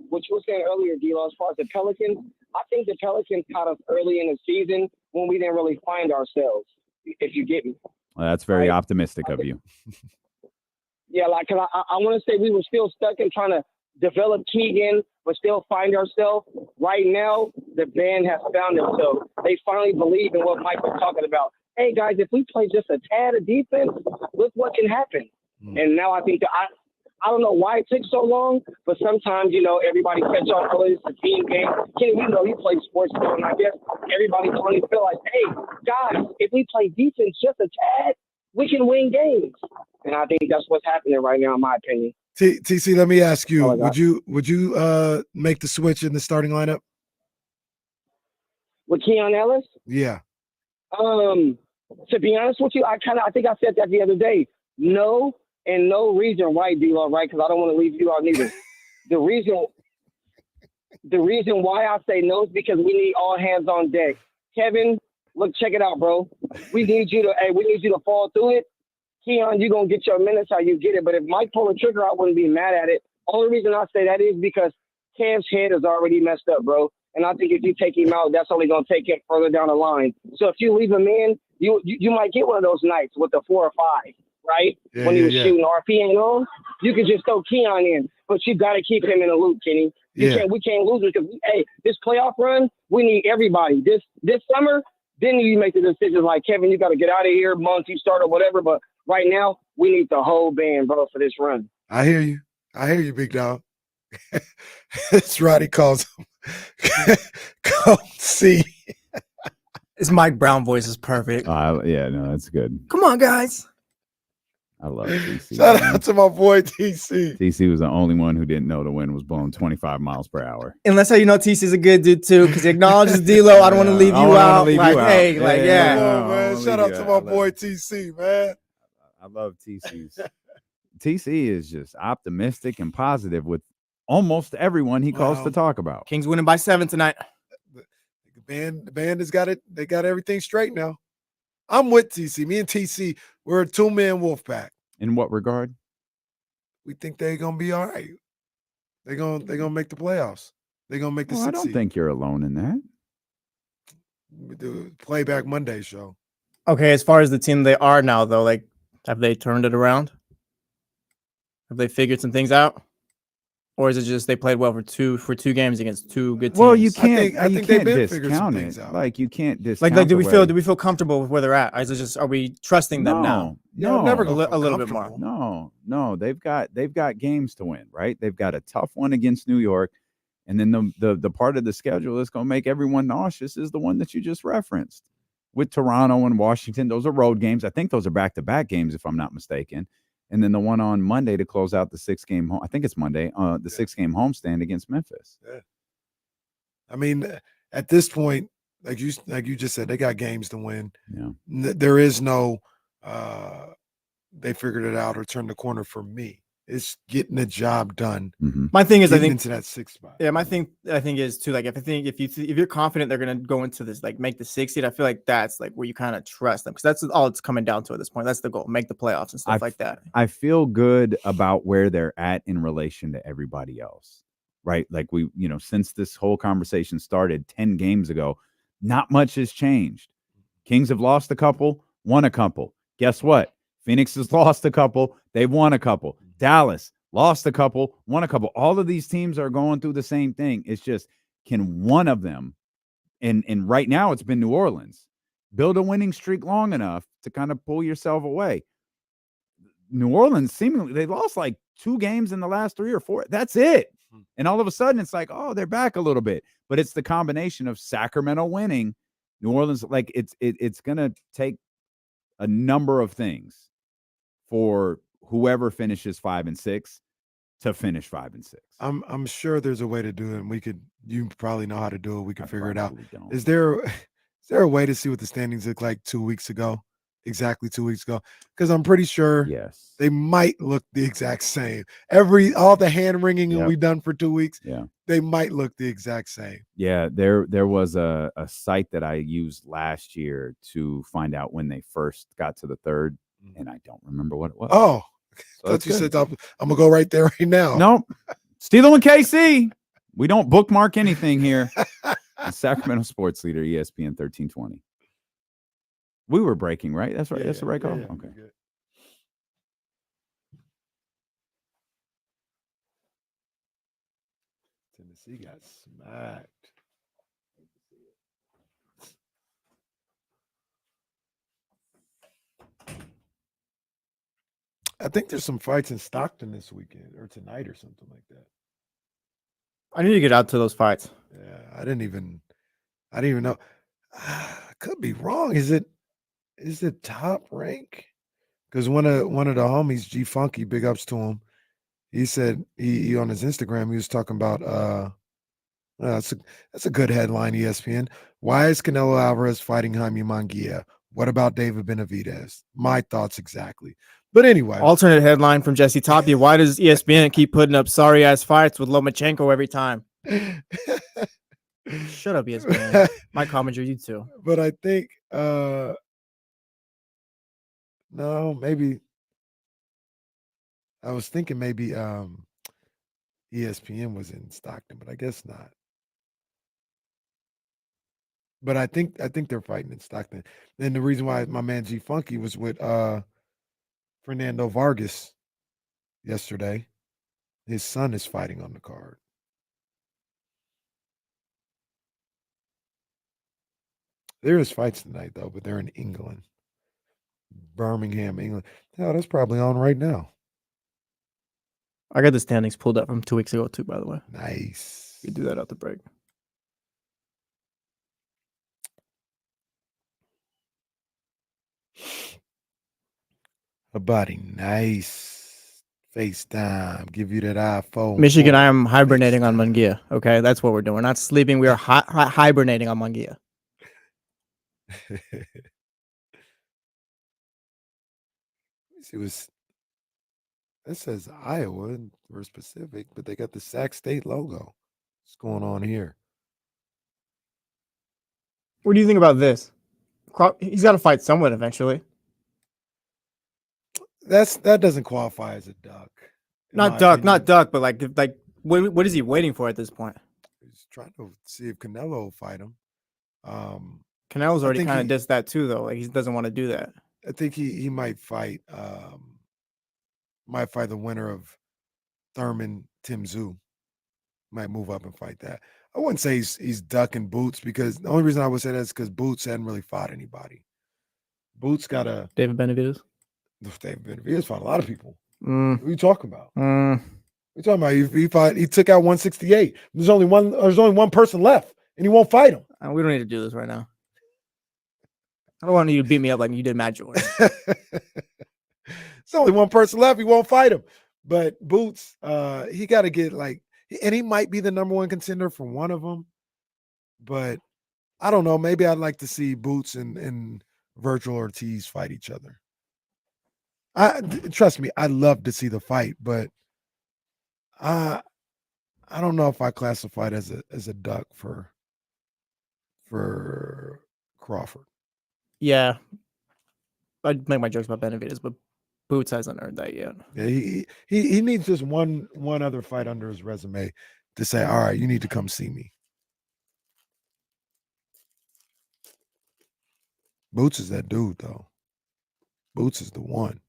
what you were saying earlier, D-Lo, as far as the Pelicans, I think the Pelicans caught us early in the season when we didn't really find ourselves, if you get me. Well, that's very optimistic of you. Yeah, like, cause I want to say we were still stuck in trying to develop Keegan, but still find ourselves. Right now, the band has found themselves. They finally believe in what Mike was talking about. Hey, guys, if we play just a tad of defense, look what can happen. And now I think that I don't know why it took so long, but sometimes, you know, everybody catch on early. It's a team game. Kenny, we know he plays sports too, and I guess everybody finally feel like, hey, guys, if we play defense just a tad, we can win games. And I think that's what's happening right now, in my opinion. TC, let me ask you: Oh, my God. Would you make the switch in the starting lineup? With Keon Ellis? Yeah. To be honest with you, I think I said that the other day. No, and no reason why, D-Lo, right? Because I don't want to leave you out neither. The reason why I say no is because we need all hands on deck. Kevin, look, check it out, bro. We need you to fall through it. Keon, you're going to get your minutes how you get it. But if Mike pulled the trigger, I wouldn't be mad at it. Only reason I say that is because Kev's head is already messed up, bro. And I think if you take him out, that's only going to take him further down the line. So if you leave him in, you might get one of those nights with the 4 or 5, right? Yeah, when he was yeah. shooting. Or if he ain't on, you can just throw Keon in. But you got to keep him in the loop, Kenny. We can't lose it because, hey, this playoff run, we need everybody. This summer, then you make the decision like, Kevin, you got to get out of here, month you start or whatever. But right now, we need the whole band, bro, for this run. I hear you, big dog. It's Roddy calls him. Come see. His Mike Brown voice is perfect. Yeah, no, that's good. Come on, guys. I love TC. Shout man. out to my boy TC. TC was the only one who didn't know the wind was blowing 25 miles per hour. And that's how you know TC's a good dude too, because he acknowledges D-Lo. I don't want to leave I you don't wanna out. leave Like, you out. hey, like, yeah. Come on, I man. wanna Shout leave out you to out. my boy TC, man. I love TC's. TC is just optimistic and positive with almost everyone he calls Wow. to talk about. Kings winning by 7 tonight. The band has got it. They got everything straight now. I'm with TC. Me and TC, we're a 2-man wolf pack. In what regard? We think they're gonna be all right. They're gonna make the playoffs. They're gonna make the Well, I 6 don't seed. think you're alone in that. The Playback Monday show. Okay, as far as the team they are now, though, like, have they turned it around? Have they figured some things out? Or is it just they played well for two games against 2 good teams? Well, you can't. I you think they've can't been figuring some discount things it. out. Like you can't discount. like do we the way- feel comfortable with where they're at? Or is it just, are we trusting them now? Yeah, I'm never gonna A little bit more. No, they've got games to win, right? They've got a tough one against New York, and then the part of the schedule that's going to make everyone nauseous is the one that you just referenced, with Toronto and Washington. Those are road games. I think those are back-to-back games, if I'm not mistaken. And then the one on Monday to close out the 6-game home. I think it's Monday. The 6-game homestand against Memphis. Yeah. I mean, at this point, like you just said, they got games to win. Yeah. There is no they figured it out or turned the corner for me. It's getting the job done. Mm-hmm. My thing is, I Getting think into that 6th spot. Yeah, my thing I think is too, like, if you're confident they're gonna go into this, like, make the 6th seed, I feel like that's like where you kind of trust them, because that's all it's coming down to at this point. That's the goal, make the playoffs and stuff like that. I feel good about where they're at in relation to everybody else, right? Like since this whole conversation started 10 games ago, not much has changed. Kings have lost a couple, won a couple. Guess what? Phoenix has lost a couple, they've won a couple. Dallas lost a couple, won a couple. All of these teams are going through the same thing. It's just, can one of them, and right now it's been New Orleans, build a winning streak long enough to kind of pull yourself away. New Orleans, seemingly, they lost like 2 games in the last 3 or 4. That's it. And all of a sudden it's like, oh, they're back a little bit. But it's the combination of Sacramento winning, New Orleans, like it's going to take a number of things for whoever finishes 5 and 6 to finish 5 and 6. I'm sure there's a way to do it, and you probably know how to do it. We can figure it out. Don't. Is there a way to see what the standings look like 2 weeks ago? Exactly 2 weeks ago? Because I'm pretty sure they might look the exact same. All the hand wringing we've done for 2 weeks, they might look the exact same. Yeah, there was a site that I used last year to find out when they first got to the 3rd, and I don't remember what it was. Oh, so thought you said I'm gonna go right there right now. Nope. Steeler and KC. We don't bookmark anything here. The Sacramento sports leader, ESPN 1320. We were breaking, right? That's right. That's the right call. Okay. Tennessee got smacked. I think there's some fights in Stockton this weekend or tonight or something like that. I need to get out to those fights. Yeah, I didn't even know. I could be wrong. Is it Top Rank? Because one of the homies, G Funky, big ups to him. He said he on his Instagram, he was talking about that's a good headline, ESPN. Why is Canelo Alvarez fighting Jaime Munguia? What about David Benavidez? My thoughts exactly. But anyway, alternate headline from Jesse Tapia: why does ESPN keep putting up sorry ass fights with Lomachenko every time? Shut up, ESPN. My commentary, you too. But I think no, maybe I was thinking maybe ESPN was in Stockton, but I guess not. But I think they're fighting in Stockton. And the reason why my man G Funky was with Fernando Vargas yesterday, his son is fighting on the card. There is fights tonight though, but they're in England. Birmingham, England. Oh, that's probably on right now. I got the standings pulled up from 2 weeks ago too, by the way. Nice. You do that out the break. A body nice. FaceTime. Give you that iPhone. Michigan, I am hibernating on Munguia. Okay, that's what we're doing. We're not sleeping. We are hibernating on Munguia. That says Iowa or Pacific, but they got the Sac State logo. What's going on here? What do you think about this? He's got to fight someone eventually. That doesn't qualify as a duck. Not duck, but like what is he waiting for at this point? He's trying to see if Canelo will fight him. Canelo's already kind of dissed that too, though. Like he doesn't want to do that. I think he might fight the winner of Thurman Tim Tszyu. Might move up and fight that. I wouldn't say he's ducking Boots, because the only reason I would say that is because Boots hadn't really fought anybody. Boots got a David Benavidez. David Benavidez fought a lot of people. What Mm. are you talking about? Mm. What are you talking about? He took out 168. There's only one person left, and he won't fight him. We don't need to do this right now. I don't want you to beat me up like you did Matt Jordan. It's only one person left. He won't fight him. But Boots, he got to get and he might be the number one contender for one of them. But I don't know. Maybe I'd like to see Boots and Virgil Ortiz fight each other. Trust me, I'd love to see the fight, but I don't know if I classify it as a duck for Crawford. Yeah. I'd make my jokes about Benavidez, but Boots hasn't earned that yet. Yeah, he needs just one other fight under his resume to say, all right, you need to come see me. Boots is that dude, though. Boots is the one.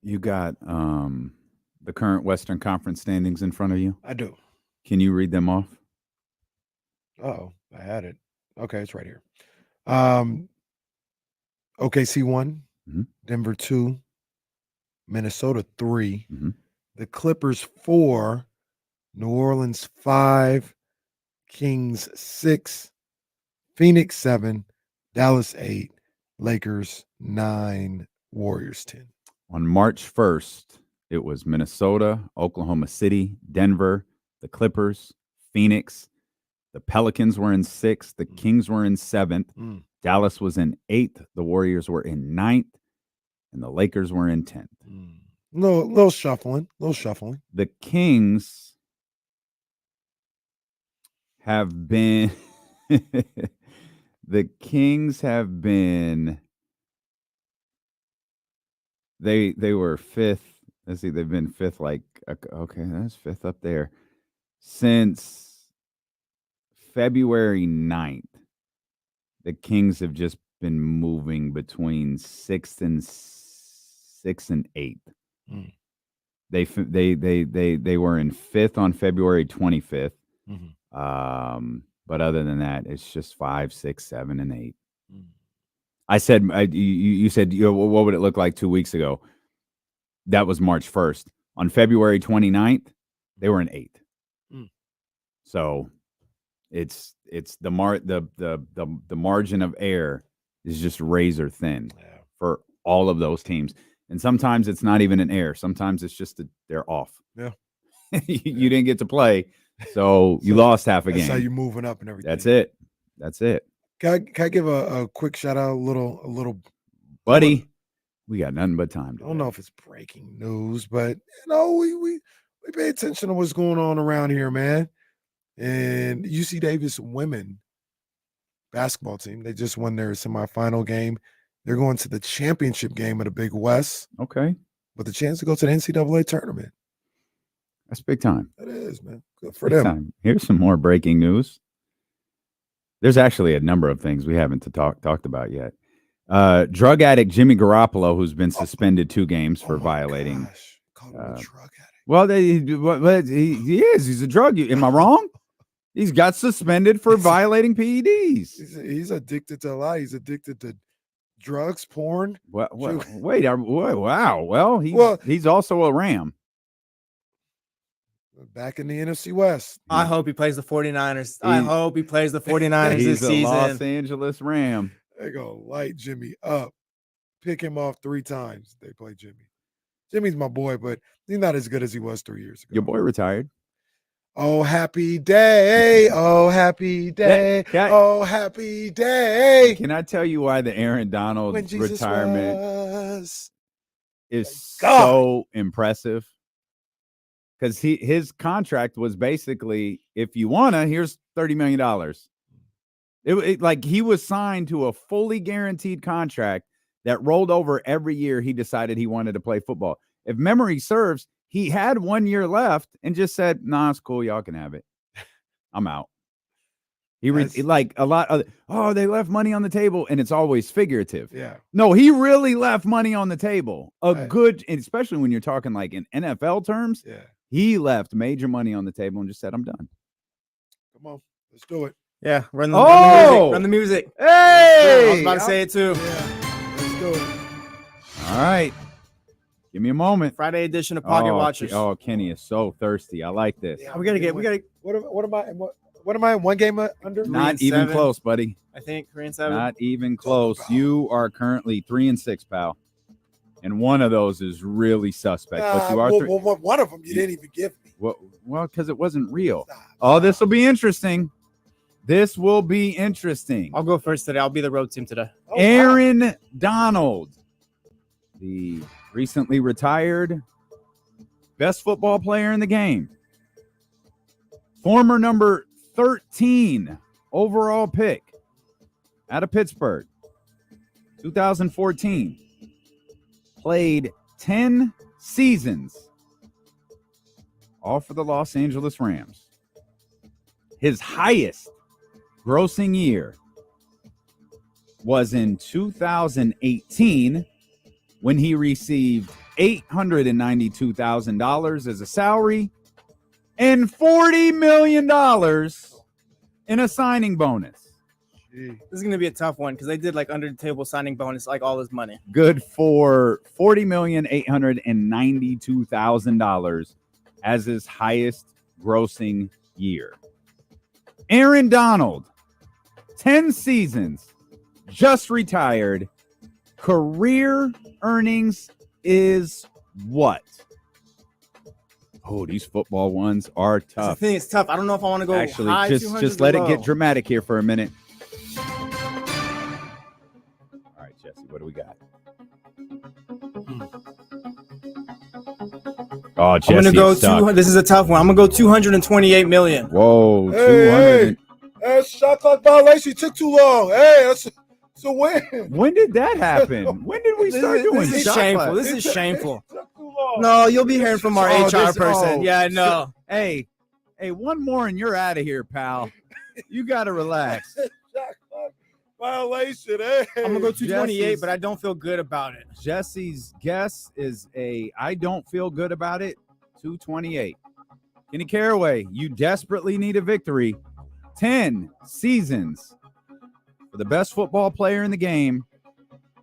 You got the current Western Conference standings in front of you? I do. Can you read them off? Oh, I had it. Okay, it's right here. OKC 1, Denver 2, Minnesota 3, the Clippers 4, New Orleans 5, Kings 6, Phoenix 7, Dallas 8, Lakers 9, Warriors 10. On March 1st, it was Minnesota, Oklahoma City, Denver, the Clippers, Phoenix. The Pelicans were in 6th. The Kings were in 7th. Dallas was in 8th. The Warriors were in 9th. And the Lakers were in 10th. Little shuffling. The Kings have been they were 5th. Let's see, they've been 5th, okay, that's 5th up there. Since February 9th, the Kings have just been moving between 6th and 8th. They were in 5th on February 25th. But other than that, it's just 5, 6, 7, and 8. I said, you said, what would it look like 2 weeks ago? That was March 1st. On February 29th, they were in 8th. So it's the margin of error is just razor thin for all of those teams. And sometimes it's not even an error. Sometimes it's just they're off. Yeah. You didn't get to play, so you lost half a game. That's how you're moving up and everything. That's it. Can I give a quick shout out, a little buddy? We got nothing but time. I don't know if it's breaking news, but we pay attention to what's going on around here, man. And UC Davis women basketball team, they just won their semifinal game. They're going to the championship game of the Big West. Okay. With a chance to go to the NCAA tournament. That's big time. It is, man. Good for them. Time. Here's some more breaking news. There's actually a number of things we haven't talked about yet. Drug addict Jimmy Garoppolo, who's been suspended 2 games for violating. Call him a drug addict. Well, he is. He's a drug. Am I wrong? He's got suspended for violating PEDs. He's addicted to a lot. He's addicted to drugs, porn. Wow. Well, he's also a Ram. Back in the NFC West. I hope he plays the 49ers. I hope he plays the 49ers He's this season. Los Angeles Ram. They go light Jimmy up. Pick him off 3 times. They play Jimmy. Jimmy's my boy, but he's not as good as he was 3 years ago. Your boy retired. Oh, happy day. Oh, happy day. Oh, happy day. Can I tell you why the Aaron Donald When Jesus retirement was. is so impressive? Because his contract was basically, if you wanna, here's $30 million. It like he was signed to a fully guaranteed contract that rolled over every year he decided he wanted to play football. If memory serves, he had 1 year left and just said, "Nah, it's cool, y'all can have it. I'm out." Like a lot of, they left money on the table, and it's always figurative. Yeah. No, he really left money on the table. Good, and especially when you're talking like in NFL terms. Yeah. He left major money on the table and just said, "I'm done." Come on, let's do it. Yeah, run the music. Hey, I was about to say it too. Yeah, let's do it. All right, give me a moment. Friday edition of Pocket Watchers. Oh, Kenny is so thirsty. I like this. Yeah, we gotta. What am I? 1 game under? Not even close, buddy. I think 3-7. Not even close. You are currently 3-6, pal, and one of those is really suspect. But you are one of them you didn't even give me. Well, because it wasn't real. Oh, this will be interesting. This will be interesting. I'll go first today. I'll be the road team today. Aaron Donald, the recently retired best football player in the game, former number 13 overall pick out of Pittsburgh, 2014, played 10 seasons, all for the Los Angeles Rams. His highest grossing year was in 2018 when he received $892,000 as a salary and $40 million in a signing bonus. This is going to be a tough one because they did like under the table signing bonus, like all his money. Good for $40,892,000 as his highest grossing year. Aaron Donald, 10 seasons, just retired. Career earnings is what? Oh, these football ones are tough. The thing is tough. I don't know if I want to go Actually, high, just let it get dramatic here for a minute. All right, Jesse, what do we got? Oh, Jesse, I'm gonna go this is a tough one. I'm gonna go 228 million. Whoa, 200. Hey, shot clock violation took too long. Hey, that's a win. When did that happen? When did we start doing this? Shot Shameful. clock? This is shameful. No, you'll be hearing from our HR person. Yeah, I know. Hey, one more and you're out of here, pal. You got to relax. Shot clock violation. Hey. I'm gonna go 228, but I don't feel good about it. Jesse's guess is I don't feel good about it. 228. Kenny Caraway, you desperately need a victory. 10 seasons for the best football player in the game,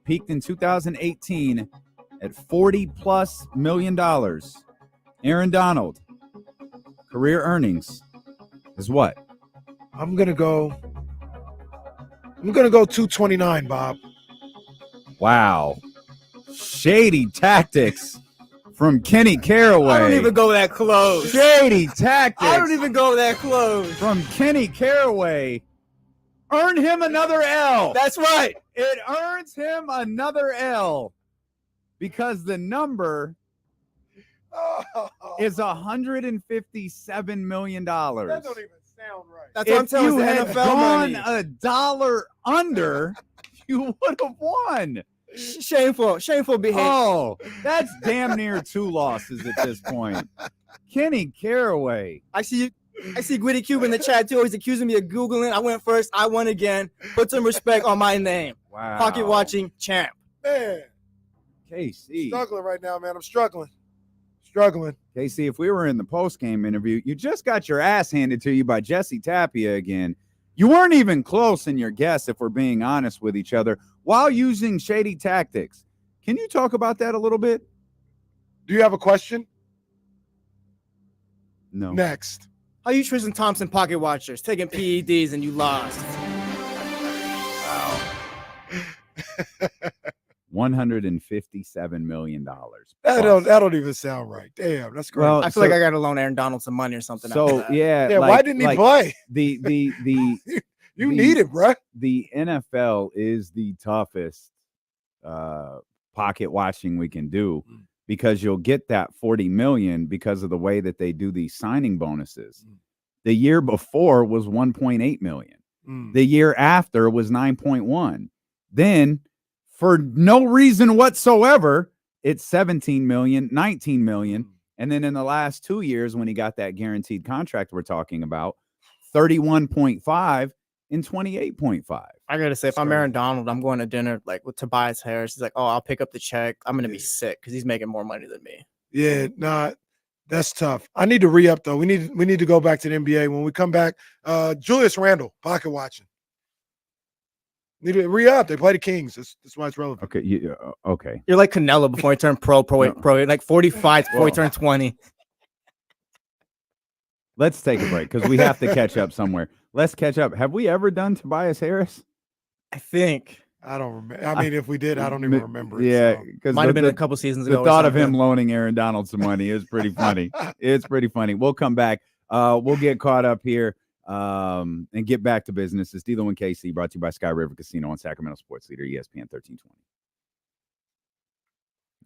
peaked in 2018 at $40+ million. Aaron Donald, career earnings is what? I'm gonna go 229, Bob. Wow. Shady tactics from Kenny Caraway. I don't even go that close. Shady tactics. I don't even go that close. From Kenny Caraway. Earn him another L. That's right. It earns him another L because the number is $157 million. That don't even sound right. That's what I'm telling you. If you had NFL gone money. a dollar under, you would have won. Shameful behavior. Oh, that's damn near 2 losses at this point. Kenny Caraway. I see Gwitty Cube in the chat too. He's accusing me of Googling. I went first. I won again. Put some respect on my name. Wow. Pocket watching champ. Man, KC. struggling right now, man. I'm struggling. KC, if we were in the post-game interview, you just got your ass handed to you by Jesse Tapia again. You weren't even close in your guess, if we're being honest with each other, while using shady tactics. Can you talk about that a little bit? Do you have a question? No. Next. How you Tristan Thompson pocket watchers taking PEDs and you lost? Wow. $157 million. That don't even sound right. Damn, that's crazy. Well, I feel like I got to loan Aaron Donald some money or something. So after that. yeah, why didn't he play? The you need it, bro. The NFL is the toughest pocket watching we can do, because you'll get that 40 million because of the way that they do these signing bonuses. The year before was 1.8 million. The year after was 9.1. Then, for no reason whatsoever, it's 17 million, 19 million. And then in the last 2 years, when he got that guaranteed contract we're talking about, 31.5 and 28.5. I gotta say, if I'm Aaron Donald, I'm going to dinner like with Tobias Harris. He's like, "Oh, I'll pick up the check. I'm gonna be sick because he's making more money than me." Yeah, nah, that's tough. I need to re-up though. We need to go back to the NBA when we come back. Julius Randle, pocket watching. Need to re-up. They play the Kings. That's why it's relevant. Okay, okay. You're like Canelo before he turned pro. You're like 45 before he turned 20. Let's take a break because we have to catch up somewhere. Let's catch up. Have we ever done Tobias Harris? I think. I don't remember. I mean, if we did, I don't even remember. Yeah, because might have been a couple seasons ago. The thought of him loaning Aaron Donald some money is pretty funny. It's pretty funny. We'll come back. We'll get caught up here and get back to business. It's D'Lo and KC, brought to you by Sky River Casino on Sacramento Sports Leader, ESPN 1320.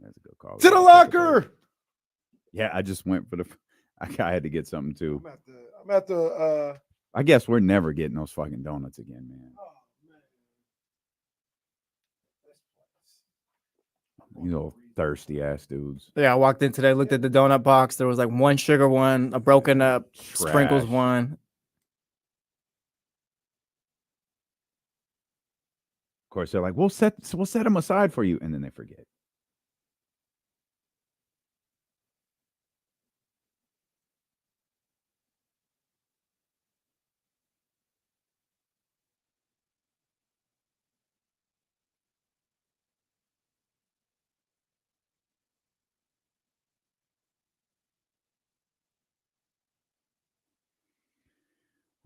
That's a good call. To the locker. Yeah, I just went for the. I had to get something too. I'm at the. I guess we're never getting those fucking donuts again, man. You know, thirsty ass dudes. Yeah, I walked in today, looked at the donut box. There was like one sugar one, a broken up sprinkles one. Of course, they're like, we'll set them aside for you, and then they forget.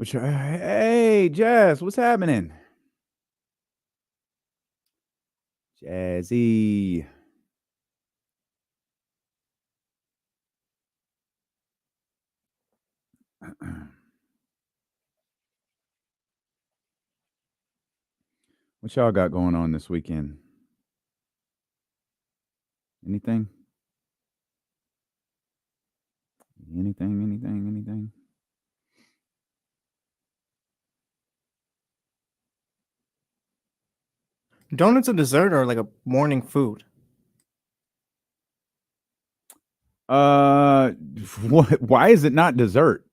Hey, Jazz, what's happening? Jazzy. What y'all got going on this weekend? Anything? Anything? Donuts a dessert or like a morning food? Why is it not dessert?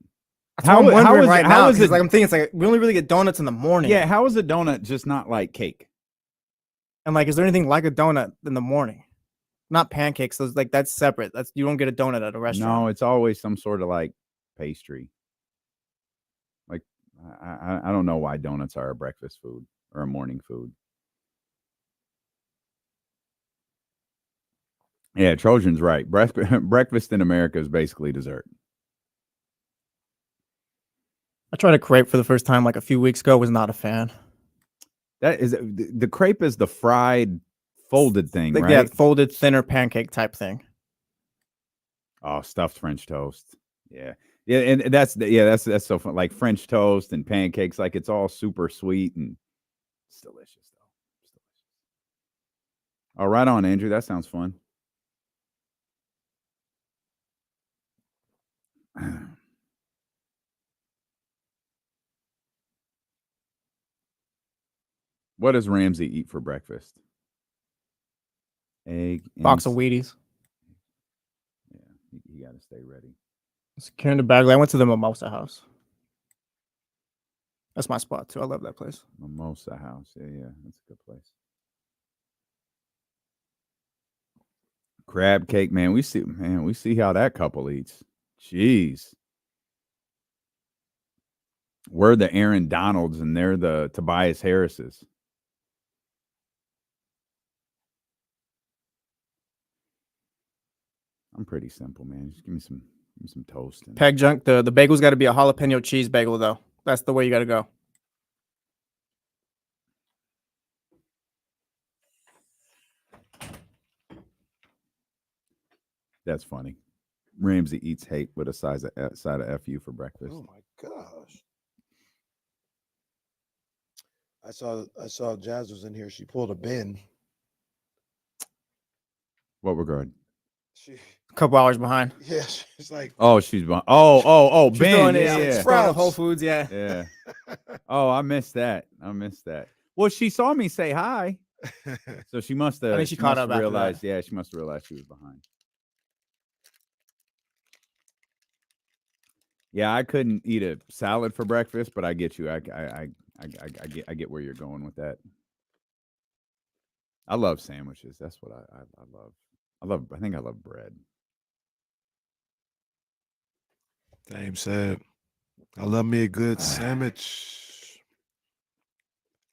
That's what I'm wondering right now. Is it like I'm thinking it's like we only really get donuts in the morning. Yeah, how is a donut just not like cake? And like, is there anything like a donut in the morning? Not pancakes. So like that's separate. That's you don't get a donut at a restaurant. No, it's always some sort of like pastry. Like I don't know why donuts are a breakfast food or a morning food. Yeah, Trojan's right. Breakfast in America is basically dessert. I tried a crepe for the first time like a few weeks ago. Was not a fan. That is the crepe is the fried folded thing, like, right? Yeah, folded thinner pancake type thing. Oh, stuffed French toast. Yeah, and that's so fun. Like French toast and pancakes, like it's all super sweet and it's delicious though. It's delicious. Oh, right on, Andrew. That sounds fun. What does Ramsey eat for breakfast? Egg. Box of Wheaties. Yeah, you got to stay ready. It's Canada Bagley. I went to the Mimosa House. That's my spot too. I love that place. Mimosa House. Yeah, that's a good place. Crab cake, man. We see how that couple eats. Jeez. We're the Aaron Donalds and they're the Tobias Harrises. I'm pretty simple, man. Just give me some toast. And Peg junk. The bagel's got to be a jalapeno cheese bagel, though. That's the way you got to go. That's funny. Ramsey eats hate with a side of FU for breakfast. Oh my gosh. I saw Jazz was in here. She pulled a Ben. What regard? She A couple hours behind. yeah, she's like She's oh She's Ben. throwing Yeah, it, yeah. she's throwing it Whole Foods, yeah. Yeah. Oh, I missed that. Well, she saw me say hi, so she must have. I think she caught must up have after that. realized. Yeah, she must have realized she was behind. Yeah, I couldn't eat a salad for breakfast, but I get you. I get where you're going with that. I love sandwiches. That's what I love. I think I love bread. Dame said, I love me a good sandwich.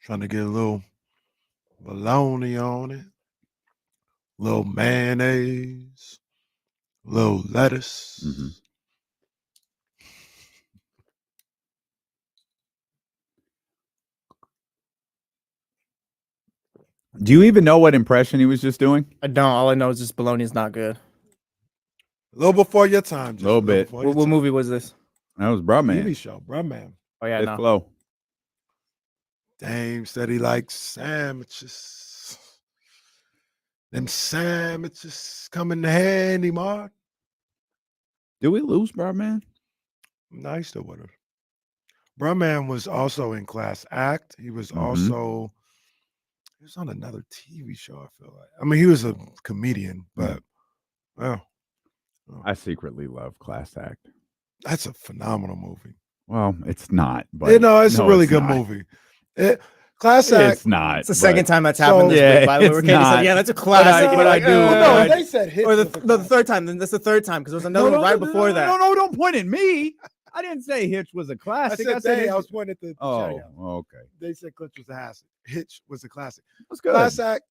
Trying to get a little bologna on it, a little mayonnaise, a little lettuce. Mm-hmm. Do you even know what impression he was just doing? I don't. All I know is this bologna is not good. A little before your time. A little bit. What movie was this? That was Brunson. TV show, Brunson. Oh, yeah, no. Flow. Dame said he likes sandwiches. Them sandwiches come in handy, Mark. Did we lose Brunson? Nice to with her. Brunson was also in Class Act. He was also he was on another TV show, I feel like. I mean, he was a comedian, but well. I secretly love Class Act. That's a phenomenal movie. Well, it's not, but it's a really it's good not. movie. Class Act. It's not. It's the second time that's happened this week, by the way. Where Katie said, yeah, that's a classic. But I do. No, they said hit. Or the third time. Then that's the third time because there was another one right before that. No, don't point at me. I didn't say Hitch was a classic. I said I was pointing at the Oh, okay. They said Clutch was a classic. Hitch was a classic. That's good. Class Act.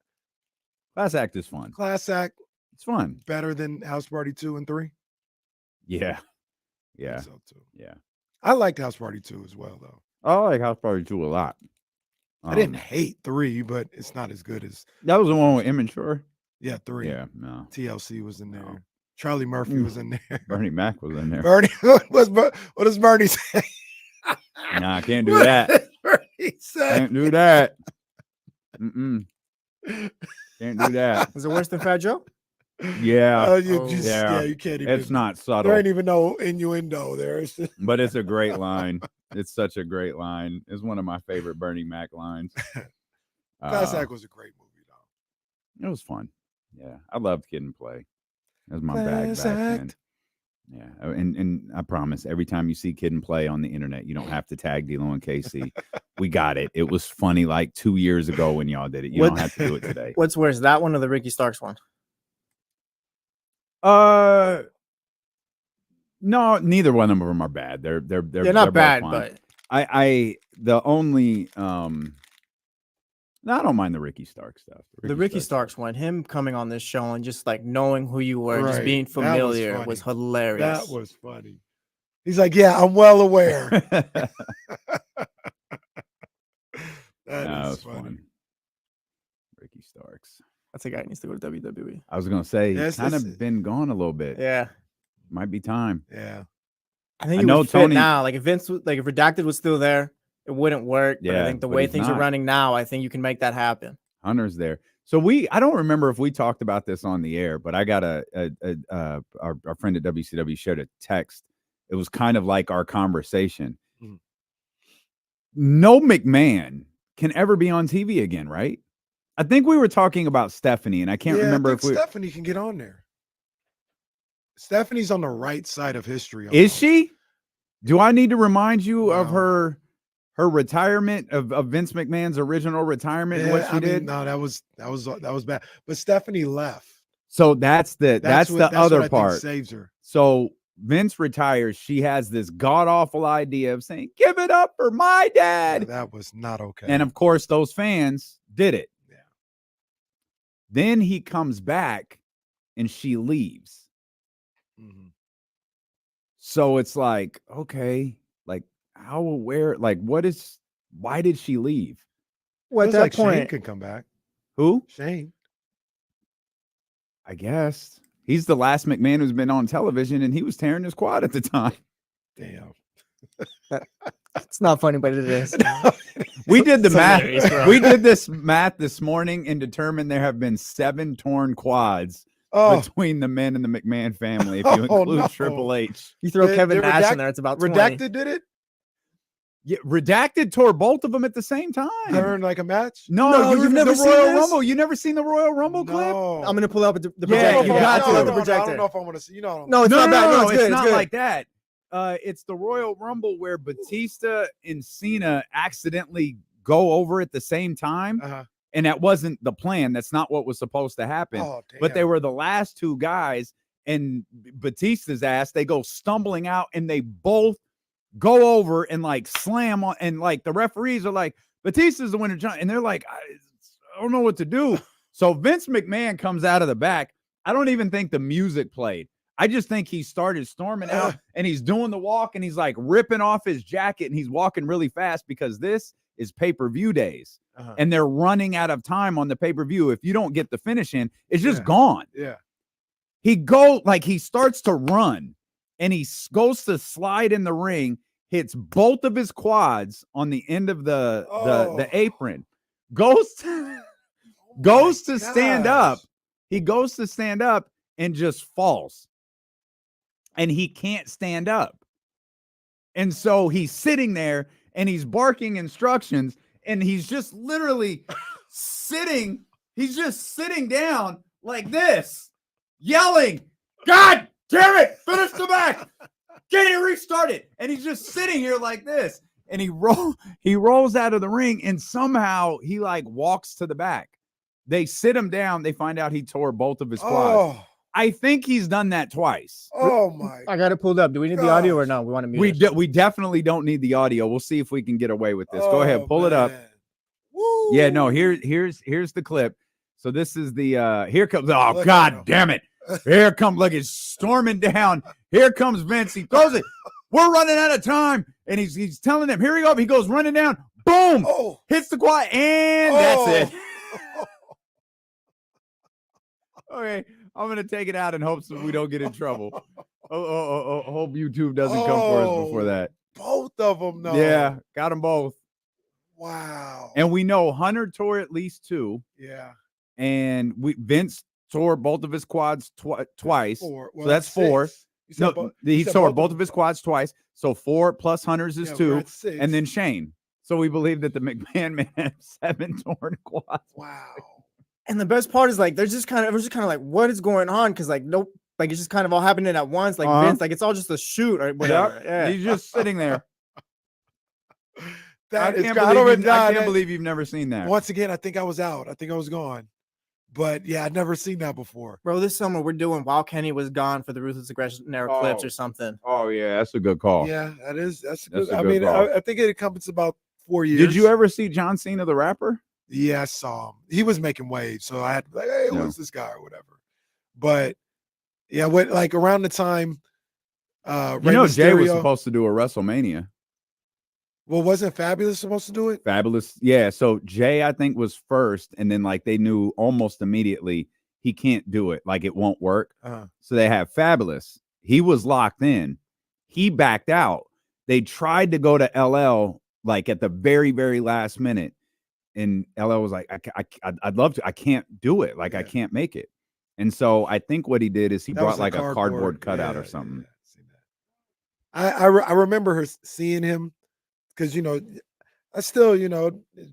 Class Act is fun. Class Act. It's fun. Better than House Party 2 and 3. Yeah. Yeah. So too. Yeah. I liked House Party 2 as well, though. I like House Party 2 a lot. I didn't hate 3, but it's not as good as that was the one with Immature. Yeah, 3. Yeah, no. TLC was in there. Charlie Murphy was in there. Bernie Mac was in there. Bernie, what does Bernie say? Nah, I can't do that. Bernie say? Can't do that. Can't do that. Is it worse than Fat Joe? Yeah. You can't even. It's not subtle. There ain't even no innuendo there. It's just... But it's a great line. It's such a great line. It's one of my favorite Bernie Mac lines. Class Act was a great movie, though. It was fun. Yeah, I loved Kid and Play. That was my bag back then. Yeah, and I promise, every time you see Kid and Play on the internet, you don't have to tag D-Lo and KC. We got it. It was funny like 2 years ago when y'all did it. You don't have to do it today. What's worse, that one or the Ricky Starks one? No, neither one of them are bad. They're not bad, fine. but the only I don't mind the Ricky Stark stuff. The Ricky Starks one, him coming on this show and just like knowing who you were, just being familiar was hilarious. That was funny. He's like, yeah, I'm well aware. That is funny. Fun. Ricky Starks. That's a guy who needs to go to WWE. I was gonna say he's kind of been gone a little bit. Yeah. Might be time. Yeah. I think it would fit now. Like if Vince, like if Redacted was still there, it wouldn't work. But I think the way things are running now, I think you can make that happen. Hunter's there. So I don't remember if we talked about this on the air, but I got our friend at WCW shared a text. It was kind of like our conversation. No McMahon can ever be on TV again, right? I think we were talking about Stephanie, and I can't remember if Stephanie can get on there. Stephanie's on the right side of history. Is she? Do I need to remind you of her retirement of Vince McMahon's original retirement? And what she did? No, that was bad. But Stephanie left. So that's the other what part. I think saves her. So Vince retires. She has this god awful idea of saying, "Give it up for my dad." Yeah, that was not okay. And of course, those fans did it. Yeah. Then he comes back, and she leaves. So it's like, okay, like how aware, like why did she leave? Well, at that point, Shane could come back. Who? Shane. I guess He's the last McMahon who's been on television, and he was tearing his quad at the time. Damn. It's not funny, but it is. We did the It's math. hilarious, bro. We did this math this morning and determined there have been 7 torn quads between the men and the McMahon family, if you include Triple H. You throw Kevin Nash in there, it's about 20. Redacted did it? Yeah, Redacted tore both of them at the same time. During like a match? No, you've never the seen Royal this? Rumble. You never seen the Royal Rumble clip? No. I'm gonna pull up the Yeah, projector. you got to. the I projector. don't know if I want to see. You know, I don't No, it's not bad. No, it's good. it's not good. like that. It's the Royal Rumble where Batista and Cena accidentally go over at the same time. And that wasn't the plan. That's not what was supposed to happen. Oh, but they were the last 2 guys, and Batista's ass, they go stumbling out and they both go over and like slam on, and like the referees are like, Batista's the winner, and they're like, I don't know what to do. So Vince McMahon comes out of the back. I don't even think the music played. I just think he started storming out and he's doing the walk and he's like ripping off his jacket and he's walking really fast because this is pay-per-view days and they're running out of time on the pay-per-view. If you don't get the finish in, it's just gone. Yeah. He starts to run and he goes to slide in the ring, hits both of his quads on the end of the apron, goes to stand up. He goes to stand up and just falls. And he can't stand up. And so he's sitting there and he's barking instructions and he's just literally sitting. He's just sitting down like this, yelling, God damn it, finish the match. Get it restarted. And he's just sitting here like this. And he rolls out of the ring and somehow he like walks to the back. They sit him down. They find out he tore both of his quads. I think he's done that twice. Oh my! I got it pulled up. Do we need the audio or no? We want to mute. We definitely don't need the audio. We'll see if we can get away with this. Go ahead, pull it up. Woo. Yeah, no. Here's the clip. So this is the here comes. Oh God damn it! Here comes. Look, it's storming down. Here comes Vince. He throws it. We're running out of time, and he's telling them. Here we go. He goes running down. Boom! Hits the quad, and that's it. Okay. I'm going to take it out in hopes that we don't get in trouble. Hope YouTube doesn't come for us before that. Both of them, though. Yeah, got them both. Wow. And we know Hunter tore at least 2. Yeah. And Vince tore both of his quads twice. 4. Well, so that's 4. No, he tore both of his quads twice. So 4 plus Hunter's is 2. And then Shane. So we believe that the McMahon man has 7 torn quads. Wow. And the best part is like we're just kind of like, what is going on? Because like nope, like it's just kind of all happening at once. Like Vince, like it's all just a shoot or whatever. Yeah. He's just sitting there. I can't believe you've never seen that. Once again, I think I was out. I think I was gone. But yeah, I'd never seen that before. Bro, this summer we're doing while Kenny was gone for the Ruthless Aggression era clips or something. Oh yeah, that's a good call. Yeah, that's That's good. a I good mean, call. I think it encompasses about 4 years. Did you ever see John Cena the rapper? Yeah, I saw him. He was making waves, so I had to be like, hey, who's this guy or whatever. But yeah, like around the time Rey Mysterio, Jay was supposed to do a WrestleMania. Well, wasn't Fabulous supposed to do it? Fabulous. Yeah. So Jay, I think, was first, and then like they knew almost immediately he can't do it. Like it won't work. So they have Fabulous. He was locked in. He backed out. They tried to go to LL like at the very, very last minute. And LL was like, I'd love to. I can't do it. Like, I can't make it. And so I think what he did is he brought like a cardboard cutout or something. I remember her seeing him because, I still,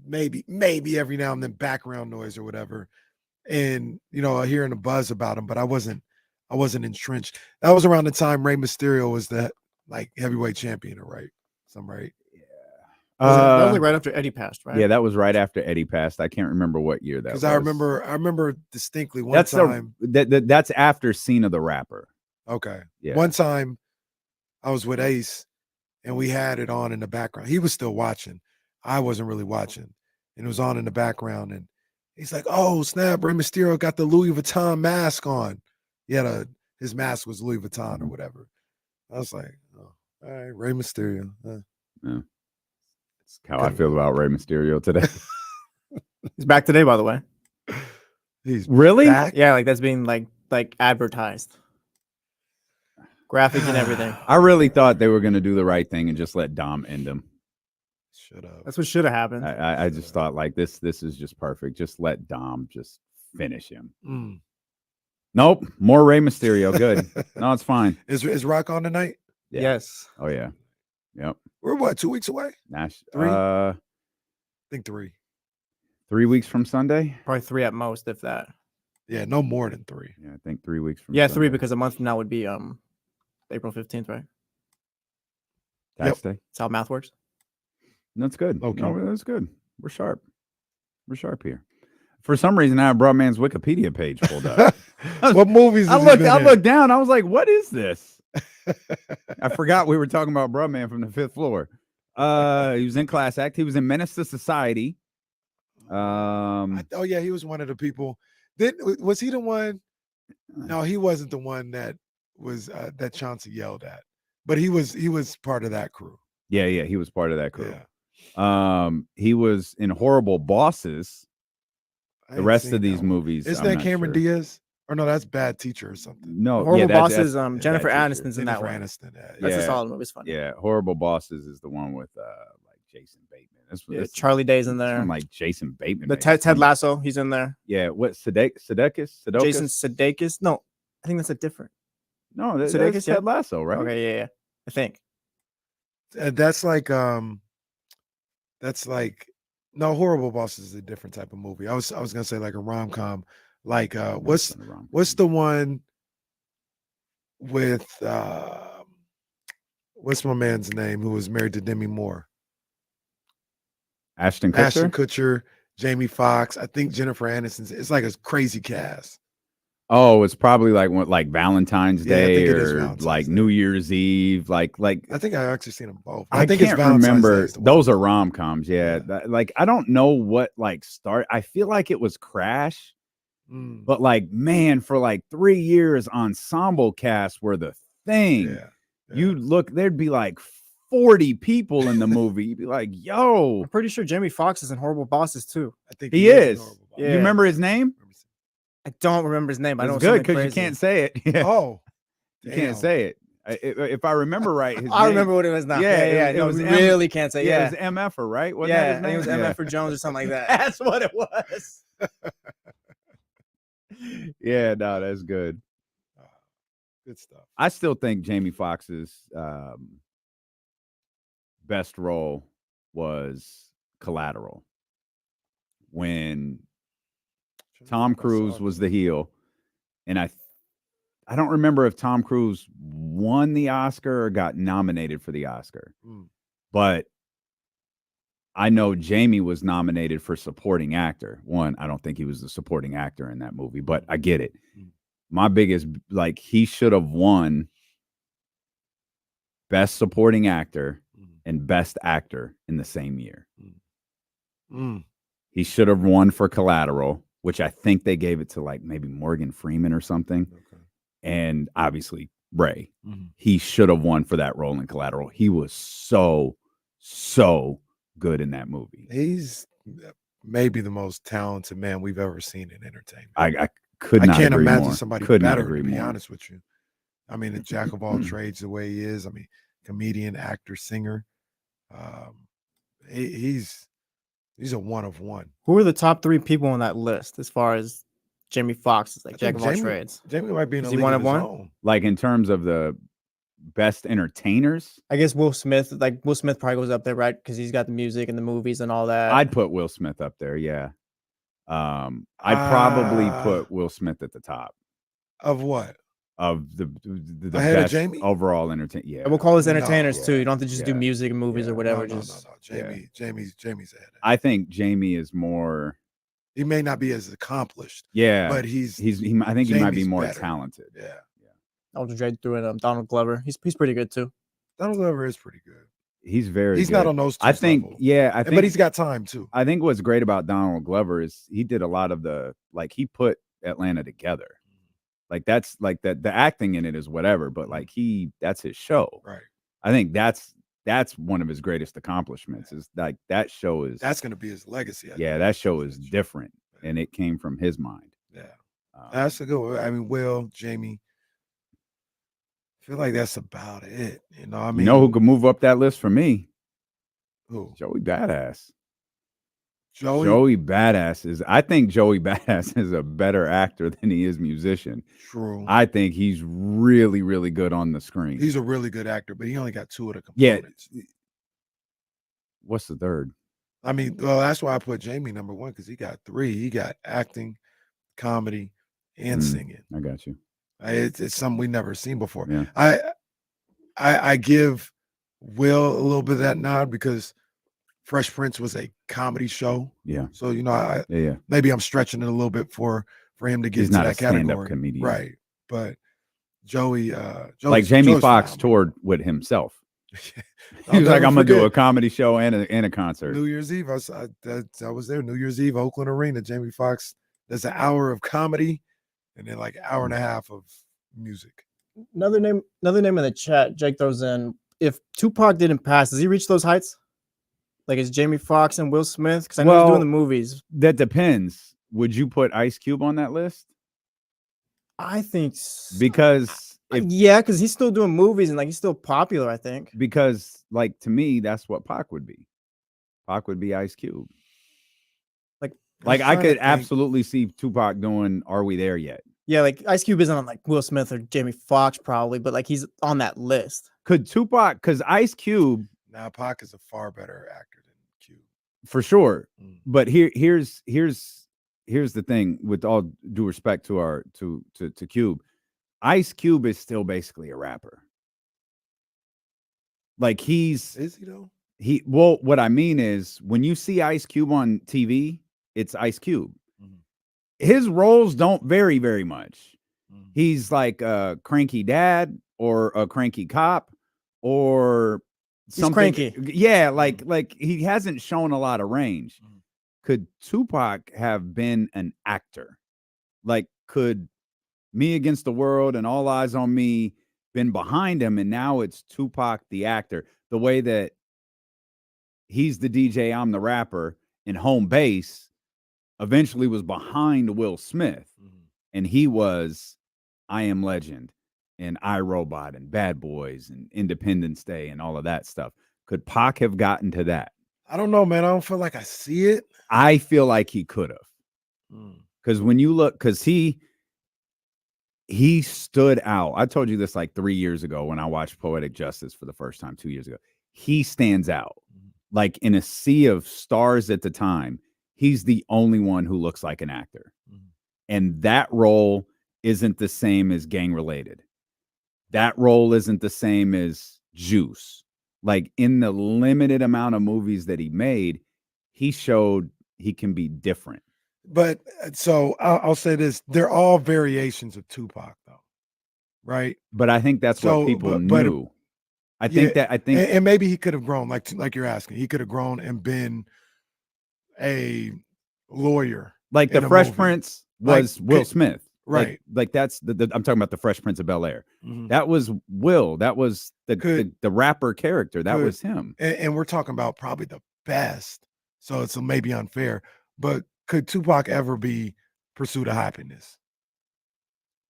maybe every now and then background noise or whatever. And, hearing a buzz about him, but I wasn't entrenched. That was around the time Rey Mysterio was the like heavyweight champion, right? Right. That was like right after Eddie passed, right? Yeah, that was right after Eddie passed. I can't remember what year that was. Because I remember distinctly one time. That's after Cena the rapper. Okay. Yeah. One time I was with Ace and we had it on in the background. He was still watching. I wasn't really watching. And it was on in the background. And he's like, oh, snap, Rey Mysterio got the Louis Vuitton mask on. He had his mask was Louis Vuitton or whatever. I was like, oh, all right, Rey Mysterio. Yeah. That's how I feel about Rey Mysterio today. He's back today, by the way. He's really? back? Yeah, like that's being like like advertised, graphic and everything. I really thought they were going to do the right thing and just let Dom end him. Should have. That's what should have happened. I just thought like this is just perfect. Just let Dom just finish him. Nope, more Rey Mysterio. Good. No, it's fine. Is Rock on tonight? Yeah. Yes. Oh yeah. Yep. We're what, 2 weeks away? Nash. 3? I think 3. 3 weeks from Sunday. Probably 3 at most, if that. Yeah, no more than 3. Yeah, I think 3 weeks from. Yeah, Sunday. 3 because a month from now would be April 15th, right? Tax day. That's how math works. That's good. Okay. No, that's good. We're sharp. We're sharp here. For some reason, I have Broadman's Wikipedia page pulled up. What movies? I looked down. I was like, "What is this?" I forgot we were talking about Broadman from the 5th floor. He was in Class Act. He was in Menace to Society. Oh yeah, he was one of the people. Was he the one? No, he wasn't the one that was that Chauncey yelled at. But he was part of that crew. Yeah, he was part of that crew. Yeah. He was in Horrible Bosses. The rest of these movies. Isn't that Cameron Diaz? Or no, that's Bad Teacher or something. No, Horrible that's Bosses. Jennifer Aniston's in that one. Aniston, That's a solid movie. It's funny. Yeah, Horrible Bosses is the one with like Jason Bateman. That's Charlie Day's in there. Like Jason Bateman. The Ted Lasso, he's in there. Yeah, what Sudeikis? Jason Sudeikis? No, I think that's a different. No, that's Sudeikis, Ted Lasso, right? Okay, yeah. I think. That's like no, Horrible Bosses is a different type of movie. I was gonna say like a rom-com. Like what's the one with what's my man's name who was married to Demi Moore? Ashton Kutcher, Jamie Foxx. I think Jennifer Aniston. It's like a crazy cast. Oh, it's probably like Valentine's Day or Valentine's like Day. New Year's Eve. Like I think I actually seen them both. I think can't it's Valentine's remember. Day. Those are rom-coms. Yeah. Like I don't know what like start. I feel like it was Crash, but like man, for like 3 years, ensemble casts were the thing. Yeah. You'd look, there'd be like 40 people in the movie. You'd be like, yo, I'm pretty sure Jamie Foxx is in Horrible Bosses too. I think he is. Yeah. You remember his name? I don't remember his name. I know It's good because you can't say it. Yeah. Oh, you can't say it. If I remember right, his I name, remember what it was now. Yeah, It was really can't say. Yeah, it was MFer, right? Wasn't that his I think it was name? MF Jones or something like that. That's what it was. Yeah, no, that's good. Good stuff. I still think Jamie Foxx's best role was Collateral when Tom Cruise was the heel, and I don't remember if Tom Cruise won the Oscar or got nominated for the Oscar, but I know Jamie was nominated for supporting actor. One, I don't think he was the supporting actor in that movie, but I get it. My biggest, like, he should have won best supporting actor and best actor in the same year. He should have won for Collateral, which I think they gave it to like maybe Morgan Freeman or something. Okay. And obviously Ray. He should have won for that role in Collateral. He was so good in that movie. He's maybe the most talented man we've ever seen in entertainment. I could not can't agree imagine more. somebody could better, not agree to be more. honest with you. I mean, a jack of all trades the way he is. I mean, comedian, actor, singer. He's a one of one. Who are the top 3 people on that list as far as Jamie Foxx is like jack of all trades? Jamie might be in Is a he league one of of his one? own. Like in terms of the best entertainers, I guess Will Smith. Like Will Smith probably goes up there, right? Because he's got the music and the movies and all that. I'd put Will Smith up there. Yeah. I'd probably put Will Smith at the top Of what? of the Ahead of best Jamie? overall entertainment. Yeah. We'll call us No, entertainers yeah, too. You don't have to just do yeah, music and movies or whatever. No. Just Jamie's ahead. I think Jamie is more. He may not be as accomplished. Yeah, but I think he might be Jamie's more better. talented. Yeah. Elton John threw in Donald Glover. He's pretty good too. Donald Glover is pretty good. He's very. He's good. not on those two. I think. level. Yeah, I think. But he's got time too. I think what's great about Donald Glover is he did a lot of the he put Atlanta together. Like that's like the acting in it is whatever, but like that's his show. Right. I think that's one of his greatest accomplishments is like that show is That's going to be his legacy. that show is different and it came from his mind. Yeah. That's a good one. I mean, Will, Jamie. I feel like that's about it. You know, I mean, you know who could move up that list for me? Who? Joey Badass. Joey Badass is. I think Joey Badass is a better actor than he is musician. True. I think he's really, really good on the screen. He's a really good actor, but he only got 2 of the Yeah. components. What's the third? I mean, well, that's why I put Jamie number 1 because he got 3. He got acting, comedy, and singing. I got you. It's something we never seen before. Yeah. I give Will a little bit of that nod because Fresh Prince was a comedy show. Yeah. So you know, maybe I'm stretching it a little bit for him to get He's into not that a stand-up category, comedian. right? But Joey, like Jamie Joey's Foxx phenomenal. toured with himself. I'll He was like, never "I'm gonna do forget. a comedy show and a concert." New Year's Eve. I was there. New Year's Eve, Oakland Arena. Jamie Foxx does an hour of comedy, and then like an hour and a half of music. Another name in the chat. Jake throws in. If Tupac didn't pass, does he reach those heights? Like it's Jamie Foxx and Will Smith? Because I know he's doing the movies. That depends. Would you put Ice Cube on that list? I think because because he's still doing movies and like he's still popular. I think because like to me, that's what Pac would be. Pac would be Ice Cube. Like I could absolutely see Tupac doing "Are We There Yet?" Yeah, like Ice Cube isn't on like Will Smith or Jamie Foxx probably, but like he's on that list. Could Tupac? Because Ice Cube. Now Pac is a far better actor than Cube for sure. But here's the thing. With all due respect to our to Cube, Ice Cube is still basically a rapper. Like is he though? Well, what I mean is when you see Ice Cube on TV, it's Ice Cube. His roles don't vary very much. He's like a cranky dad or a cranky cop or something. He's cranky. Yeah, like he hasn't shown a lot of range. Could Tupac have been an actor? Like, could Me Against the World and All Eyes on Me been behind him, and now it's Tupac the actor? The way that he's the DJ, I'm the rapper, and Home Base eventually was behind Will Smith, and he was I Am Legend and I, Robot and Bad Boys and Independence Day and all of that stuff. Could Pac have gotten to that? I don't know, man. I don't feel like I see it. I feel like he could have. Because when you look, because he stood out. I told you this like 3 years ago when I watched Poetic Justice for the first time 2 years ago. He stands out. Like in a sea of stars at the time, he's the only one who looks like an actor. And that role isn't the same as Gang Related. That role isn't the same as Juice. Like in the limited amount of movies that he made, he showed he can be different. But so I'll say this: they're all variations of Tupac, though, right? But I think that's what people knew. I think, and maybe he could have grown, like you're asking. He could have grown and been a lawyer, like the Fresh Prince was Will Smith, right? Like that's I'm talking about the Fresh Prince of Bel-Air. That was Will. That was the rapper character. That was him. And we're talking about probably the best. So it's maybe unfair, but could Tupac ever be Pursuit of Happiness?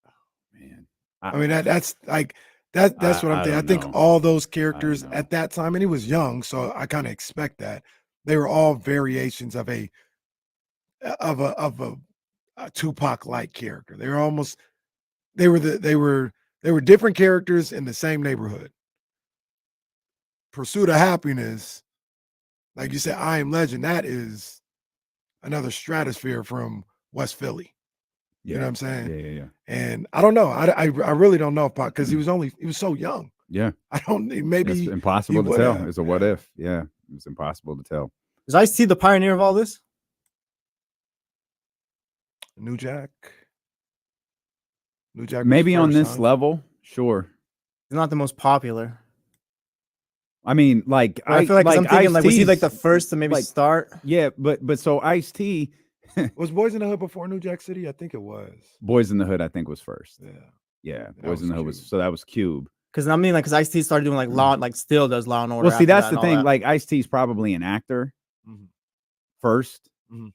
Oh, man, I mean that's like that's what I'm thinking. I think all those characters at that time, and he was young, so I kind of expect that they were all variations of a Tupac-like character. They were different characters in the same neighborhood. Pursuit of Happiness, like you said, I Am Legend, that is another stratosphere from West Philly. You know what I'm saying? Yeah. And I don't know. I really don't know if Pac, because he was so young. Yeah. Maybe it's impossible to tell. It's a what if. Yeah. It's impossible to tell. Is Ice-T the pioneer of all this? New Jack. Maybe on this level, sure. He's not the most popular. I mean, like I feel like I'm thinking, like, was he like the first to maybe start? Yeah, but so Ice-T was Boys in the Hood before New Jack City? I think it was. Boys in the Hood, I think, was first. Yeah. Boys in the Hood was, so that was Cube. Because I mean, like, because Ice-T started doing like Law, like still does Law and Order. Well, see, that's the thing. Like, Ice-T's probably an actor first,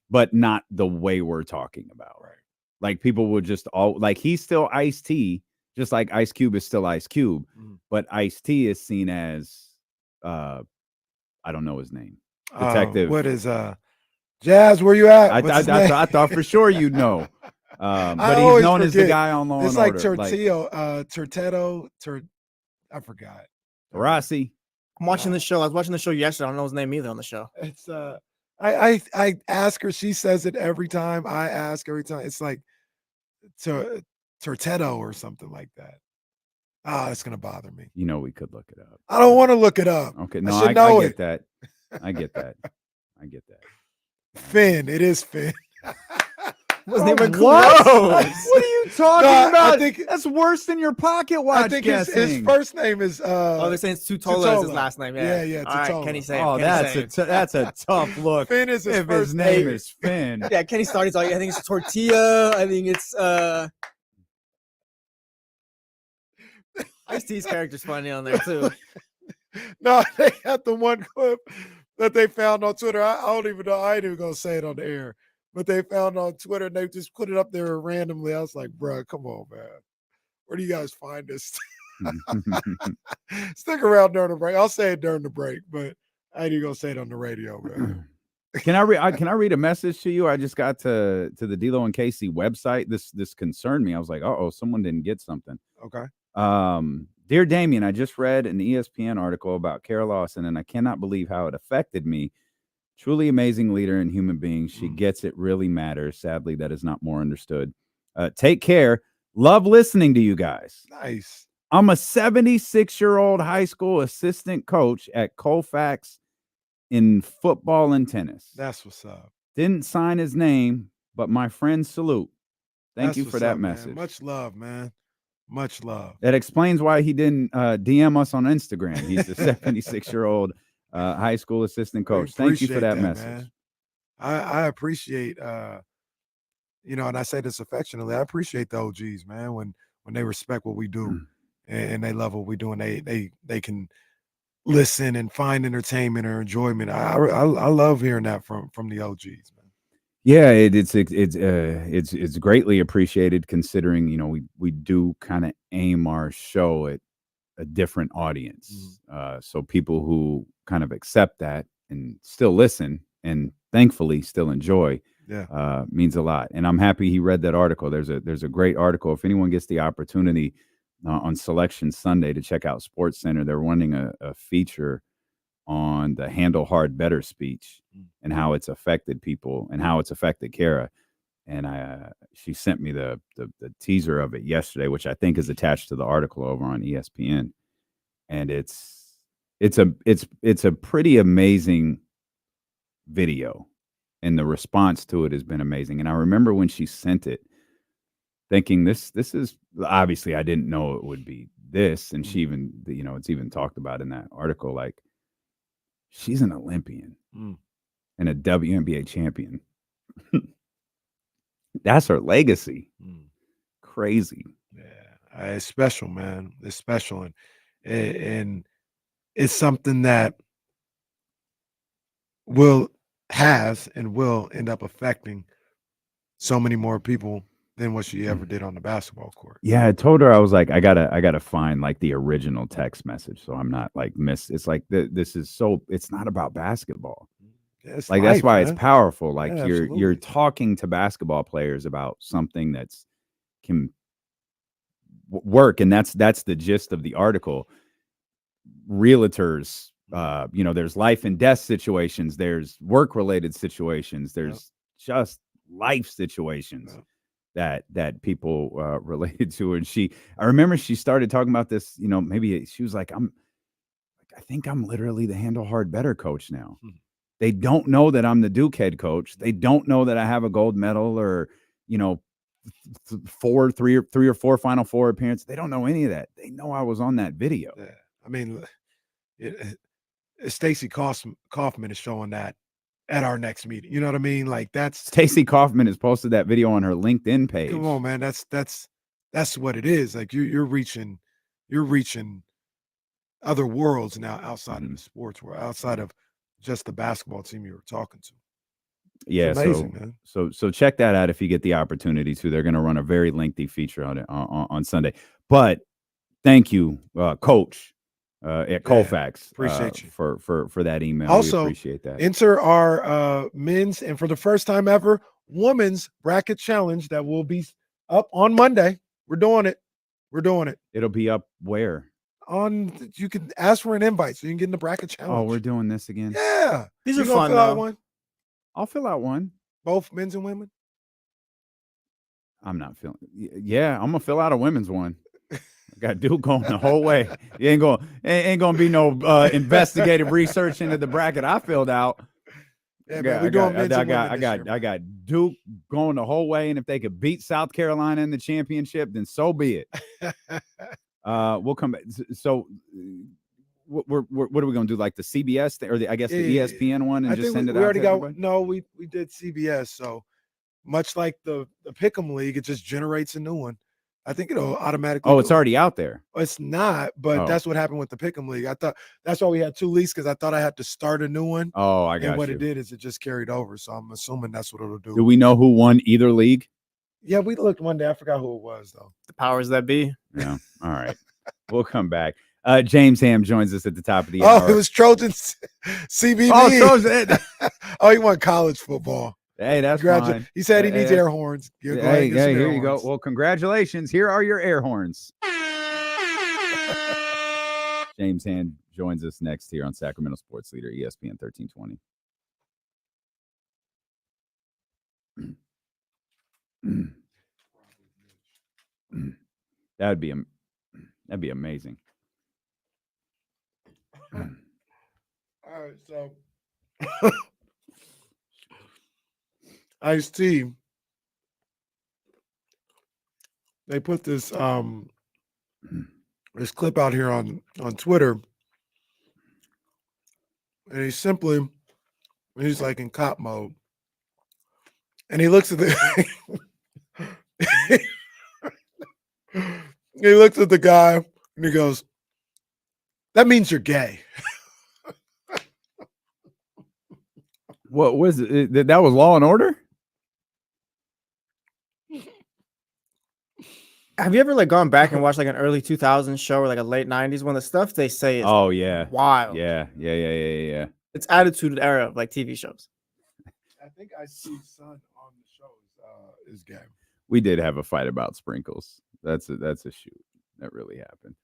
but not the way we're talking about. Right. Like people would just all like he's still Ice-T, just like Ice Cube is still Ice Cube, but Ice-T is seen as I don't know his name. Detective. What is Jazz? Where you at? I thought for sure you'd know. But he's known as the guy on Law it's and like Order. Turtetto. I forgot. Rossi. I'm watching the show. I was watching the show yesterday. I don't know his name either on the show. It's I ask her. She says it every time. I ask every time. It's like Turtetto or something like that. It's gonna bother me. You know, we could look it up. I don't want to look it up. Okay, no, I I get that. I get that. I get that. Finn. It is Finn. Wasn't even What? close. What are you talking No, about? I think that's worse than your pocket watch. I think his first name is they're saying Tutola is his last name. Yeah, yeah. All right, Tutola. Kenny say it. Oh, Kenny say it. that's a tough look. Finn is his if first his name name. is Finn. Yeah, Kenny started. Like, I think it's tortilla. I think it's Ice-T's character's funny on there too. No, they had the one clip that they found on Twitter. I don't even know. I ain't even gonna say it on the air, but they found on Twitter and they just put it up there randomly. I was like, bro, come on, man. Where do you guys find this? Stick around during the break. I'll say it during the break, but I ain't even gonna say it on the radio, man. Can I read a message to you? I just got to the D'Lo and Casey website. This concerned me. I was like, someone didn't get something. Okay. Dear Damien, I just read an ESPN article about Kara Lawson, and I cannot believe how it affected me. Truly amazing leader and human being. She gets it, really matters. Sadly, that is not more understood. Take care. Love listening to you guys. Nice. I'm a 76-year-old high school assistant coach at Colfax in football and tennis. That's what's up. Didn't sign his name, but my friend salute. Thank That's you for what's that up, man. message. Much love, man. Much love. That explains why he didn't DM us on Instagram. He's a 76-year-old high school assistant coach. Thank you for that message. Man. I appreciate, and I say this affectionately. I appreciate the OGs, man, when they respect what we do and they love what we do and they can listen and find entertainment or enjoyment. I love hearing that from the OGs, man. Yeah, it's greatly appreciated considering, we do kind of aim our show at a different audience. So people who kind of accept that and still listen and thankfully still enjoy means a lot. And I'm happy he read that article. There's a great article. If anyone gets the opportunity on Selection Sunday to check out Sports Center, they're running a feature on the Handle Hard Better speech and how it's affected people and how it's affected Kara. And she sent me the teaser of it yesterday, which I think is attached to the article over on ESPN. And it's a pretty amazing video, and the response to it has been amazing. And I remember when she sent it, thinking this is obviously I didn't know it would be this, and she even it's even talked about in that article, like she's an Olympian and a WNBA champion. That's her legacy. Crazy. Yeah, it's special, man. It's special, and it's something that has and will end up affecting so many more people than what she ever did on the basketball court. Yeah, I told her, I was like, I gotta find like the original text message, so I'm not like it's like this is so it's not about basketball. It's like life, that's why man. it's powerful. Like Yeah, you're absolutely. talking to basketball players about something that's can work, and that's the gist of the article. Realtors, there's life and death situations, there's work related situations, there's just life situations that people related to. And I remember she started talking about this, maybe she was like, I think I'm literally the Handle Hard Better coach now. They don't know that I'm the Duke head coach. They don't know that I have a gold medal or, three or four Final Four appearances. They don't know any of that. They know I was on that video. Yeah. I mean, Stacey Kaufman is showing that at our next meeting. You know what I mean? Like that's Stacey Kaufman has posted that video on her LinkedIn page. Come on, man. That's what it is. Like you're reaching other worlds now outside of the sports world, outside of just the basketball team you were talking to. Yeah, amazing, man. so check that out if you get the opportunity to. They're going to run a very lengthy feature on it on Sunday. But thank you, Coach at Colfax. Appreciate you for that email. Also, we appreciate that. Enter our men's and for the first time ever, women's bracket challenge that will be up on Monday. We're doing it. It'll be up where? You can ask for an invite so you can get in the bracket challenge. Oh, we're doing this again. Yeah. These You are gonna fun, fill out though. one? I'll fill out one. Both men's and women? I'm not feeling. Yeah, I'm gonna fill out a women's one. I got Duke going the whole way. You ain't gonna be no investigative research into the bracket I filled out. Yeah, man, we're doing men's and women I got Duke going the whole way, and if they could beat South Carolina in the championship, then so be it. We'll come back. So, what are we gonna do? Like the CBS thing, or the ESPN one, and I just think send it we out? already to got. everybody? No, we did CBS. So much like the Pick'em League, it just generates a new one. I think it'll automatically. Oh, it's already out there. It's not, but that's what happened with the Pick'em League. I thought that's why we had 2 leagues because I thought I had to start a new one. Oh, I got you. And what it did is it just carried over. So I'm assuming that's what it'll do. Do we know who won either league? Yeah, we looked one day. I forgot who it was though. The powers that be. Yeah. All right. We'll come back. James Ham joins us at the top of the hour. Oh, it was Trojans CBB. Oh, Trojan. Oh, he won college football. Hey, that's fine. He said he needs air horns. Hey, here you go. Well, congratulations. Here are your air horns. James Hand joins us next here on Sacramento Sports Leader, ESPN 1320. That'd be amazing. All right, so Ice-T, they put this this clip out here on Twitter, and he's like in cop mode, and he looks at the he looks at the guy and he goes, "That means you're gay." What was it? That was Law and Order? Have you ever like gone back and watched like an early 2000s show or like a late 90s one? The stuff they say is wild. Yeah. It's attitude era of like TV shows. I think Ice-T's son on the show is gay. We did have a fight about sprinkles. That's a shoot. That really happened.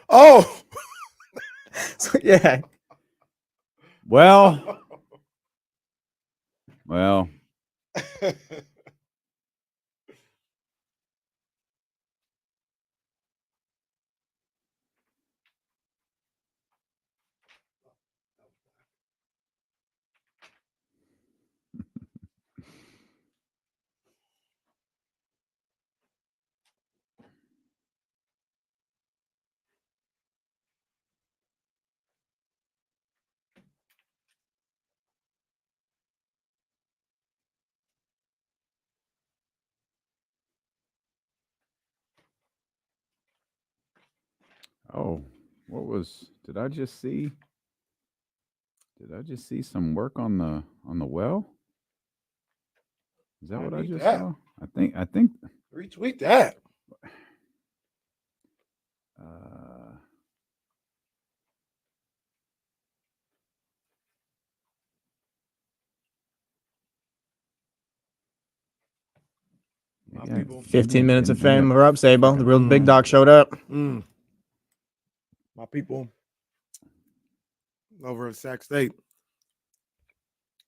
Oh, so, yeah. Well. Oh, did I just see some work on the well? Is that what I just saw? I think retweet that. People. 15 minutes of fame. We're up, Sabo. The real big dog showed up. My people over at Sac State,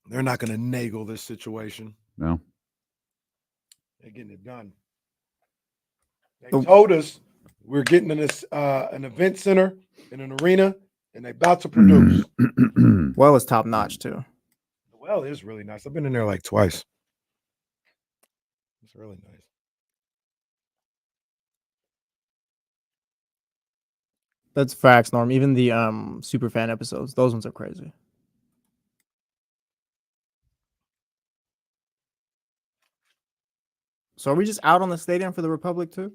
they're not going to naggle this situation. No. They're getting it done. They told us we're getting in this an event center in an arena, and they're about to produce. Well, it's top notch too. The well is really nice. I've been in there like twice. It's really nice. That's facts, Norm. Even the super fan episodes, those ones are crazy. So are we just out on the stadium for the Republic too?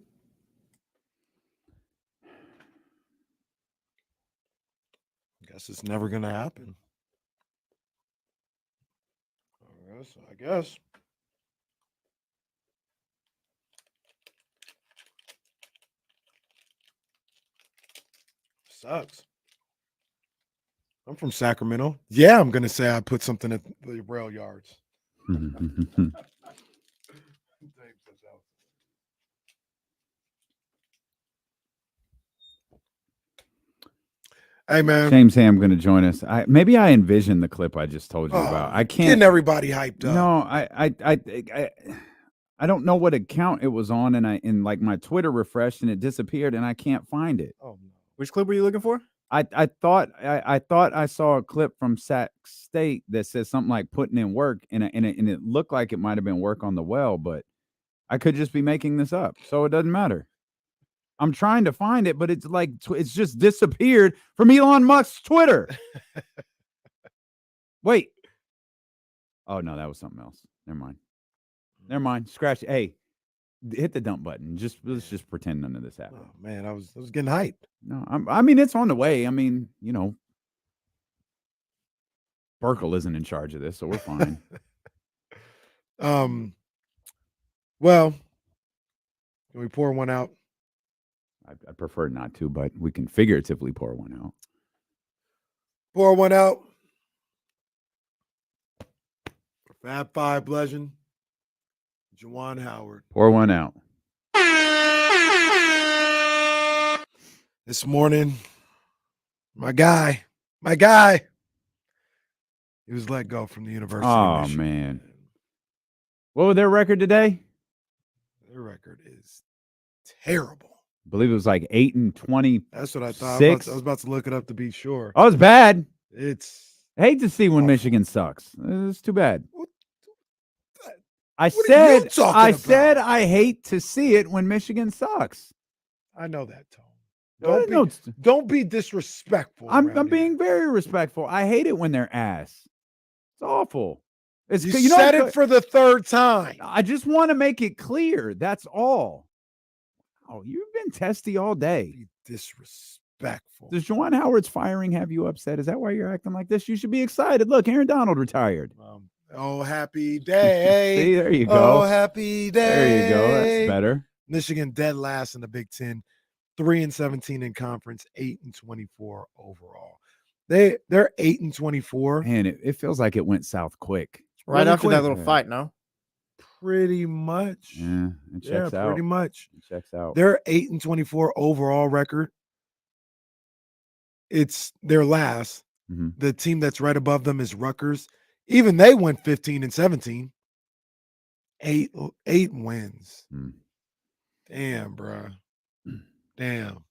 Guess it's never gonna happen. I guess. Sucks. I'm from Sacramento. Yeah, I'm gonna say I put something at the rail yards. Hey man, James Ham going to join us. Maybe I envision the clip I just told you about. I can't. Getting everybody hyped up. No, I don't know what account it was on, and like my Twitter refreshed and it disappeared, and I can't find it. Oh no. Which clip were you looking for? I thought I saw a clip from Sac State that says something like putting in work, and it looked like it might have been work on the well, but I could just be making this up, so it doesn't matter. I'm trying to find it, but it's like it's just disappeared from Elon Musk's Twitter. Wait. Oh no, that was something else. Never mind. Scratch it. Hey, hit the dump button. Let's just pretend none of this happened. Oh, man, I was getting hyped. No, I mean it's on the way. I mean, Burkle isn't in charge of this, so we're fine. Well, can we pour one out? I prefer not to, but we can figuratively pour one out. Pour one out. Fab Five legend, Juwan Howard. Pour one out. This morning, my guy, he was let go from the University of Michigan. Man. What was their record today? Their record is terrible. I believe it was like 8-20. That's what I thought. I was about to look it up to be sure. Oh, it's bad. I hate to see when Michigan sucks. It's too bad. I said I hate to see it when Michigan sucks. I know that, Tone. Don't be disrespectful. I'm being very respectful. I hate it when they're ass. It's awful. You said it for the third time. I just want to make it clear. That's all. Oh, you've been testy all day. Be disrespectful. Does Juwan Howard's firing have you upset? Is that why you're acting like this? You should be excited. Look, Aaron Donald retired. Oh, happy day. See, there you go. Oh, happy day. There you go. That's better. Michigan dead last in the Big Ten, 3-17 in conference, 8-24 overall. They're 8-24. Man, it feels like it went south quick. Right after that little fight, no? Pretty much. Yeah, it checks out. Pretty much. It checks out. Their 8-24 overall record. It's their last. Mm-hmm. The team that's right above them is Rutgers. Even they went 15-17. 8 wins. Damn, bro. Damn.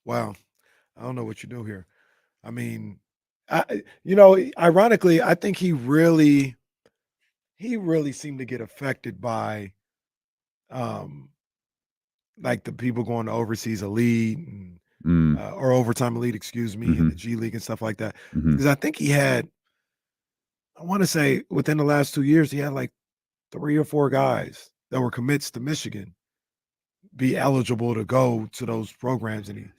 Wow. I don't know what you do here. I mean, ironically, I think he really seemed to get affected by like the people going to overseas elite and or overtime elite, excuse me, and the G League and stuff like that. Because I think he had, I want to say within the last 2 years, he had like 3 or 4 guys that were commits to Michigan be eligible to go to those programs, and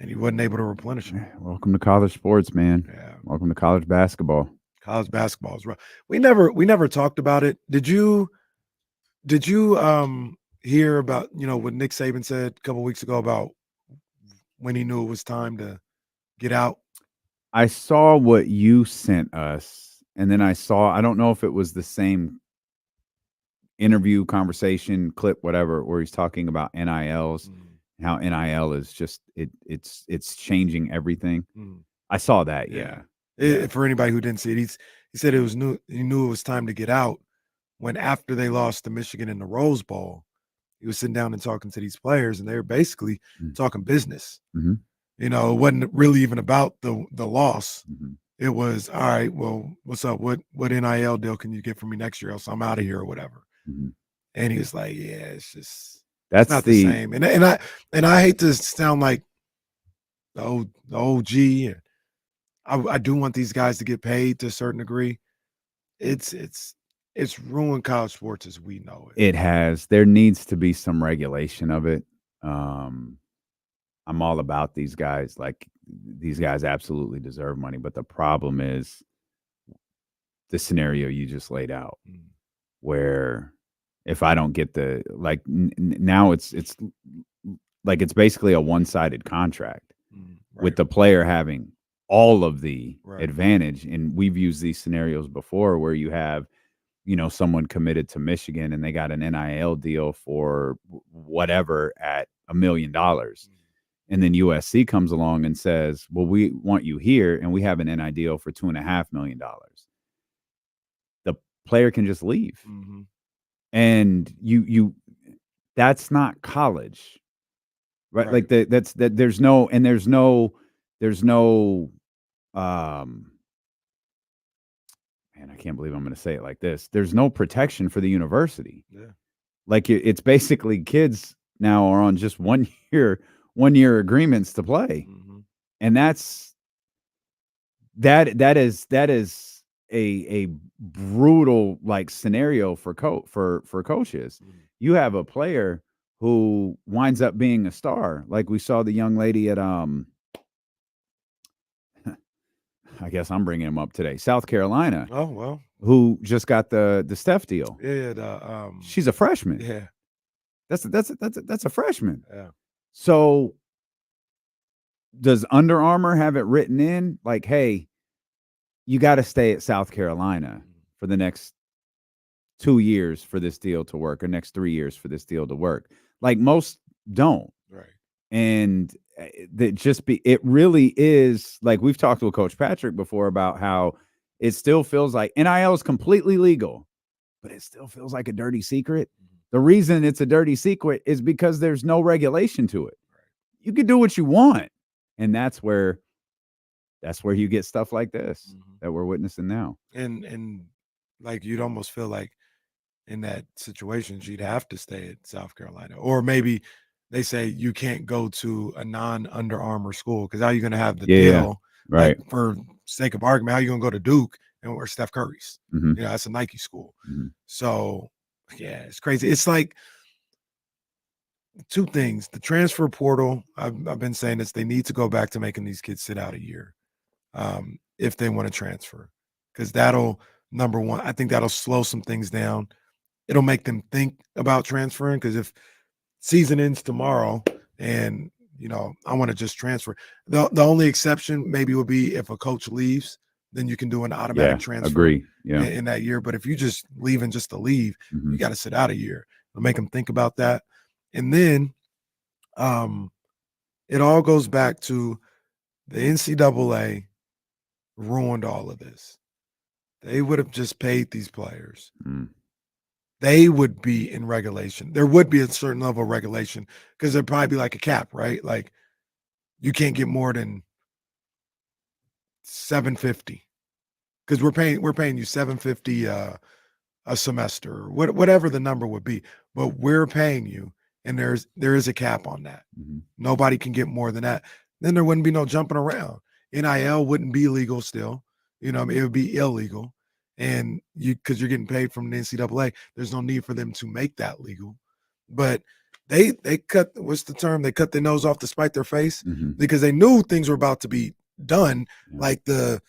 he wasn't able to replenish them. Welcome to college sports, man. Yeah. Welcome to college basketball. College basketball is rough. We never talked about it. Did you hear about, what Nick Saban said a couple weeks ago about when he knew it was time to get out? I saw what you sent us, and then I don't know if it was the same interview, conversation, clip, whatever, where he's talking about NILs, how NIL is just it's changing everything. I saw that, yeah. For anybody who didn't see it, he said he knew it was time to get out when, after they lost to Michigan in the Rose Bowl, he was sitting down and talking to these players, and they were basically talking business. It wasn't really even about the loss. It was, all right, well, what's up? What NIL deal can you get from me next year? Else I'm out of here or whatever. And he was like, yeah, it's not the same. And I hate to sound like the OG. I do want these guys to get paid to a certain degree. It's ruined college sports as we know it. It has. There needs to be some regulation of it. I'm all about these guys. Like, these guys absolutely deserve money, but the problem is the scenario you just laid out, where if I don't get the now it's like it's basically a one-sided contract with the player having all of the advantage. And we've used these scenarios before where you have, someone committed to Michigan and they got an NIL deal for whatever at $1 million. And then USC comes along and says, well, we want you here and we have an NIL deal for $2.5 million. The player can just leave. And you that's not college. Right? Like there's no man, I can't believe I'm going to say it like this. There's no protection for the university. Yeah. Like it's basically kids now are on just 1 year agreements to play. And that is a brutal like scenario for coaches. You have a player who winds up being a star. Like we saw the young lady at I guess I'm bringing him up today. South Carolina. Oh, well. Who just got the Steph deal. Yeah. She's a freshman. Yeah. That's a freshman. Yeah. So does Under Armour have it written in like, hey, you got to stay at South Carolina for the next 2 years for this deal to work, or next 3 years for this deal to work? Like most don't. Right. And it really is like we've talked to Coach Patrick before about how it still feels like NIL is completely legal, but it still feels like a dirty secret. The reason it's a dirty secret is because there's no regulation to it. You can do what you want. And that's where you get stuff like this that we're witnessing now. And like you'd almost feel like in that situation, you'd have to stay at South Carolina, or maybe they say you can't go to a non-Under Armour school because how are you going to have the deal? Right. Like, for sake of argument, how are you going to go to Duke and where Steph Curry's? That's a Nike school. So, yeah, it's crazy. It's like two things. The transfer portal, I've been saying this, they need to go back to making these kids sit out a year if they want to transfer, because that'll, number one, I think that'll slow some things down. It'll make them think about transferring, because if season ends tomorrow and I want to just transfer, the only exception maybe would be if a coach leaves, then you can do an automatic transfer. Agree. In that year. But if you just leaving just to leave, you got to sit out a year. It'll make them think about that. And then it all goes back to the NCAA ruined all of this. They would have just paid these players. They would be in regulation. There would be a certain level of regulation, because there'd probably be like a cap, right? Like you can't get more than $750, because we're paying you $750 a semester, or whatever the number would be. But we're paying you, and there is a cap on that. Nobody can get more than that. Then there wouldn't be no jumping around. NIL wouldn't be legal still. It would be illegal. And because you're getting paid from the NCAA, there's no need for them to make that legal. But they cut, what's the term? They cut their nose off to spite their face, because they knew things were about to be done. Like the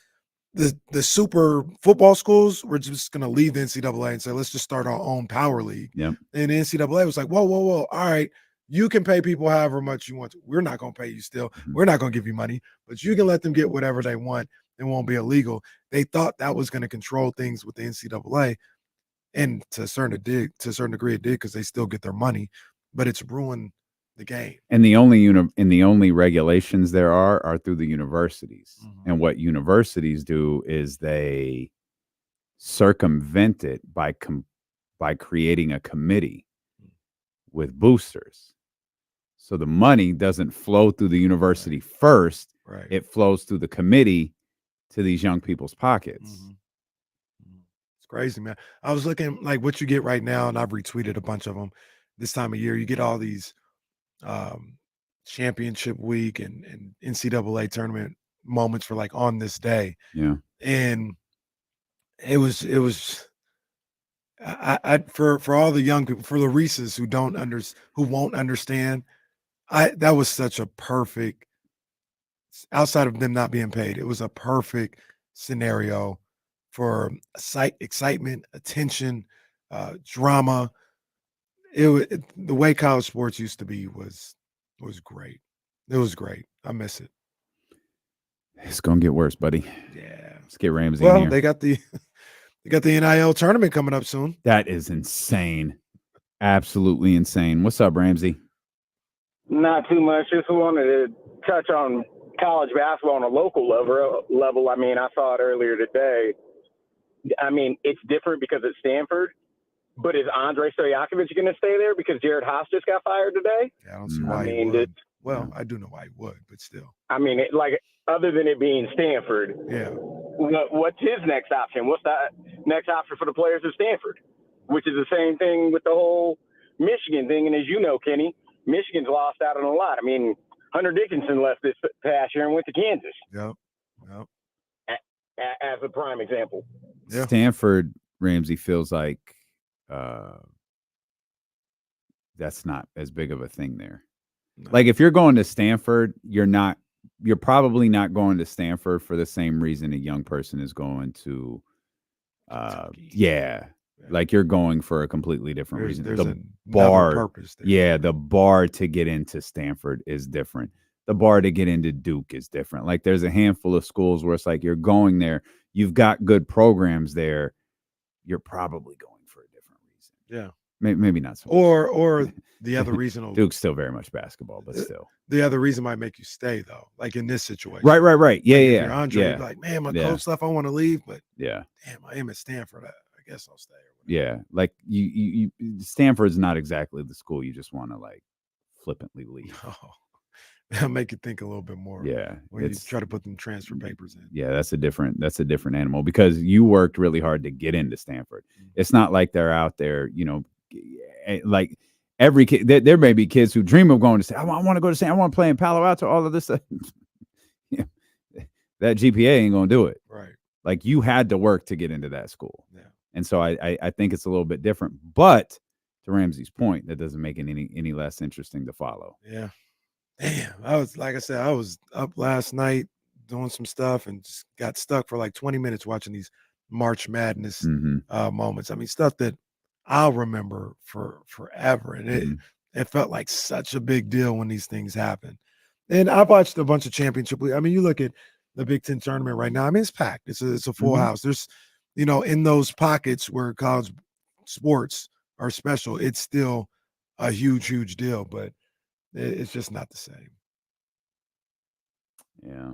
super football schools were just going to leave the NCAA and say, let's just start our own power league. And the NCAA was like, whoa. All right, you can pay people however much you want to. We're not going to pay you still. We're not going to give you money, but you can let them get whatever they want. It won't be illegal. They thought that was going to control things with the NCAA, and to a certain degree it did, because they still get their money, but it's ruined the game. And the only regulations there are through the universities. And what universities do is they circumvent it by creating a committee with boosters. So the money doesn't flow through the university first. Right. It flows through the committee to these young people's pockets. It's crazy, man. I was looking like what you get right now, and I've retweeted a bunch of them this time of year. You get all these championship week and NCAA tournament moments for like on this day. Yeah. And it was I for all the young people, for the Reeses who won't understand, that was such a perfect outside of them not being paid, it was a perfect scenario for excitement, attention, drama. The way college sports used to be was great. It was great. I miss it. It's gonna get worse, buddy. Yeah. Let's get Ramsey Well, in here. they got the NIL tournament coming up soon. That is insane. Absolutely insane. What's up, Ramsey? Not too much. Just wanted to touch on college basketball on a local level. I mean, I saw it earlier today. I mean, it's different because it's Stanford, but is Andre Stojakovic going to stay there because Jared Haas just got fired today? Yeah, I don't see why he would. Well, I do know why he would, but still. I mean, other than it being Stanford, yeah. What's his next option? What's that next option for the players of Stanford? Which is the same thing with the whole Michigan thing. And as you know, Kenny, Michigan's lost out on a lot. I mean, Hunter Dickinson left this past year and went to Kansas. Yep. As a prime example. Yeah. Stanford, Ramsey, feels like that's not as big of a thing there. No. Like if you're going to Stanford, you're probably not going to Stanford for the same reason a young person is going to like you're going for a completely different reason. There's the bar purpose there. Yeah, the bar to get into Stanford is different. The bar to get into Duke is different. Like there's a handful of schools where it's like you're going there, you've got good programs there, you're probably going for a different reason. Yeah. Maybe not so much. Or the other reason Duke's still very much basketball, but still. The other reason might make you stay though, like in this situation. Right. Yeah, like yeah. You're Andre, yeah. You're like, man, my coach left, I want to leave, but yeah. Damn, I am at Stanford. I guess I'll stay. Yeah, like you Stanford's not exactly the school you just want to like flippantly leave. Oh, that'll make you think a little bit more. Yeah, when you try to put them transfer papers in. Yeah, that's a different animal because you worked really hard to get into Stanford. It's not like they're out there, like every kid. There may be kids who dream of going to Stanford. I want to go to Stanford. I want to play in Palo Alto. All of this stuff. Yeah, that GPA ain't gonna do it. Right. Like you had to work to get into that school. Yeah. And so I think it's a little bit different, but to Ramsey's point, that doesn't make it any less interesting to follow. Yeah. Damn. I was up last night doing some stuff and just got stuck for like 20 minutes watching these March Madness moments. I mean, stuff that I'll remember for forever. And it felt like such a big deal when these things happen. And I watched a bunch of championship. I mean, you look at the Big Ten tournament right now. I mean, it's packed. It's a full house. There's in those pockets where college sports are special, it's still a huge deal, but it's just not the same. Yeah.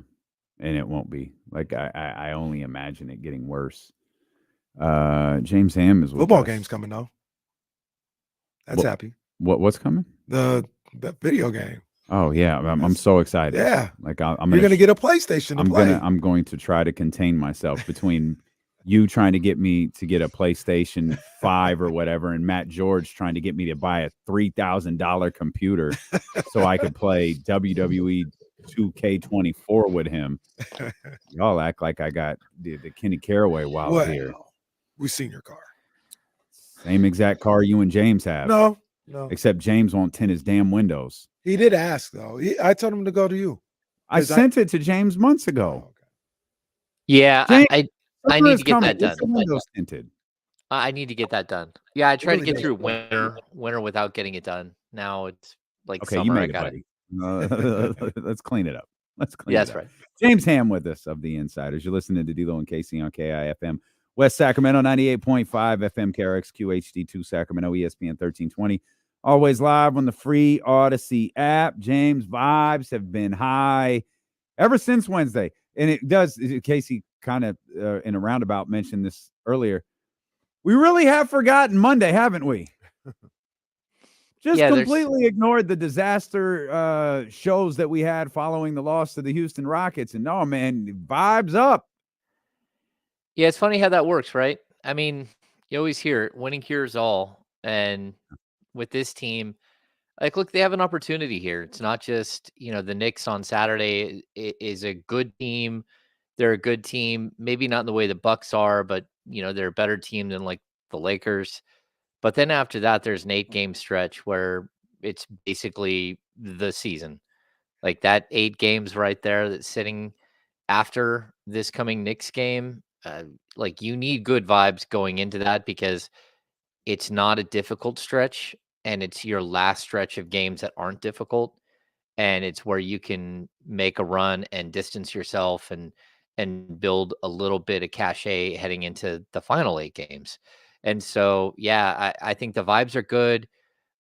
And it won't be. Like I only imagine it getting worse. James Ham is football game's coming though. That's happy. What's coming? The video game. Oh yeah, I'm so excited. Yeah, like you're gonna get a PlayStation. I'm going to try to contain myself between you trying to get me to get a PlayStation 5 or whatever, and Matt George trying to get me to buy a $3,000 computer so I could play WWE 2K24 with him. Y'all act like I got the Kenny Caraway wallet here. We've seen your car. Same exact car you and James have. No. Except James won't tint his damn windows. He did ask though. I told him to go to you. I sent it to James months ago. Oh, okay. Yeah, James, I need to get that done. Windows tinted. I need to get that done. Yeah, I tried to get through winter without getting it done. Now it's like okay, summer. you made I got it. Let's clean it up. Yeah, that's right. James Ham with us of the Insiders. You're listening to D-Lo and KC on KIFM. West Sacramento, 98.5 FM KRX QHD2 Sacramento, ESPN 1320. Always live on the free Odyssey app. James, vibes have been high ever since Wednesday. And it does, Casey kind of in a roundabout mentioned this earlier. We really have forgotten Monday, haven't we? Just completely ignored the disaster shows that we had following the loss to the Houston Rockets. And no, man, vibes up. Yeah, it's funny how that works, right? I mean, you always hear it. Winning cures all. And with this team, like, look, they have an opportunity here. It's not just, the Knicks on Saturday is a good team. They're a good team, maybe not in the way the Bucks are, but, they're a better team than like the Lakers. But then after that, there's an 8-game stretch where it's basically the season. Like that 8 games right there that's sitting after this coming Knicks game, like you need good vibes going into that because it's not a difficult stretch and it's your last stretch of games that aren't difficult, and it's where you can make a run and distance yourself and build a little bit of cachet heading into the final 8 games. And so, yeah, I think the vibes are good.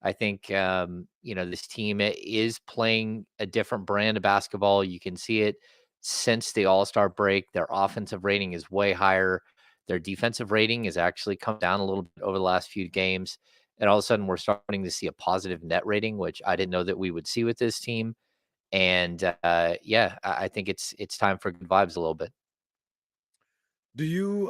I think this team is playing a different brand of basketball. You can see it since the All-Star break. Their offensive rating is way higher. Their defensive rating has actually come down a little bit over the last few games. And all of a sudden, we're starting to see a positive net rating, which I didn't know that we would see with this team. And I think it's time for good vibes a little bit. Do you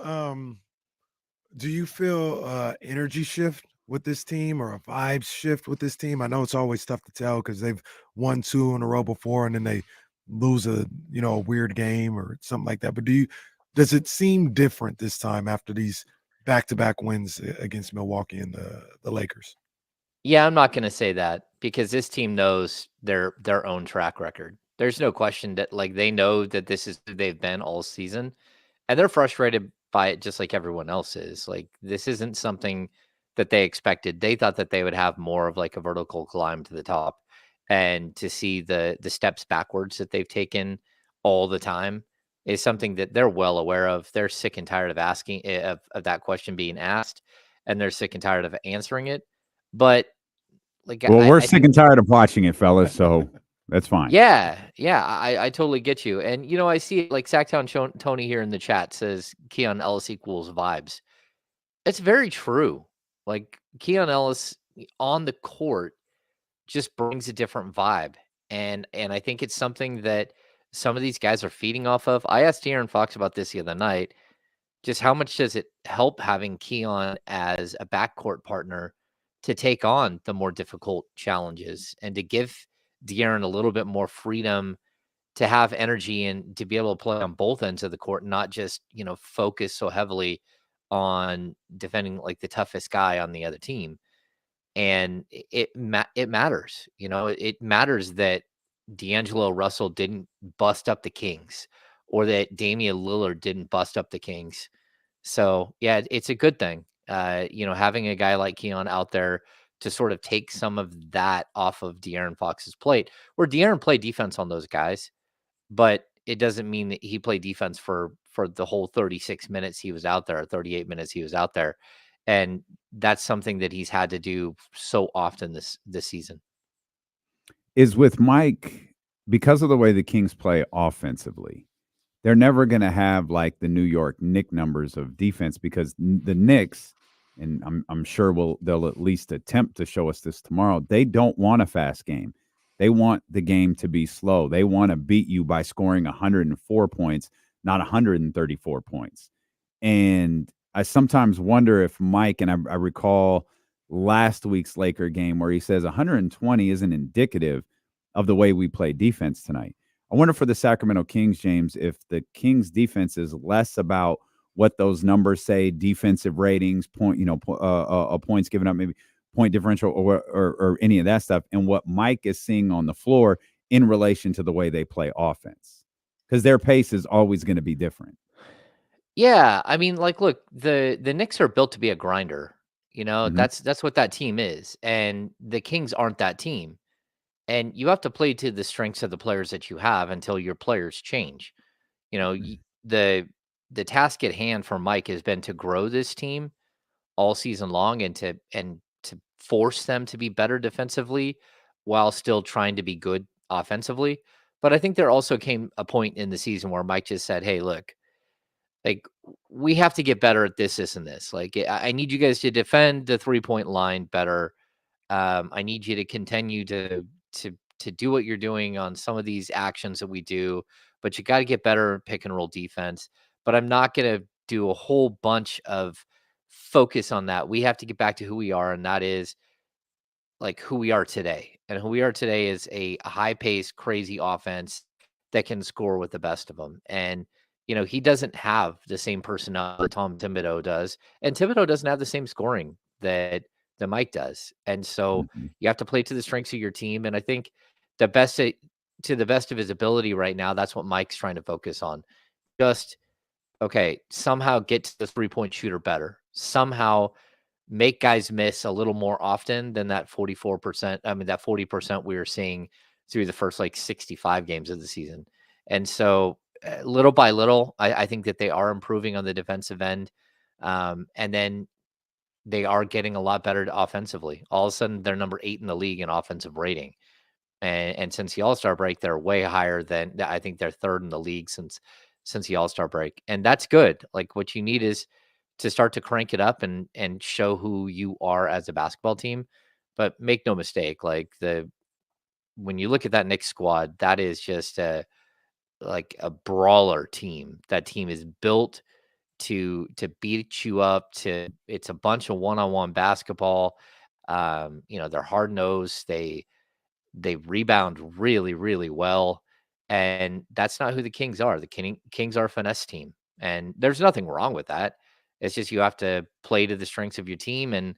feel energy shift with this team or a vibes shift with this team? I know it's always tough to tell because they've won 2 in a row before and then they lose a weird game or something like that. But does it seem different this time after these back-to-back wins against Milwaukee and the Lakers? Yeah, I'm not going to say that because this team knows their own track record. There's no question that like they know that this is who they've been all season, and they're frustrated by it just like everyone else is. Like this isn't something that they expected. They thought that they would have more of like a vertical climb to the top, and to see the steps backwards that they've taken all the time is something that they're well aware of. They're sick and tired of asking of that question being asked, and they're sick and tired of answering it. But like, Well, we're I sick think, and tired of watching it, fellas. So that's fine. yeah, I totally get you. And I see like Sacktown Tony here in the chat says Keon Ellis equals vibes. It's very true. Like Keon Ellis on the court just brings a different vibe, and I think it's something that some of these guys are feeding off of. I asked Aaron Fox about this the other night. Just how much does it help having Keon as a backcourt partner to take on the more difficult challenges and to give De'Aaron a little bit more freedom to have energy and to be able to play on both ends of the court, not just, focus so heavily on defending like the toughest guy on the other team. And it matters, it matters that D'Angelo Russell didn't bust up the Kings or that Damian Lillard didn't bust up the Kings. So yeah, it's a good thing. Having a guy like Keon out there to sort of take some of that off of De'Aaron Fox's plate, where De'Aaron played defense on those guys, but it doesn't mean that he played defense for the whole 36 minutes he was out there, or 38 minutes he was out there. And that's something that he's had to do so often this season. Is with Mike, because of the way the Kings play offensively, they're never going to have like the New York Knicks numbers of defense, because the Knicks, and I'm sure they'll at least attempt to show us this tomorrow, they don't want a fast game. They want the game to be slow. They want to beat you by scoring 104 points, not 134 points. And I sometimes wonder if Mike, and I recall last week's Laker game where he says 120 isn't indicative of the way we play defense tonight. I wonder for the Sacramento Kings, James, if the Kings defense is less about what those numbers say, defensive ratings, points given up, maybe point differential or any of that stuff, and what Mike is seeing on the floor in relation to the way they play offense, because their pace is always going to be different. Yeah, I mean, like, look, the Knicks are built to be a grinder. Mhm. That's what that team is, and the Kings aren't that team. And you have to play to the strengths of the players that you have until your players change. The task at hand for Mike has been to grow this team all season long and to force them to be better defensively while still trying to be good offensively. But I think there also came a point in the season where Mike just said, "Hey, look, like we have to get better at this, and this. Like I need you guys to defend the 3-point line better. I need you to continue to do what you're doing on some of these actions that we do, but you got to get better at pick and roll defense. But I'm not going to do a whole bunch of focus on that. We have to get back to who we are, and that is like who we are today. And who we are today is a high-paced, crazy offense that can score with the best of them. And he doesn't have the same personnel that Tom Thibodeau does, and Thibodeau doesn't have the same scoring that Mike does. And so Mhm. you have to play to the strengths of your team. And I think the best to the best of his ability right now, that's what Mike's trying to focus on. Just, okay, somehow get to the 3-point shooter better. Somehow make guys miss a little more often than that 44%. I mean, that 40% we were seeing through the first like 65 games of the season. And so little by little, I think that they are improving on the defensive end. And then they are getting a lot better offensively. All of a sudden, they're number 8 in the league in offensive rating. And since the All-Star break, they're way higher than, I think they're 3rd in the league since the All-Star break. And that's good. Like, what you need is to start to crank it up and show who you are as a basketball team. But make no mistake, like when you look at that Knicks squad, that is just like a brawler team. That team is built to beat you up. It's a bunch of one-on-one basketball. They're hard nosed. They rebound really, really well. And that's not who the Kings are. The Kings are a finesse team. And there's nothing wrong with that. It's just you have to play to the strengths of your team and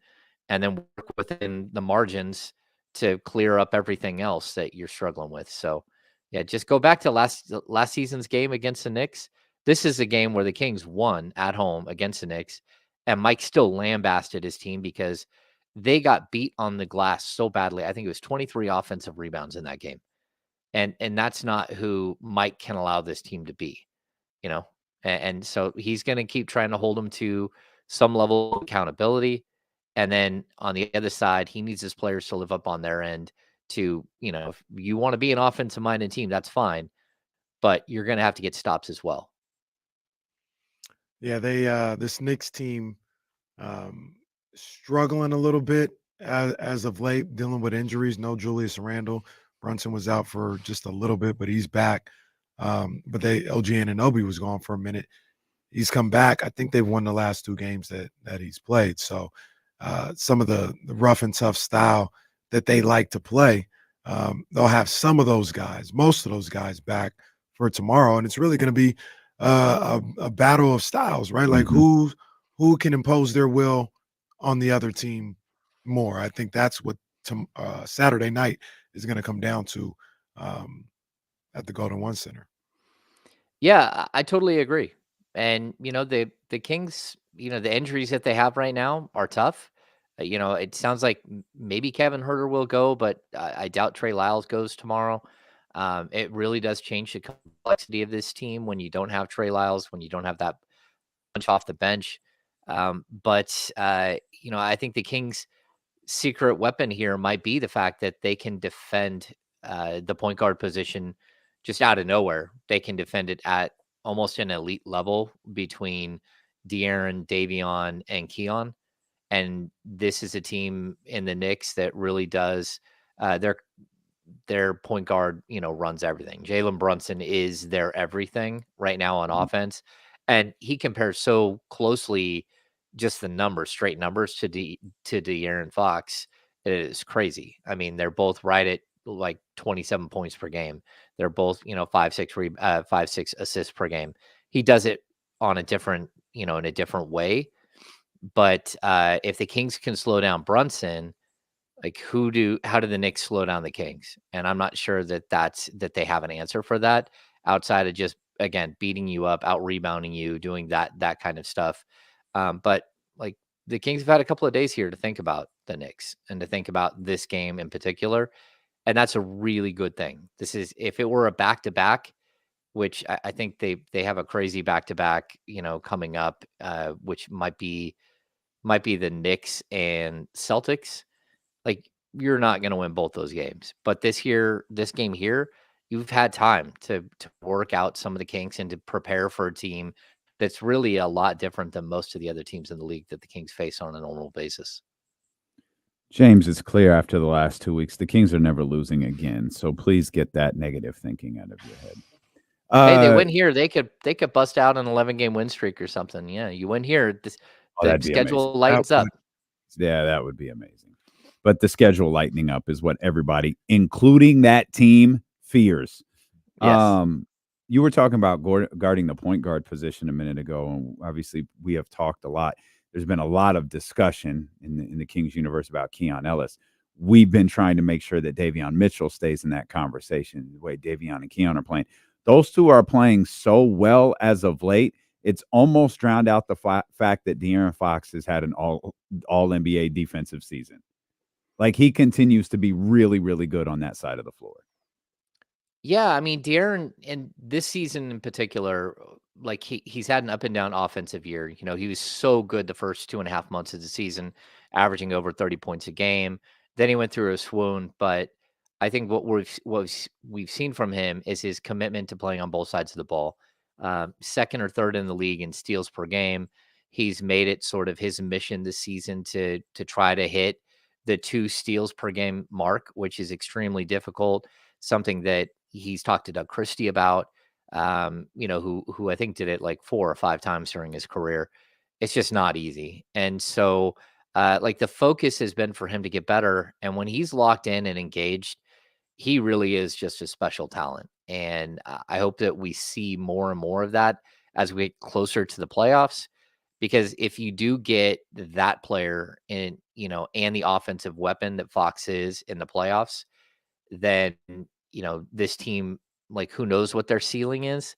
then work within the margins to clear up everything else that you're struggling with. So, yeah, just go back to last season's game against the Knicks. This is a game where the Kings won at home against the Knicks, and Mike still lambasted his team because they got beat on the glass so badly. I think it was 23 offensive rebounds in that game. And that's not who Mike can allow this team to be, And so he's going to keep trying to hold them to some level of accountability. And then on the other side, he needs his players to live up on their end to, if you want to be an offensive minded team, that's fine. But you're going to have to get stops as well. Yeah, this Knicks team struggling a little bit as of late, dealing with injuries. No Julius Randle. Brunson was out for just a little bit, but he's back. But LG Anunoby was gone for a minute. He's come back. I think they've won the last 2 games that he's played. So some of the rough and tough style that they like to play, they'll have some of those guys, most of those guys back for tomorrow. And it's really going to be a battle of styles, right? Like who can impose their will on the other team more. I think that's what Saturday night is going to come down to at the Golden One Center. Yeah, I totally agree. And, the Kings, the injuries that they have right now are tough. It sounds like maybe Kevin Huerter will go, but I doubt Trey Lyles goes tomorrow. It really does change the complexity of this team when you don't have Trey Lyles, when you don't have that bunch off the bench. But I think the Kings' secret weapon here might be the fact that they can defend the point guard position just out of nowhere. They can defend it at almost an elite level between De'Aaron, Davion, and Keon. And this is a team in the Knicks that really does their point guard, runs everything. Jalen Brunson is their everything right now on offense. And he compares so closely, just the numbers, straight numbers to De'Aaron Fox. It is crazy. I mean, they're both right at like 27 points per game. They're both, 5-6 assists per game. He does it on a different, in a different way. But if the Kings can slow down Brunson, like how do the Knicks slow down the Kings? And I'm not sure that they have an answer for that outside of just, again, beating you up, out rebounding you, doing that kind of stuff. But like the Kings have had a couple of days here to think about the Knicks and to think about this game in particular. And that's a really good thing. This is, if it were a back-to-back, which I think they have a crazy back-to-back, coming up, which might be the Knicks and Celtics. Like, you're not going to win both those games. But this game here, you've had time to work out some of the kinks and to prepare for a team that's really a lot different than most of the other teams in the league that the Kings face on a normal basis. James, it's clear after the last 2 weeks, the Kings are never losing again. So please get that negative thinking out of your head. Hey, they win here. They could bust out an 11-game win streak or something. Yeah, you win here. The schedule lightens up. Yeah, that would be amazing. But the schedule lightening up is what everybody, including that team, fears. Yes. You were talking about guarding the point guard position a minute ago, and obviously we have talked a lot. There's been a lot of discussion in the Kings universe about Keon Ellis. we've been trying to make sure that Davion Mitchell stays in that conversation, the way Davion and Keon are playing. Those two are playing so well as of late. It's almost drowned out the fact that De'Aaron Fox has had an all NBA defensive season. Like, he continues to be really, really good on that side of the floor. Yeah, I mean, De'Aaron, and this season in particular, like he's had an up and down offensive year. You know, he was so good the first 2.5 months of the season, averaging over 30 points a game. Then he went through a swoon. But I think what we've seen from him is his commitment to playing on both sides of the ball. Second or third in the league in steals per game. He's made it sort of his mission this season to try to hit the 2 steals per game mark, which is extremely difficult. Something that he's talked to Doug Christie about, you know, who I think did it like 4 or 5 times during his career. It's just not easy. And so, like, the focus has been for him to get better. And when he's locked in and engaged, he really is just a special talent. And I hope that we see more and more of that as we get closer to the playoffs. Because if you do get that player in, you know, and the offensive weapon that Fox is in the playoffs, then, you know, this team, like, who knows what their ceiling is,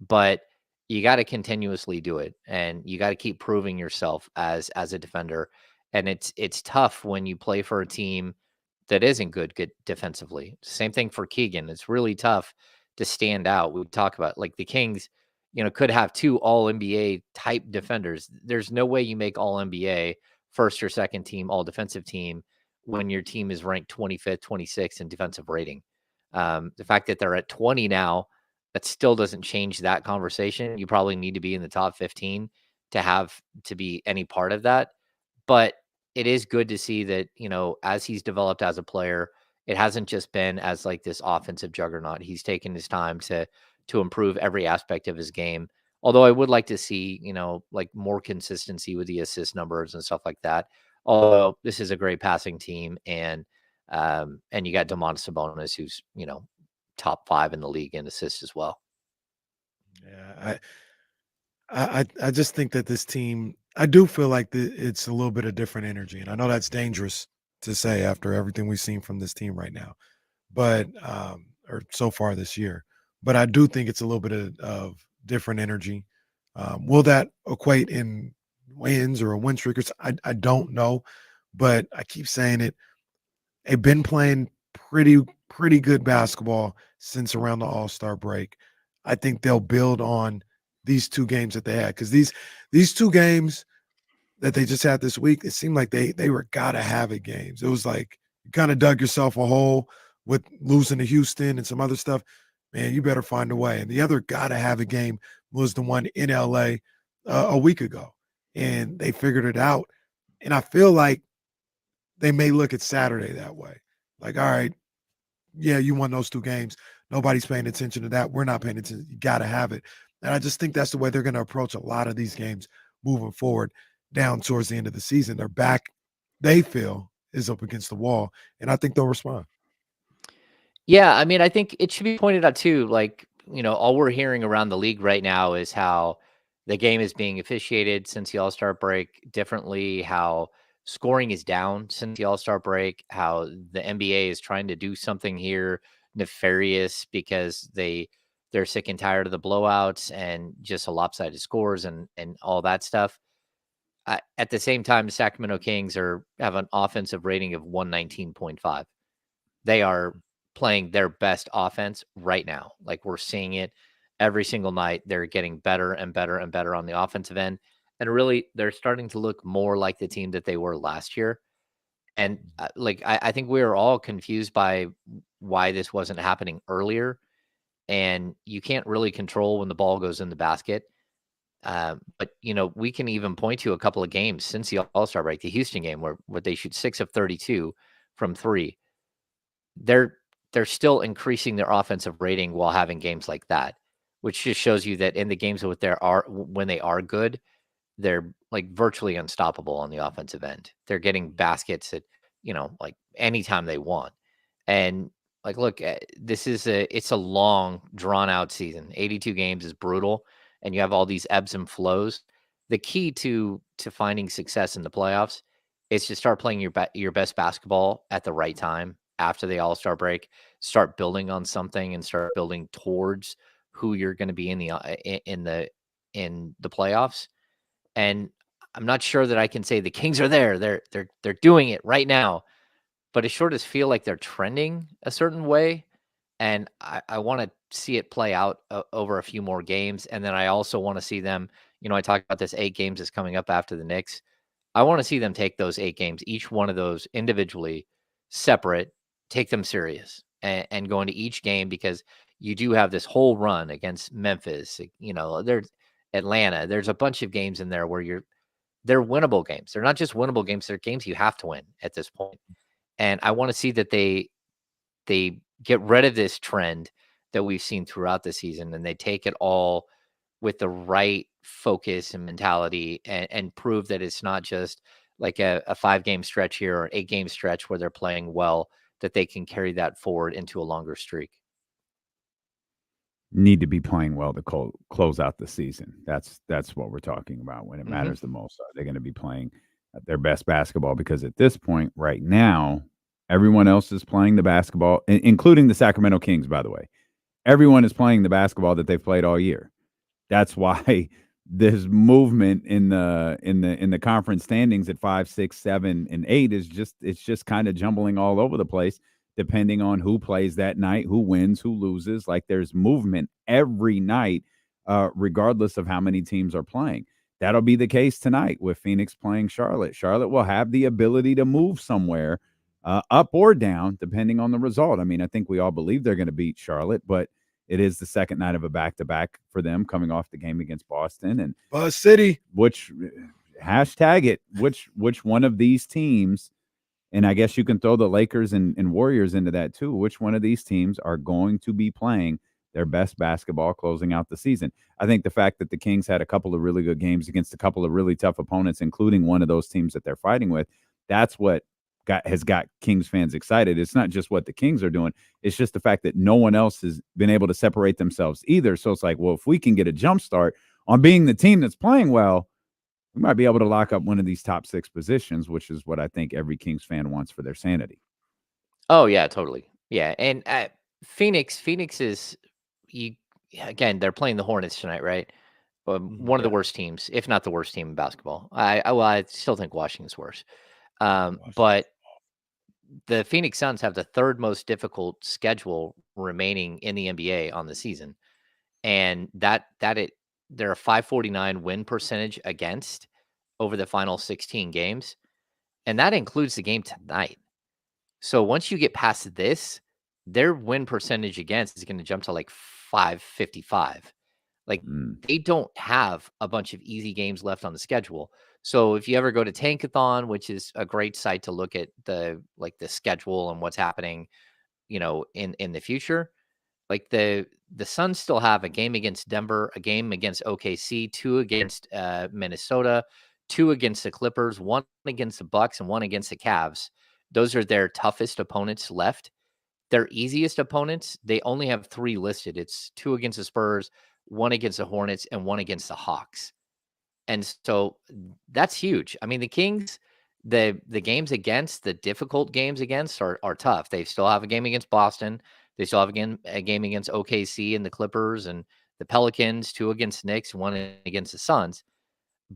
but you got to continuously do it, and you got to keep proving yourself as a defender. And it's tough when you play for a team that isn't good defensively. Same thing for Keegan. It's really tough to stand out. We talk about, like, the Kings, you know, could have 2 all NBA type defenders. There's no way you make all NBA first or second team, all defensive team when your team is ranked 25th, 26th in defensive rating. The fact that they're at 20 now, that still doesn't change that conversation. You probably need to be in the top 15 to be any part of that. But it is good to see that, you know, as he's developed as a player, it hasn't just been as like this offensive juggernaut. He's taken his time to improve every aspect of his game. Although I would like to see, you know, like, more consistency with the assist numbers and stuff like that. Although this is a great passing team, and you got Domantas Sabonis, who's, you know, top 5 in the league in assists as well. Yeah, I just think that this team, I do feel like it's a little bit of different energy, and I know that's dangerous to say after everything we've seen from this team right now, but or so far this year. But I do think it's a little bit of different energy. Will that equate in wins or a win streak? I don't know, but I keep saying it. They've been playing pretty good basketball since around the All-Star break. I think they'll build on these 2 games that they had, because these 2 games that they just had this week, it seemed like they were gotta have it games. It was like you kind of dug yourself a hole with losing to Houston and some other stuff. Man, you better find a way. And the other gotta have it game was the one in LA a week ago, and they figured it out. And I feel like they may look at Saturday that way. Like, all right, yeah, you won those 2 games. Nobody's paying attention to that. We're not paying attention. You got to have it. And I just think that's the way they're going to approach a lot of these games moving forward down towards the end of the season. Their back, they feel, is up against the wall, and I think they'll respond. Yeah, I mean, I think it should be pointed out too, like, you know, all we're hearing around the league right now is how the game is being officiated since the All-Star break differently, how scoring is down since the All-Star break, how the NBA is trying to do something here nefarious because they're sick and tired of the blowouts and just a lopsided scores and all that stuff. At the same time, the Sacramento Kings have an offensive rating of 119.5. They are playing their best offense right now. Like, we're seeing it every single night. They're getting better and better and better on the offensive end. And really, they're starting to look more like the team that they were last year. And I think we were all confused by why this wasn't happening earlier. And you can't really control when the ball goes in the basket. But, you know, we can even point to a couple of games since the All-Star break, the Houston game where they shoot 6 of 32 from 3. They're still increasing their offensive rating while having games like that, which just shows you that in the games when they are good, they're like virtually unstoppable on the offensive end. They're getting baskets at, you know, like anytime they want. And like, look, it's a long, drawn out season. 82 games is brutal, and you have all these ebbs and flows. The key to finding success in the playoffs is to start playing your best basketball at the right time after the All-Star break. Start building on something and start building towards who you're going to be in the playoffs. And I'm not sure that I can say the Kings are there. They're doing it right now, but it sure does feel like they're trending a certain way. And I want to see it play out over a few more games. And then I also want to see them, I talked about this 8 games is coming up after the Knicks. I want to see them take those 8 games, each one of those individually, separate, take them serious and go into each game, because you do have this whole run against Memphis, there's Atlanta. There's a bunch of games in there where they're winnable games. They're not just winnable games. They're games you have to win at this point. And I want to see that they get rid of this trend that we've seen throughout the season, and they take it all with the right focus and mentality, and prove that it's not just like a 5-game stretch here or an 8-game stretch where they're playing well, that they can carry that forward into a longer streak. Need to be playing well to close out the season. That's what we're talking about when it matters the most. Are they going to be playing their best basketball? Because at this point right now, everyone else is playing the basketball, including the Sacramento Kings, by the way. Everyone is playing the basketball that they've played all year. That's why this movement in the conference standings at 5, 6, 7, and 8 is just kind of jumbling all over the place, depending on who plays that night, who wins, who loses. Like, there's movement every night, regardless of how many teams are playing. That'll be the case tonight with Phoenix playing Charlotte. Charlotte will have the ability to move somewhere, up or down, depending on the result. I mean, I think we all believe they're going to beat Charlotte, but it is the second night of a back-to-back for them, coming off the game against Boston. And Buzz City. Which one of these teams, and I guess you can throw the Lakers and Warriors into that too, which one of these teams are going to be playing their best basketball closing out the season? I think the fact that the Kings had a couple of really good games against a couple of really tough opponents, including one of those teams that they're fighting with, that's what has got Kings fans excited. It's not just what the Kings are doing. It's just the fact that no one else has been able to separate themselves either. So it's like, well, if we can get a jump start on being the team that's playing well, we might be able to lock up one of these top 6 positions, which is what I think every Kings fan wants for their sanity. Oh yeah, totally. Yeah. And Phoenix is, again, they're playing the Hornets tonight, right? One of the worst teams, if not the worst team in basketball. I still think Washington's worse. But the Phoenix Suns have the 3rd most difficult schedule remaining in the NBA on the season. And they're a 549 win percentage against over the final 16 games. And that includes the game tonight. So once you get past this, their win percentage against is going to jump to like 555. Like, they don't have a bunch of easy games left on the schedule. So if you ever go to Tankathon, which is a great site to look at the schedule and what's happening, in the future, like the Suns still have a game against Denver, a game against OKC, 2 against Minnesota, 2 against the Clippers, 1 against the Bucks, and 1 against the Cavs. Those are their toughest opponents left. Their easiest opponents, they only have 3 listed. It's 2 against the Spurs, 1 against the Hornets, and 1 against the Hawks. And so that's huge. I mean, the Kings, the games against, the difficult games against are tough. They still have a game against Boston. They still have a game against OKC and the Clippers and the Pelicans, 2 against Knicks, 1 against the Suns.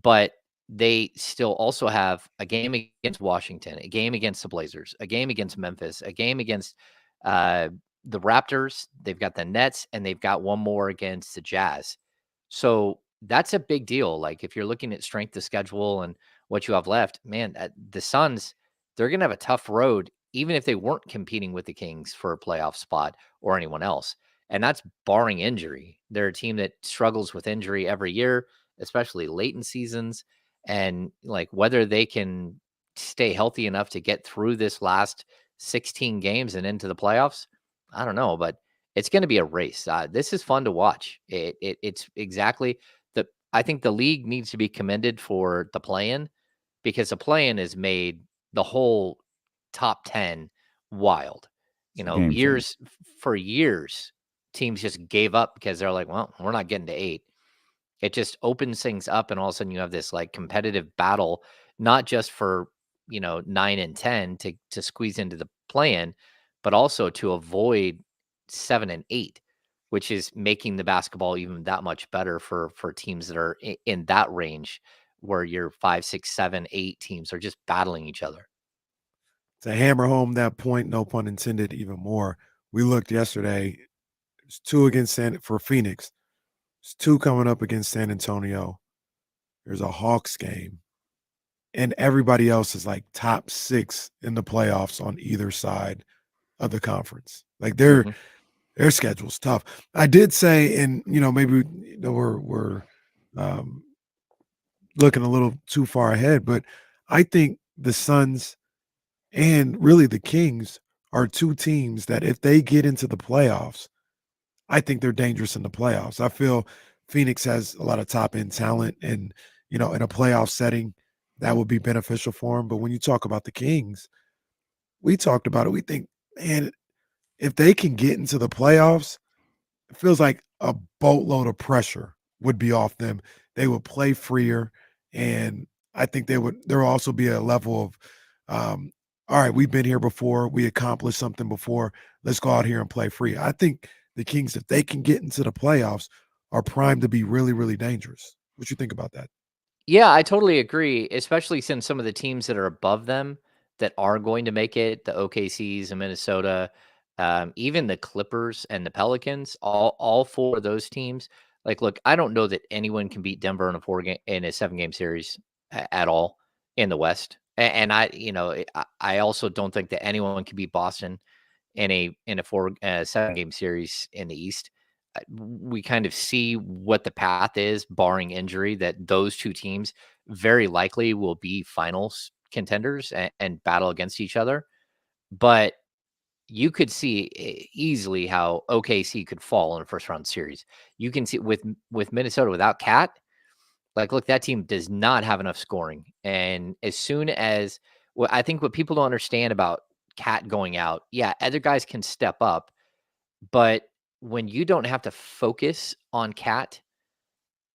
But they still also have a game against Washington, a game against the Blazers, a game against Memphis, a game against the Raptors. They've got the Nets, and they've got 1 more against the Jazz. So that's a big deal. Like, if you're looking at strength of schedule and what you have left, man, the Suns, they're going to have a tough road, even if they weren't competing with the Kings for a playoff spot or anyone else. And that's barring injury. They're a team that struggles with injury every year, especially late in seasons. And like, whether they can stay healthy enough to get through this last 16 games and into the playoffs, I don't know, but it's going to be a race. This is fun to watch. It's exactly I think the league needs to be commended for the play-in, because the play-in has made the whole top 10 wild. For years, teams just gave up because they're like, well, we're not getting to 8. It just opens things up, and all of a sudden you have this like competitive battle, not just for 9 and 10 to squeeze into the play-in, but also to avoid 7 and 8, which is making the basketball even that much better for teams that are in that range, where your 5, 6, 7, 8 teams are just battling each other. To hammer home that point, no pun intended, even more, we looked yesterday. It's 2 against for Phoenix. It's 2 coming up against San Antonio. There's a Hawks game. And everybody else is like top 6 in the playoffs on either side of the conference. Like their schedule's tough. I did say, and maybe we're looking a little too far ahead, but I think the Suns and really the Kings are 2 teams that if they get into the playoffs, I think they're dangerous in the playoffs. I feel Phoenix has a lot of top end talent, and in a playoff setting, that would be beneficial for them. But when you talk about the Kings, we talked about it. We think, man, if they can get into the playoffs, it feels like a boatload of pressure would be off them. They would play freer, and I think there will also be a level of, all right, we've been here before. We accomplished something before. Let's go out here and play free. I think the Kings, if they can get into the playoffs, are primed to be really, really dangerous. What you think about that? Yeah, I totally agree, especially since some of the teams that are above them that are going to make it, the OKCs and Minnesota, even the Clippers and the Pelicans, all 4 of those teams. Like, look, I don't know that anyone can beat Denver in a 7-game series at all in the West. And I also don't think that anyone can beat Boston in a 7-game series in the East. We kind of see what the path is, barring injury, that those 2 teams very likely will be finals contenders and battle against each other. But you could see easily how OKC could fall in a first round series. You can see with Minnesota without Cat, like, look, that team does not have enough scoring. And as soon as I think what people don't understand about Cat going out, yeah, other guys can step up, but when you don't have to focus on Cat,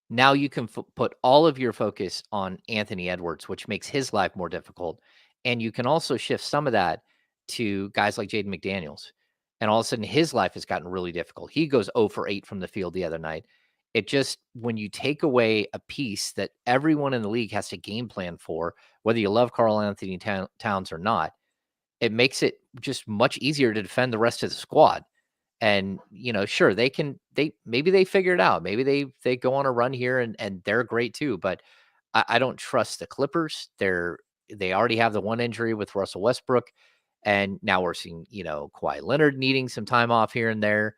now you can put all of your focus on Anthony Edwards, which makes his life more difficult. And you can also shift some of that to guys like Jaden McDaniels. And all of a sudden, his life has gotten really difficult. He goes 0 for 8 from the field the other night. It just, when you take away a piece that everyone in the league has to game plan for, whether you love Karl Anthony Towns or not, it makes it just much easier to defend the rest of the squad. And, sure, maybe they figure it out. Maybe they go on a run here and they're great too. But I don't trust the Clippers. They already have the one injury with Russell Westbrook. And now we're seeing, Kawhi Leonard needing some time off here and there.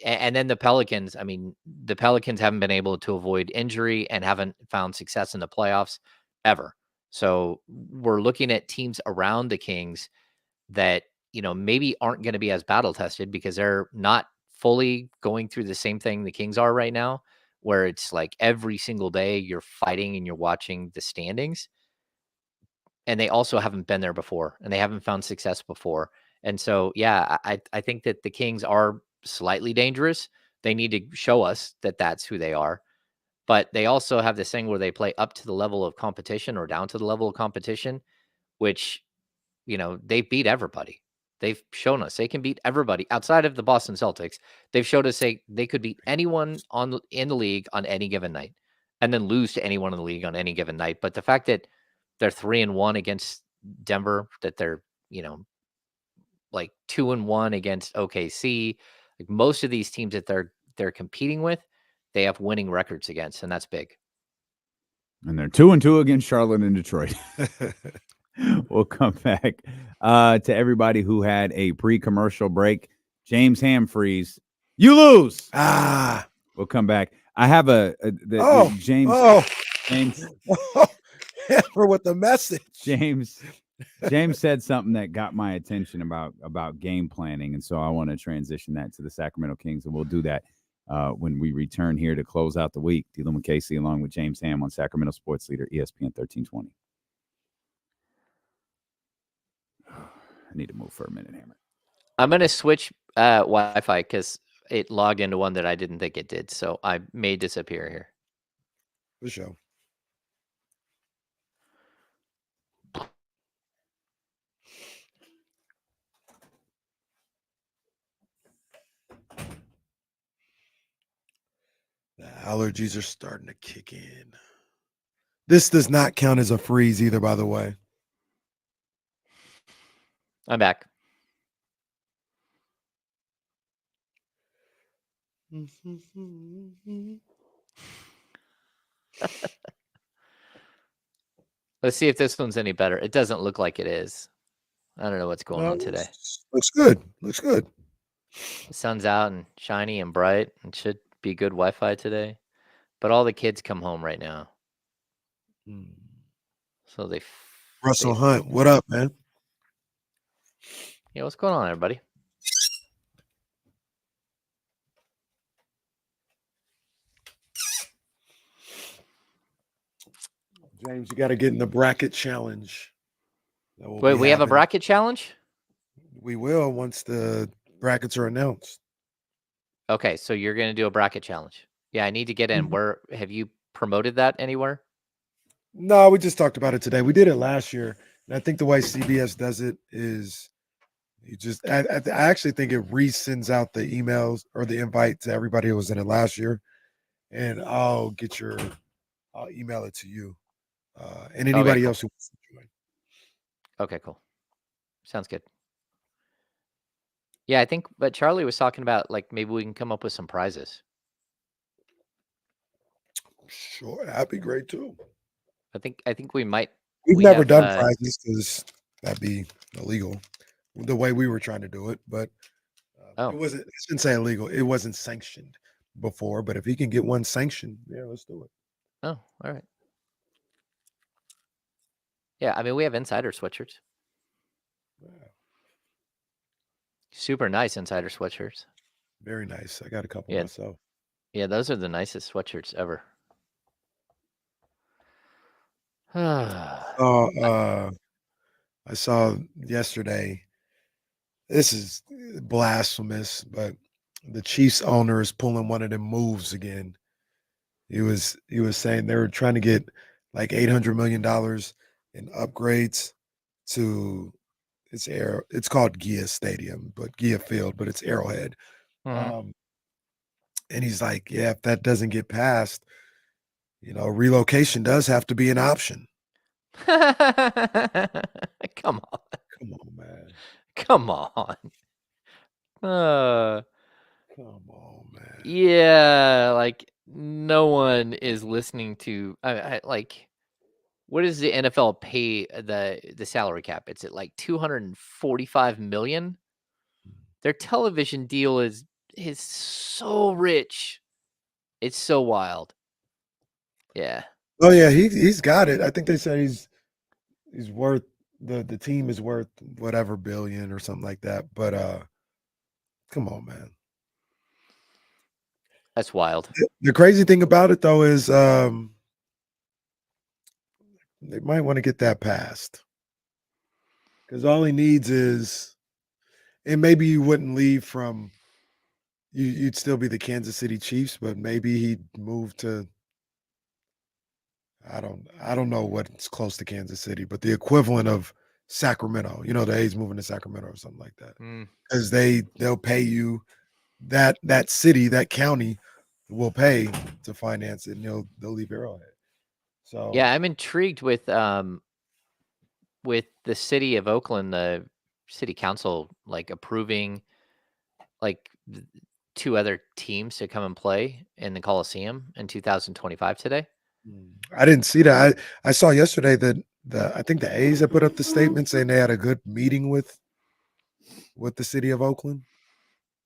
And then the Pelicans, I mean, the Pelicans haven't been able to avoid injury and haven't found success in the playoffs ever. So we're looking at teams around the Kings that, maybe aren't going to be as battle tested because they're not fully going through the same thing the Kings are right now, where it's like every single day you're fighting and you're watching the standings. And they also haven't been there before, and they haven't found success before. And so, yeah, I think that the Kings are slightly dangerous. They need to show us that that's who they are. But they also have this thing where they play up to the level of competition or down to the level of competition, which, they beat everybody. They've shown us they can beat everybody outside of the Boston Celtics. They've showed us they could beat anyone in the league on any given night and then lose to anyone in the league on any given night. But the fact that they're 3-1 against Denver, that they're, like 2-1 against OKC, like most of these teams that they're competing with, they have winning records against, and that's big. And they're 2-2 against Charlotte and Detroit. We'll come back to everybody who had a pre-commercial break. James Ham-Freeze, you lose. We'll come back. I have James. James. For what the message. James said something that got my attention about game planning, and so I want to transition that to the Sacramento Kings, and we'll do that when we return here to close out the week. Dylan McCasey along with James Ham on Sacramento Sports Leader ESPN 1320. I need to move for a minute, Hammer. I'm going to switch Wi-Fi because it logged into one that I didn't think it did, so I may disappear here. For sure. Allergies are starting to kick in. This does not count as a freeze either, by the way. I'm back. Let's see if this one's any better. It doesn't look like it is. I don't know what's going on today. Looks good. Looks good. The sun's out and shiny and bright. It should be good Wi-Fi today. But all the kids come home right now. So they... Russell Hunt, what up, man? Yeah, what's going on, everybody? James, you got to get in the bracket challenge. Wait, we have a bracket challenge? We will once the brackets are announced. Okay, so you're going to do a bracket challenge. Yeah, I need to get in. Where have you promoted that anywhere? No, we just talked about it today. We did it last year. And I think the way CBS does it is you just, I actually think it resends out the emails or the invite to everybody who was in it last year. And I'll email it to you and anybody else who wants to join. Okay, cool. Sounds good. Yeah, I think, but Charlie was talking about like maybe we can come up with some prizes. Sure, that'd be great too. I think we might. We've never done prizes because that'd be illegal. The way we were trying to do it, but it wasn't. I shouldn't say illegal. It wasn't sanctioned before. But if he can get one sanctioned, yeah, let's do it. Oh, all right. Yeah, I mean we have insider sweatshirts. Wow. Super nice insider sweatshirts. Very nice. I got a couple myself. Yeah, those are the nicest sweatshirts ever. I saw yesterday. This is blasphemous, but the Chiefs owner is pulling one of them moves again. He was saying they were trying to get like $800 million in upgrades to it's called Gia Stadium, but Gia Field, but it's Arrowhead. And he's like, yeah, if that doesn't get passed, relocation does have to be an option. Come on. Come on, man. Come on. Come on, man. Yeah, like no one is listening to like what does the NFL pay the salary cap? It's at like $245 million. Their television deal is so rich. It's so wild. Yeah. Oh yeah, he's got it. I think they say he's worth the team is worth whatever billion or something like that. But come on, man. That's wild. The crazy thing about it though is they might want to get that passed. Because all he needs is, and maybe you wouldn't leave from you'd still be the Kansas City Chiefs, but maybe he'd move to I don't know what's close to Kansas City, but the equivalent of Sacramento. The A's moving to Sacramento or something like that. Because they'll pay you that city, that county will pay to finance it, and they'll leave Arrowhead. So yeah, I'm intrigued with the city of Oakland, the city council like approving like 2 other teams to come and play in the Coliseum in 2025 today. I didn't see that. I saw yesterday that I think the A's had put up the statement saying they had a good meeting with the city of Oakland.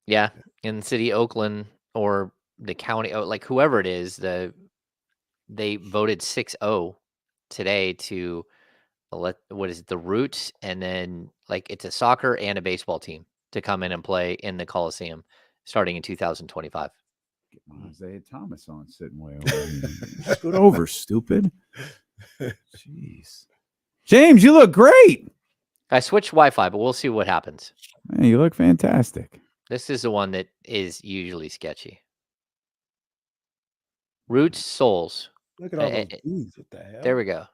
Yeah, in the city of Oakland or the county, like whoever it is, they voted 6-0 today to what is it, the Roots, and then like it's a soccer and a baseball team to come in and play in the Coliseum starting in 2025. Get Isaiah Thomas on sitting way over. Scoot over, stupid. Jeez. James, you look great. I switched Wi-Fi, but we'll see what happens. Man, you look fantastic. This is the one that is usually sketchy. Roots, Souls. Look at all those E's. What the hell? There we go.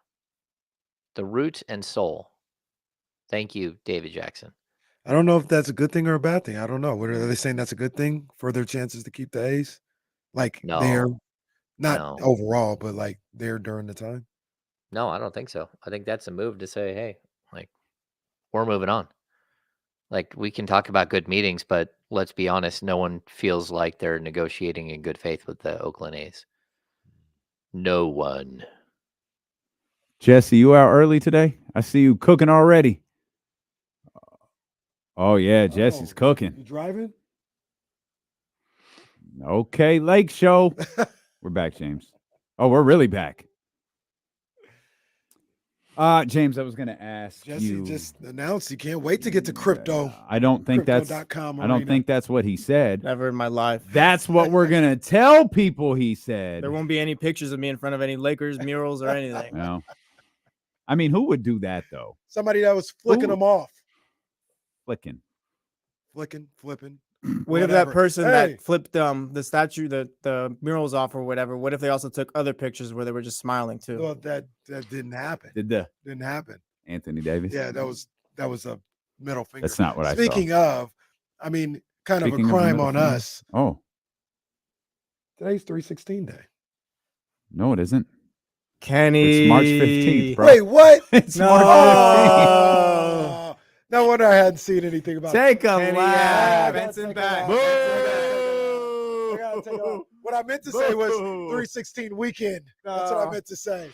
The Root and Soul. Thank you, David Jackson. I don't know if that's a good thing or a bad thing. I don't know. What are they saying? That's a good thing for their chances to keep the A's? Like No. they're Not No. overall, but like there during the time. No, I don't think so. I think that's a move to say, hey, like, we're moving on. Like, we can talk about good meetings, but let's be honest, no one feels like they're negotiating in good faith with the Oakland A's. No one. Jesse, you out early today? I see you cooking already. Oh, yeah, Jesse's cooking. You driving? Okay, Lake Show. We're back, James. Oh, we're really back. James, I was going to ask Jesse you. just announced he can't wait to get to crypto. I don't think that's. Crypto.com I don't arena. think that's what he said. Never in my life. That's what we're gonna tell people. He said There won't be any pictures of me in front of any Lakers murals or anything. No. I mean, who would do that though? Somebody that was flicking them off. Flicking. Flipping. What if that whatever. person Hey. that flipped the statue, the murals off or whatever? What if they also took other pictures where they were just smiling too? Well, that didn't happen. Didn't happen. Anthony Davis? Yeah, that was a middle finger. That's not what I saw. Speaking of, I mean, kind Speaking of of a crime middle on finger. us. Oh, Today's 316 day. no, it isn't. Kenny. It's March 15th, bro. Wait, what? It's No. March 15th. Oh, no wonder I hadn't seen anything about Take it. a Kenny, laugh. Benson back. I gotta take a- What I meant to say was Boo. 316 weekend. That's what I No. meant to say.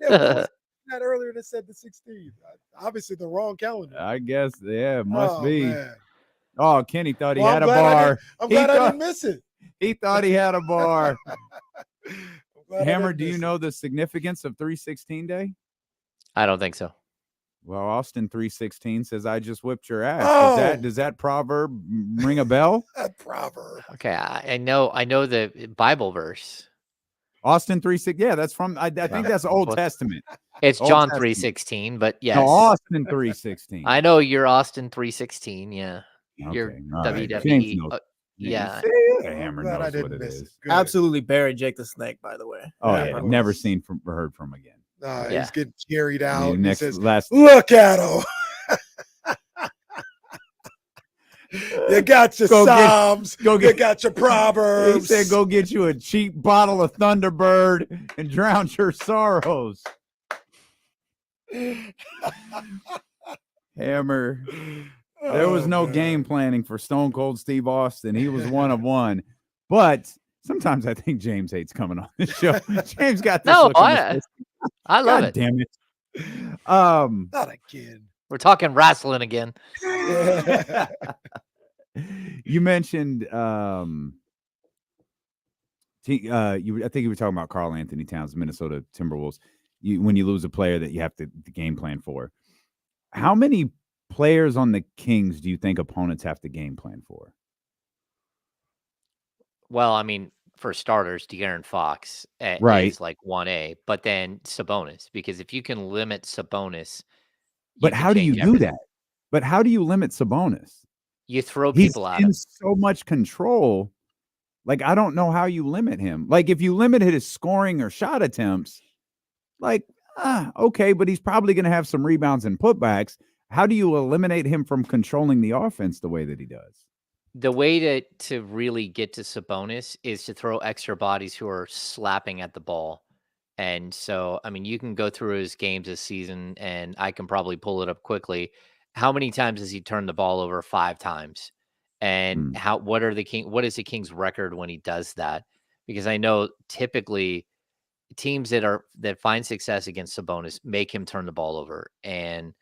Yeah, but I was that earlier that said the 16th. Obviously, the wrong calendar. I guess, yeah, it must Oh, be. man. Oh, Kenny thought he Well, had I'm a glad I bar. didn't- I'm He glad I thought- didn't miss it. He thought he had a bar. I'm glad I Hammer, didn't do you miss it. know the significance of 316 Day? I don't think so. Well, Austin 316 says, I just whipped your ass. Oh. Does that proverb ring a bell? That proverb. Okay, I know the Bible verse. Austin 316. Yeah, that's from, I think that's Old What? Testament. It's Old John Testament. 3:16, but yes. No, Austin 316. I know you're Austin 3:16, yeah. You're Okay, all right. WWE. James knows. Yeah. Hammer Glad I knows didn't what it miss it. is. Good. Absolutely buried Jake the Snake, by the way. Oh, Yeah, yeah. but- Never seen or heard from again. Yeah. He's getting carried out. Yeah, and next he says, last look at him. You got your Go get- Psalms. You got your He Proverbs. said, go get you a cheap bottle of Thunderbird and drown your sorrows. Hammer. There was Oh, no man. game planning for Stone Cold Steve Austin. He was one of one. But sometimes I think James hates coming on this show. James got this No, look on his face. I love God it. damn it. Not again. We're talking wrestling again. You mentioned I think you were talking about Karl Anthony Towns, Minnesota Timberwolves. When you lose a player that you have to game plan for. How many players on the Kings do you think opponents have to game plan for? Well, I mean, for starters, De'Aaron Fox Right. is like 1A, but then Sabonis, because if you can limit Sabonis, But can how do you change do everything. that? But how do you limit Sabonis? You throw He's people at in him. so much control. Like, I don't know how you limit him. Like, if you limit his scoring or shot attempts, like, okay, but he's probably going to have some rebounds and putbacks. How do you eliminate him from controlling the offense the way that he does? The way to really get to Sabonis is to throw extra bodies who are slapping at the ball. And so, I mean, you can go through his games this season, and I can probably pull it up quickly. How many times has he turned the ball over? 5 times. And what is the Kings' record when he does that? Because I know typically teams that find success against Sabonis make him turn the ball over. And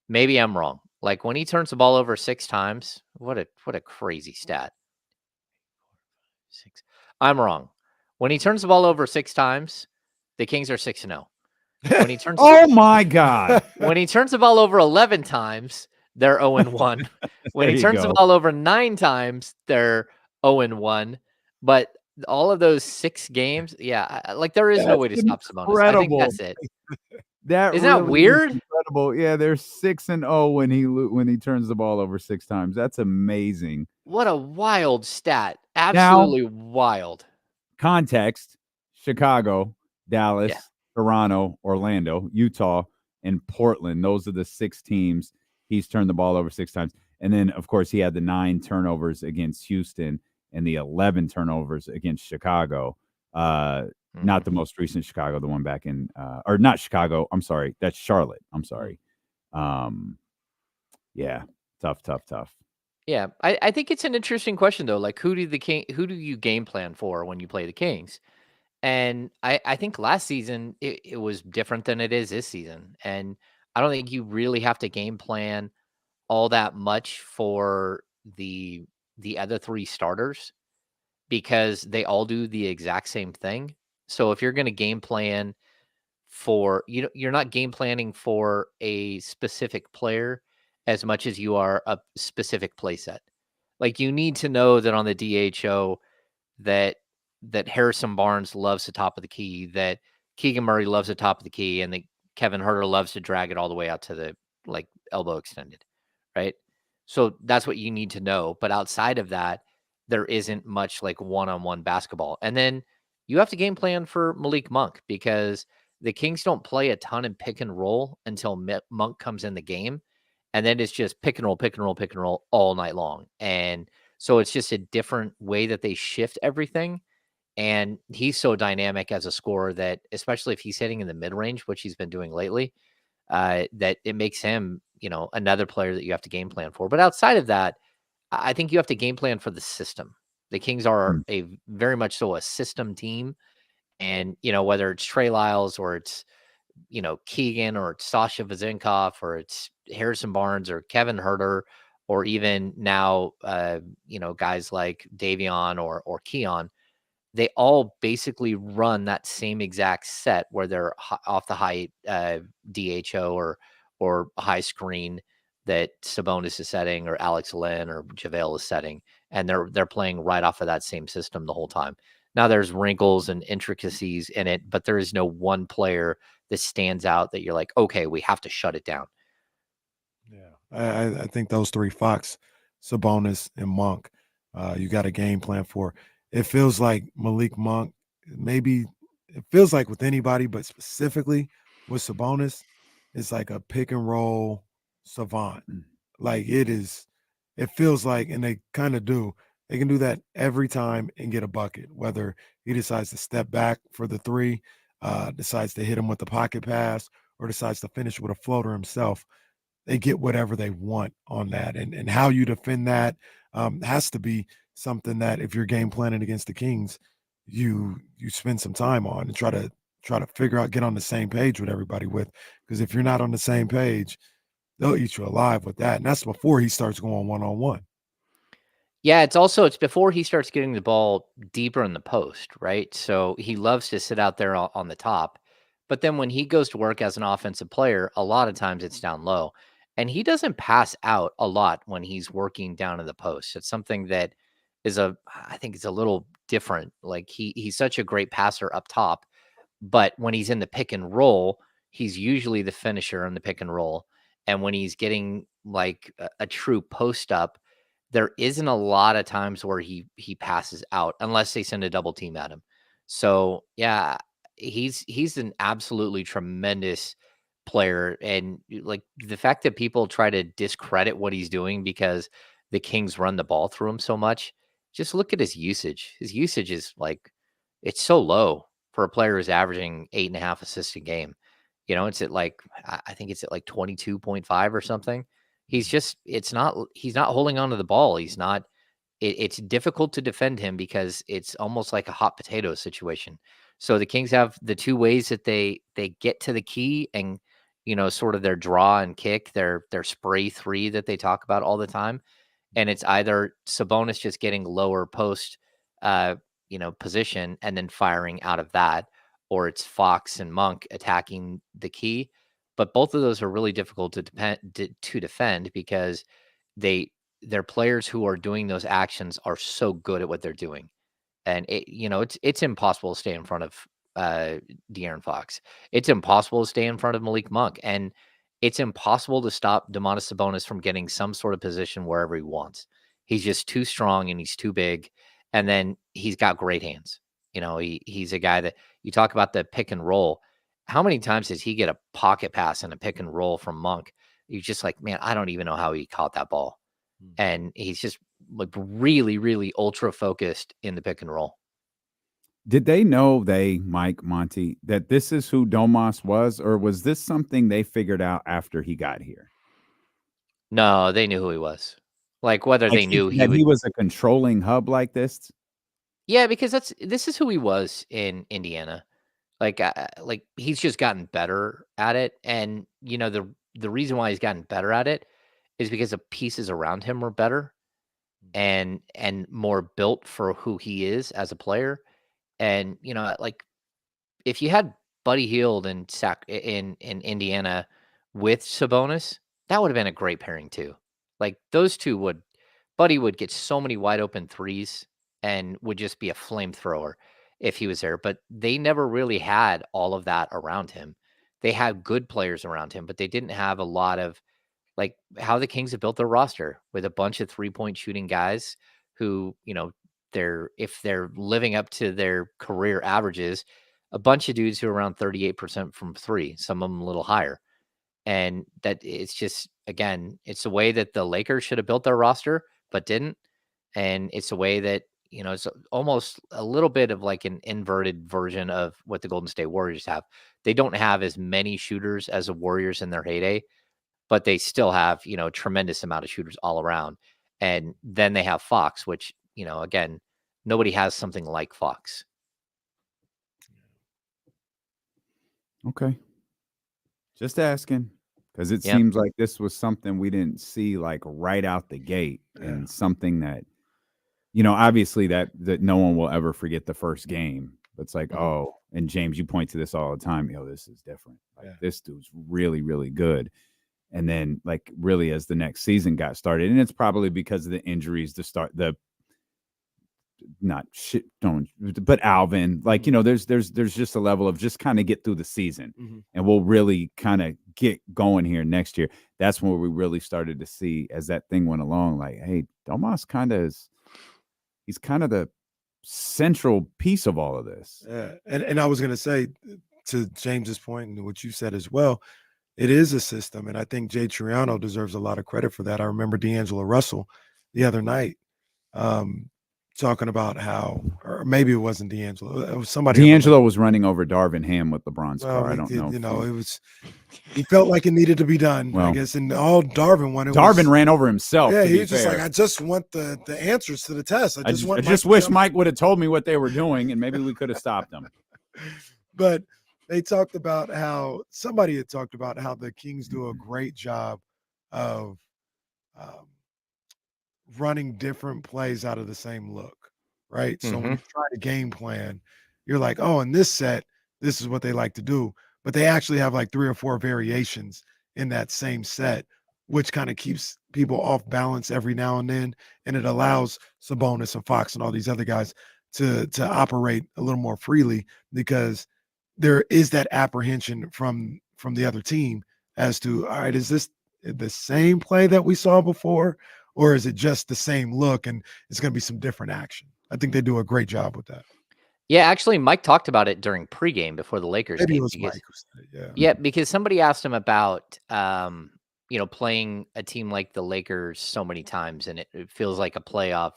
maybe I'm wrong. Like when he turns the ball over 6 times, what a crazy stat. 6. I'm wrong. When he turns the ball over 6 times, the Kings are 6-0. When he turns Oh my God. when he turns the ball over 11 times, they're 0-1. When There he you turns the go. ball over 9 times, they're 0-1. But all of those 6 games, like there is no way to stop Sabonis. I think incredible. that's it. That Isn't that really weird? is incredible. Yeah, they're 6-0 when he turns the ball over 6 times. That's amazing. What a wild stat. Absolutely wild. Context: Chicago, Dallas, Toronto, Orlando, Utah, and Portland. Those are the 6 teams he's turned the ball over 6 times. And then, of course, he had the 9 turnovers against Houston and the 11 turnovers against Chicago. Not the most recent Chicago, the one back in or not Chicago. I'm sorry, that's Charlotte. I'm sorry. Yeah, tough. Yeah, I think it's an interesting question though. Like, who do you game plan for when you play the Kings? And I think last season it was different than it is this season. And I don't think you really have to game plan all that much for the other three starters because they all do the exact same thing. So if you're going to game plan for you're not game planning for a specific player as much as you are a specific play set. Like you need to know that on the DHO that Harrison Barnes loves the top of the key, that Keegan Murray loves the top of the key, and that Kevin Huerter loves to drag it all the way out to the like elbow extended, right? So that's what you need to know. But outside of that, there isn't much like one-on-one basketball. And then you have to game plan for Malik Monk because the Kings don't play a ton in pick and roll until Monk comes in the game. And then it's just pick and roll all night long. And so it's just a different way that they shift everything. And he's so dynamic as a scorer that, especially if he's hitting in the mid range, which he's been doing lately, that it makes him, another player that you have to game plan for. But outside of that, I think you have to game plan for the system. The Kings are a very much so a system team. And, whether it's Trey Lyles or it's, Keegan or it's Sasha Vezenkov or it's Harrison Barnes or Kevin Huerter or even now, guys like Davion or Keon, they all basically run that same exact set where they're off the high DHO or high screen that Sabonis is setting or Alex Len or JaVale is setting. And they're playing right off of that same system the whole time. Now there's wrinkles and intricacies in it, but there is no one player that stands out that you're like, okay, we have to shut it down. Yeah, I think those three, Fox, Sabonis, and Monk, you got a game plan for. It feels like Malik Monk, maybe it feels like with anybody, but specifically with Sabonis, it's like a pick and roll savant. Like it feels like, and they kind of do. They can do that every time and get a bucket, whether he decides to step back for the three, decides to hit him with the pocket pass, or decides to finish with a floater himself. They get whatever they want on that. And how you defend that has to be something that if you're game planning against the Kings, you spend some time on and try to figure out, get on the same page with everybody with. Because if you're not on the same page, they'll eat you alive with that. And that's before he starts going one-on-one. Yeah, it's before he starts getting the ball deeper in the post, right? So he loves to sit out there on the top. But then when he goes to work as an offensive player, a lot of times it's down low. And he doesn't pass out a lot when he's working down in the post. It's something that I think it's a little different. Like he's such a great passer up top, but when he's in the pick and roll, he's usually the finisher in the pick and roll. And when he's getting like a true post up, there isn't a lot of times where he passes out unless they send a double team at him. So yeah, he's an absolutely tremendous player. And like the fact that people try to discredit what he's doing because the Kings run the ball through him so much, just look at his usage. His usage is like, it's so low for a player who's averaging 8.5 assists a game. It's at like, I think it's at like 22.5 or something. He's not holding on to the ball. It's difficult to defend him because it's almost like a hot potato situation. So the Kings have the two ways that they get to the key and, sort of their draw and kick, their spray three that they talk about all the time. And it's either Sabonis just getting lower post, position and then firing out of that, or it's Fox and Monk attacking the key. But both of those are really difficult to defend because they're players who are doing those actions are so good at what they're doing. And it's impossible to stay in front of De'Aaron Fox. It's impossible to stay in front of Malik Monk. And it's impossible to stop Domantas Sabonis from getting some sort of position wherever he wants. He's just too strong and he's too big. And then he's got great hands. He's a guy that you talk about the pick and roll. How many times does he get a pocket pass and a pick and roll from Monk? You're just like, man, I don't even know how he caught that ball. And he's just like really, really ultra focused in the pick and roll. Did they know Mike, Monty, that this is who Domas was, or was this something they figured out after he got here? No, they knew who he was. Like whether they knew that he was a controlling hub like this. Yeah, because this is who he was in Indiana. Like he's just gotten better at it, and the reason why he's gotten better at it is because the pieces around him were better and more built for who he is as a player. And like if you had Buddy Hield in Indiana with Sabonis, that would have been a great pairing too. Like those two Buddy would get so many wide open threes and would just be a flamethrower if he was there. But they never really had all of that around him. They had good players around him, but they didn't have a lot of like how the Kings have built their roster with a bunch of 3-point shooting guys who, if they're living up to their career averages, a bunch of dudes who are around 38% from three, some of them a little higher. And that it's just, again, it's the way that the Lakers should have built their roster, but didn't. And it's a way that, it's almost a little bit of like an inverted version of what the Golden State Warriors have. They don't have as many shooters as the Warriors in their heyday, but they still have, a tremendous amount of shooters all around. And then they have Fox, which, again, nobody has something like Fox. Okay. Just asking, because it seems like this was something we didn't see like right out the gate, and something that, obviously that no one will ever forget the first game. But it's like, oh, and James, you point to this all the time. This is different. Like this dude's really, really good. And then, like, really, as the next season got started, and it's probably because of the injuries to start but Alvin, like, there's just a level of just kind of get through the season, and we'll really kind of get going here next year. That's when we really started to see, as that thing went along, like, hey, Domas he's kind of the central piece of all of this. Yeah, and I was gonna say, to James's point and what you said as well, it is a system, and I think Jay Triano deserves a lot of credit for that. I remember D'Angelo Russell the other night talking about how, or maybe it wasn't D'Angelo, it was somebody. D'Angelo was running over Darvin Ham with LeBron's car. I don't know. It was, he felt like it needed to be done, I guess, and all Darvin wanted. Darvin ran over himself. Yeah, he was just like, I just want the answers to the test. I just wish Mike would have told me what they were doing, and maybe we could have stopped them. But they talked about how somebody had talked about how the Kings do a great job of running different plays out of the same look, right? So when you try to game plan, you're like, oh, in this set, this is what they like to do. But they actually have like 3 or 4 variations in that same set, which kind of keeps people off balance every now and then. And it allows Sabonis and Fox and all these other guys to operate a little more freely, because there is that apprehension from the other team as to, all right, is this the same play that we saw before, or is it just the same look and it's going to be some different action? I think they do a great job with that. Yeah, actually, Mike talked about it during pregame before the Lakers Maybe game. it was Mike who said it, Yeah, because somebody asked him about, playing a team like the Lakers so many times, and it feels like a playoff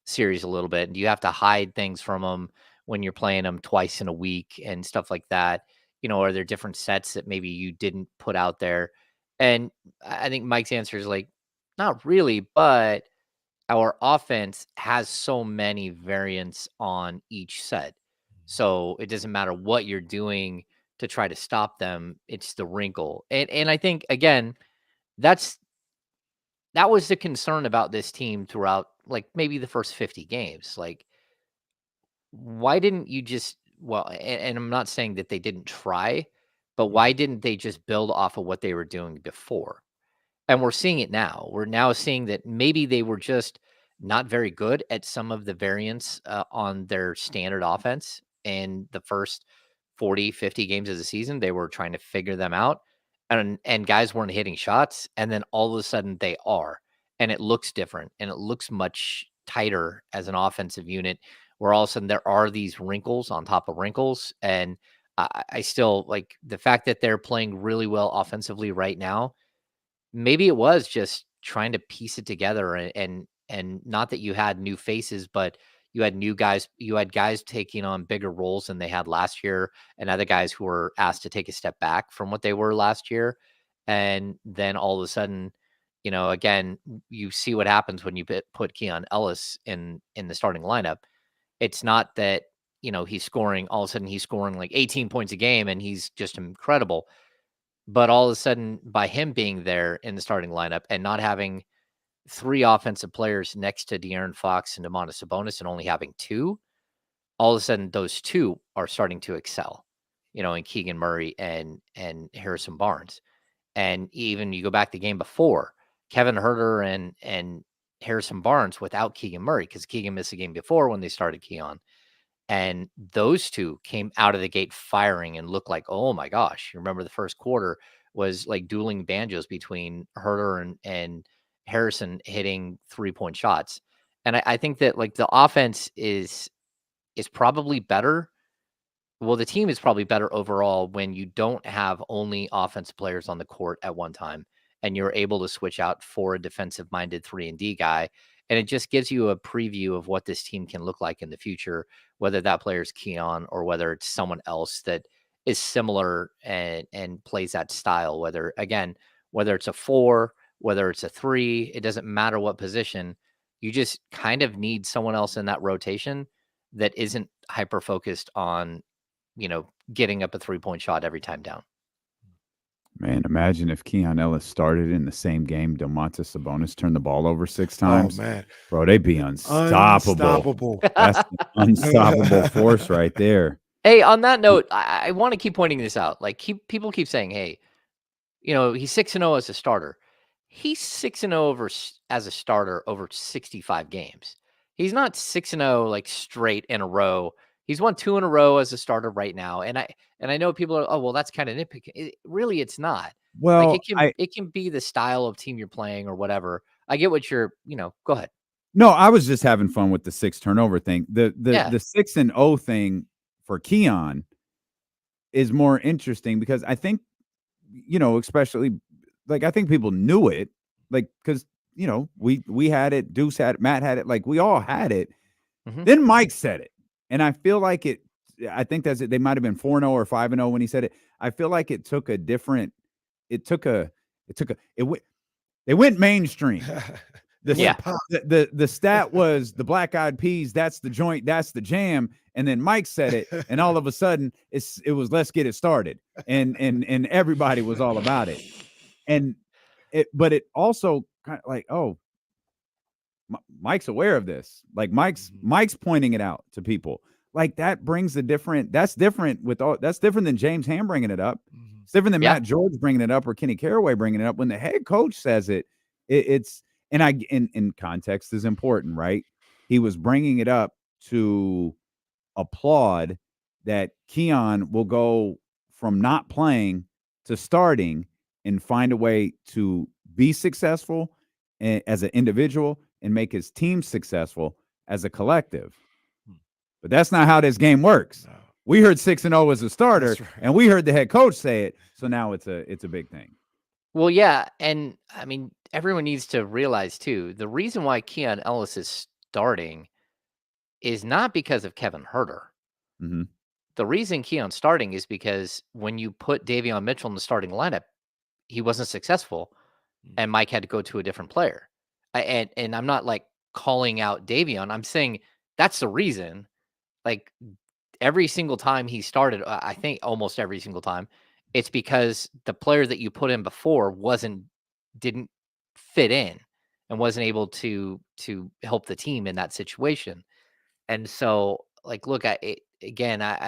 series a little bit. And do you have to hide things from them when you're playing them twice in a week and stuff like that? Are there different sets that maybe you didn't put out there? And I think Mike's answer is like, not really, but our offense has so many variants on each set. So it doesn't matter what you're doing to try to stop them. It's the wrinkle. And I think, again, that was the concern about this team throughout, like, maybe the first 50 games. Like, why didn't you just, and I'm not saying that they didn't try, but why didn't they just build off of what they were doing before? And we're seeing it now. We're now seeing that maybe they were just not very good at some of the variants on their standard offense in the first 40, 50 games of the season. They were trying to figure them out, and guys weren't hitting shots. And then all of a sudden they are, and it looks different, and it looks much tighter as an offensive unit, where all of a sudden there are these wrinkles on top of wrinkles. And I still like the fact that they're playing really well offensively right now. Maybe it was just trying to piece it together, and not that you had new faces, but You had new guys. You had guys taking on bigger roles than they had last year, and other guys who were asked to take a step back from what they were last year. And then all of a sudden, again, you see what happens when you put Keon Ellis in the starting lineup. It's not that, he's scoring, all of a sudden he's scoring like 18 points a game and he's just incredible. But all of a sudden, by him being there in the starting lineup and not having 3 offensive players next to De'Aaron Fox and Domantas Sabonis and only having 2, all of a sudden those 2 are starting to excel, in Keegan Murray and Harrison Barnes. And even you go back the game before, Kevin Huerter and Harrison Barnes without Keegan Murray, because Keegan missed the game before when they started Keon. And those 2 came out of the gate firing and looked like, oh my gosh. You remember the first quarter was like dueling banjos between Huerter and Harrison hitting 3-point shots. And I think that like the offense is probably better. Well, the team is probably better overall when you don't have only offensive players on the court at one time and you're able to switch out for a defensive minded 3-and-D guy. And it just gives you a preview of what this team can look like in the future, whether that player is Keon or whether it's someone else that is similar and plays that style, whether it's a 4, whether it's a 3, it doesn't matter what position. You just kind of need someone else in that rotation that isn't hyper focused on, getting up a 3-point shot every time down. Man, imagine if Keon Ellis started in the same game Domantas Sabonis turned the ball over 6 times. Oh, man. Bro, they'd be unstoppable. That's an unstoppable force right there. Hey, on that note, I want to keep pointing this out. Like, people keep saying, hey, he's 6-0 as a starter. He's 6-0 as a starter over 65 games. He's not 6-0 like straight in a row. He's won 2 in a row as a starter right now. And I know people are, oh, well, that's kind of nitpicking. Really, it's not. Well, like it can be the style of team you're playing or whatever. I get what you're, go ahead. No, I was just having fun with the 6 turnover thing. The 6-0 thing for Keon is more interesting because I think, especially like I think people knew it, like because we had it, Deuce had it, Matt had it, like we all had it. Mm-hmm. Then Mike said it, and I feel like it. I think that's it. They might have been 4-0 or 5-0 when he said it. I feel like it took a different. They went mainstream. The stat was the Black Eyed Peas. That's the joint. That's the jam. And then Mike said it, and all of a sudden it was let's get it started, and everybody was all about it. But it also kind of like, oh, Mike's aware of this. Like Mike's pointing it out to people. Like that brings that's different than James Ham bringing it up. It's different than Matt George bringing it up or Kenny Caraway bringing it up. When the head coach says it's context is important, right? He was bringing it up to applaud that Keon will go from not playing to starting and find a way to be successful as an individual and make his team successful as a collective. But that's not how this game works. No. We heard 6-0 as a starter, right, and we heard the head coach say it. So now it's a big thing. Well, yeah. And I mean, everyone needs to realize too, the reason why Keon Ellis is starting is not because of Kevin Huerter. Mm-hmm. The reason Keon's starting is because when you put Davion Mitchell in the starting lineup, he wasn't successful, and Mike had to go to a different player. And I'm not like calling out Davion. I'm saying that's the reason. Like every single time he started, I think almost every single time, it's because the player that you put in before didn't fit in and wasn't able to help the team in that situation. And so, like, look, I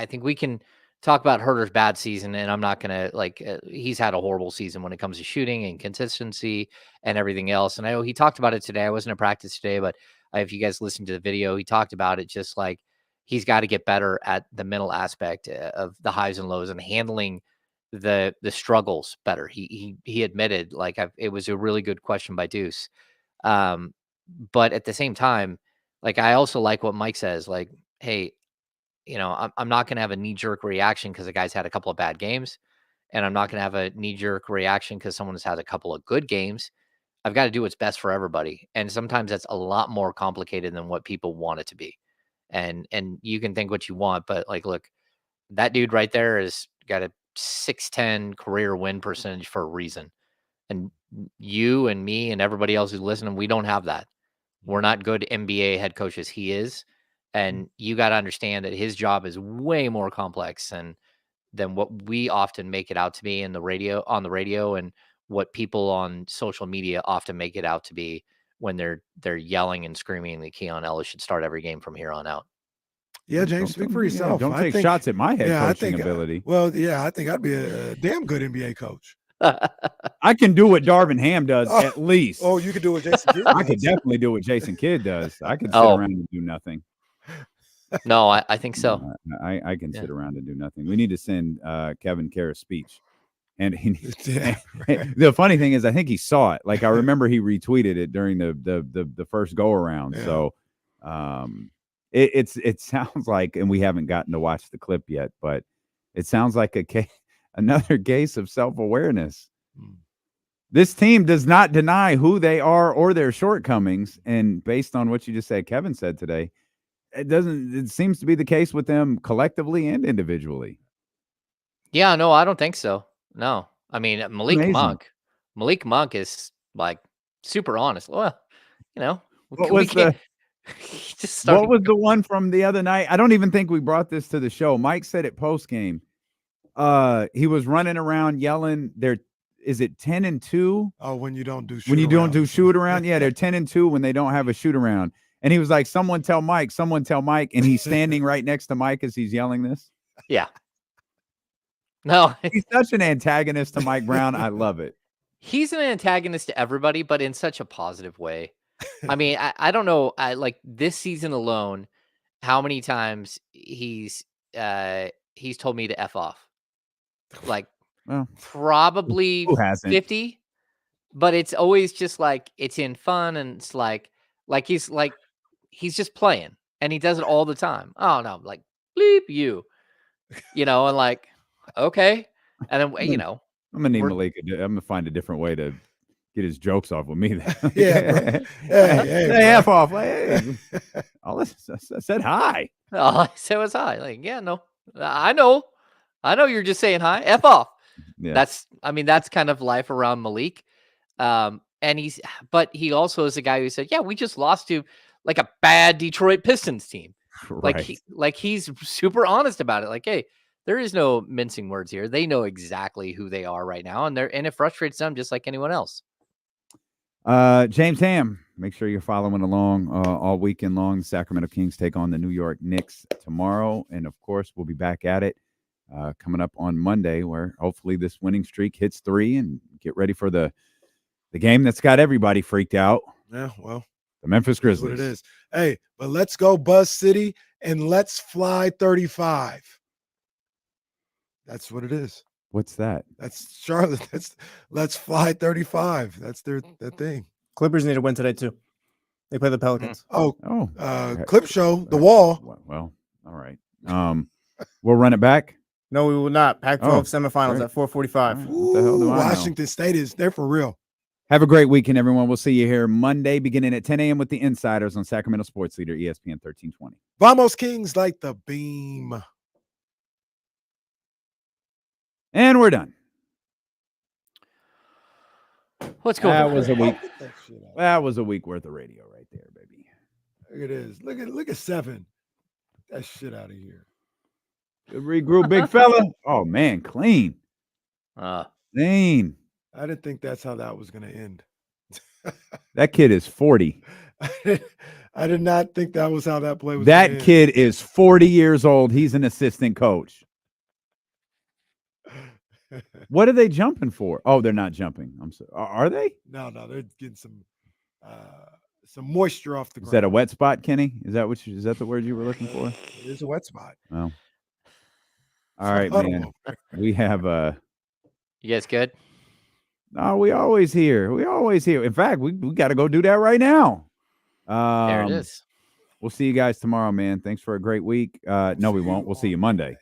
think we can talk about Huerter's bad season, and I'm not going to he's had a horrible season when it comes to shooting and consistency and everything else. And I know he talked about it today. I wasn't in practice today, but if you guys listened to the video, he talked about it, just like he's got to get better at the mental aspect of the highs and lows and handling the struggles better. He admitted, it was a really good question by Deuce. But at the same time, like, I also like what Mike says, like, hey, I'm not going to have a knee-jerk reaction because the guy's had a couple of bad games, and I'm not going to have a knee-jerk reaction because someone has had a couple of good games. I've got to do what's best for everybody. And sometimes that's a lot more complicated than what people want it to be. and you can think what you want, but like, look, that dude right there has got a 610 career win percentage for a reason. And you and me and everybody else who's listening, we don't have that. We're not good NBA head coaches. He is. And you got to understand that his job is way more complex than what we often make it out to be on the radio, and what people on social media often make it out to be when they're yelling and screaming that Keon Ellis should start every game from here on out. Yeah, James, speak for yourself. Don't take shots at my head coaching ability. Well, yeah, I think I'd be a damn good NBA coach. I can do what Darvin Ham does at least. Oh, you can do what Jason Kidd does. I could definitely do what Jason Kidd does. I can sit around and do nothing. No, I think so. I can sit around and do nothing. We need to send Kevin Kerr a speech. And the funny thing is, I think he saw it. Like, I remember he retweeted it during the first go around. Yeah. So it sounds like, and we haven't gotten to watch the clip yet, but it sounds like another case of self-awareness. This team does not deny who they are or their shortcomings. And based on what you just said, Kevin said today, it seems to be the case with them collectively and individually. Yeah, no, I don't think so. No. I mean, Malik Monk is like super honest. Well, you know, what was the one from the other night? I don't even think we brought this to the show. Mike said it post game. He was running around yelling, is it 10-2? Oh, when you don't do shoot around. Yeah, they're 10-2 when they don't have a shoot around. And he was like, someone tell Mike. And he's standing right next to Mike as he's yelling this. Yeah. No. He's such an antagonist to Mike Brown. I love it. He's an antagonist to everybody, but in such a positive way. I mean, I don't know. Like this season alone, how many times he's told me to F off. Like, well, probably 50, but it's always just like, it's in fun. And it's like he's just playing, and he does it all the time. Oh no, like bleep you know, and like, okay. And then, you know, I'm gonna need Malik. I'm gonna find a different way to get his jokes off with me. Yeah, hey, F off. Hey. I said hi. All I said was hi. Like, yeah, no, I know you're just saying hi. F off. Yeah. That's kind of life around Malik. And but he also is a guy who said, yeah, we just lost to like a bad Detroit Pistons team. Right. Like he's super honest about it. Like, hey, there is no mincing words here. They know exactly who they are right now, and it frustrates them just like anyone else. James Ham, make sure you're following along all weekend long. The Sacramento Kings take on the New York Knicks tomorrow, and of course, we'll be back at it coming up on Monday, where hopefully this winning streak hits 3, and get ready for the game that's got everybody freaked out. Yeah, well, the Memphis Grizzlies. That's what it is. Hey, but let's go Buzz City and let's fly 35. That's what it is. What's that? That's Charlotte. That's let's fly 35. That's their thing. Clippers need to win today too. They play the Pelicans. Clip show, the wall. Well, all right. We'll run it back. No, we will not. Pac-12 semifinals at 4:45. Right. What the hell do I know? Washington State is there for real. Have a great weekend, everyone. We'll see you here Monday, beginning at 10 a.m. with the Insiders on Sacramento Sports Leader, ESPN 1320. Vamos Kings like the beam. And we're done. What's going on? That was a week worth of radio right there, baby. Look at this. Look at 7. Get that shit out of here. Good regroup, big fella. Oh man, clean. Clean. I didn't think that's how that was going to end. That kid is 40. I did not think that was how that play was. That kid is 40 years old. He's an assistant coach. What are they jumping for? Oh, they're not jumping. I'm sorry. Are they? No, they're getting some moisture off the ground. Is that a wet spot, Kenny? Is that the word you were looking for? It is a wet spot. Oh. All right, man. We have You guys good? No, we always here. In fact, we got to go do that right now. There it is. We'll see you guys tomorrow, man. Thanks for a great week. No, we won't. We'll see you Monday.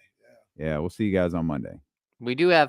Yeah, we'll see you guys on Monday. We do have